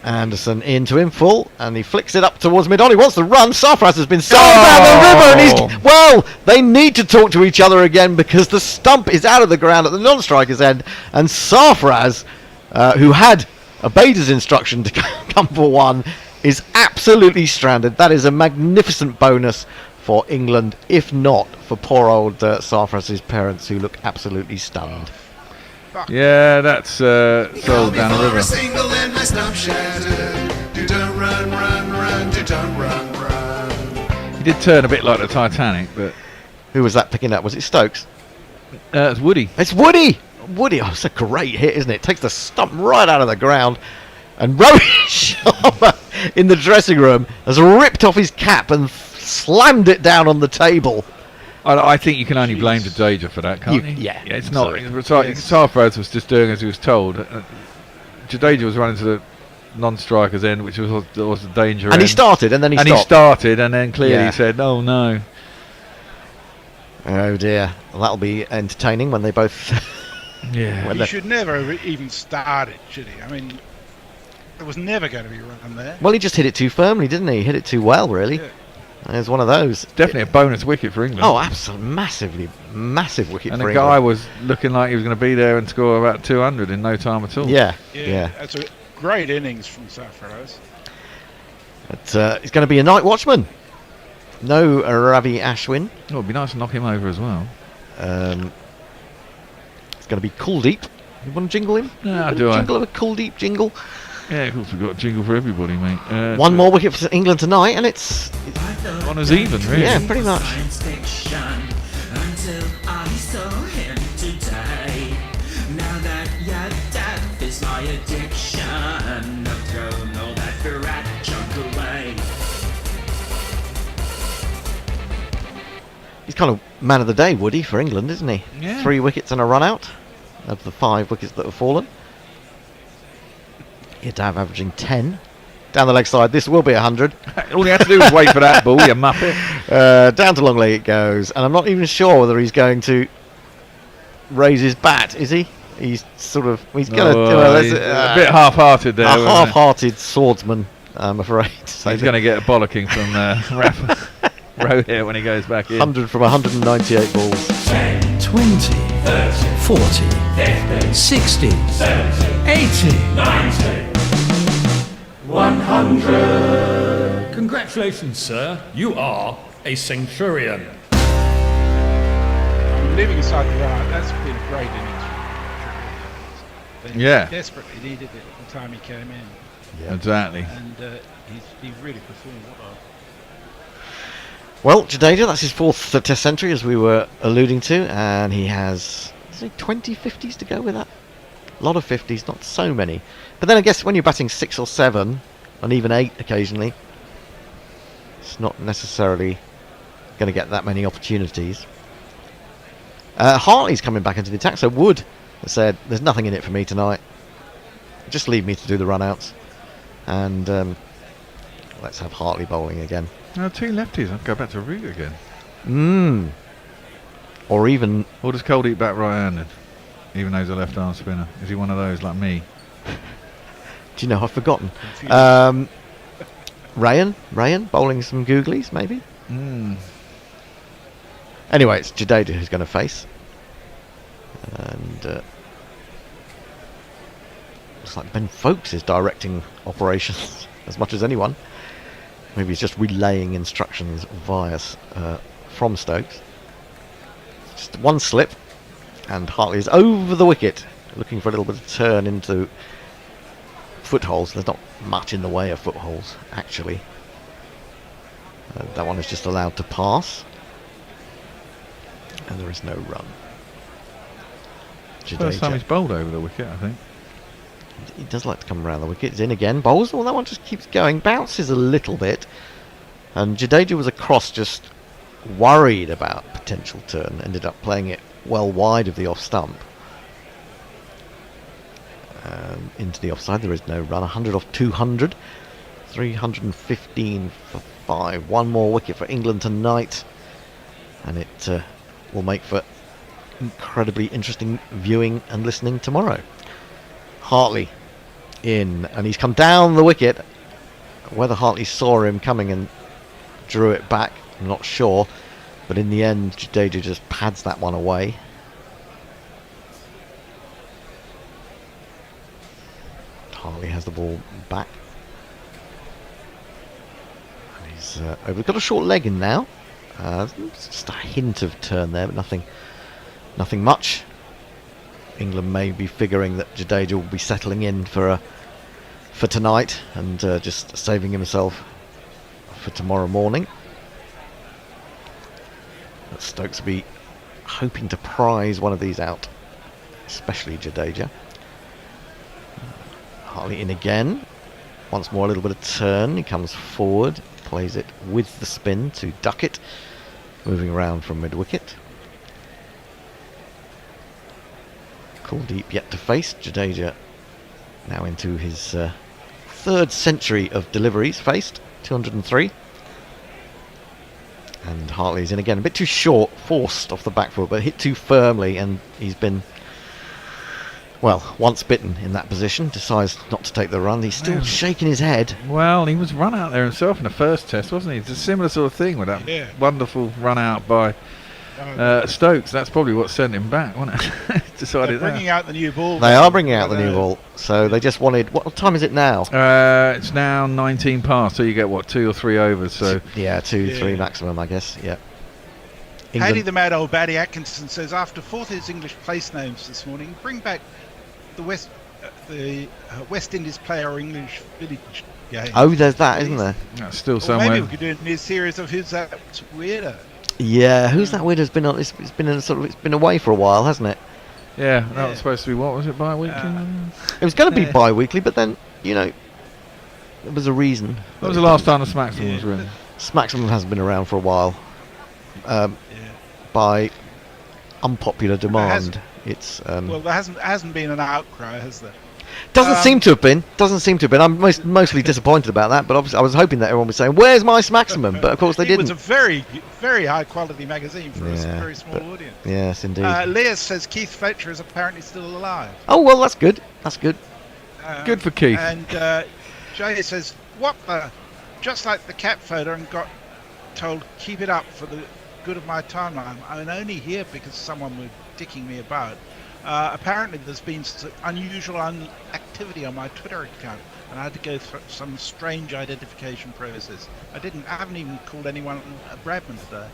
S17: Anderson into him full, and he flicks it up towards mid-on. He wants the run. Sarfraz has been sold down the river, and well, they need to talk to each other again because the stump is out of the ground at the non-striker's end, and Sarfraz, who had Abeda's instruction to come for 1, is absolutely stranded. That is a magnificent bonus for England, if not for poor old Sarfraz's parents, who look absolutely stunned.
S11: Yeah, that's sold down the river.
S8: Single and my stump shattered. Do don't run, run, run, do don't run, run.
S11: He did turn a bit like the Titanic, but
S17: who was that picking up? Was it Stokes?
S11: It's Woody.
S17: It's Woody. Woody. Oh, it's a great hit, isn't it? Takes the stump right out of the ground, and Rohit Sharma in the dressing room has ripped off his cap and slammed it down on the table.
S11: I think you can only blame Jadeja for that, can't you?
S17: Yeah,
S11: it's not.
S17: absolutely.
S11: Sarfraz was just doing as he was told. Jadeja was running to the non-striker's end, which was the danger.
S17: And he started, and then he stopped.
S11: He started, and then clearly said, "Oh no."
S17: Oh dear. Well, that'll be entertaining when they both.
S11: Yeah.
S2: He should never have even started, should he? I mean, there was never going to be a run there.
S17: Well, he just hit it too firmly, didn't he? He hit it too well, really.
S2: Yeah.
S17: It was one of those.
S11: Definitely a bonus wicket for England.
S17: Oh, absolutely. Massive wicket
S11: and
S17: for
S11: the
S17: England.
S11: guy was looking like he was going to be there and score about 200 in no time at all.
S17: Yeah.
S2: That's a great innings from Sarfraz.
S17: But it's going to be a night watchman. No Ravi Ashwin.
S11: Oh, it'd be nice to knock him over as well.
S17: It's going to be Kuldeep. You want to jingle him?
S11: Yeah,
S17: Jingle of a Kuldeep jingle.
S11: Yeah, of course we've got a jingle for everybody, mate.
S17: One more wicket for England tonight, and it's
S11: on as even, really.
S17: Yeah, pretty much.
S10: Until I saw him today. Now that your death is my addiction, I've thrown all that Virat junk away.
S17: He's kind of man of the day, Woody, for England, isn't he?
S11: Yeah.
S17: 3 wickets and a run out of the 5 wickets that have fallen. Yadav averaging 10. Down the leg side, this will be 100.
S11: All you have to do is wait for that ball, you muppet.
S17: Down to long leg it goes, and I'm not even sure whether he's going to raise his bat, is he? He's going to...
S11: he's a bit half-hearted there.
S17: A half-hearted swordsman, I'm afraid.
S11: So he's going to get a bollocking from Rafa Rohit when he goes back in.
S17: 100 from 198 balls.
S10: 10, 20, 30, 40, 50, 60, 70, 80, 90, 100.
S1: Congratulations, sir. You are a centurion.
S2: Leaving aside the run, that's been a great innings from Triple.
S11: Yeah.
S2: Desperately needed it at the time he came in.
S11: Yeah. Exactly.
S2: And he really performed well.
S17: Well, Jadeja, that's his 4th Test century, as we were alluding to, and he has 20 50s to go with that. A lot of 50s, not so many. But then I guess when you're batting 6 or 7, and even 8 occasionally, it's not necessarily going to get that many opportunities. Hartley's coming back into the attack, so Wood has said, there's nothing in it for me tonight. Just leave me to do the run-outs. And let's have Hartley bowling again.
S11: 2 lefties, I'll go back to Root again.
S17: Or even...
S11: Or does Kuldeep bat right-handed, even though he's a left-arm spinner? Is he one of those like me?
S17: Do you know, I've forgotten. Rayan bowling some googlies, maybe? Anyway, it's Jadeja who's going to face. And looks like Ben Folkes is directing operations as much as anyone. Maybe he's just relaying instructions via from Stokes. Just one slip, and Hartley is over the wicket, looking for a little bit of turn into footholes. There's not much in the way of footholes, actually. That one is just allowed to pass, and there is no run.
S11: First time he's bowled over the wicket, I think.
S17: He does like to come around the wicket. He's in again. Bowls. Well, that one just keeps going. Bounces a little bit. And Jadeja was across, just worried about potential turn. Ended up playing it well wide of the off stump. Into the offside. There is no run. 100 off 200. 315 for 5. One more wicket for England tonight. And it will make for incredibly interesting viewing and listening tomorrow. Hartley in, and he's come down the wicket. Whether Hartley saw him coming and drew it back, I'm not sure, but in the end Jadeja just pads that one away. Hartley has the ball back, and he's we've got a short leg in now. Just a hint of turn there, but nothing much. England may be figuring that Jadeja will be settling in for tonight and just saving himself for tomorrow morning. But Stokes will be hoping to prize one of these out, especially Jadeja. Hartley in again. Once more a little bit of turn. He comes forward, plays it with the spin to duck it. moving around from mid-wicket. Kuldeep yet to face. Jadeja now into his third century of deliveries faced, 203. And Hartley's in again, a bit too short, forced off the back foot, but hit too firmly, and he's been, well, once bitten in that position, decides not to take the run. He's still shaking his head.
S11: Well, he was run out there himself in the first test, wasn't he? It's a similar sort of thing with that wonderful run out by Stokes. That's probably what sent him back, wasn't it? Decided
S2: They're bringing out the new ball.
S17: They are bringing out the new ball, so they just wanted. What time is it now?
S11: It's now 19 past, so you get what, 2 or 3 overs? So
S17: yeah, 2-3 maximum, I guess. Yeah.
S2: Paddy the Mad Old Baddy Atkinson says, after fourth his English place names this morning, bring back the West Indies player English village game.
S17: Oh, there's that, isn't there?
S11: That's still
S2: Or
S11: somewhere.
S2: maybe we could do it in his series of Who's That Weirdo.
S17: Yeah, who's that weird? Has been on. It's been away for a while, hasn't it?
S11: Yeah, that was supposed to be, what was it, bi-weekly?
S17: It was going to be bi-weekly, but then there was a reason.
S11: When was the last time the Smaximum was written?
S17: Smaximum hasn't been around for a while. By unpopular demand, it's.
S2: Well, there hasn't been an outcry, has there?
S17: Doesn't seem to have been. I'm mostly disappointed about that. But obviously, I was hoping that everyone would say, "Where's my Smaximum?" But of course, they didn't.
S2: It was a very, very high quality magazine for a very small audience.
S17: Yes, indeed.
S2: Leah says Keith Fletcher is apparently still alive.
S17: Oh well, that's good. That's good.
S11: Good for Keith.
S2: And Jay says, "What the? Just like the cat photo, and got told keep it up for the good of my timeline. I'm only here because someone was dicking me about." Apparently there's been unusual activity on my Twitter account, and I had to go through some strange identification process. I haven't even called anyone Bradman today.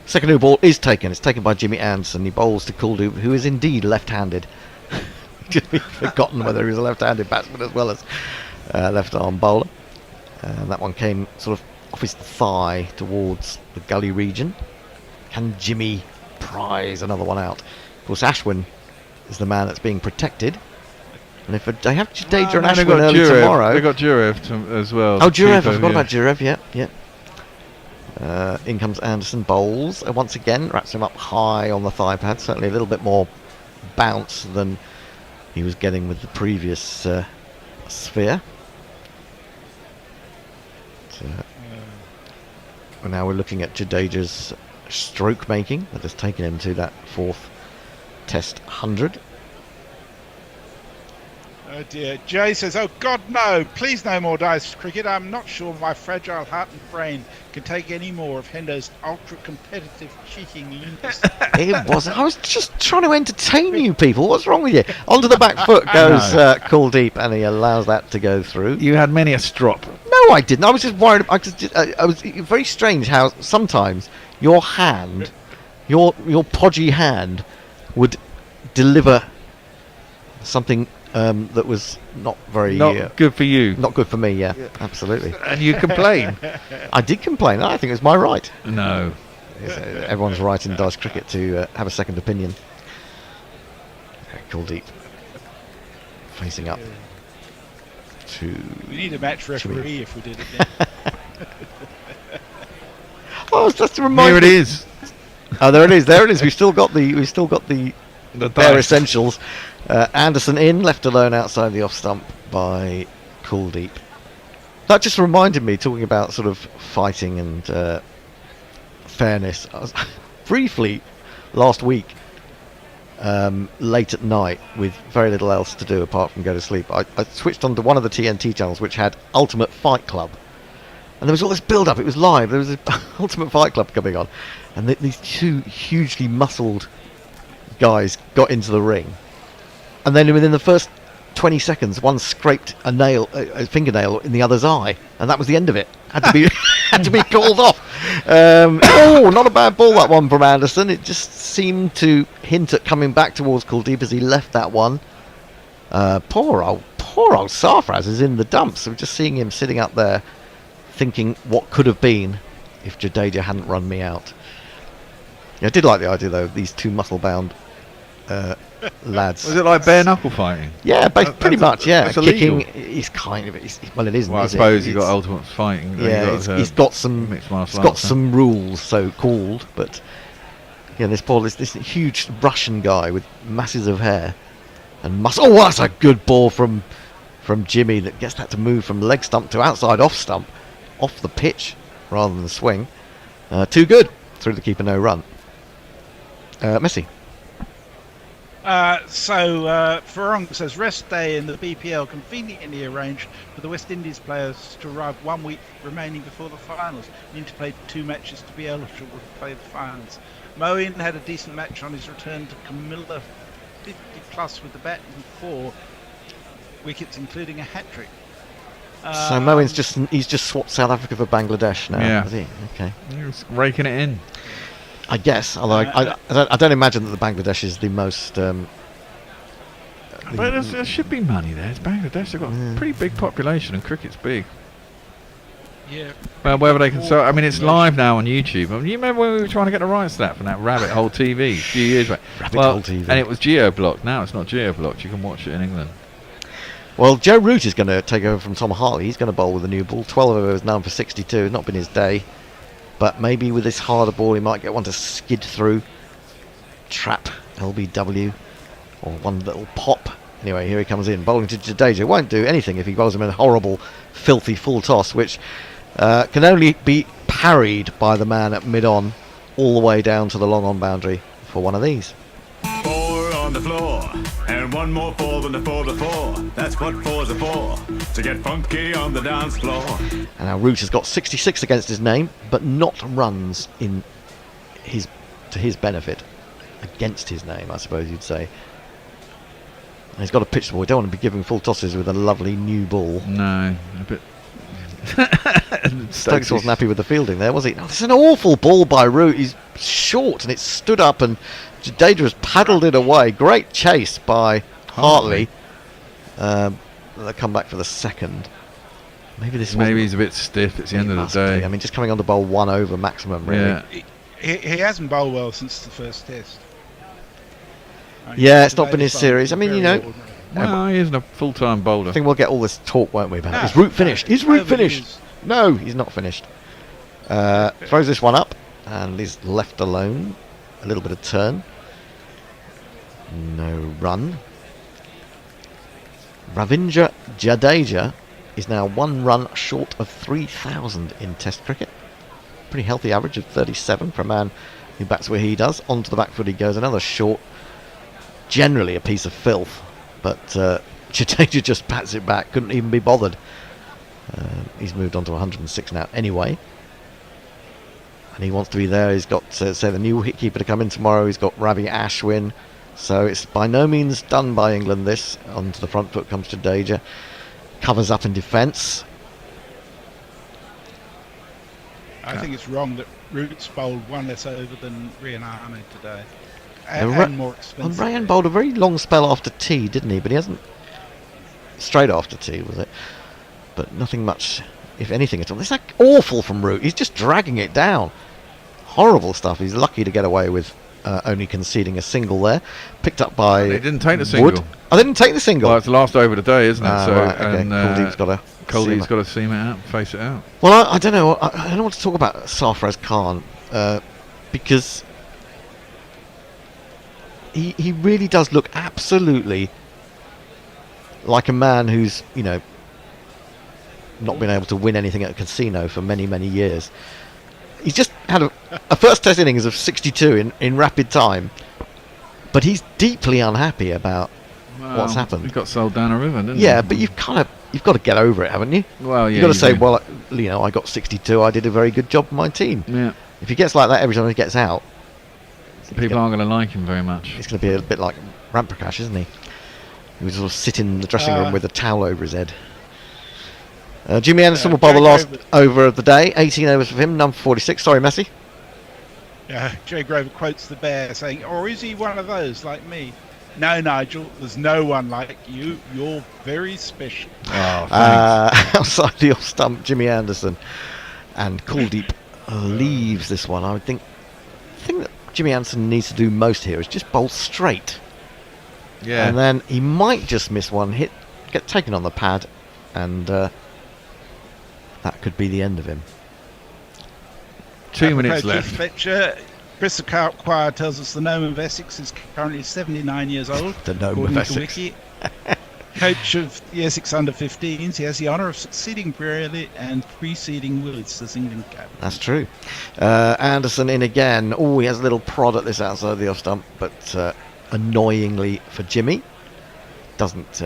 S17: Second new ball is taken. It's taken by Jimmy Anderson. He bowls to Kuldeep, who is indeed left-handed. Just forgotten whether he was a left-handed batsman as well as left-arm bowler. That one came sort of off his thigh towards the gully region. Can Jimmy prize another one out? Of course, Ashwin is the man that's being protected. And if they have Jadeja and Ashwin early tomorrow...
S11: They got Jurev as well.
S17: Oh, Jurev, I forgot about Jurev, yeah. In comes Anderson, bowls. And once again, wraps him up high on the thigh pad. Certainly a little bit more bounce than he was getting with the previous sphere. Now we're looking at Jadeja's stroke making. That has taken him to that fourth Test 100.
S2: Oh dear. Jay says, "Oh God, no! Please no more dice cricket. I'm not sure my fragile heart and brain can take any more of Hendo's ultra-competitive cheating lingus."
S17: It wasn't. I was just trying to entertain you people. What's wrong with you? Onto the back foot goes Kuldeep, and he allows that to go through.
S11: You had many a strop.
S17: No, I didn't. I was just worried. I was very strange how sometimes your hand, your podgy hand, would deliver something that was not very...
S11: Not good for you.
S17: Not good for me, yeah. Absolutely.
S11: And you complain.
S17: I did complain. I think it was my right.
S11: No.
S17: Everyone's right in dice cricket to have a second opinion. Kuldeep facing up to...
S2: We need a match referee if we did it again.
S17: Oh, it's just to remind
S11: Here it is.
S17: Oh, there it is. We've still got the bare essentials. Anderson in, left alone outside the off stump by Kuldeep. That just reminded me, talking about sort of fighting and fairness. I was briefly last week, late at night, with very little else to do apart from go to sleep. I switched on to one of the TNT channels, which had Ultimate Fight Club. And there was all this build-up. It was live. There was an Ultimate Fight Club coming on. And these two hugely muscled guys got into the ring. And then within the first 20 seconds, one scraped a fingernail in the other's eye. And that was the end of it. Had to be called off. Not a bad ball, that one from Anderson. It just seemed to hint at coming back towards Kuldeep as he left that one. Poor old Sarfraz is in the dumps. We're just seeing him sitting up there, thinking what could have been if Jadeja hadn't run me out. Yeah, I did like the idea though of these two muscle-bound lads.
S11: Was it like bare knuckle fighting?
S17: Yeah, pretty much. Yeah,
S11: It's illegal.
S17: kicking. He's kind of. Well, it isn't.
S11: Well, I
S17: is
S11: suppose
S17: it?
S11: you got ultimate fighting. then
S17: Yeah,
S11: you got,
S17: he's got some.
S11: mixed martial
S17: He's got
S11: arts, huh?
S17: some rules, so called, but yeah, this huge Russian guy with masses of hair and muscle. Oh, that's a good ball from Jimmy that gets that to move from leg stump to outside off stump, off the pitch rather than the swing. Too good through the keeper, no run. Messi.
S2: Farong says rest day in the BPL conveniently arranged for the West Indies players to arrive 1 week remaining before the finals. You need to play 2 matches to be eligible to play the finals. Moeen had a decent match on his return to Camilla, 50 plus with the bat and 4 wickets, including a hat trick.
S17: So Moeen's just swapped South Africa for Bangladesh now.
S11: Yeah.
S17: Is he? Okay.
S11: He's raking it in.
S17: I guess, although I don't imagine that the Bangladesh is the most.
S11: But there should be money there. It's Bangladesh. They've got a pretty big population, and cricket's big.
S2: Yeah.
S11: Well, whether they can sell. I mean, it's live now on YouTube. I mean, you remember when we were trying to get the rights to that from that Rabbit Hole TV a few years back?
S17: Hole TV.
S11: And it was geo-blocked. Now it's not geo-blocked. You can watch it in England.
S17: Well, Joe Root is going to take over from Tom Hartley. He's going to bowl with a new ball. 12 overs now for 62. It's not been his day. But maybe with this harder ball, he might get one to skid through. Trap LBW. Or one little pop. Anyway, here he comes in. Bowling to Jadeja. Won't do anything if he bowls him in a horrible, filthy full toss, which can only be parried by the man at mid-on all the way down to the long-on boundary for one of these.
S16: 4 on the floor, and one more 4 than the 4 before. That's what 4's are for, to get funky on the dance floor.
S17: And now Root has got 66 against his name, but not runs to his benefit. Against his name, I suppose you'd say. And he's got a pitch the ball. You don't want to be giving full tosses with a lovely new ball.
S11: No, a bit.
S17: Stokes wasn't happy with the fielding there, was he? No, it's an awful ball by Root. He's short and it's stood up, and Jadeja has paddled it away. Great chase by Hartley. They'll come back for the second. Maybe
S11: he's a bit stiff. It's the end of the day.
S17: I mean, just coming on to bowl 1 over maximum, really.
S11: Yeah.
S2: He hasn't bowled well since the first test.
S17: Yeah, it's not been his series. I mean, you know.
S11: Well, he isn't a full-time bowler.
S17: I think we'll get all this talk, won't we, about is Root finished? Is Root finished? No, he's not finished. Throws this one up and is left alone. A little bit of turn. No run. Ravindra Jadeja is now 1 run short of 3,000 in Test cricket. Pretty healthy average of 37 for a man who bats where he does. Onto the back foot he goes. Another short. Generally a piece of filth. But Jadeja just pats it back. Couldn't even be bothered. He's moved on to 106 now anyway. And he wants to be there. He's got, say, the new wicketkeeper to come in tomorrow. He's got Ravi Ashwin. So it's by no means done by England, this. Onto the front foot comes Jadeja. Covers up in defence.
S2: I think it's wrong that Root's bowled 1 less over than Rianane today. And more expensive.
S17: And Rayan bowled a very long spell after tea, didn't he? But he hasn't... Straight after tea, was it? But nothing much, if anything at all. It's like awful from Root. He's just dragging it down. Horrible stuff. He's lucky to get away with only conceding a single there. Picked up by
S11: They didn't take the single.
S17: Wood. Oh, they didn't take the single?
S11: Well, it's the last over of the day, isn't it?
S17: Right, okay. Kuldeep's got to
S11: seam it out, face it out.
S17: Well, I don't know. I don't want to talk about Sarfraz Khan because he really does look absolutely like a man who's, you know, not been able to win anything at a casino for many, many years. He's just had a first test innings of 62 in rapid time, but he's deeply unhappy about what's happened.
S11: He got sold down a river, didn't he?
S17: Yeah, but you've got to get over it, haven't you?
S11: Well, yeah.
S17: You've got to say, well, you know, I got 62. I did a very good job for my team.
S11: Yeah.
S17: If he gets like that every time he gets out,
S11: people aren't going to like him very much.
S17: It's going to be a bit like Ramprakash, isn't he? He would sort of sit in the dressing room with a towel over his head. Jimmy Anderson will bowl the last over of the day. 18 overs for him, number 46. Sorry, Messi.
S2: Jay Grover quotes the bear saying, or is he one of those like me? No, Nigel, there's no one like you. You're very special.
S11: Oh,
S17: outside the off stump, Jimmy Anderson. And Kuldeep leaves this one. I would think the thing that Jimmy Anderson needs to do most here is just bowl straight.
S11: Yeah.
S17: And then he might just miss one hit, get taken on the pad, and that could be the end of him.
S11: 2 minutes
S2: Chief
S11: left.
S2: Fletcher, Chris Acquire tells us the Gnome of Essex is currently 79 years old.
S17: The Gnome
S2: according
S17: of
S2: to
S17: Essex.
S2: Wiki. Coach of the Essex under-15s, he has the honour of succeeding Brearley and preceding Willis as England captain.
S17: That's true. Anderson in again. Oh, he has a little prod at this outside the off stump, but annoyingly for Jimmy, doesn't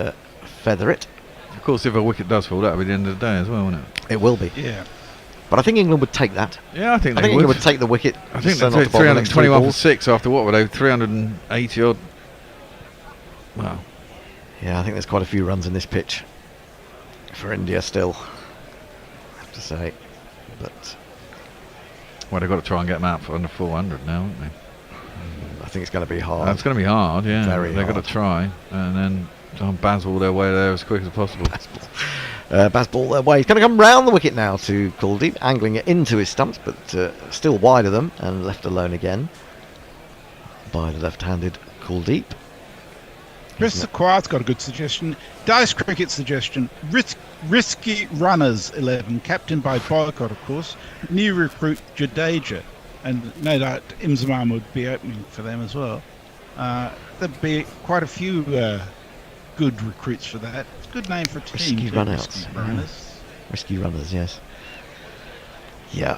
S17: feather it.
S11: Of course, if a wicket does fall, that'll be the end of the day as well, won't it?
S17: It will be.
S2: Yeah.
S17: But I think England would take that.
S11: Yeah, I think they
S17: England
S11: would.
S17: would take the wicket.
S11: I think
S17: so
S11: they'd
S17: not
S11: take
S17: to bowl the next
S11: 321 for
S17: balls.
S11: 6 after what were they? 380 odd. Wow.
S17: Yeah, I think there's quite a few runs in this pitch for India still, I have to say. But
S11: well, they've got to try and get them out for under 400 now, haven't they?
S17: I think it's going to be hard.
S11: It's going to be hard, yeah.
S17: Very
S11: They've
S17: hard.
S11: got to try and then try and Bazball their way there as quick as possible.
S17: Bazball their way. He's going to come round the wicket now to Kuldeep, angling it into his stumps, but still wide of them and left alone again by the left-handed Kuldeep.
S2: Chris Acquire's got a good suggestion. Dice cricket suggestion. Risky Runners 11, captained by Boycott, of course. New recruit Jadeja. And no doubt Imzaman would be opening for them as well. There'd be quite a few good recruits for that. It's a good name for a team.
S17: Risky
S2: too,
S17: Runners.
S2: Risky Runners.
S17: Risky Runners, yes. Yeah,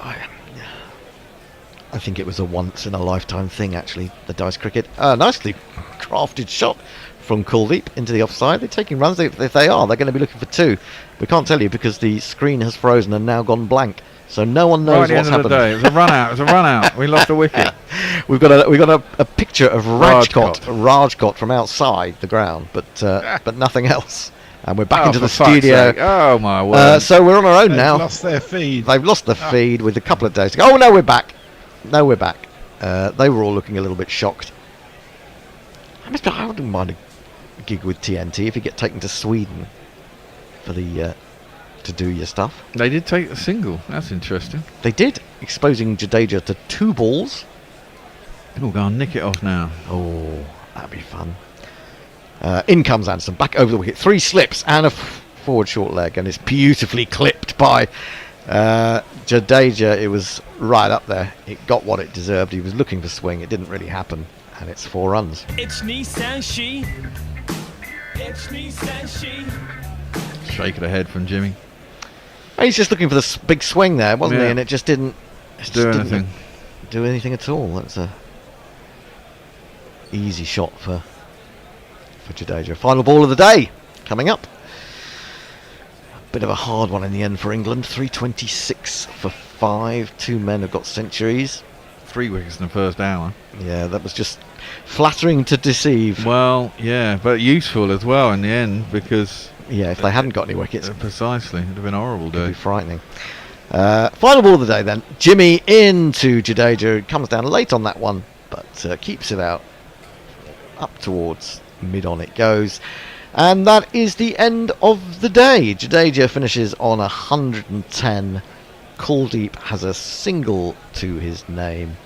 S17: I think it was a once-in-a-lifetime thing, actually, the dice cricket. Nicely crafted shot from Kuldeep into the offside. They're taking runs. If they are, they're going to be looking for 2. We can't tell you because the screen has frozen and now gone blank. So no one knows
S11: Right at
S17: what's
S11: the end
S17: happened.
S11: of the day, it was a run out. It was a run out. We lost a wicket.
S17: We've got a picture of Rajkot from outside the ground, but nothing else. And we're back into the
S11: for fuck's
S17: studio.
S11: sake. Oh my word!
S17: So we're on our own
S2: They've
S17: now.
S2: lost their feed.
S17: They've lost the feed with a couple of days to go. Oh no, we're back. No, we're back. They were all looking a little bit shocked. I wouldn't mind a gig with TNT if you get taken to Sweden for the to do your stuff.
S11: They did take a single. That's interesting.
S17: They did, exposing Jadeja to 2 balls.
S11: Oh, go and nick it off now.
S17: Oh, that'd be fun. In comes Anderson, back over the wicket. 3 slips and a forward short leg, and it's beautifully clipped by Jadeja. It was right up there. It got what it deserved. He was looking for swing. It didn't really happen, and it's 4 runs.
S10: It's Nissan She. It's Nissan She.
S11: Shake of the head from Jimmy.
S17: He's just looking for the big swing there, wasn't he?
S11: Yeah.
S17: And it just didn't
S11: Do anything.
S17: do anything at all. That's a easy shot for Jadeja. Final ball of the day coming up. Bit of a hard one in the end for England. 326 for 5. 2 men have got centuries.
S11: 3 wickets in the first hour.
S17: Yeah, that was just flattering to deceive.
S11: Well, yeah, but useful as well in the end because...
S17: Yeah, if they hadn't got any wickets.
S11: Precisely. It would have been a horrible day.
S17: It'd be frightening. Final ball of the day then. Jimmy into Jadeja. Comes down late on that one, but keeps it out. Up towards mid-on it goes. And that is the end of the day. Jadeja finishes on 110. Kuldeep has a single to his name.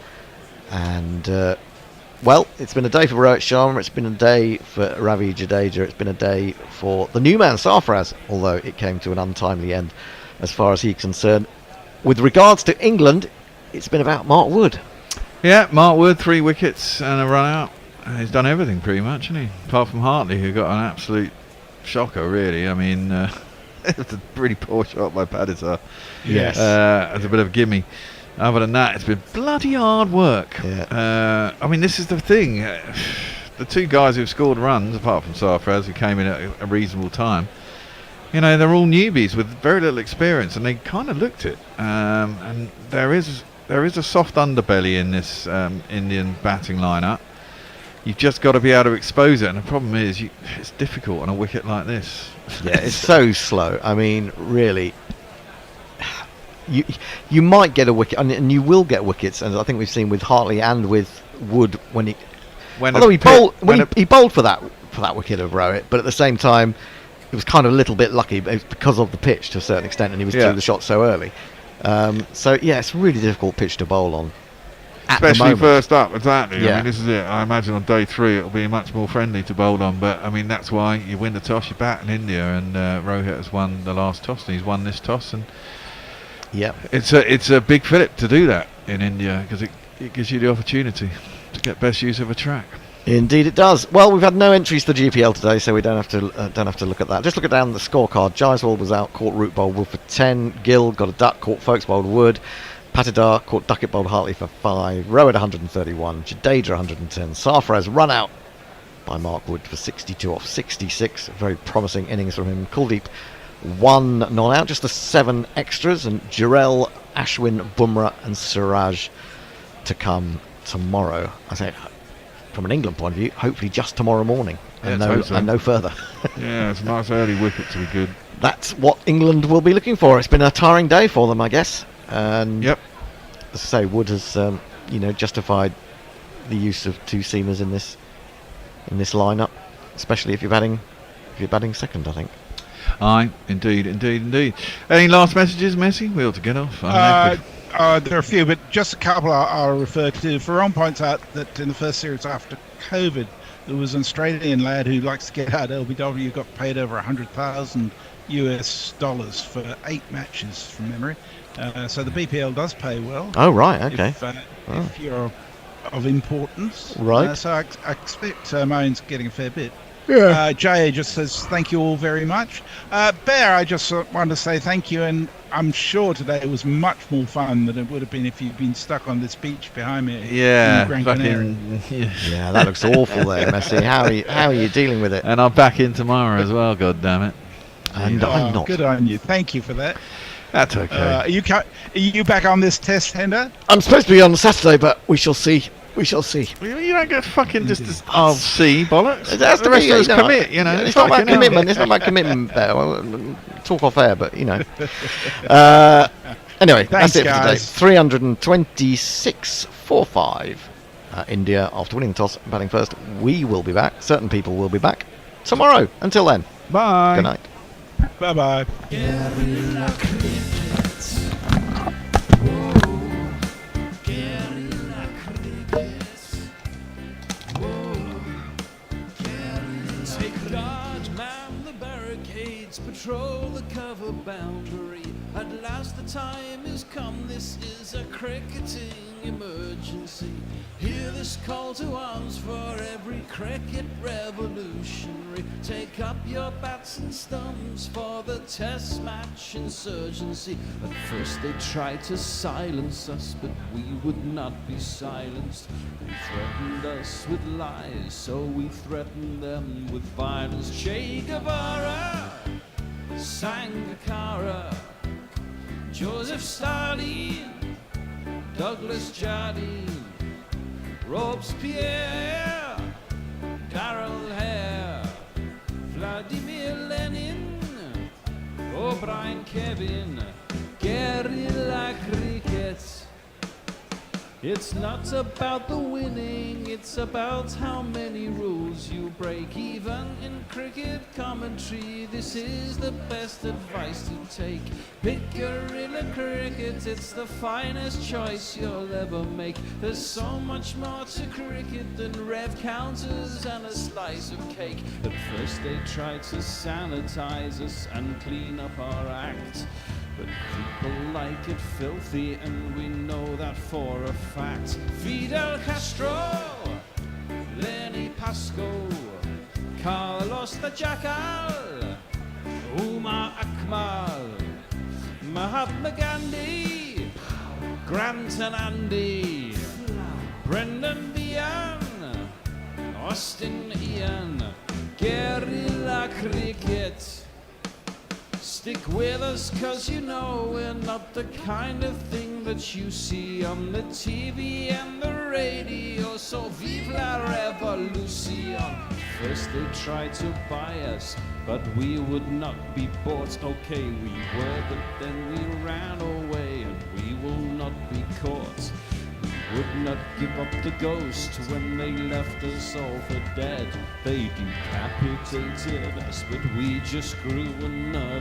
S17: And... well, it's been a day for Rohit Sharma, it's been a day for Ravi Jadeja, it's been a day for the new man, Sarfaraz, although it came to an untimely end as far as he's concerned. With regards to England, it's been about Mark Wood.
S11: Yeah, Mark Wood, 3 wickets and a run out. He's done everything pretty much, hasn't he? Apart from Hartley, who got an absolute shocker, really. I mean, it was a pretty poor shot by Padisar.
S17: Yes.
S11: As a bit of a gimme. Other than that, it's been bloody hard work.
S17: Yeah.
S11: I mean, this is the thing. The 2 guys who've scored runs, apart from Sarfaraz, who came in at a reasonable time, you know, they're all newbies with very little experience, and they kind of looked it. And there is a soft underbelly in this Indian batting lineup. You've just got to be able to expose it, and the problem is it's difficult on a wicket like this.
S17: Yeah, it's so slow. I mean, really... You might get a wicket, and you will get wickets, and I think we've seen with Hartley and with Wood when he bowled for that wicket of Rohit, but at the same time it was kind of a little bit lucky because of the pitch to a certain extent, and he was through the shot so early. So yeah, it's a really difficult pitch to bowl on. At the
S11: Especially
S17: moment.
S11: first up, exactly.
S17: Yeah.
S11: I mean, this is it. I imagine on day 3 it'll be much more friendly to bowl on, but I mean that's why you win the toss, you bat in India, and Rohit has won the last toss, and he's won this toss, and it's a big fillip to do that in India because it gives you the opportunity to get best use of a track.
S17: Indeed, it does. Well, we've had no entries for GPL today, so we don't have to look at that. Just look at down the scorecard. Jaiswal was out, caught root bowled Wood for 10. Gill got a duck, caught Folkes bowled Wood. Patidar caught Duckett bowled Hartley for 5. Rowan 131. Jadeja 110. Sarfaraz run out by Mark Wood for 62 off 66. Very promising innings from him. Kuldeep 1 not out, just the 7 extras, and Jarrell, Ashwin, Bumrah, and Siraj to come tomorrow. I say, from an England point of view, hopefully just tomorrow morning, and no further.
S11: Yeah, it's a nice early wicket to be good.
S17: That's what England will be looking for. It's been a tiring day for them, I guess. And
S11: yep.
S17: As I say, Wood has justified the use of 2 seamers in this lineup, especially if you're batting second, I think.
S11: Aye, indeed. Any last messages, Messi? We ought to get off.
S2: There are a few, but just a couple I'll refer to. Ferron points out that in the first series after COVID, there was an Australian lad who likes to get out LBW, got paid over $100,000 for 8 matches from memory. So the BPL does pay well.
S17: Oh, right, okay.
S2: If you're of importance.
S17: Right.
S2: So I expect Moan's getting a fair bit.
S17: Yeah.
S2: Jay just says thank you all very much. Bear, I just wanted to say thank you, and I'm sure today was much more fun than it would have been if you'd been stuck on this beach behind me.
S11: Yeah,
S2: in Gran Canaria.
S17: Yeah, that looks awful there, Messi. How are you dealing with it?
S11: And I'm back in tomorrow as well, God damn it.
S17: And I'm not.
S2: Good on you. Thank you for that.
S11: That's okay.
S2: Are you back on this test, Hender?
S17: I'm supposed to be on Saturday, but we shall see. We shall see.
S11: You don't get fucking just see bollocks.
S17: It has to
S11: The rest
S17: be,
S11: of us
S17: you know,
S11: commit, you know.
S17: It's not about commitment. It's not about commitment. Well, talk off air, but you know. Anyway,
S2: Thanks,
S17: that's it
S2: guys.
S17: for today. 326.45. India after winning the toss, batting first. We will be back. Certain people will be back tomorrow. Until then,
S11: bye.
S17: Good night.
S2: Bye bye.
S1: Take guard, man the barricades, patrol the cover boundary. At last the time is come, this is a cricketing emergency. Hear this call to arms for every cricket revolutionary. Take up your bats and stumps for the test match insurgency. At first they tried to silence us, but we would not be silenced. They threatened us with lies, so we threatened them with violence. Che Guevara, Sangakkara, Joseph Stalin, Douglas Jardine, Robespierre, Darrell Hare, Vladimir Lenin, O'Brien Kevin, guerrilla cricket. It's not about the winning, it's about how many rules you break. Even in cricket commentary, this is the best advice to take. Pick guerrilla cricket, it's the finest choice you'll ever make. There's so much more to cricket than rev counters and a slice of cake. At first they tried to sanitize us and clean up our act, but people like it filthy, and we know that for a fact. Fidel Castro, Lenny Pasco, Carlos the Jackal, Umar Akmal, Mahatma Gandhi, Grant and Andy, Brendan Behan, Austin Ian, guerrilla cricket. Stick with us, cause you know we're not the kind of thing that you see on the TV and the radio. So vive la revolution. First they tried to buy us, but we would not be bought. Okay, we were, but then we ran away, and we will not be caught. We would not give up the ghost when they left us all for dead. They decapitated us, but we just grew another